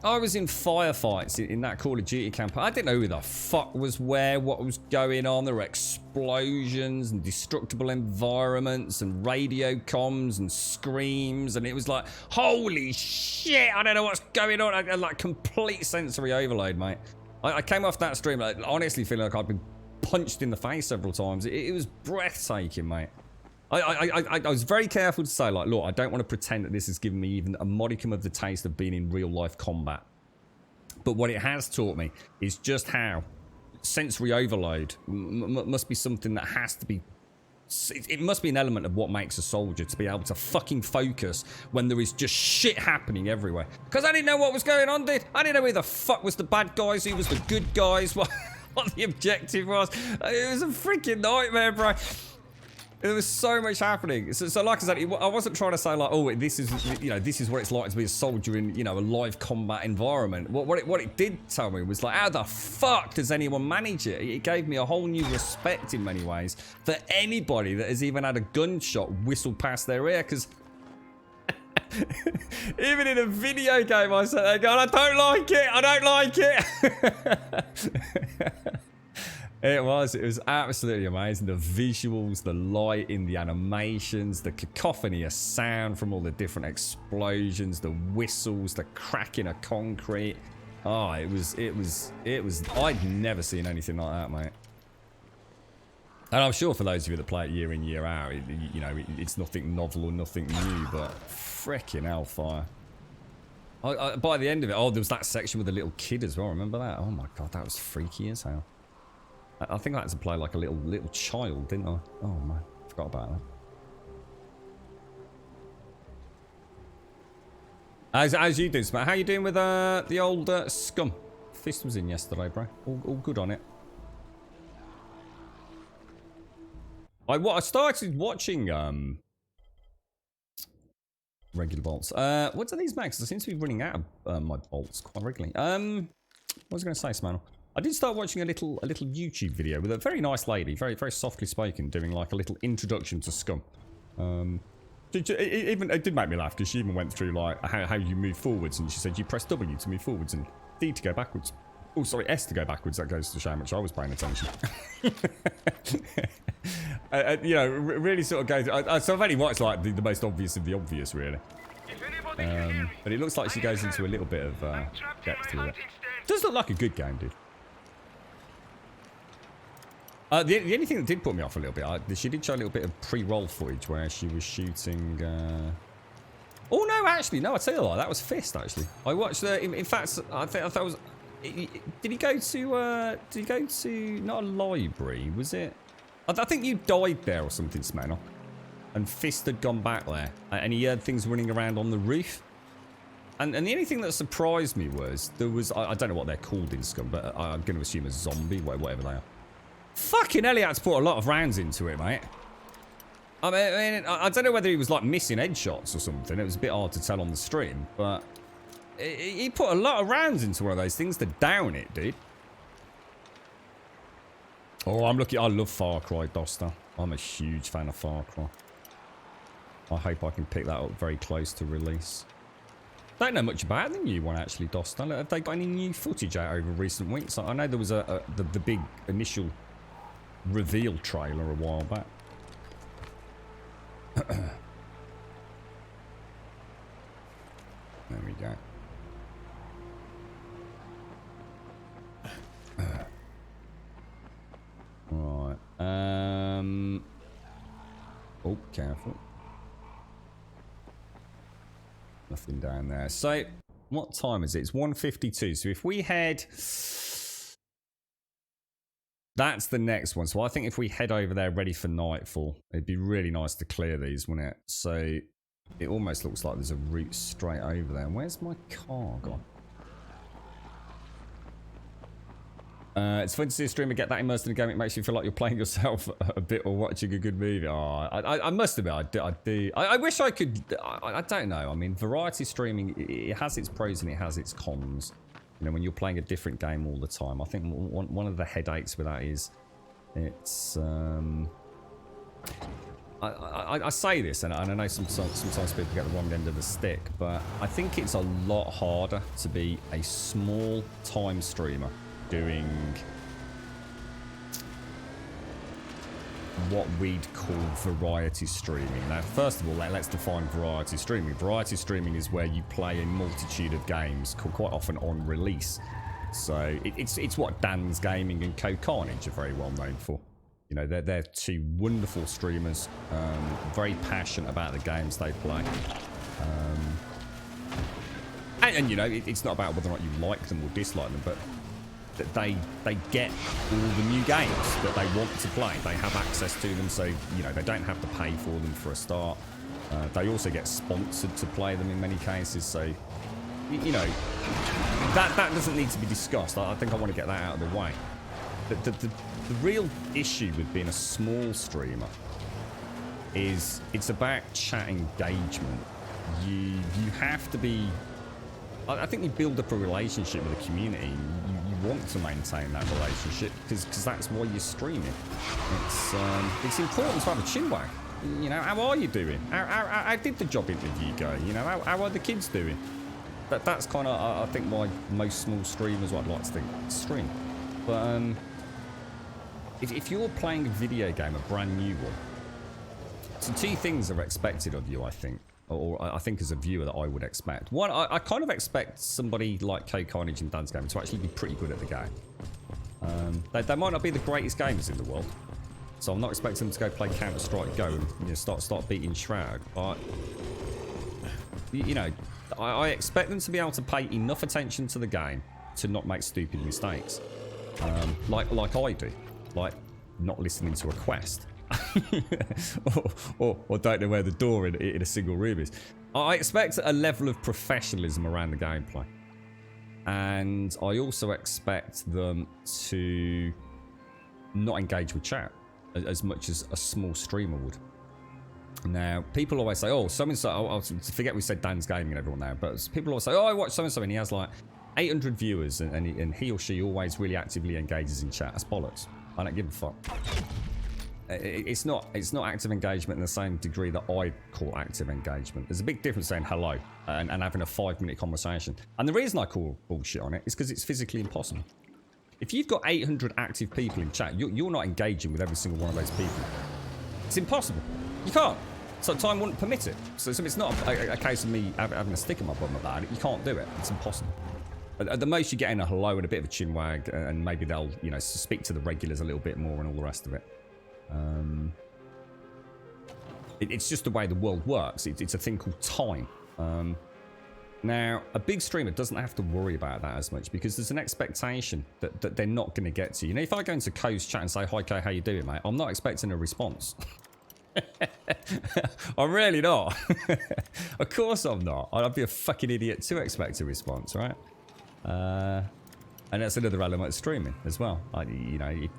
I was in firefights in that Call of Duty campaign. I didn't know who the fuck was where, what was going on. There were explosions and destructible environments and radio comms and screams, and it was like, holy shit, I don't know what's going on. I had like complete sensory overload, mate. I came off that stream like honestly feeling like I'd been punched in the face several times. It was breathtaking, mate. I was very careful to say, like, look, I don't want to pretend that this has given me even a modicum of the taste of being in real life combat. But what it has taught me is just how sensory overload must be something that has to be... It must be an element of what makes a soldier to be able to fucking focus when there is just shit happening everywhere. Because I didn't know what was going on, dude. I didn't know who the fuck was the bad guys, who was the good guys, what the objective was. It was a freaking nightmare, bro. There was so much happening. So like I said, I wasn't trying to say like, oh, this is, you know, this is what it's like to be a soldier in, you know, a live combat environment. What it did tell me was like, how the fuck does anyone manage it? It gave me a whole new respect in many ways for anybody that has even had a gunshot whistle past their ear. Because even in a video game, I sat there going, I don't like it. I don't like it. It was absolutely amazing. The visuals, the lighting, the animations, the cacophony of sound from all the different explosions, the whistles, the cracking of concrete. Oh, it was, I'd never seen anything like that, mate. And I'm sure for those of you that play it year in, year out, you know, it's nothing novel or nothing new, but freaking hellfire. By the end of it, oh, there was that section with the little kid as well. Remember that? Oh my God, that was freaky as hell. I think I had to play like a little child, didn't I? Oh man, forgot about that. As you do, Smack. How you doing with the old Scum? Fist was in yesterday, bro. All good on it. I started watching regular bolts. What do these make? Because I seem to be running out of my bolts quite regularly. What was I going to say, Smanel? I did start watching a little YouTube video with a very nice lady, very softly spoken, doing like a little introduction to Scum. It did make me laugh because she even went through like how you move forwards, and she said you press W to move forwards and D to go backwards. Oh, sorry, S to go backwards. That goes to show how much I was paying attention. You know, really sort of goes. So I've only watched like the most obvious of the obvious, really. But it looks like she goes into a little bit of depth to it. Does look like a good game, dude. The only thing that did put me off a little bit, she did show a little bit of pre-roll footage where she was shooting... Oh, no, actually, no, I tell you what, that was Fist, actually. I watched, in fact, I thought it was... Did he go to, not a library, was it? I think you died there or something, Smanel. And Fist had gone back there, and he heard things running around on the roof. And the only thing that surprised me was, there was, I don't know what they're called in Scum, but I'm going to assume a zombie, whatever they are. Fucking hell, he had to put a lot of rounds into it, mate. I mean, I don't know whether he was like missing headshots or something. It was a bit hard to tell on the stream, but he put a lot of rounds into one of those things to down it, dude. Oh, I love Far Cry, Dosta. I'm a huge fan of Far Cry. I hope I can pick that up very close to release. Don't know much about the new one, actually, Dosta. Have they got any new footage out over recent weeks? I know there was the big initial reveal trailer a while back. There we go. Right. Oh, careful. Nothing down there. So, what time is it? It's 1:52. So if we head... That's the next one. So I think if we head over there ready for nightfall, it'd be really nice to clear these, wouldn't it? So it almost looks like there's a route straight over there. Where's my car gone? It's fun to see a streamer get that immersed in a game. It makes you feel like you're playing yourself a bit or watching a good movie. Oh, I must admit, I do. I wish I could. I don't know. I mean, variety streaming, it has its pros and it has its cons. You know, when you're playing a different game all the time, I think one of the headaches with that is it's... I say this, and I know sometimes people get the wrong end of the stick, but I think it's a lot harder to be a small-time streamer doing what we'd call variety streaming. Now, first of all, let's define variety streaming. Variety streaming is where you play a multitude of games, quite often on release. So it's what Dan's Gaming and Code Carnage are very well known for. You know, they're two wonderful streamers, very passionate about the games they play. And you know, it's not about whether or not you like them or dislike them, but that they get all the new games that they want to play. They have access to them, so you know they don't have to pay for them for a start. They also get sponsored to play them in many cases, so you know that doesn't need to be discussed. I think I want to get that out of the way. The real issue with being a small streamer is it's about chat engagement. You have to be. I think you build up a relationship with the community. You want to maintain that relationship because that's why you're streaming. It's important to have a chinwag. You know, how are you doing? How did the job interview go? You know, how are the kids doing? That's kind of I think why most small streamers, what I'd like to think, stream. But if you're playing a video game, a brand new one, so two things are expected of you, I think. Or I think as a viewer that I would expect. One, I kind of expect somebody like CodeCarnage and Dan's Game to actually be pretty good at the game. They might not be the greatest gamers in the world, so I'm not expecting them to go play Counter-Strike Go and start beating Shroud. But you know, I expect them to be able to pay enough attention to the game to not make stupid mistakes, like I do, like not listening to a quest. or don't know where the door in a single room is. I expect a level of professionalism around the gameplay, and I also expect them to not engage with chat as much as a small streamer would. Now, people always say, "Oh, so-and-so." I forget we said Dan's Gaming and everyone now, but people always say, "Oh, I watch so-and-so and he has like 800 viewers and he or she always really actively engages in chat." That's bollocks. I don't give a fuck. It's not active engagement in the same degree that I call active engagement. There's a big difference saying hello and having a 5-minute conversation. And the reason I call bullshit on it is because it's physically impossible. If you've got 800 active people in chat, you're not engaging with every single one of those people. It's impossible. You can't. So time wouldn't permit it. So it's not a case of me having a stick in my bum about it. You can't do it. It's impossible. At the most, you're getting a hello and a bit of a chinwag, and maybe they'll speak to the regulars a little bit more and all the rest of it. It's just the way the world works. It's a thing called time. Now, a big streamer doesn't have to worry about that as much because there's an expectation that they're not going to get to. You know, if I go into Ko's chat and say, "Hi Ko, how you doing, mate?" I'm not expecting a response. I'm really not. Of course I'm not. I'd be a fucking idiot to expect a response, right? And that's another element of streaming as well.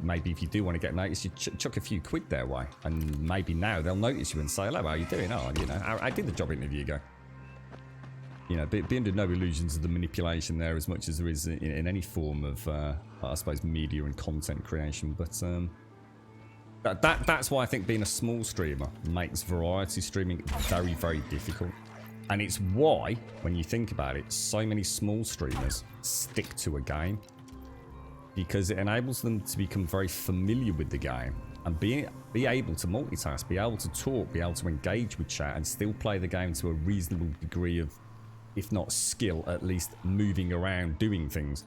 Maybe if you do want to get noticed, you chuck a few quid their way, and maybe now they'll notice you and say, "Hello, how are you doing? Oh, how did the job interview go?" Be under no illusions of the manipulation there as much as there is in any form of, I suppose, media and content creation. But that's why I think being a small streamer makes variety streaming very, very difficult. And it's why, when you think about it, so many small streamers stick to a game. Because it enables them to become very familiar with the game and be able to multitask, be able to talk, be able to engage with chat and still play the game to a reasonable degree of, if not skill, at least moving around doing things.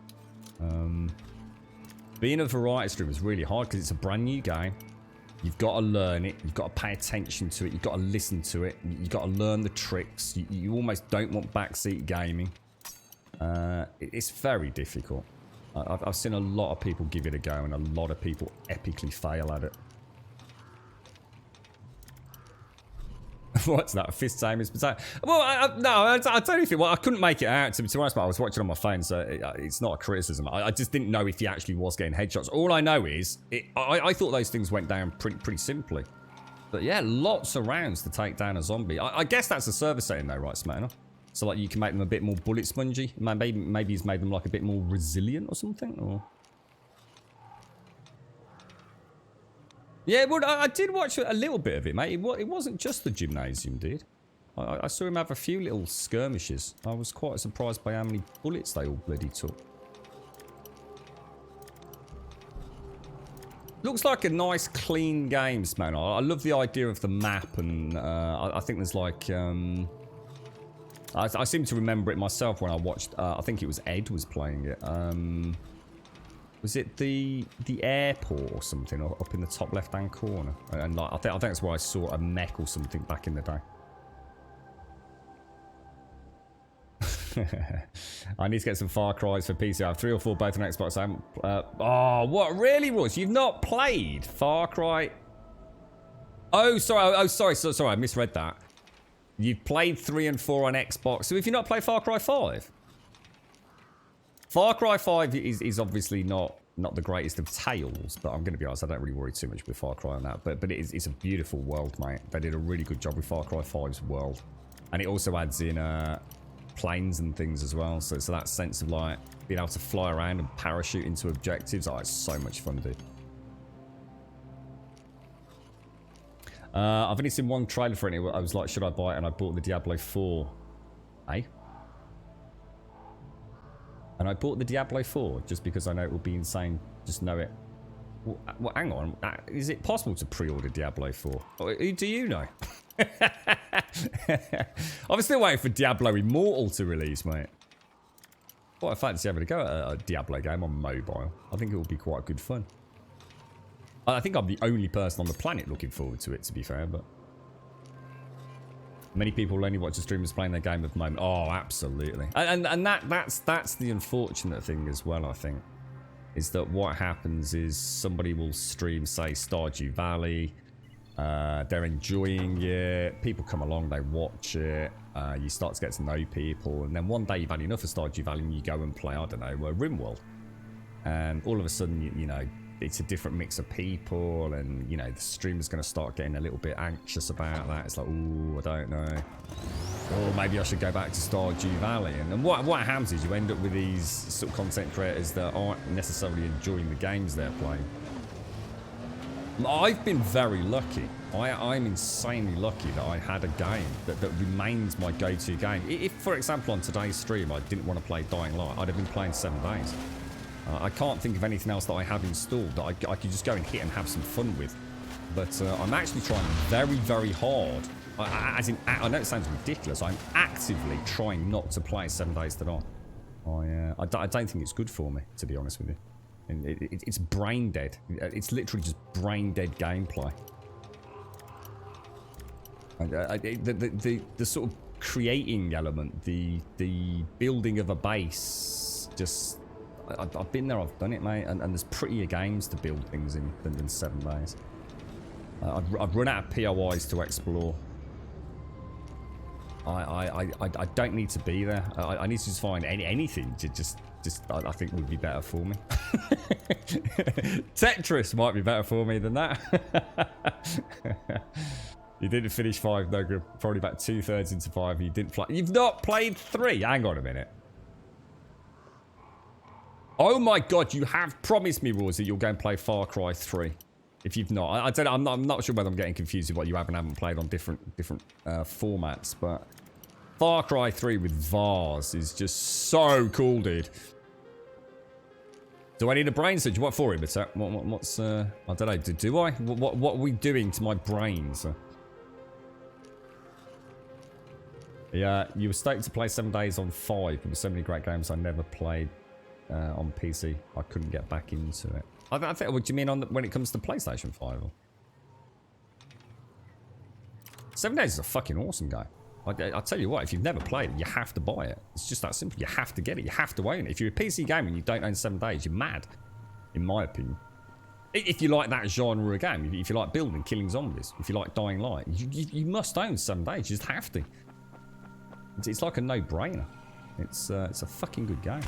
Being a variety streamer is really hard because it's a brand new game. You've got to learn it. You've got to pay attention to it. You've got to listen to it. You've got to learn the tricks. You almost don't want backseat gaming. It's very difficult. I've seen a lot of people give it a go and a lot of people epically fail at it. What's that? Fist aim is potato. Well, I don't think. Well, I couldn't make it out to be honest, but I was watching on my phone, so it's not a criticism. I just didn't know if he actually was getting headshots. All I know is I thought those things went down pretty simply. But yeah, lots of rounds to take down a zombie. I guess that's a server setting though, right, Smatter? So like you can make them a bit more bullet spongy. Maybe he's made them like a bit more resilient or something. Or yeah, well, I did watch a little bit of it, mate. It wasn't just the gymnasium, dude. I saw him have a few little skirmishes. I was quite surprised by how many bullets they all bloody took. Looks like a nice, clean game, man. I love the idea of the map, and I think there's like... I seem to remember it myself when I watched... I think it was Ed was playing it. Was it the airport or something up in the top left-hand corner? And like, I think that's where I saw a mech or something back in the day. I need to get some Far Cry's for PC. I have 3 or 4 both on Xbox. Oh, what? Really, Ross? You've not played Far Cry? Oh, sorry. Oh, sorry. I misread that. You've played 3 and 4 on Xbox. So if you've not played Far Cry 5? Far Cry 5 is obviously not the greatest of tales, but I'm going to be honest, I don't really worry too much with Far Cry on that. But it's a beautiful world, mate. They did a really good job with Far Cry 5's world. And it also adds in planes and things as well. So that sense of like being able to fly around and parachute into objectives. Oh, it's so much fun, dude. I've only seen one trailer for it. I was like, should I buy it? And I bought the Diablo 4. Eh? And I bought the Diablo 4 just because I know it will be insane. Just know it. Well, hang on. Is it possible to pre-order Diablo 4? Do you know? I'm still waiting for Diablo Immortal to release, mate. Well, I fancy having a go at a Diablo game on mobile. I think it will be quite good fun. I think I'm the only person on the planet looking forward to it, to be fair, but many people only watch the streamers playing their game at the moment. Oh, absolutely. And that's the unfortunate thing as well, I think, is that what happens is somebody will stream, say, Stardew Valley. They're enjoying it. People come along, they watch it. You start to get to know people, and then one day you've had enough of Stardew Valley and you go and play, I don't know, RimWorld. And all of a sudden, you know, it's a different mix of people, and you know the streamer's going to start getting a little bit anxious about that. It's like, oh, I don't know, or maybe I should go back to Stardew Valley. And then what happens is you end up with these sort of content creators that aren't necessarily enjoying the games they're playing. I've been very lucky. I'm insanely lucky that I had a game that remains my go-to game. If, for example, on today's stream I didn't want to play Dying Light, I'd have been playing 7 Days. I can't think of anything else that I have installed that I could just go and hit and have some fun with. But I'm actually trying very, very hard. As in, I know it sounds ridiculous. I'm actively trying not to play 7 Days to Die. I don't think it's good for me, to be honest with you. And it's brain dead. It's literally just brain dead gameplay. And the sort of creating element, the building of a base, just. I've been there, I've done it, mate, and there's prettier games to build things in than 7 Days. I've run out of POIs to explore. I don't need to be there. I need to just find anything to just I think would be better for me. Tetris might be better for me than that. You didn't finish 5, no, probably about 2/3 into 5. You didn't play. You've not played 3. Hang on a minute. Oh my god, you have promised me, Roars, that you'll go and play Far Cry 3. If you've not, I don't know, I'm not sure whether I'm getting confused with what you haven't played on different formats, but Far Cry 3 with Vars is just so cool, dude. Do I need a brain surgery? What for, Ibita? What's I don't know. Do I? What are we doing to my brains? Yeah, you were stoked to play 7 Days on 5. There were so many great games I never played. On PC, I couldn't get back into it. I think. What do you mean when it comes to PlayStation 5? 7 Days is a fucking awesome game. I tell you what, if you've never played it, you have to buy it. It's just that simple. You have to get it. You have to own it. If you're a PC gamer and you don't own 7 Days, you're mad, in my opinion. If you like that genre of game, if you like building, killing zombies, if you like Dying Light, you must own 7 Days. You just have to. It's like a no-brainer. It's a fucking good game.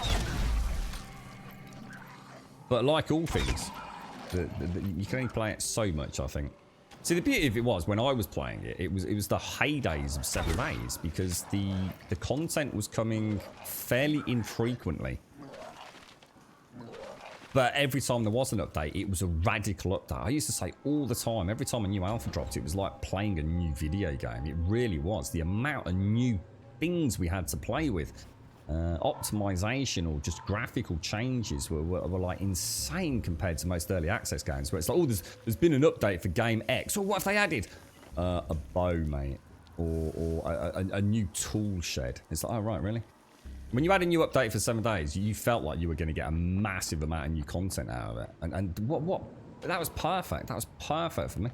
But like all things, you can only play it so much, I think. See, the beauty of it was, when I was playing it, it was the heydays of 7 Days, because the content was coming fairly infrequently. But every time there was an update, it was a radical update. I used to say all the time, every time a new alpha dropped, it was like playing a new video game. It really was. The amount of new things we had to play with. Optimization or just graphical changes were like insane compared to most early access games, where it's like, oh, there's been an update for game X. Or what have they added? A bow, mate, or a new tool shed. It's like, oh right, really? When you had a new update for 7 Days, you felt like you were going to get a massive amount of new content out of it, and what that was perfect. That was perfect for me.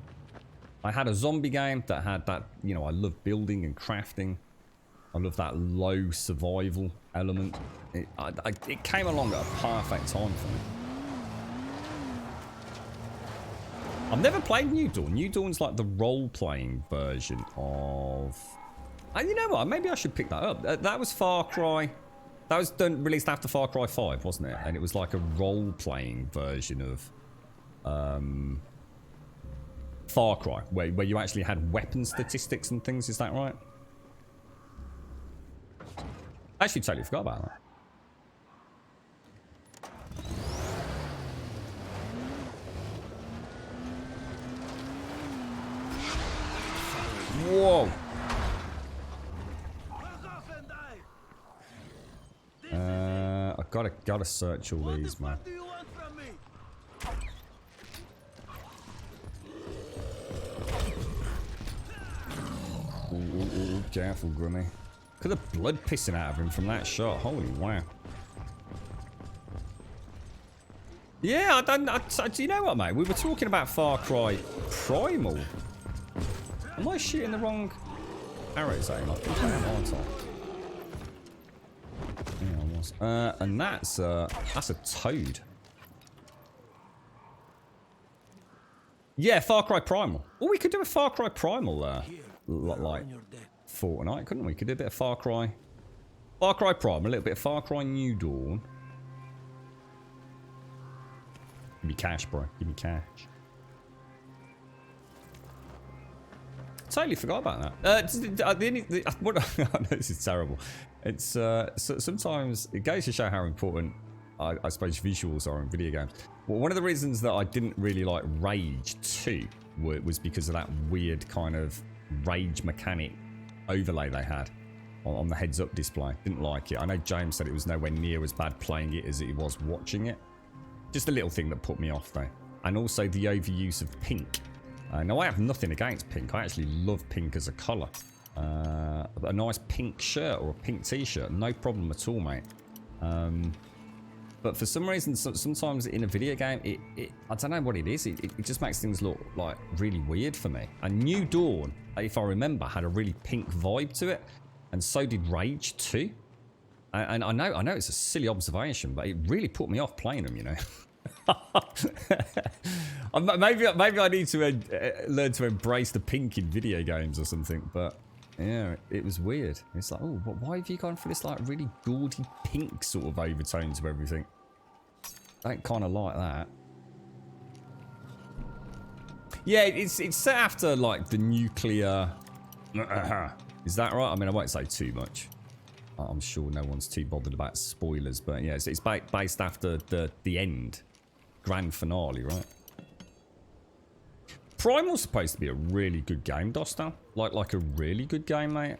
I had a zombie game that had that, you know, I love building and crafting. I love that low survival element. It came along at a perfect time for me. I've never played New Dawn. New Dawn's like the role-playing version of... you know what? Maybe I should pick that up. That was Far Cry. That was released after Far Cry 5, wasn't it? And it was like a role-playing version of Far Cry, where you actually had weapon statistics and things. Is that right? I actually totally forgot about that. Whoa. I gotta search all these, man. Ooh, careful, Grummy. Look at the blood pissing out of him from that shot. Holy wow. Yeah, do you know what, mate? We were talking about Far Cry Primal. Am I shooting the wrong arrows at him? I think I am, aren't I? Yeah, I was. And that's a toad. Yeah, Far Cry Primal. Well, we could do a Far Cry Primal like Fortnite, couldn't we? Could do a bit of Far Cry Primal, a little bit of Far Cry New Dawn. Give me cash, bro. Give me cash. Totally forgot about that. This is terrible. It's sometimes it goes to show how important I suppose visuals are in video games. Well, one of the reasons that I didn't really like Rage 2 was because of that weird kind of rage mechanic overlay they had on the heads-up display. Didn't like it. I know James said it was nowhere near as bad playing it as it was watching it. Just a little thing that put me off though. And also the overuse of pink. Now, I have nothing against pink. I actually love pink as a colour. A nice pink shirt or a pink t-shirt, no problem at all, mate. But for some reason, sometimes in a video game, I don't know what it is. It just makes things look like really weird for me. And New Dawn, if I remember, had a really pink vibe to it. And so did Rage 2. And I know it's a silly observation, but it really put me off playing them, you know. maybe I need to learn to embrace the pink in video games or something, but yeah, it was weird. It's like, oh, why have you gone for this like really gaudy pink sort of overtone to everything? I don't kind of like that. Yeah, it's set after like the nuclear. Is that right? I mean, I won't say too much. I'm sure no one's too bothered about spoilers, but yeah, it's based after the end, grand finale, right? Primal's supposed to be a really good game, Dostal. Like a really good game, mate.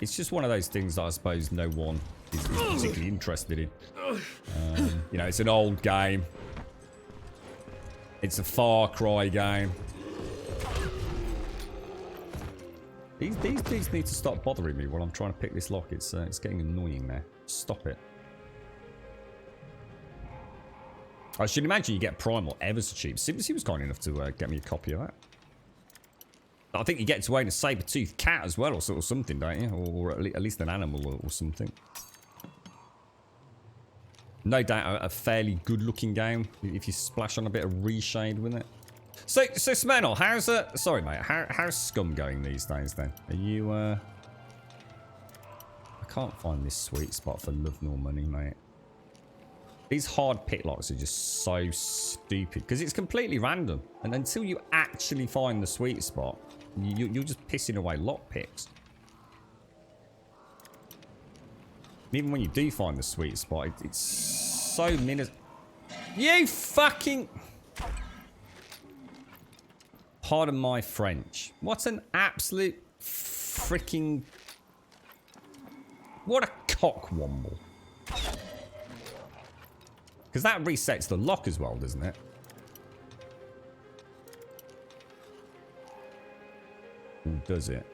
It's just one of those things that I suppose no one is particularly interested in. You know, it's an old game. It's a Far Cry game. These dudes need to stop bothering me while I'm trying to pick this lock. It's getting annoying now. Stop it. I should imagine you get Primal ever so cheap. He was kind enough to get me a copy of that. I think you get to own a saber-toothed cat as well, or something, don't you? Or at least an animal or something. No doubt a fairly good-looking game if you splash on a bit of reshade with it. So Smenol, how's sorry mate, how's Scum going these days then? Are you I can't find this sweet spot for love nor money, mate. These hard pick locks are just so stupid because it's completely random, and until you actually find the sweet spot, you're just pissing away lock picks. And even when you do find the sweet spot, it's so minute. You fucking. Pardon my French. What an absolute freaking. What a cockwomble. Because that resets the lock as well, doesn't it? Or does it?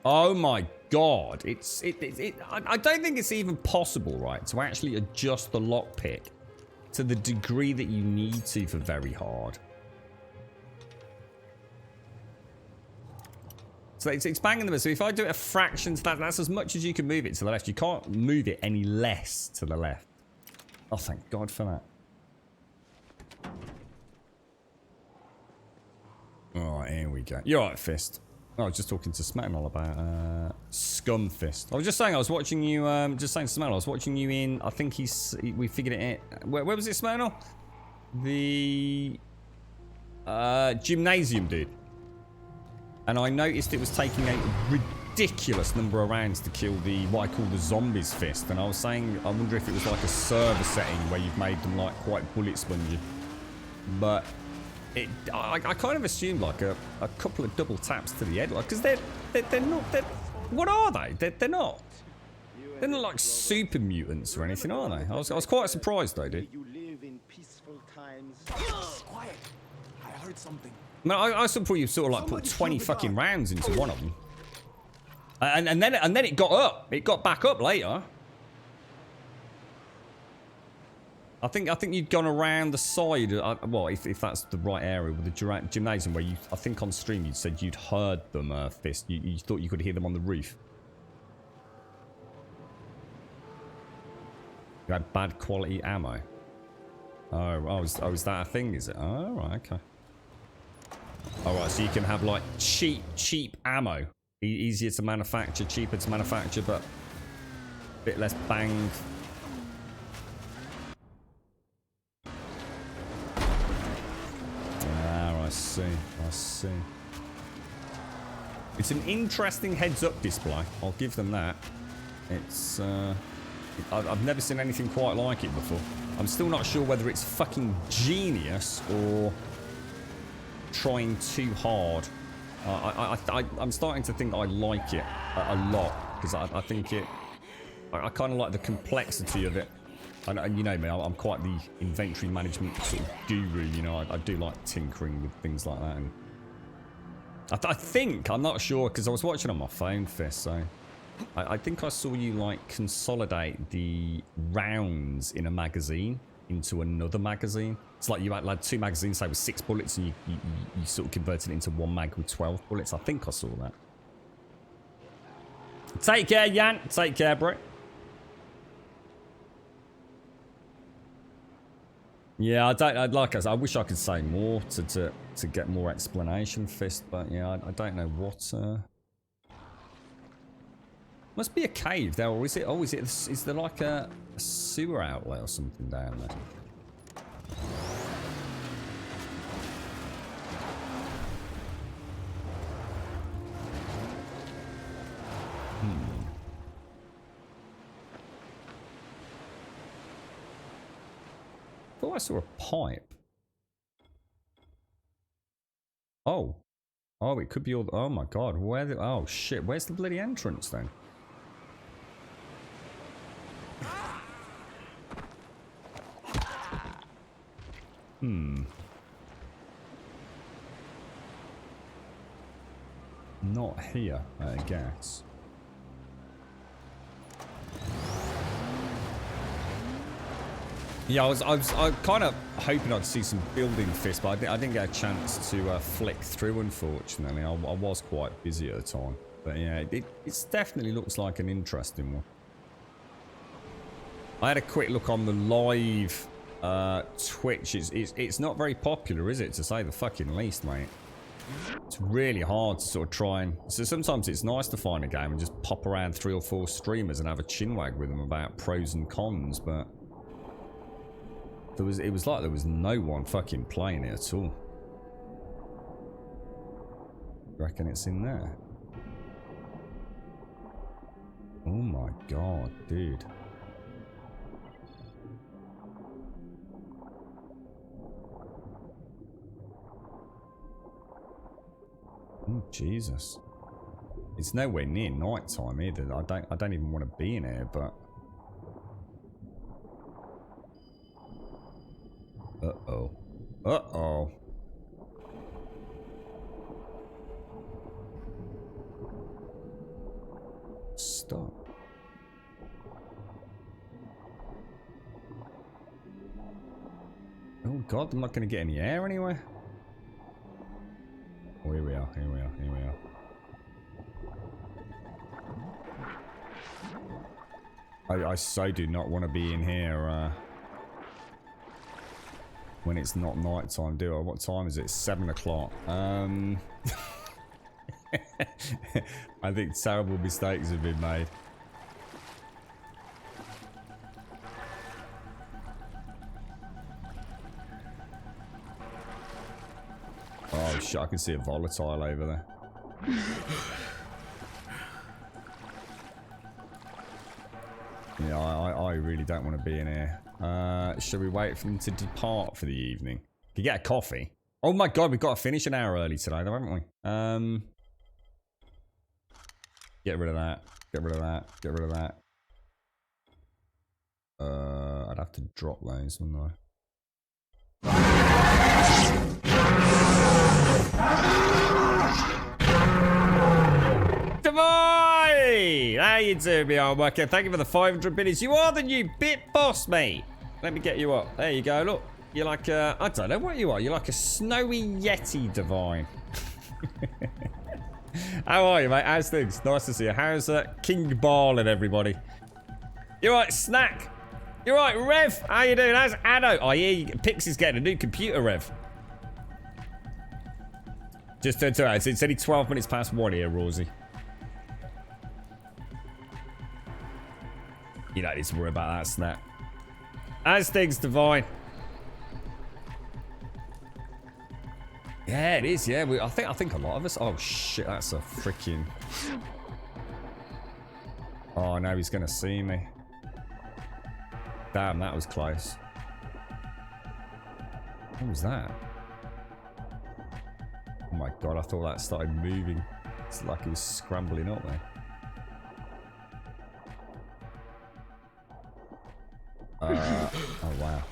Oh my god. I don't think it's even possible, right, to actually adjust the lockpick to the degree that you need to for very hard. So it's banging them. So if I do it a fraction to that, that's as much as you can move it to the left. You can't move it any less to the left. Oh, thank God for that. Alright, here we go. You're right, Fist. I was just talking to Smetnol about Scum Fist. I was just saying, I was watching you, just saying to Smetnol, I was watching you in, I think we figured it out. Where was it, Smetnol? The gymnasium, dude. And I noticed it was taking a ridiculous number of rounds to kill the, what I call the zombies Fist. And I was saying, I wonder if it was like a server setting where you've made them like quite bullet spongy. But I kind of assumed like a couple of double taps to the head, like, because they're not, what are they? They're not like super mutants or anything, are they? I was quite surprised though, dude.
You live in peaceful times.
Quiet. I heard something.
I mean, I saw you sort of like put 20 fucking rounds into one of them, and then it got up. It got back up later. I think you'd gone around the side. Well, if that's the right area with the gymnasium, where I think on stream you said you'd heard them, Fist. You thought you could hear them on the roof. You had bad quality ammo. Oh, is that a thing? Is it? Oh, right, okay. All right, so you can have like cheap ammo, easier to manufacture, cheaper to manufacture, but a bit less bang. I see. It's an interesting heads-up display. I'll give them that. It's, I've never seen anything quite like it before. I'm still not sure whether it's fucking genius or trying too hard. I'm starting to think I like it a lot, because I think I kind of like the complexity of it. And you know me, I'm quite the inventory management sort of guru, you know. I do like tinkering with things like that. And I think, I'm not sure, because I was watching on my phone, Fist, so I think I saw you like consolidate the rounds in a magazine into another magazine. It's like you had like 2 magazines, say with 6 bullets, and you sort of converted it into 1 mag with 12 bullets. I think I saw that. Take care, Jan. Take care, bro. Yeah, like I said, I wish I could say more to get more explanation, Fist, but yeah, I don't know what. Must be a cave there, or is it? Oh, is there like a sewer outlet or something down there? I thought I saw a pipe. Oh, it could be all. Oh my God, oh shit, where's the bloody entrance then? Not here, I guess. Yeah, I was kind of hoping I'd see some building Fist, but I didn't get a chance to flick through, unfortunately. I was quite busy at the time. But yeah, it definitely looks like an interesting one. I had a quick look on the live Twitch. It's not very popular, is it, to say the fucking least, mate? It's really hard to sort of try and... So sometimes it's nice to find a game and just pop around 3 or 4 streamers and have a chinwag with them about pros and cons, but... It was like there was no one fucking playing it at all. Reckon it's in there? Oh my God, dude. Oh Jesus. It's nowhere near night time either. I don't even want to be in here, but... Uh-oh. Uh-oh. Stop. Oh God, I'm not going to get any air anyway. Oh, here we are, here we are, here we are. I so do not want to be in here when it's not night time, do I? What time is it? 7 o'clock. I think terrible mistakes have been made. Oh shit, I can see a volatile over there. Yeah, I really don't want to be in here. Should we wait for them to depart for the evening? Can you get a coffee? Oh my god, we've got to finish an hour early today, though, haven't we? Get rid of that. Get rid of that. Get rid of that. I'd have to drop those, wouldn't I? Divine! How you doing, me old worker? Thank you for the 500 biddies. You are the new bit boss, mate. Let me get you up. There you go. Look, you're like a, I don't know what you are. You're like a snowy yeti, Divine. How are you, mate? How's things? Nice to see you. How's King Ball and everybody? You right, Snack? You right, Rev? How you doing? How's Addo? Oh, yeah, Pixie's getting a new computer, Rev. Just turned 2 hours. It's only 12 minutes past 1 here, Rosie. You don't need to worry about that, Snap. How's things, Divine? Yeah, it is. Yeah, I think a lot of us. Oh shit, that's a freaking. Oh no, he's gonna see me. Damn, that was close. What was that? Oh my god, I thought that started moving. It's like it was scrambling up there. Oh wow.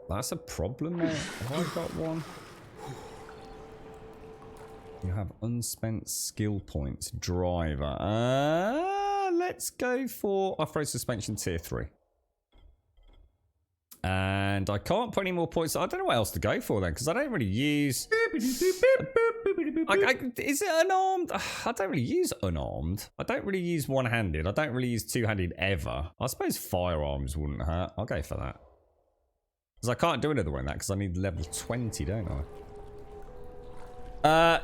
That's a problem, mate. Have I got one? You have unspent skill points. Driver. Let's go for off-road suspension tier 3. And I can't put any more points. I don't know what else to go for then, because I don't really use... is it unarmed? I don't really use unarmed. I don't really use one-handed. I don't really use two-handed ever. I suppose firearms wouldn't hurt. I'll go for that. Because I can't do another one than that, because I need level 20, don't I?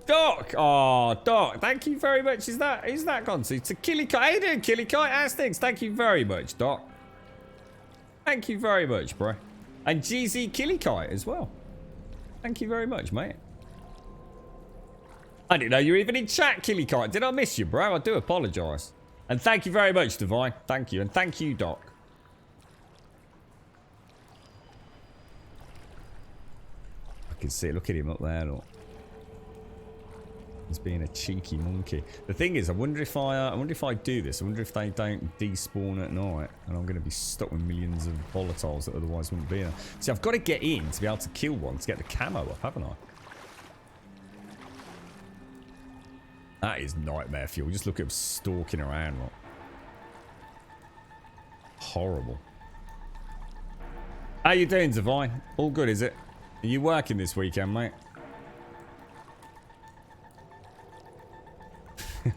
Doc! Oh, Doc, thank you very much. Who's that gone to? To Killikite. How you doing, Killikite? How's things? Thank you very much, Doc. Thank you very much, bro. And GZ Killikite as well. Thank you very much, mate. I didn't know you were even in chat, Killikite. Did I miss you, bro? I do apologise. And thank you very much, Divine. Thank you. And thank you, Doc. I can see it. Look at him up there, look. He's being a cheeky monkey. The thing is, I wonder if I do this. I wonder if they don't despawn at night, and I'm going to be stuck with millions of volatiles that otherwise wouldn't be there. See, I've got to get in to be able to kill one to get the camo up, haven't I? That is nightmare fuel. Just look at him stalking around. Look. Horrible. How you doing, Divine? All good, is it? Are you working this weekend, mate?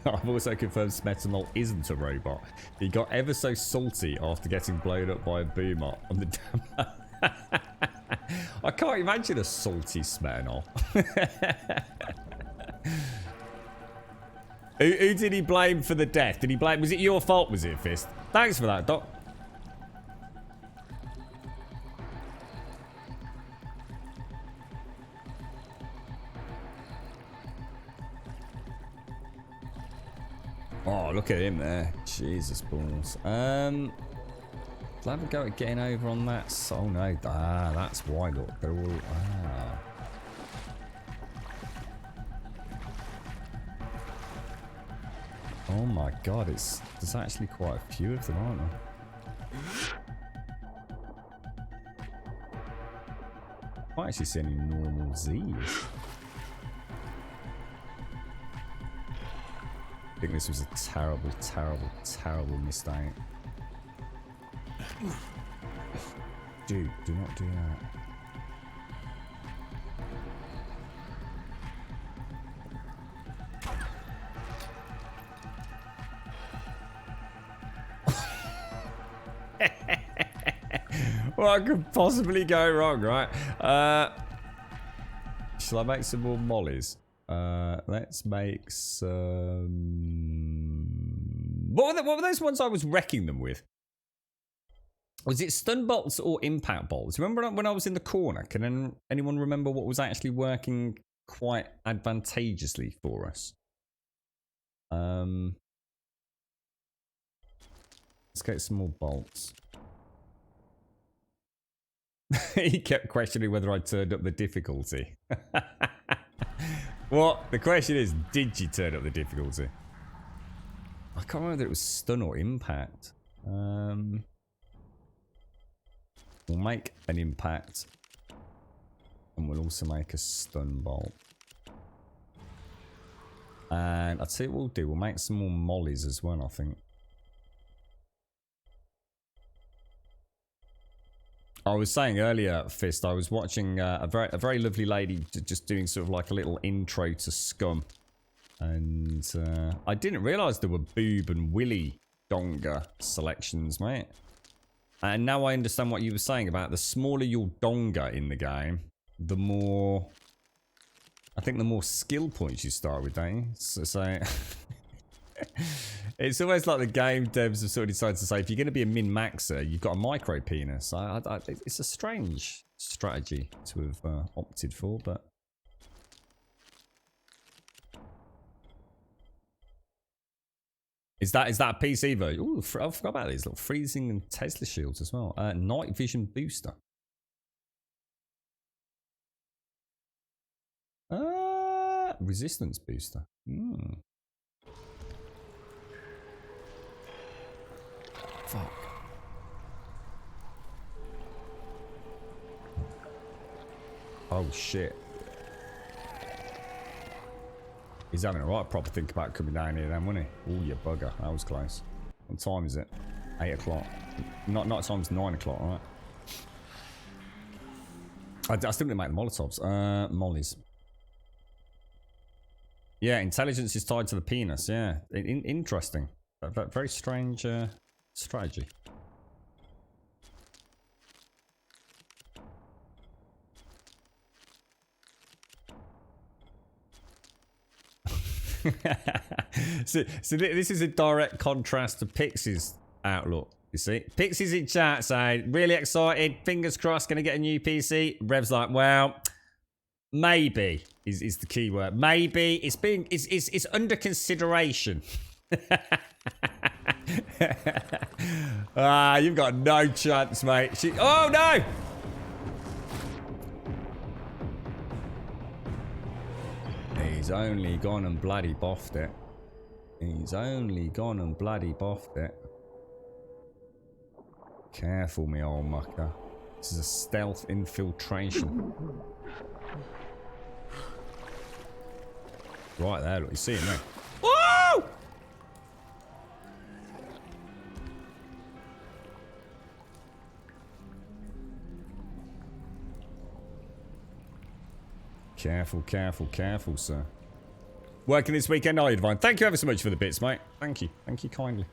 I've also confirmed Smetanol isn't a robot. He got ever so salty after getting blown up by a boomer on the dam. I can't imagine a salty Smetanol. Who did he blame for the death? Did he blame? Was it your fault, was it, Fist? Thanks for that, Doc. Oh, look at him there. Jesus balls. I'll have a go at getting over on that. Oh no. Ah, that's why, look. They're all... Ah. Oh my god, there's actually quite a few of them, aren't there? I can't actually see any normal Z's. I think this was a terrible, terrible, terrible mistake. Dude, do not do that. What could possibly go wrong, right? Shall I make some more mollies? Let's make some... What were those ones I was wrecking them with? Was it stun bolts or impact bolts? Remember when I was in the corner? Can anyone remember what was actually working quite advantageously for us? Let's get some more bolts. He kept questioning whether I turned up the difficulty. What? The question is, did you turn up the difficulty? I can't remember whether it was stun or impact. We'll make an impact. And we'll also make a stun bolt. And I'd say what we'll do. We'll make some more mollies as well, I think. I was saying earlier, Fist, I was watching a very lovely lady just doing sort of like a little intro to Scum. And I didn't realise there were boob and willy donga selections, mate. And now I understand what you were saying about the smaller your donga in the game, the more... I think the more skill points you start with, don't you? So it's almost like the game devs have sort of decided to say, if you're going to be a min-maxer, you've got a micro penis. It's a strange strategy to have opted for, but... Is that a PC version? Ooh, I forgot about these little freezing and Tesla shields as well. Night vision booster. Resistance booster. Fuck. Oh shit. He's having a right proper think about coming down here then, wasn't he? Oh, you bugger. That was close. What time is it? 8 o'clock. Not time's 9 o'clock, right? I still didn't make the Molotovs. Mollies. Yeah, intelligence is tied to the penis. Yeah. Interesting. Very strange strategy. so this is a direct contrast to Pixie's outlook, you see. Pixie's in chat saying, really excited, fingers crossed, gonna get a new PC. Rev's like, well, maybe is the key word. Maybe. It's under consideration. You've got no chance, mate. Oh no! He's only gone and bloody boffed it. He's only gone and bloody boffed it. Careful, me old mucker. This is a stealth infiltration. Right there, look, you see him there. Woo! Careful, careful, careful, sir. Working this weekend, are you, Divine? Thank you ever so much for the bits, mate. Thank you. Thank you kindly.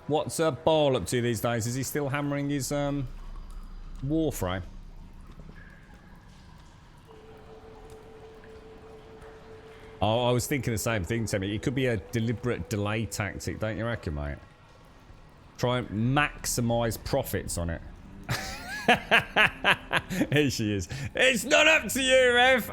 What's Ball up to these days? Is he still hammering his Warframe? Oh, I was thinking the same thing, Timmy. It could be a deliberate delay tactic, don't you reckon, mate? Try and maximise profits on it. Here she is. It's not up to you, Rev.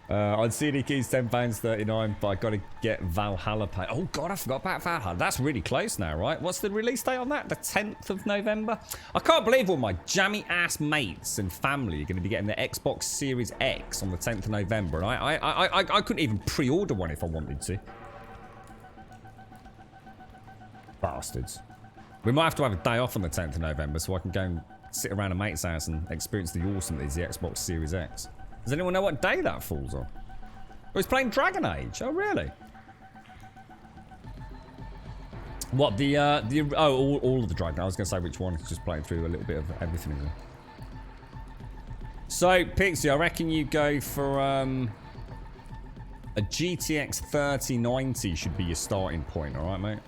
On CD keys, £10.39, but I gotta get Valhalla pay. Oh god, I forgot about Valhalla. That's really close now, right? What's the release date on that? The 10th of November? I can't believe all my jammy ass mates and family are gonna be getting the Xbox Series X on the 10th of November, and I couldn't even pre-order one if I wanted to. Bastards. We might have to have a day off on the 10th of November so I can go and sit around a mate's house and experience the awesome that is the Xbox Series X. Does anyone know what day that falls on? Oh, he's playing Dragon Age. Oh, really? What, all of the Dragon. I was going to say which one. He's just playing through a little bit of everything, isn't he? So, Pixie, I reckon you go for a GTX 3090 should be your starting point, alright, mate?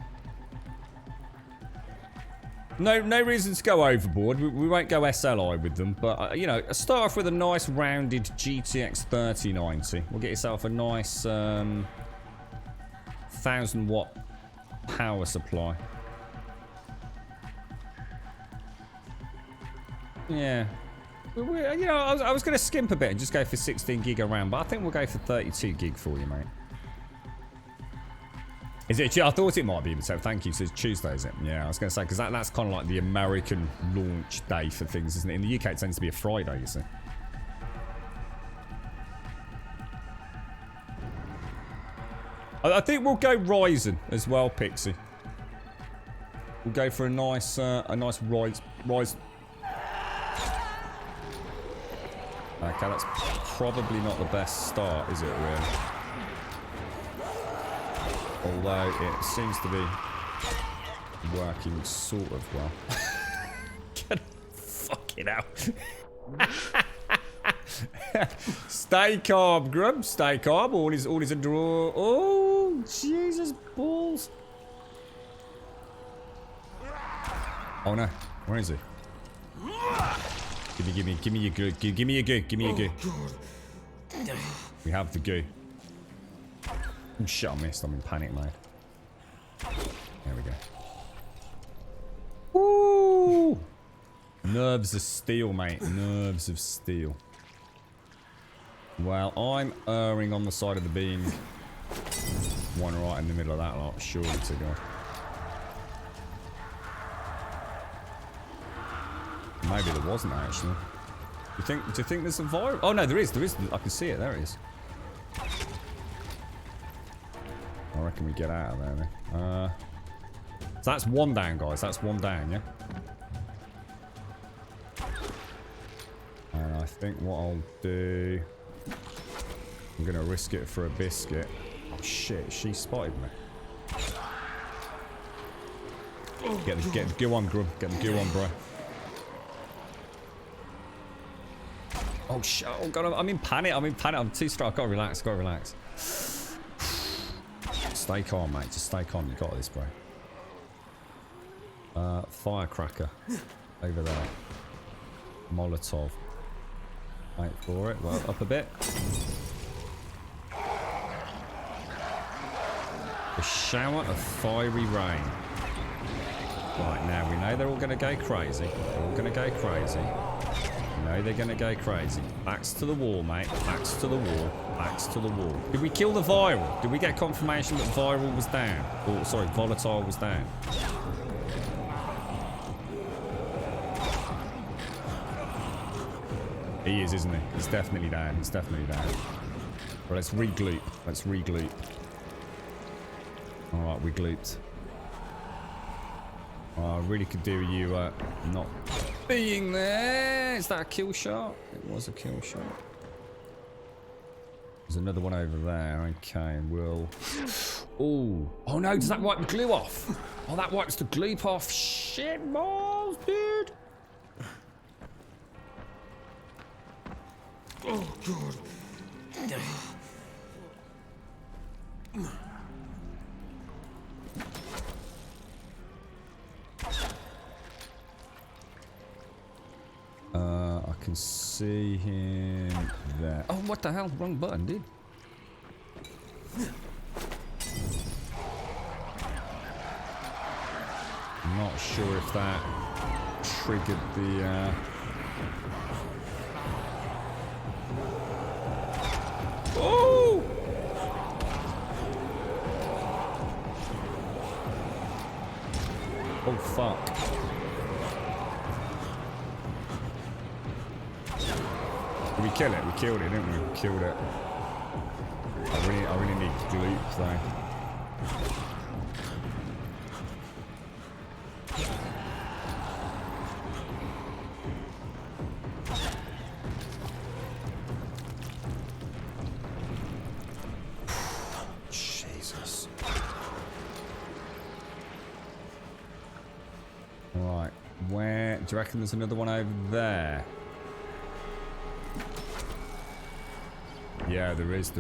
No reason to go overboard. We won't go SLI with them, but you know, start off with a nice rounded GTX 3090. We'll get yourself a nice 1000-watt power supply. Yeah. You know, I was going to skimp a bit and just go for 16 gig of RAM, but I think we'll go for 32 gig for you, mate. Is it? I thought it might be, so thank you. So it's Tuesday, is it? Yeah, I was going to say, because that's kind of like the American launch day for things, isn't it? In the UK, it tends to be a Friday, you see. I think we'll go Ryzen as well, Pixie. We'll go for a nice Ryzen. Okay, that's probably not the best start, is it, really? Although it seems to be working sort of well. Get fucking out. Stay calm, Grub. Stay calm. All is a draw. Oh, Jesus balls. Oh no. Where is he? Give me your goo. Give me your goo. Give me your goo. We have the goo. Oh shit, I missed. I'm in panic mode. There we go. Woo! Nerves of steel, mate. Nerves of steel. Well, I'm erring on the side of the beam. One right in the middle of that lot. Surely to God. Maybe there wasn't actually. Do you think there's a viral? Oh no, there is. There is. I can see it. There it is. I reckon we get out of there then. So that's one down, guys. That's one down, yeah? And I think what I'll do... I'm going to risk it for a biscuit. Oh, shit. She spotted me. Get the goo on, Grub. Get the goo on, bro. Oh, shit. Oh, God. I'm in panic. I'm in panic. I'm too strong. I've got to relax. Got to relax. Stay calm, mate. Just stay calm. You got this, bro. Firecracker. Over there. Molotov. Wait for it. Well, up a bit. A shower of fiery rain. Right, now we know they're all going to go crazy. They're all going to go crazy. We know they're going to go crazy. Backs to the wall, mate. Backs to the wall. Backs to the wall. Did we kill the viral? Did we get confirmation that viral was down? Or, sorry, volatile was down? He is, isn't he? He's definitely down. He's definitely down. Well, let's regloop. Let's regloop. Alright, we glooped. Oh, I really could do with you not being there. Is that a kill shot? It was a kill shot. There's another one over there. Okay, we'll... Oh. Oh no, does that wipe the glue off? Oh, that wipes the gloop off. Shit balls, dude.
Oh, God.
I can see him there. Oh, what the hell? Wrong button, dude. I'm not sure if that triggered the... Oh! Oh, fuck. Did we kill it? We killed it, didn't we? We killed it. I really need gloop, though. Jesus. Right. Where... Do you reckon there's another one over there? Yeah, there is.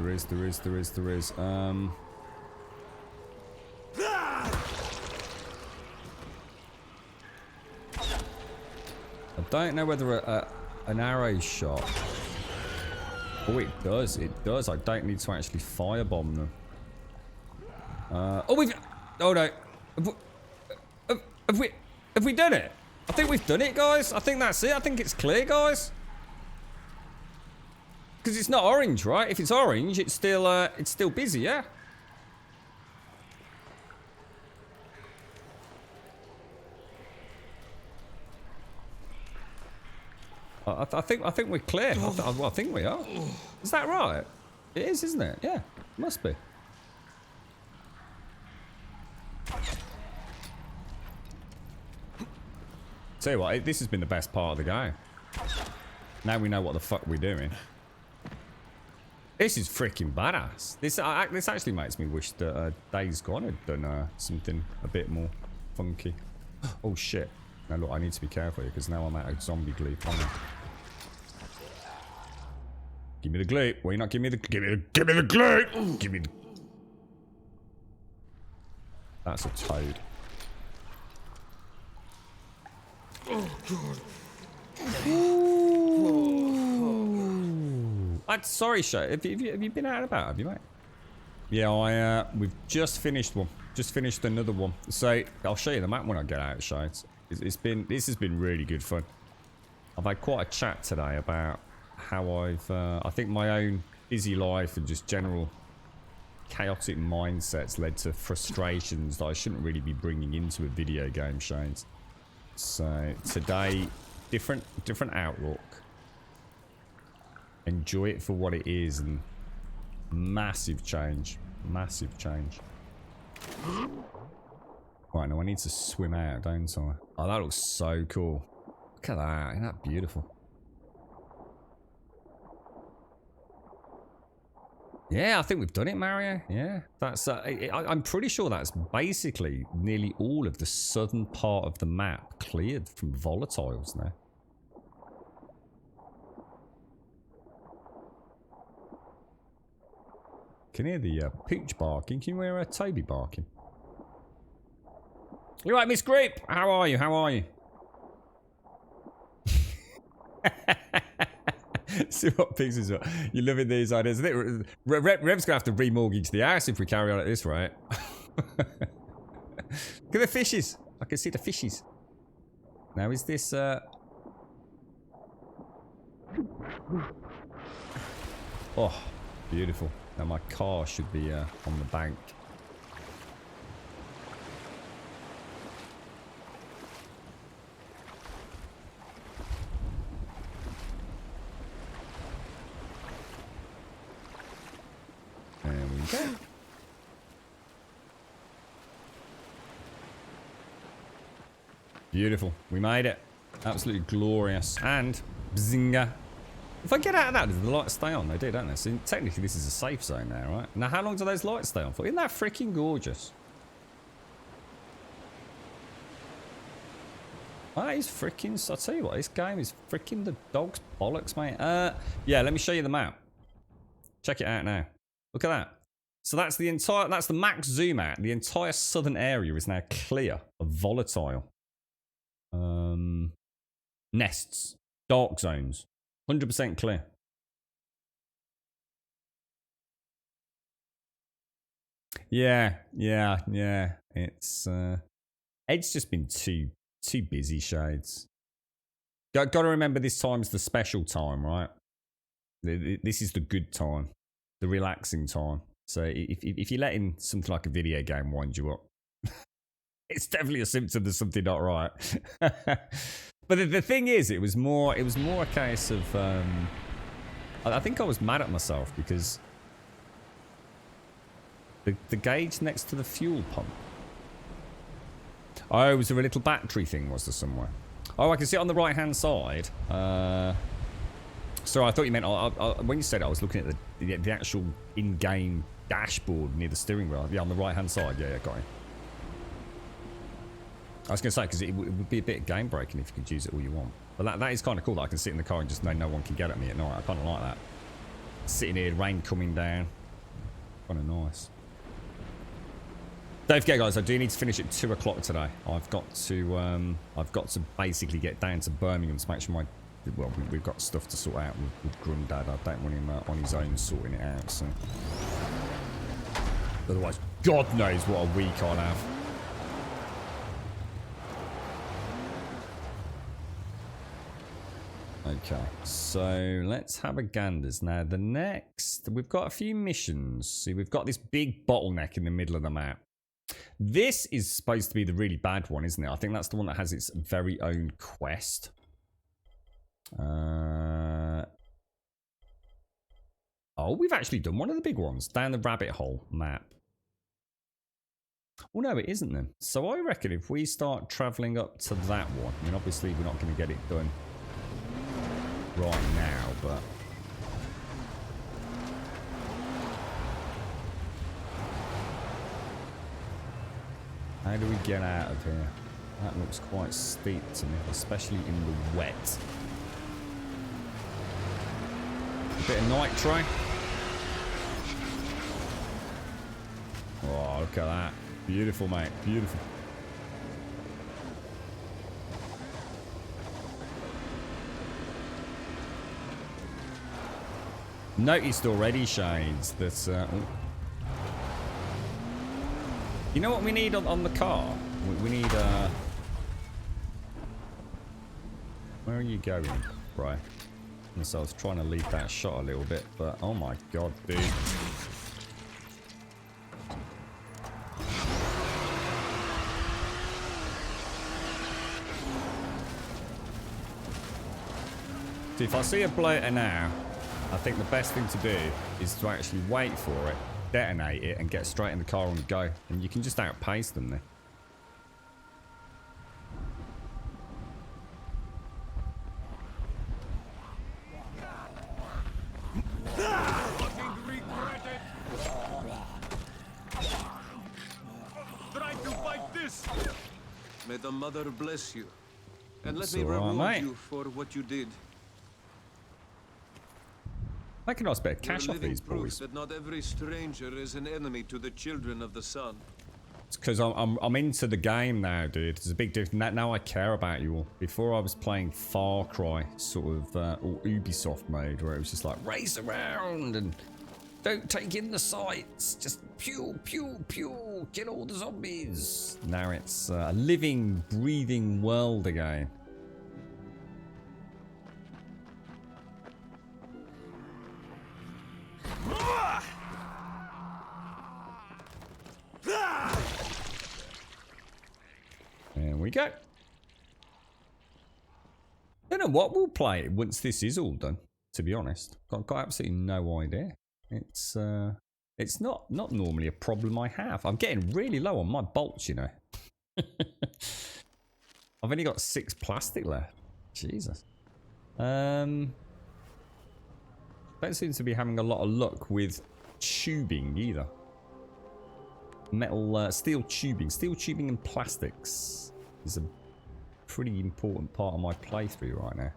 don't know whether an arrow shot... Oh, it does. It does. I don't need to actually firebomb them. Oh, we've... Oh, no. Have we done it? I think we've done it, guys. I think that's it. I think it's clear, guys. Because it's not orange, right? If it's orange, it's still busy, yeah? I think we're clear. I think we are. Is that right? It is, isn't it? Yeah, must be. Tell you what, this has been the best part of the game. Now we know what the fuck we're doing. This is freaking badass. This actually makes me wish that Days Gone had done something a bit more funky. Oh shit. Now look, I need to be careful here because now I'm out of zombie gleep. Give me the gleep. Why you not give me the gleep? Give me the... That's a toad. Oh god. Sorry, Shay. Have you been out and about? Have you, mate? Yeah, we've just finished one. Just finished another one. So I'll show you the map when I get out, Shay. This has been really good fun. I've had quite a chat today about how I think my own busy life and just general chaotic mindsets led to frustrations that I shouldn't really be bringing into a video game, Shane. So today, different outlook. Enjoy it for what it is, and massive change. Massive change. Right, now I need to swim out, don't I? Oh, that looks so cool. Look at that. Isn't that beautiful? Yeah, I think we've done it, Mario. Yeah, that's. I'm pretty sure that's basically nearly all of the southern part of the map cleared from volatiles now. Can hear the pooch barking. Can you hear Toby barking? You right, Miss Grape? How are you? How are you? See what pigs is what? You're loving these ideas. Rev's gonna have to remortgage the house if we carry on at this rate. Look at the fishes. I can see the fishes. Now is this oh, beautiful. Now my car should be on the bank. There we go. Beautiful. We made it. Absolutely glorious. And bzinga. If I get out of that, does the lights stay on? They do, don't they? So technically this is a safe zone now, right? Now how long do those lights stay on for? Isn't that freaking gorgeous? That is freaking... I'll tell you what, this game is freaking the dog's bollocks, mate. Yeah, let me show you the map. Check it out now. Look at that. So that's the entire... That's the max zoom out. The entire southern area is now clear of volatile. Nests. Dark zones. 100% clear. Yeah. It's just been too busy, Shades. Got to remember this time's the special time, right? This is the good time, the relaxing time. So if you're letting something like a video game wind you up, it's definitely a symptom there's something not right. But the thing is, it was more a case of I think I was mad at myself because the gauge next to the fuel pump. Oh, was there a little battery thing? Was there somewhere? Oh, I can see it on the right hand side. So I thought you meant when you said it, I was looking at the actual in-game dashboard near the steering wheel. Yeah, on the right hand side. Yeah, got it. I was going to say, because it would be a bit game breaking if you could use it all you want. But that is kind of cool that I can sit in the car and just know no one can get at me at night. I kind of like that. Sitting here, rain coming down. Kind of nice. Don't forget, guys, I do need to finish at 2 o'clock today. I've got to basically get down to Birmingham to make sure we've got stuff to sort out with Grandad. I don't want him on his own sorting it out, so. Otherwise, God knows what a week I'll have. Okay, so let's have a ganders. Now, the next, we've got a few missions. See, we've got this big bottleneck in the middle of the map. This is supposed to be the really bad one, isn't it? I think that's the one that has its very own quest. Oh, we've actually done one of the big ones. Down the rabbit hole map. Oh, no, it isn't then. So I reckon if we start travelling up to that one, I mean, obviously we're not going to get it done right now, but how do we get out of here? That looks quite steep to me, especially in the wet. A bit of nitro. Oh, look at that. Beautiful, mate. Beautiful. Noticed already, Shades, that you know what we need on the car? We need where are you going, right? And so I was trying to lead that shot a little bit, but oh my god, dude. So if I see a bloater now, I think the best thing to do is to actually wait for it, detonate it, and get straight in the car and go. And you can just outpace them there.
Try to fight this. May the mother bless you, and let
That's
me
all right,
reward
mate.
you for what you did.
Making a nice bit of
You're
cash off
living
these
proof
boys.
that not every stranger is an enemy to the children of the sun.
It's because I'm into the game now, dude. There's a big difference. Now I care about you all. Before I was playing Far Cry, sort of, or Ubisoft mode, where it was just like, race around and don't take in the sights. Just pew, pew, pew, kill all the zombies. Now it's a living, breathing world again. There we go. Don't know what we'll play once this is all done, to be honest. Got absolutely no idea. It's not normally a problem I have. I'm getting really low on my bolts, you know. I've only got 6 plastic left. Jesus. Don't seem to be having a lot of luck with tubing either. Metal, steel tubing and plastics is a pretty important part of my playthrough right now.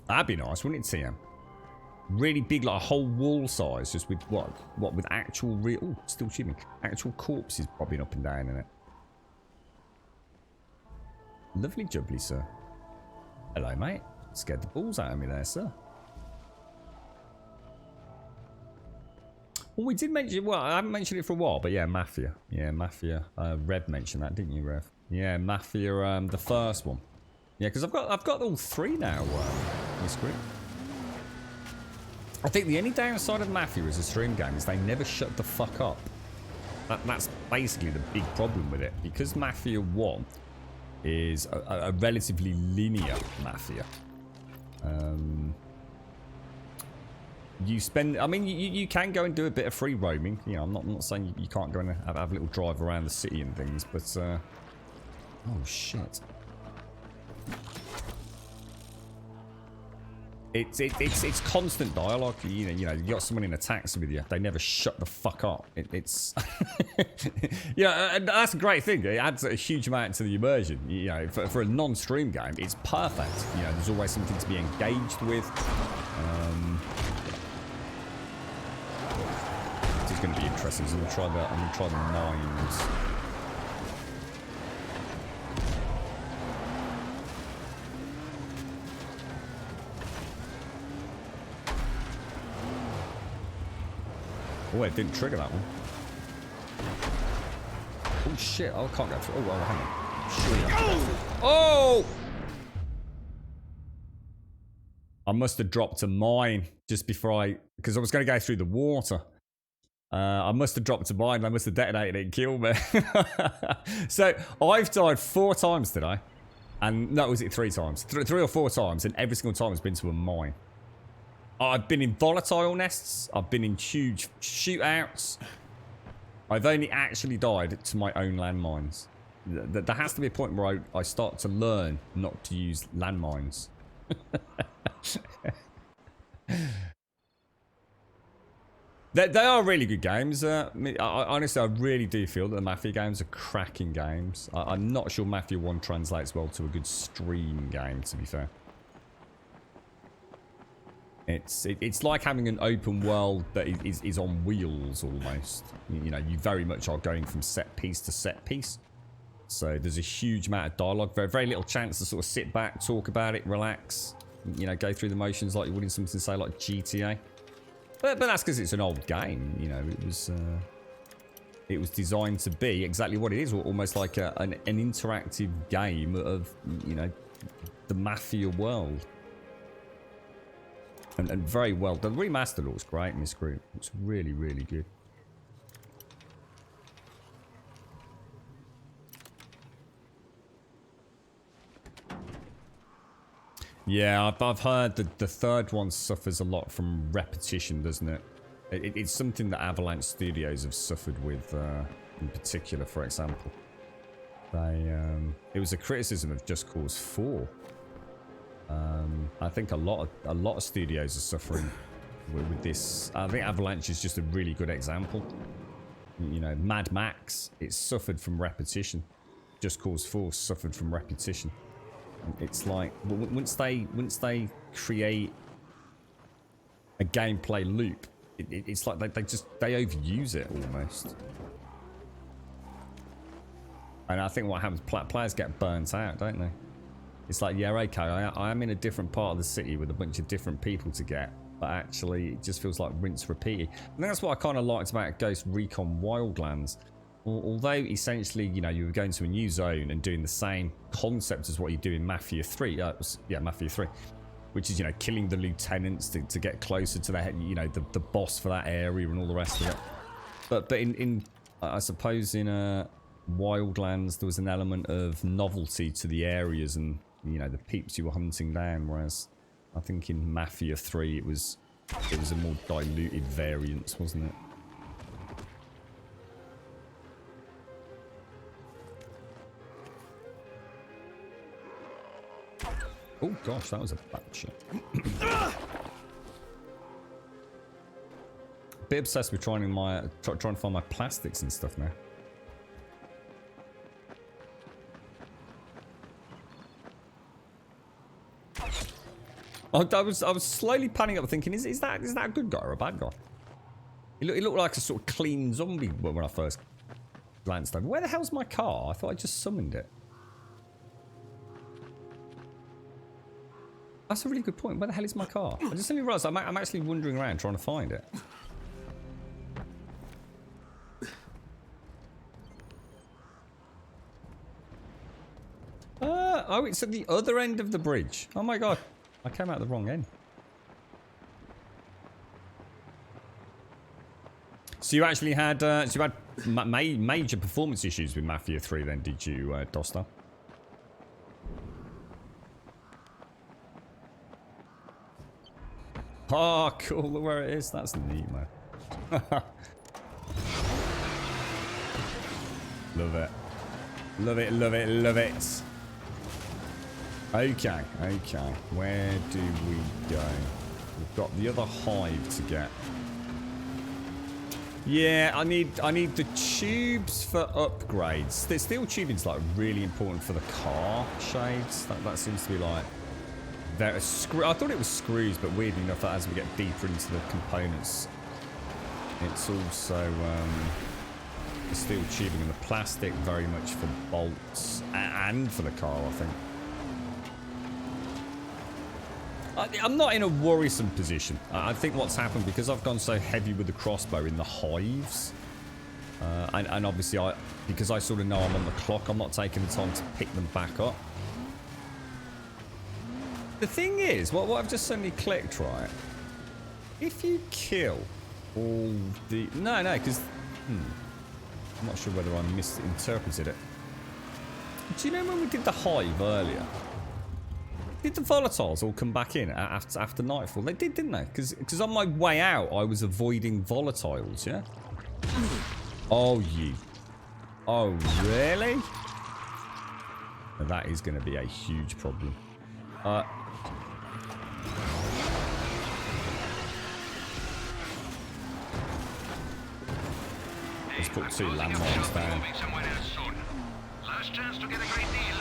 That'd be nice, wouldn't it, TM? Really big, like a whole wall size, just with what with actual real, oh, still tubing, actual corpses bobbing up and down in it. Lovely jubbly, sir. Hello, mate. Scared the balls out of me there, sir. Well, we did mention, well, I haven't mentioned it for a while, but yeah, Mafia. Yeah, Mafia. Rev mentioned that, didn't you, Rev? Yeah, Mafia, the first one. Yeah, because I've got all 3 now on the screen. I think the only downside of Mafia as a stream game is they never shut the fuck up. That's basically the big problem with it. Because Mafia 1 is a relatively linear Mafia. You spend, I mean, you can go and do a bit of free roaming. You know, I'm not saying you can't go and have a little drive around the city and things, but oh shit. It's constant dialogue. You know, you got someone in a taxi with you. They never shut the fuck up. It's yeah, and that's a great thing. It adds a huge amount to the immersion. You know, for a non-stream game, it's perfect. You know, there's always something to be engaged with. It's going to be interesting. So I'm gonna try the mines. Oh, it didn't trigger that one. Oh shit! Oh, I can't go through. Oh, well, hang on. Sure. Oh! I must have dropped a mine just before because I was going to go through the water. I must have dropped a mine. I must have detonated it and killed me. So I've died 4 times today, and no, was it 3 times? 3 or 4 times, and every single time it's been to a mine. I've been in volatile nests. I've been in huge shootouts. I've only actually died to my own landmines. There has to be a point where I start to learn not to use landmines. They are really good games. Honestly, I really do feel that the Mafia games are cracking games. I'm not sure Mafia 1 translates well to a good stream game, to be fair. It's like having an open world that is on wheels almost. You know, you very much are going from set piece to set piece. So there's a huge amount of dialogue, very little chance to sort of sit back, talk about it, relax. You know, go through the motions like you would in something, say, like GTA. But that's because it's an old game. You know, it was designed to be exactly what it is, almost like an interactive game of, you know, the Mafia world. And very well done. The remaster looks great in this group. It's really, really good. Yeah, I've heard that the third one suffers a lot from repetition, doesn't it? It's something that Avalanche Studios have suffered with, in particular, for example. It was a criticism of Just Cause 4. I think a lot of studios are suffering with this. I think Avalanche is just a really good example. You know, Mad Max, it suffered from repetition. Just Cause 4 suffered from repetition. It's like once they create a gameplay loop, it's like they overuse it almost. And I think what happens, players get burnt out, don't they? It's like, yeah, okay, I am in a different part of the city with a bunch of different people to get, but actually it just feels like rinse repeat. And that's what I kind of liked about Ghost Recon Wildlands. Although essentially, you know, you were going to a new zone and doing the same concept as what you do in Mafia 3. Mafia 3. Which is, you know, killing the lieutenants to get closer to the, you know, the boss for that area and all the rest of it. But in I suppose in Wildlands there was an element of novelty to the areas and, you know, the peeps you were hunting down, whereas I think in Mafia 3 it was a more diluted variance, wasn't it? Oh gosh, that was a bad shot. Bit obsessed with trying to find my plastics and stuff now. I was slowly panning up thinking, is that a good guy or a bad guy? It looked like a sort of clean zombie when I first glanced over. Where the hell's my car? I thought I just summoned it. That's a really good point. Where the hell is my car? I just suddenly realised I'm actually wandering around trying to find it. Oh, it's at the other end of the bridge. Oh my god. I came out the wrong end. So you actually had, major performance issues with Mafia 3 then, did you, Dosta? Oh, cool. Look where it is. That's neat, man. Love it. Love it, love it, love it. Okay, okay. Where do we go? We've got the other hive to get. Yeah, I need the tubes for upgrades. The steel tubing's like really important for the car shades. That seems to be like I thought it was screws, but weirdly enough, as we get deeper into the components, it's also the steel tubing and the plastic very much for bolts and for the car, I think. I'm not in a worrisome position. I think what's happened, because I've gone so heavy with the crossbow in the hives, and obviously because I sort of know I'm on the clock, I'm not taking the time to pick them back up. The thing is, what I've just suddenly clicked, right? If you kill all the... No, because... I'm not sure whether I misinterpreted it. Do you know when we did the hive earlier? Did the volatiles all come back in after nightfall? They did, didn't they? Because on my way out, I was avoiding volatiles, yeah? Oh, really? Now, that is going to be a huge problem. Let's put 2 landmines down.
Last chance to get a great deal.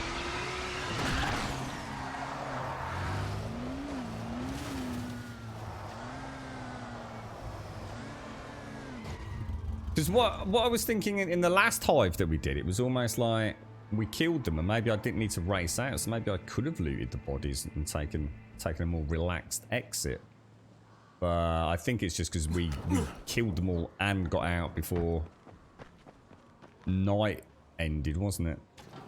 Because what I was thinking in the last hive that we did, it was almost like we killed them, and maybe I didn't need to race out, so maybe I could have looted the bodies and taken a more relaxed exit. But I think it's just because we killed them all and got out before night ended, wasn't it?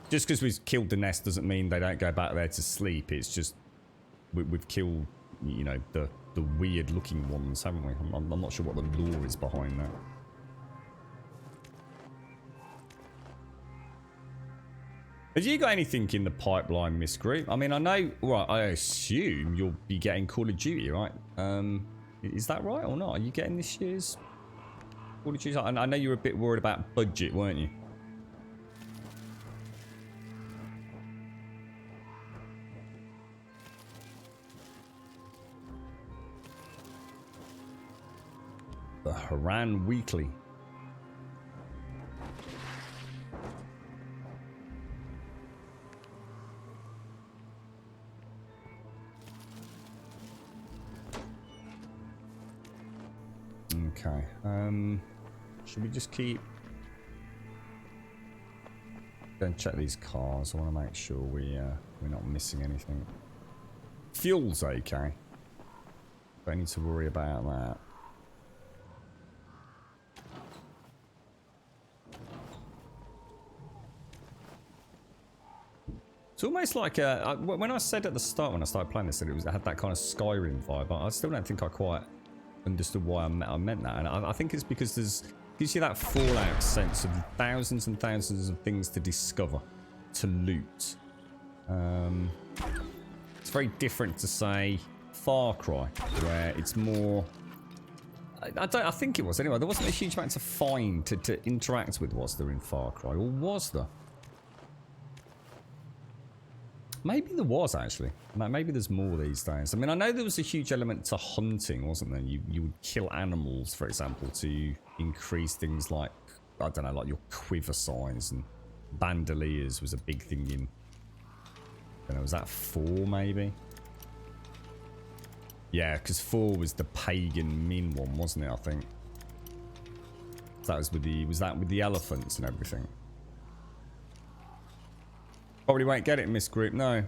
Just because we've killed the nest doesn't mean they don't go back there to sleep. It's just we've killed, you know, the weird looking ones, haven't we? I'm not sure what the lore is behind that. Have you got anything in the pipeline, Miss Group? I mean, I know, right, I assume you'll be getting Call of Duty, right? Is that right or not? Are you getting this year's Call of Duty? I know you were a bit worried about budget, weren't you? The Haran Weekly. Okay, should we just keep... Go and check these cars. I want to make sure we're not missing anything. Fuel's okay. Don't need to worry about that. It's almost like when I said at the start, when I started playing this, that it had that kind of Skyrim vibe. I still don't think I quite understood why I meant that, and I think it's because gives you that Fallout sense of thousands and thousands of things to discover, to loot. It's very different to, say, Far Cry, where it's more... I think it was anyway. There wasn't a huge amount to find to interact with, was there, in Far Cry, or was there? Maybe there was, actually. Maybe there's more these days. I mean, I know there was a huge element to hunting, wasn't there? You would kill animals, for example, to increase things like, I don't know, like your quiver size, and bandoliers was a big thing in, I don't know, was that 4 maybe? Yeah, because 4 was the pagan Min one, wasn't it, I think? That was with the elephants and everything. Probably won't get it, Miss Group, no.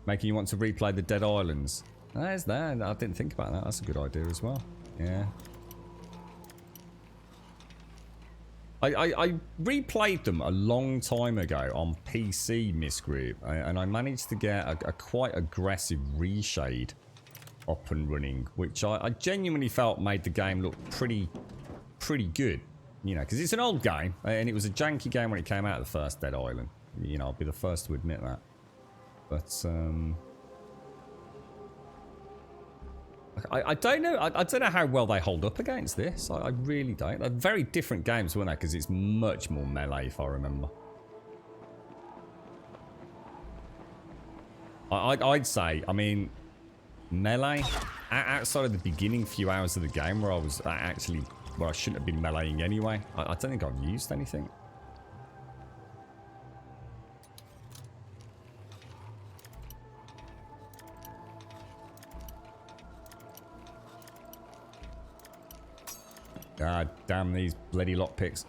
Making you want to replay the Dead Islands. There's that. I didn't think about that. That's a good idea as well. Yeah. I replayed them a long time ago on PC, Miss Group, and I managed to get a quite aggressive reshade up and running, which I genuinely felt made the game look pretty good. You know, because it's an old game, and it was a janky game when it came out, the first Dead Island. You know, I'll be the first to admit that. But, I don't know. I don't know how well they hold up against this. I really don't. They're very different games, weren't they? Because it's much more melee, if I remember. I'd say, I mean, melee, outside of the beginning few hours of the game where I was actually, where I shouldn't have been meleeing anyway, I don't think I've used anything. God damn these bloody lockpicks.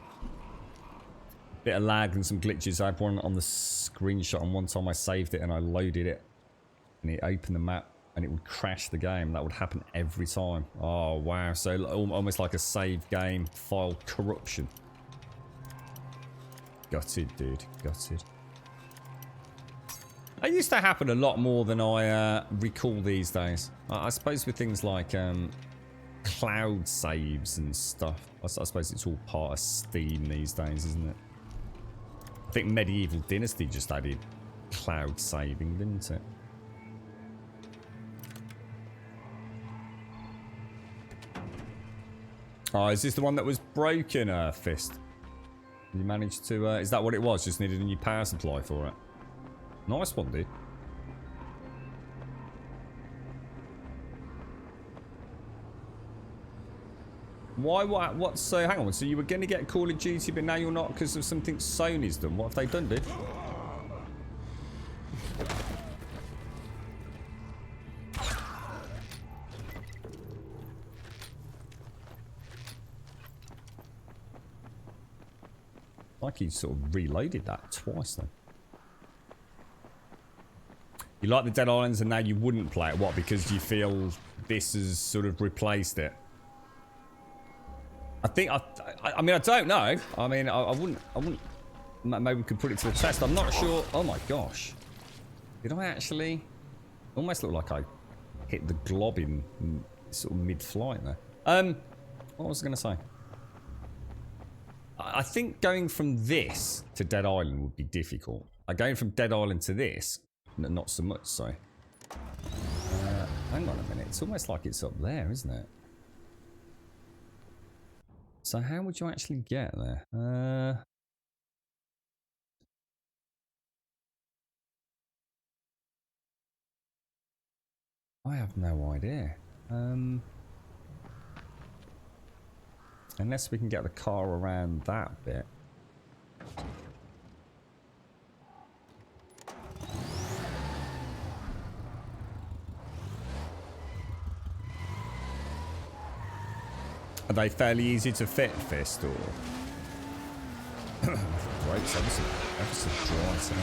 Bit of lag and some glitches. I had one on the screenshot, and one time I saved it and I loaded it and it opened the map and it would crash the game. That would happen every time. Oh wow, so almost like a save game file corruption. Gutted, dude, gutted. That used to happen a lot more than I recall these days. I suppose with things like cloud saves and stuff. I suppose it's all part of Steam these days, isn't it? I think Medieval Dynasty just added cloud saving, didn't it? Oh, is this the one that was broken, Fist? You managed to... is that what it was? Just needed a new power supply for it. Nice one, dude. Why? What? So, hang on. So you were going to get Call of Duty, but now you're not because of something Sony's done. What have they done, dude? Like he sort of reloaded that twice, then. You like the Dead Islands, and now you wouldn't play it. What? Because you feel this has sort of replaced it. I think I mean I don't know. I mean I wouldn't maybe we could put it to the test. I'm not sure. Oh my gosh. Did I actually almost look like I hit the glob in sort of mid-flight there. What was I going to say? I think going from this to Dead Island would be difficult. Going from Dead Island to this, not so much so. Hang on a minute. It's almost like it's up there, isn't it? So how would you actually get there? I have no idea. Unless we can get the car around that bit. Are they fairly easy to fit, Fist, or? Right, so ever so dry today.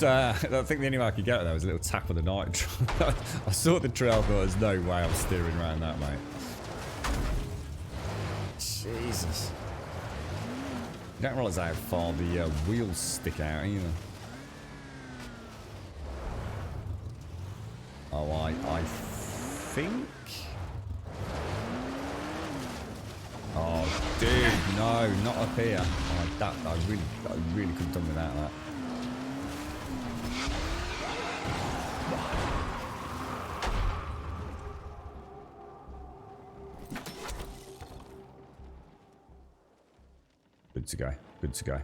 I think the only way I could get there was a little tap of the night. I saw the trail, but there's no way I'm steering around that, mate. Jesus. You don't realise how far the wheels stick out either. Oh, I think... Oh, dude, no, not up here. Oh, I really could have done without that. Good to go. Good to go.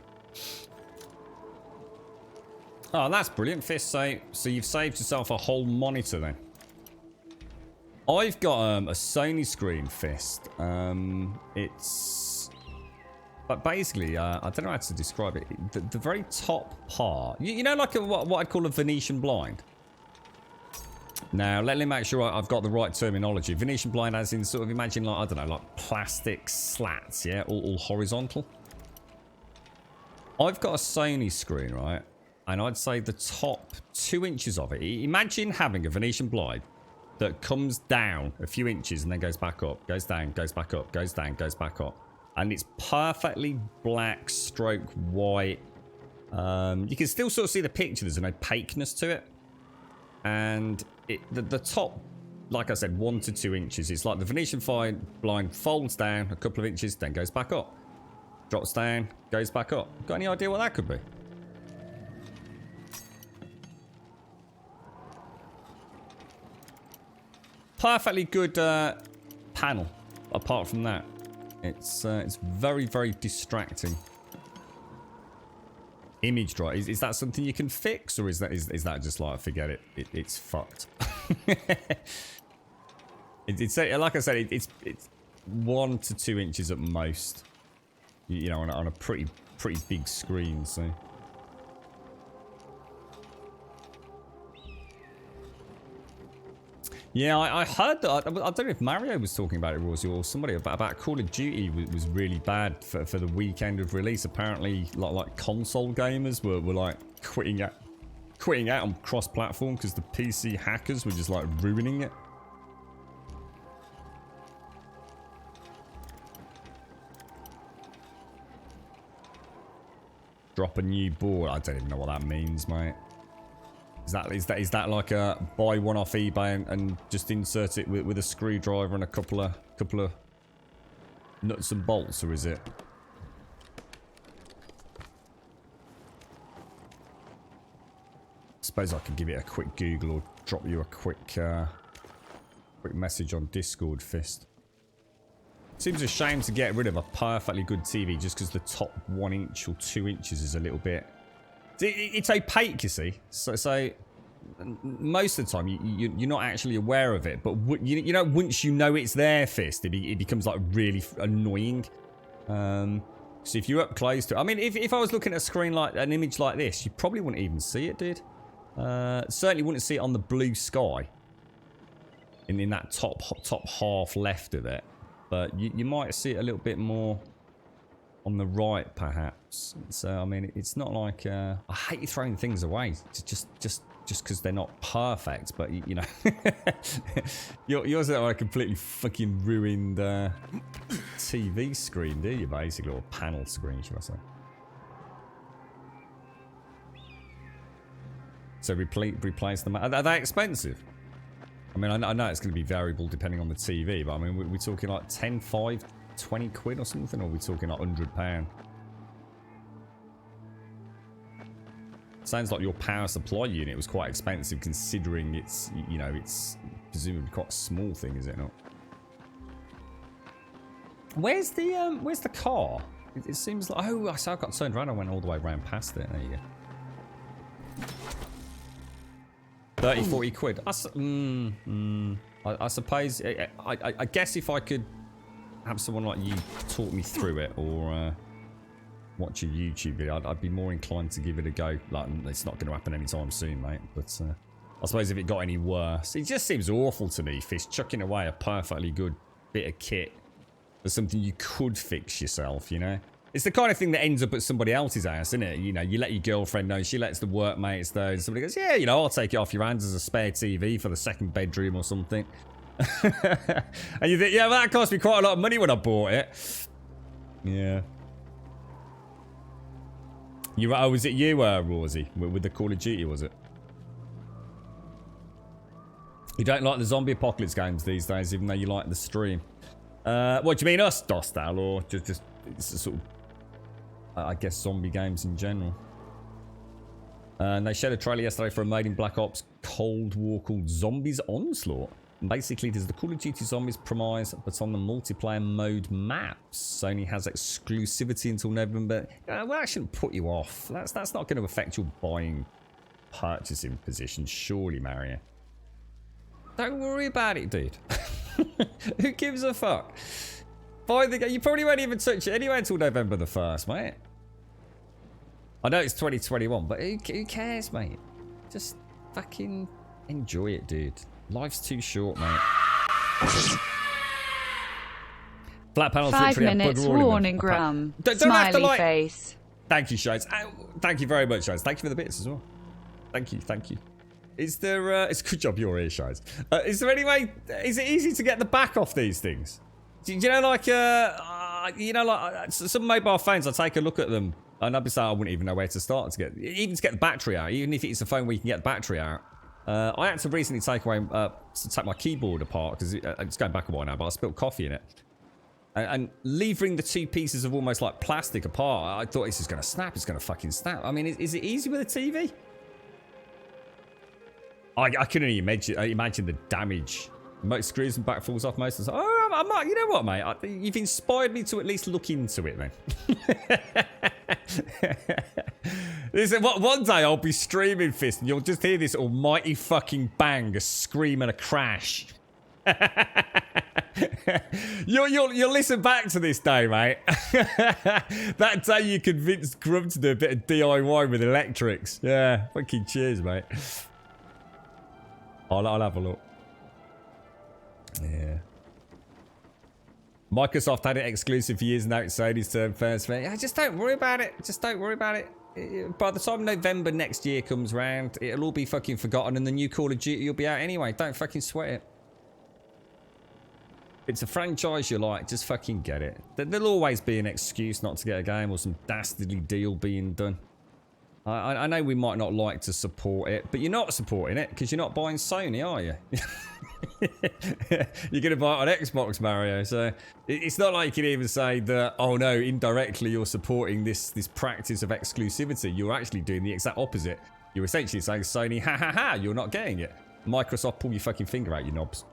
Oh, that's brilliant, Fist. So you've saved yourself a whole monitor then. I've got a Sony screen, Fist. It's... But basically, I don't know how to describe it. The very top part... You know like what I'd call a Venetian blind? Now, let me make sure I've got the right terminology. Venetian blind as in sort of imagine like, I don't know, like plastic slats, yeah? All horizontal. I've got a Sony screen, right? And I'd say the top 2 inches of it. Imagine having a Venetian blind that comes down a few inches and then goes back up, goes down, goes back up, goes down, goes back up. And it's perfectly black stroke white. You can still sort of see the picture. There's an opaqueness to it. And the top, like I said, 1 to 2 inches. It's like the Venetian blind folds down a couple of inches, then goes back up. Drops down, goes back up. Got any idea what that could be? Perfectly good panel. Apart from that, it's very, very distracting. image drive. Is that something you can fix, or is that just like, forget it, it's fucked? It's like I said, it's 1 to 2 inches at most. You know, on a pretty big screen, so. Yeah, I heard that. I don't know if Mario was talking about it, Rosie, or somebody about Call of Duty was really bad for the weekend of release. Apparently, like console gamers were like quitting out on cross-platform because the PC hackers were just like ruining it. Drop a new board. I don't even know what that means, mate. Is that like a buy one off eBay and just insert it with a screwdriver and a couple of nuts and bolts, or is it? I suppose I could give it a quick Google or drop you a quick message on Discord, Fist. Seems a shame to get rid of a perfectly good TV just because the top 1 inch or 2 inches is a little bit. It's opaque, you see. So most of the time you're not actually aware of it, but you know, once you know it's there, Fist, it becomes like really annoying. So if you're up close to it, I mean, if I was looking at a screen like an image like this, you probably wouldn't even see it, dude. Certainly wouldn't see it on the blue sky. In that top half left of it. But you might see it a little bit more on the right, perhaps. So I mean, it's not like I hate throwing things away just because they're not perfect. But you know, yours are a completely fucking ruined TV screen, do you? Basically, or panel screen, should I say? So replace them. Are they expensive? I mean, I know it's going to be variable depending on the TV, but I mean, we're talking like 10, 5, 20 quid or something, or are we talking like £100? Sounds like your power supply unit was quite expensive considering it's, you know, it's presumably quite a small thing, is it not? Where's the car? It seems like, oh, I got turned around, I went all the way around past it. There you go. 30, 40 quid. I suppose, I guess if I could have someone like you talk me through it, or watch a YouTube video, I'd be more inclined to give it a go. Like, it's not going to happen anytime soon, mate. But I suppose if it got any worse, it just seems awful to me, Fist, chucking away a perfectly good bit of kit for something you could fix yourself, you know? It's the kind of thing that ends up at somebody else's house, isn't it? You know, you let your girlfriend know, she lets the workmates know, and somebody goes, yeah, you know, I'll take it off your hands as a spare TV for the second bedroom or something. And you think, yeah, well, that cost me quite a lot of money when I bought it. Yeah. Oh, was it you, Rosie, with the Call of Duty, was it? You don't like the zombie apocalypse games these days, even though you like the stream. What do you mean, us, Dostal, or just sort of, I guess, zombie games in general? And they shared a trailer yesterday for a made in Black Ops Cold War called Zombies Onslaught. And basically, it is the Call of Duty Zombies premise, but on the multiplayer mode maps. Sony has exclusivity until November. Well, that shouldn't put you off. That's not going to affect your purchasing position, surely, Mario. Don't worry about it, dude. Who gives a fuck? Buy the game. You probably won't even touch it anyway until November the 1st, mate. I know it's 2021, but who cares, mate? Just fucking enjoy it, dude. Life's too short, mate. Flat panel
5 minutes warning, Graham.
Don't have to like. Face. Thank you, Shades. Thank you very much, Shades. Thank you for the bits as well. Thank you. Is there? It's a good job you're here, Shades. Is there any way? Is it easy to get the back off these things? Do you know, like, some mobile phones, I take a look at them, and I'd be saying I wouldn't even know where to start to get the battery out, even if it's a phone where you can get the battery out. I had to recently take my keyboard apart, because it's going back a while now, but I spilled coffee in it. And leaving the two pieces of almost like plastic apart, I thought this is going to snap, it's going to fucking snap. I mean, is it easy with a TV? I couldn't imagine the damage. Most screws and back falls off most of the time. Oh, I might, you know what, mate? You've inspired me to at least look into it, then. Listen, one day I'll be streaming Fist and you'll just hear this almighty fucking bang, a scream and a crash. You'll listen back to this day, mate. That day you convinced Grum to do a bit of DIY with electrics. Yeah, fucking cheers, mate. I'll have a look. Yeah. Microsoft had it exclusive for years, now it's Sony's turn first. Just don't worry about it. Just don't worry about it. By the time November next year comes round, it'll all be fucking forgotten and the new Call of Duty will be out anyway. Don't fucking sweat it. It's a franchise you like, just fucking get it. There'll always be an excuse not to get a game or some dastardly deal being done. I know we might not like to support it, but you're not supporting it because you're not buying Sony, are you? You're going to buy it on Xbox, Mario. So it's not like you can even say that, oh no, indirectly you're supporting this practice of exclusivity. You're actually doing the exact opposite. You're essentially saying, Sony, ha ha ha, you're not getting it. Microsoft, pull your fucking finger out, you knobs.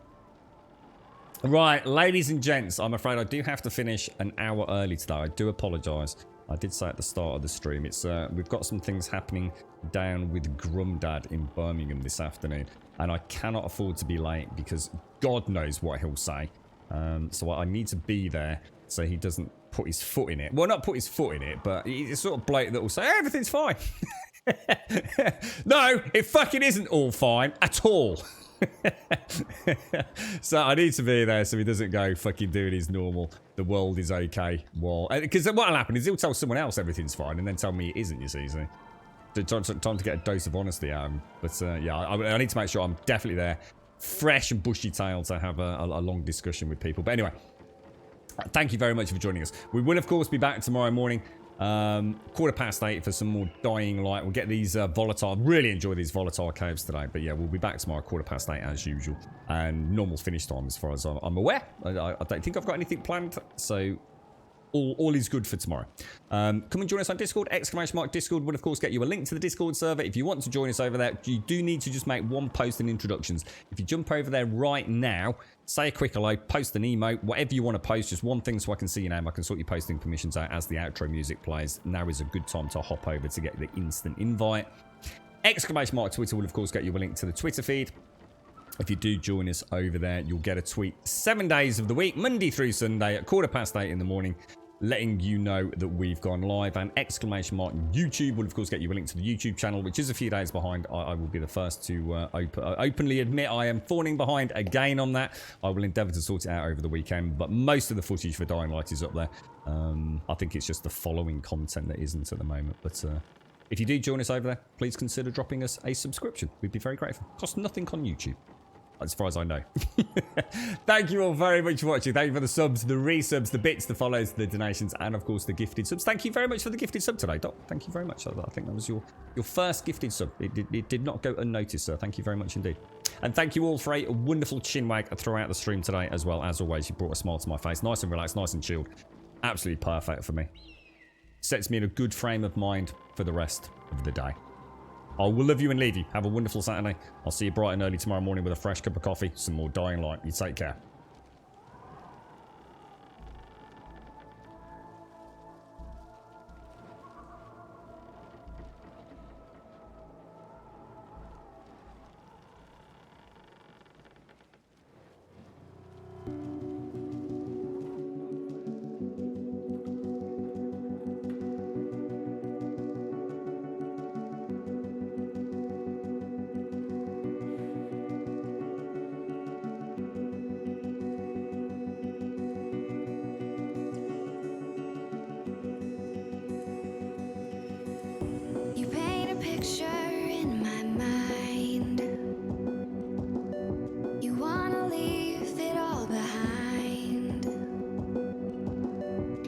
Right, ladies and gents, I'm afraid I do have to finish an hour early today. I do apologise. I did say at the start of the stream, it's we've got some things happening down with Grumdad in Birmingham this afternoon, and I cannot afford to be late because God knows what he'll say. So I need to be there so he doesn't put his foot in it. Well, not put his foot in it, but he's sort of bloke that will say everything's fine. No, it fucking isn't all fine at all. So I need to be there so he doesn't go fucking doing his normal the world is okay wall, because what'll happen is he'll tell someone else everything's fine and then tell me it isn't, you see. So time to get a dose of honesty out of him. But yeah, I need to make sure I'm definitely there, fresh and bushy-tailed, to have a long discussion with people. But anyway, thank you very much for joining us. We will of course be back tomorrow morning, 8:15 for some more Dying Light. We'll get these volatile, really enjoy these volatile caves today, but yeah, we'll be back tomorrow 8:15 as usual, and normal finish time as far as I'm aware. I don't think I've got anything planned, so all is good for tomorrow. Come and join us on Discord. !Discord will of course get you a link to the Discord server if you want to join us over there. You do need to just make one post and introductions. If you jump over there right now, say a quick hello, post an emote, whatever you want to post, just one thing so I can see your name. I can sort your posting permissions out as the outro music plays. Now is a good time to hop over to get the instant invite. Twitter will of course get you a link to the Twitter feed. If you do join us over there, you'll get a tweet 7 days of the week, Monday through Sunday at 8:15 in the morning, letting you know that we've gone live. And YouTube will of course get you a link to the YouTube channel, which is a few days behind. I will be the first to openly admit I am falling behind again on that. I will endeavour to sort it out over the weekend, but most of the footage for Dying Light is up there. I think it's just the following content that isn't at the moment. But if you do join us over there, please consider dropping us a subscription. We'd be very grateful. Costs nothing on YouTube, as far as I know. Thank you all very much for watching. Thank you for the subs, the resubs, the bits, the follows, the donations, and of course the gifted subs. Thank you very much for the gifted sub today, Doc. Thank you very much. I think that was your first gifted sub. It did not go unnoticed, sir. Thank you very much indeed. And thank you all for a wonderful chinwag throughout the stream today as well. As always, you brought a smile to my face. Nice and relaxed, nice and chilled. Absolutely perfect for me. Sets me in a good frame of mind for the rest of the day. I will love you and leave you. Have a wonderful Saturday. I'll see you bright and early tomorrow morning with a fresh cup of coffee, some more Dying Light. You take care.
You paint a picture in my mind. You wanna leave it all behind.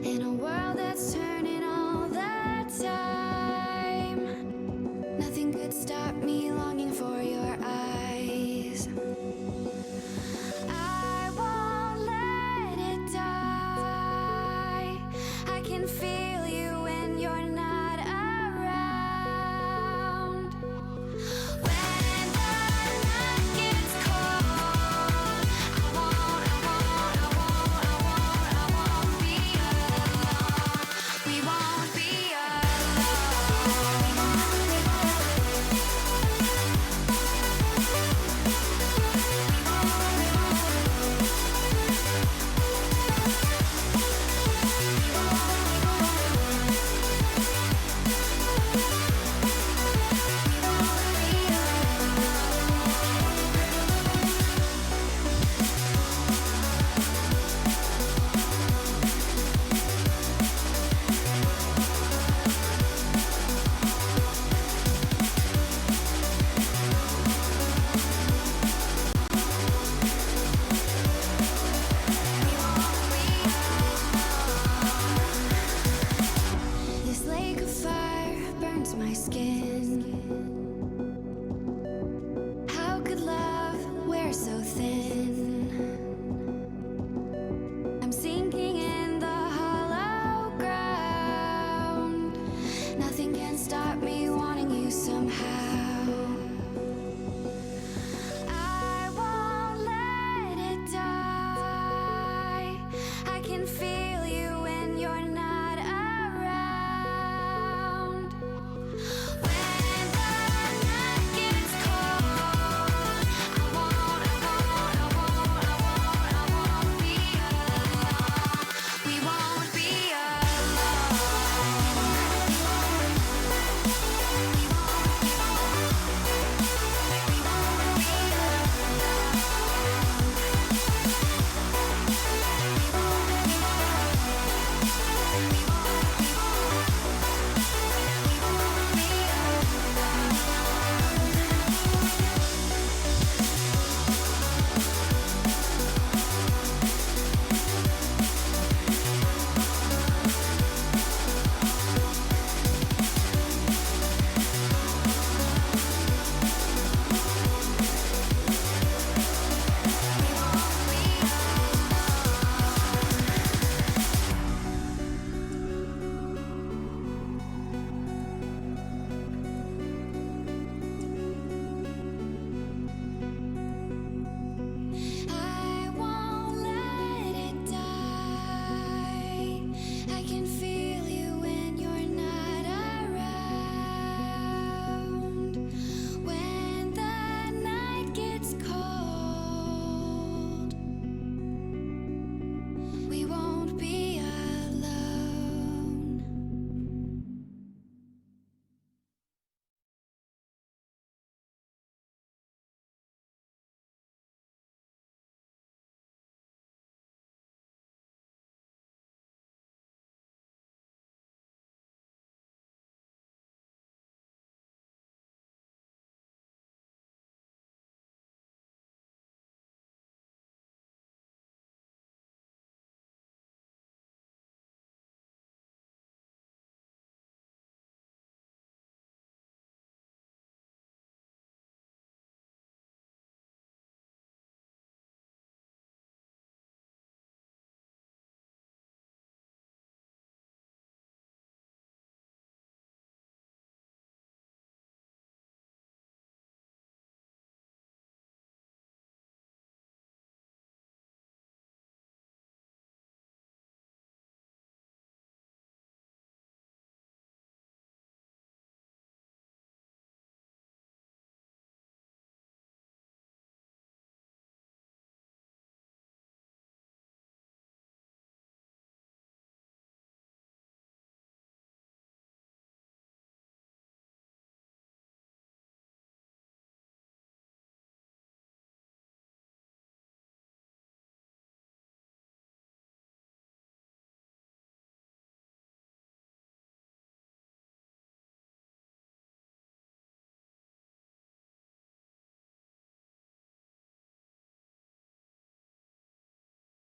In a world that's turning all the time, nothing could stop me longing for your eyes. I won't let it die. I can feel you when you're not around. When the night gets cold, I won't be alone. We won't be alone. I'm seeing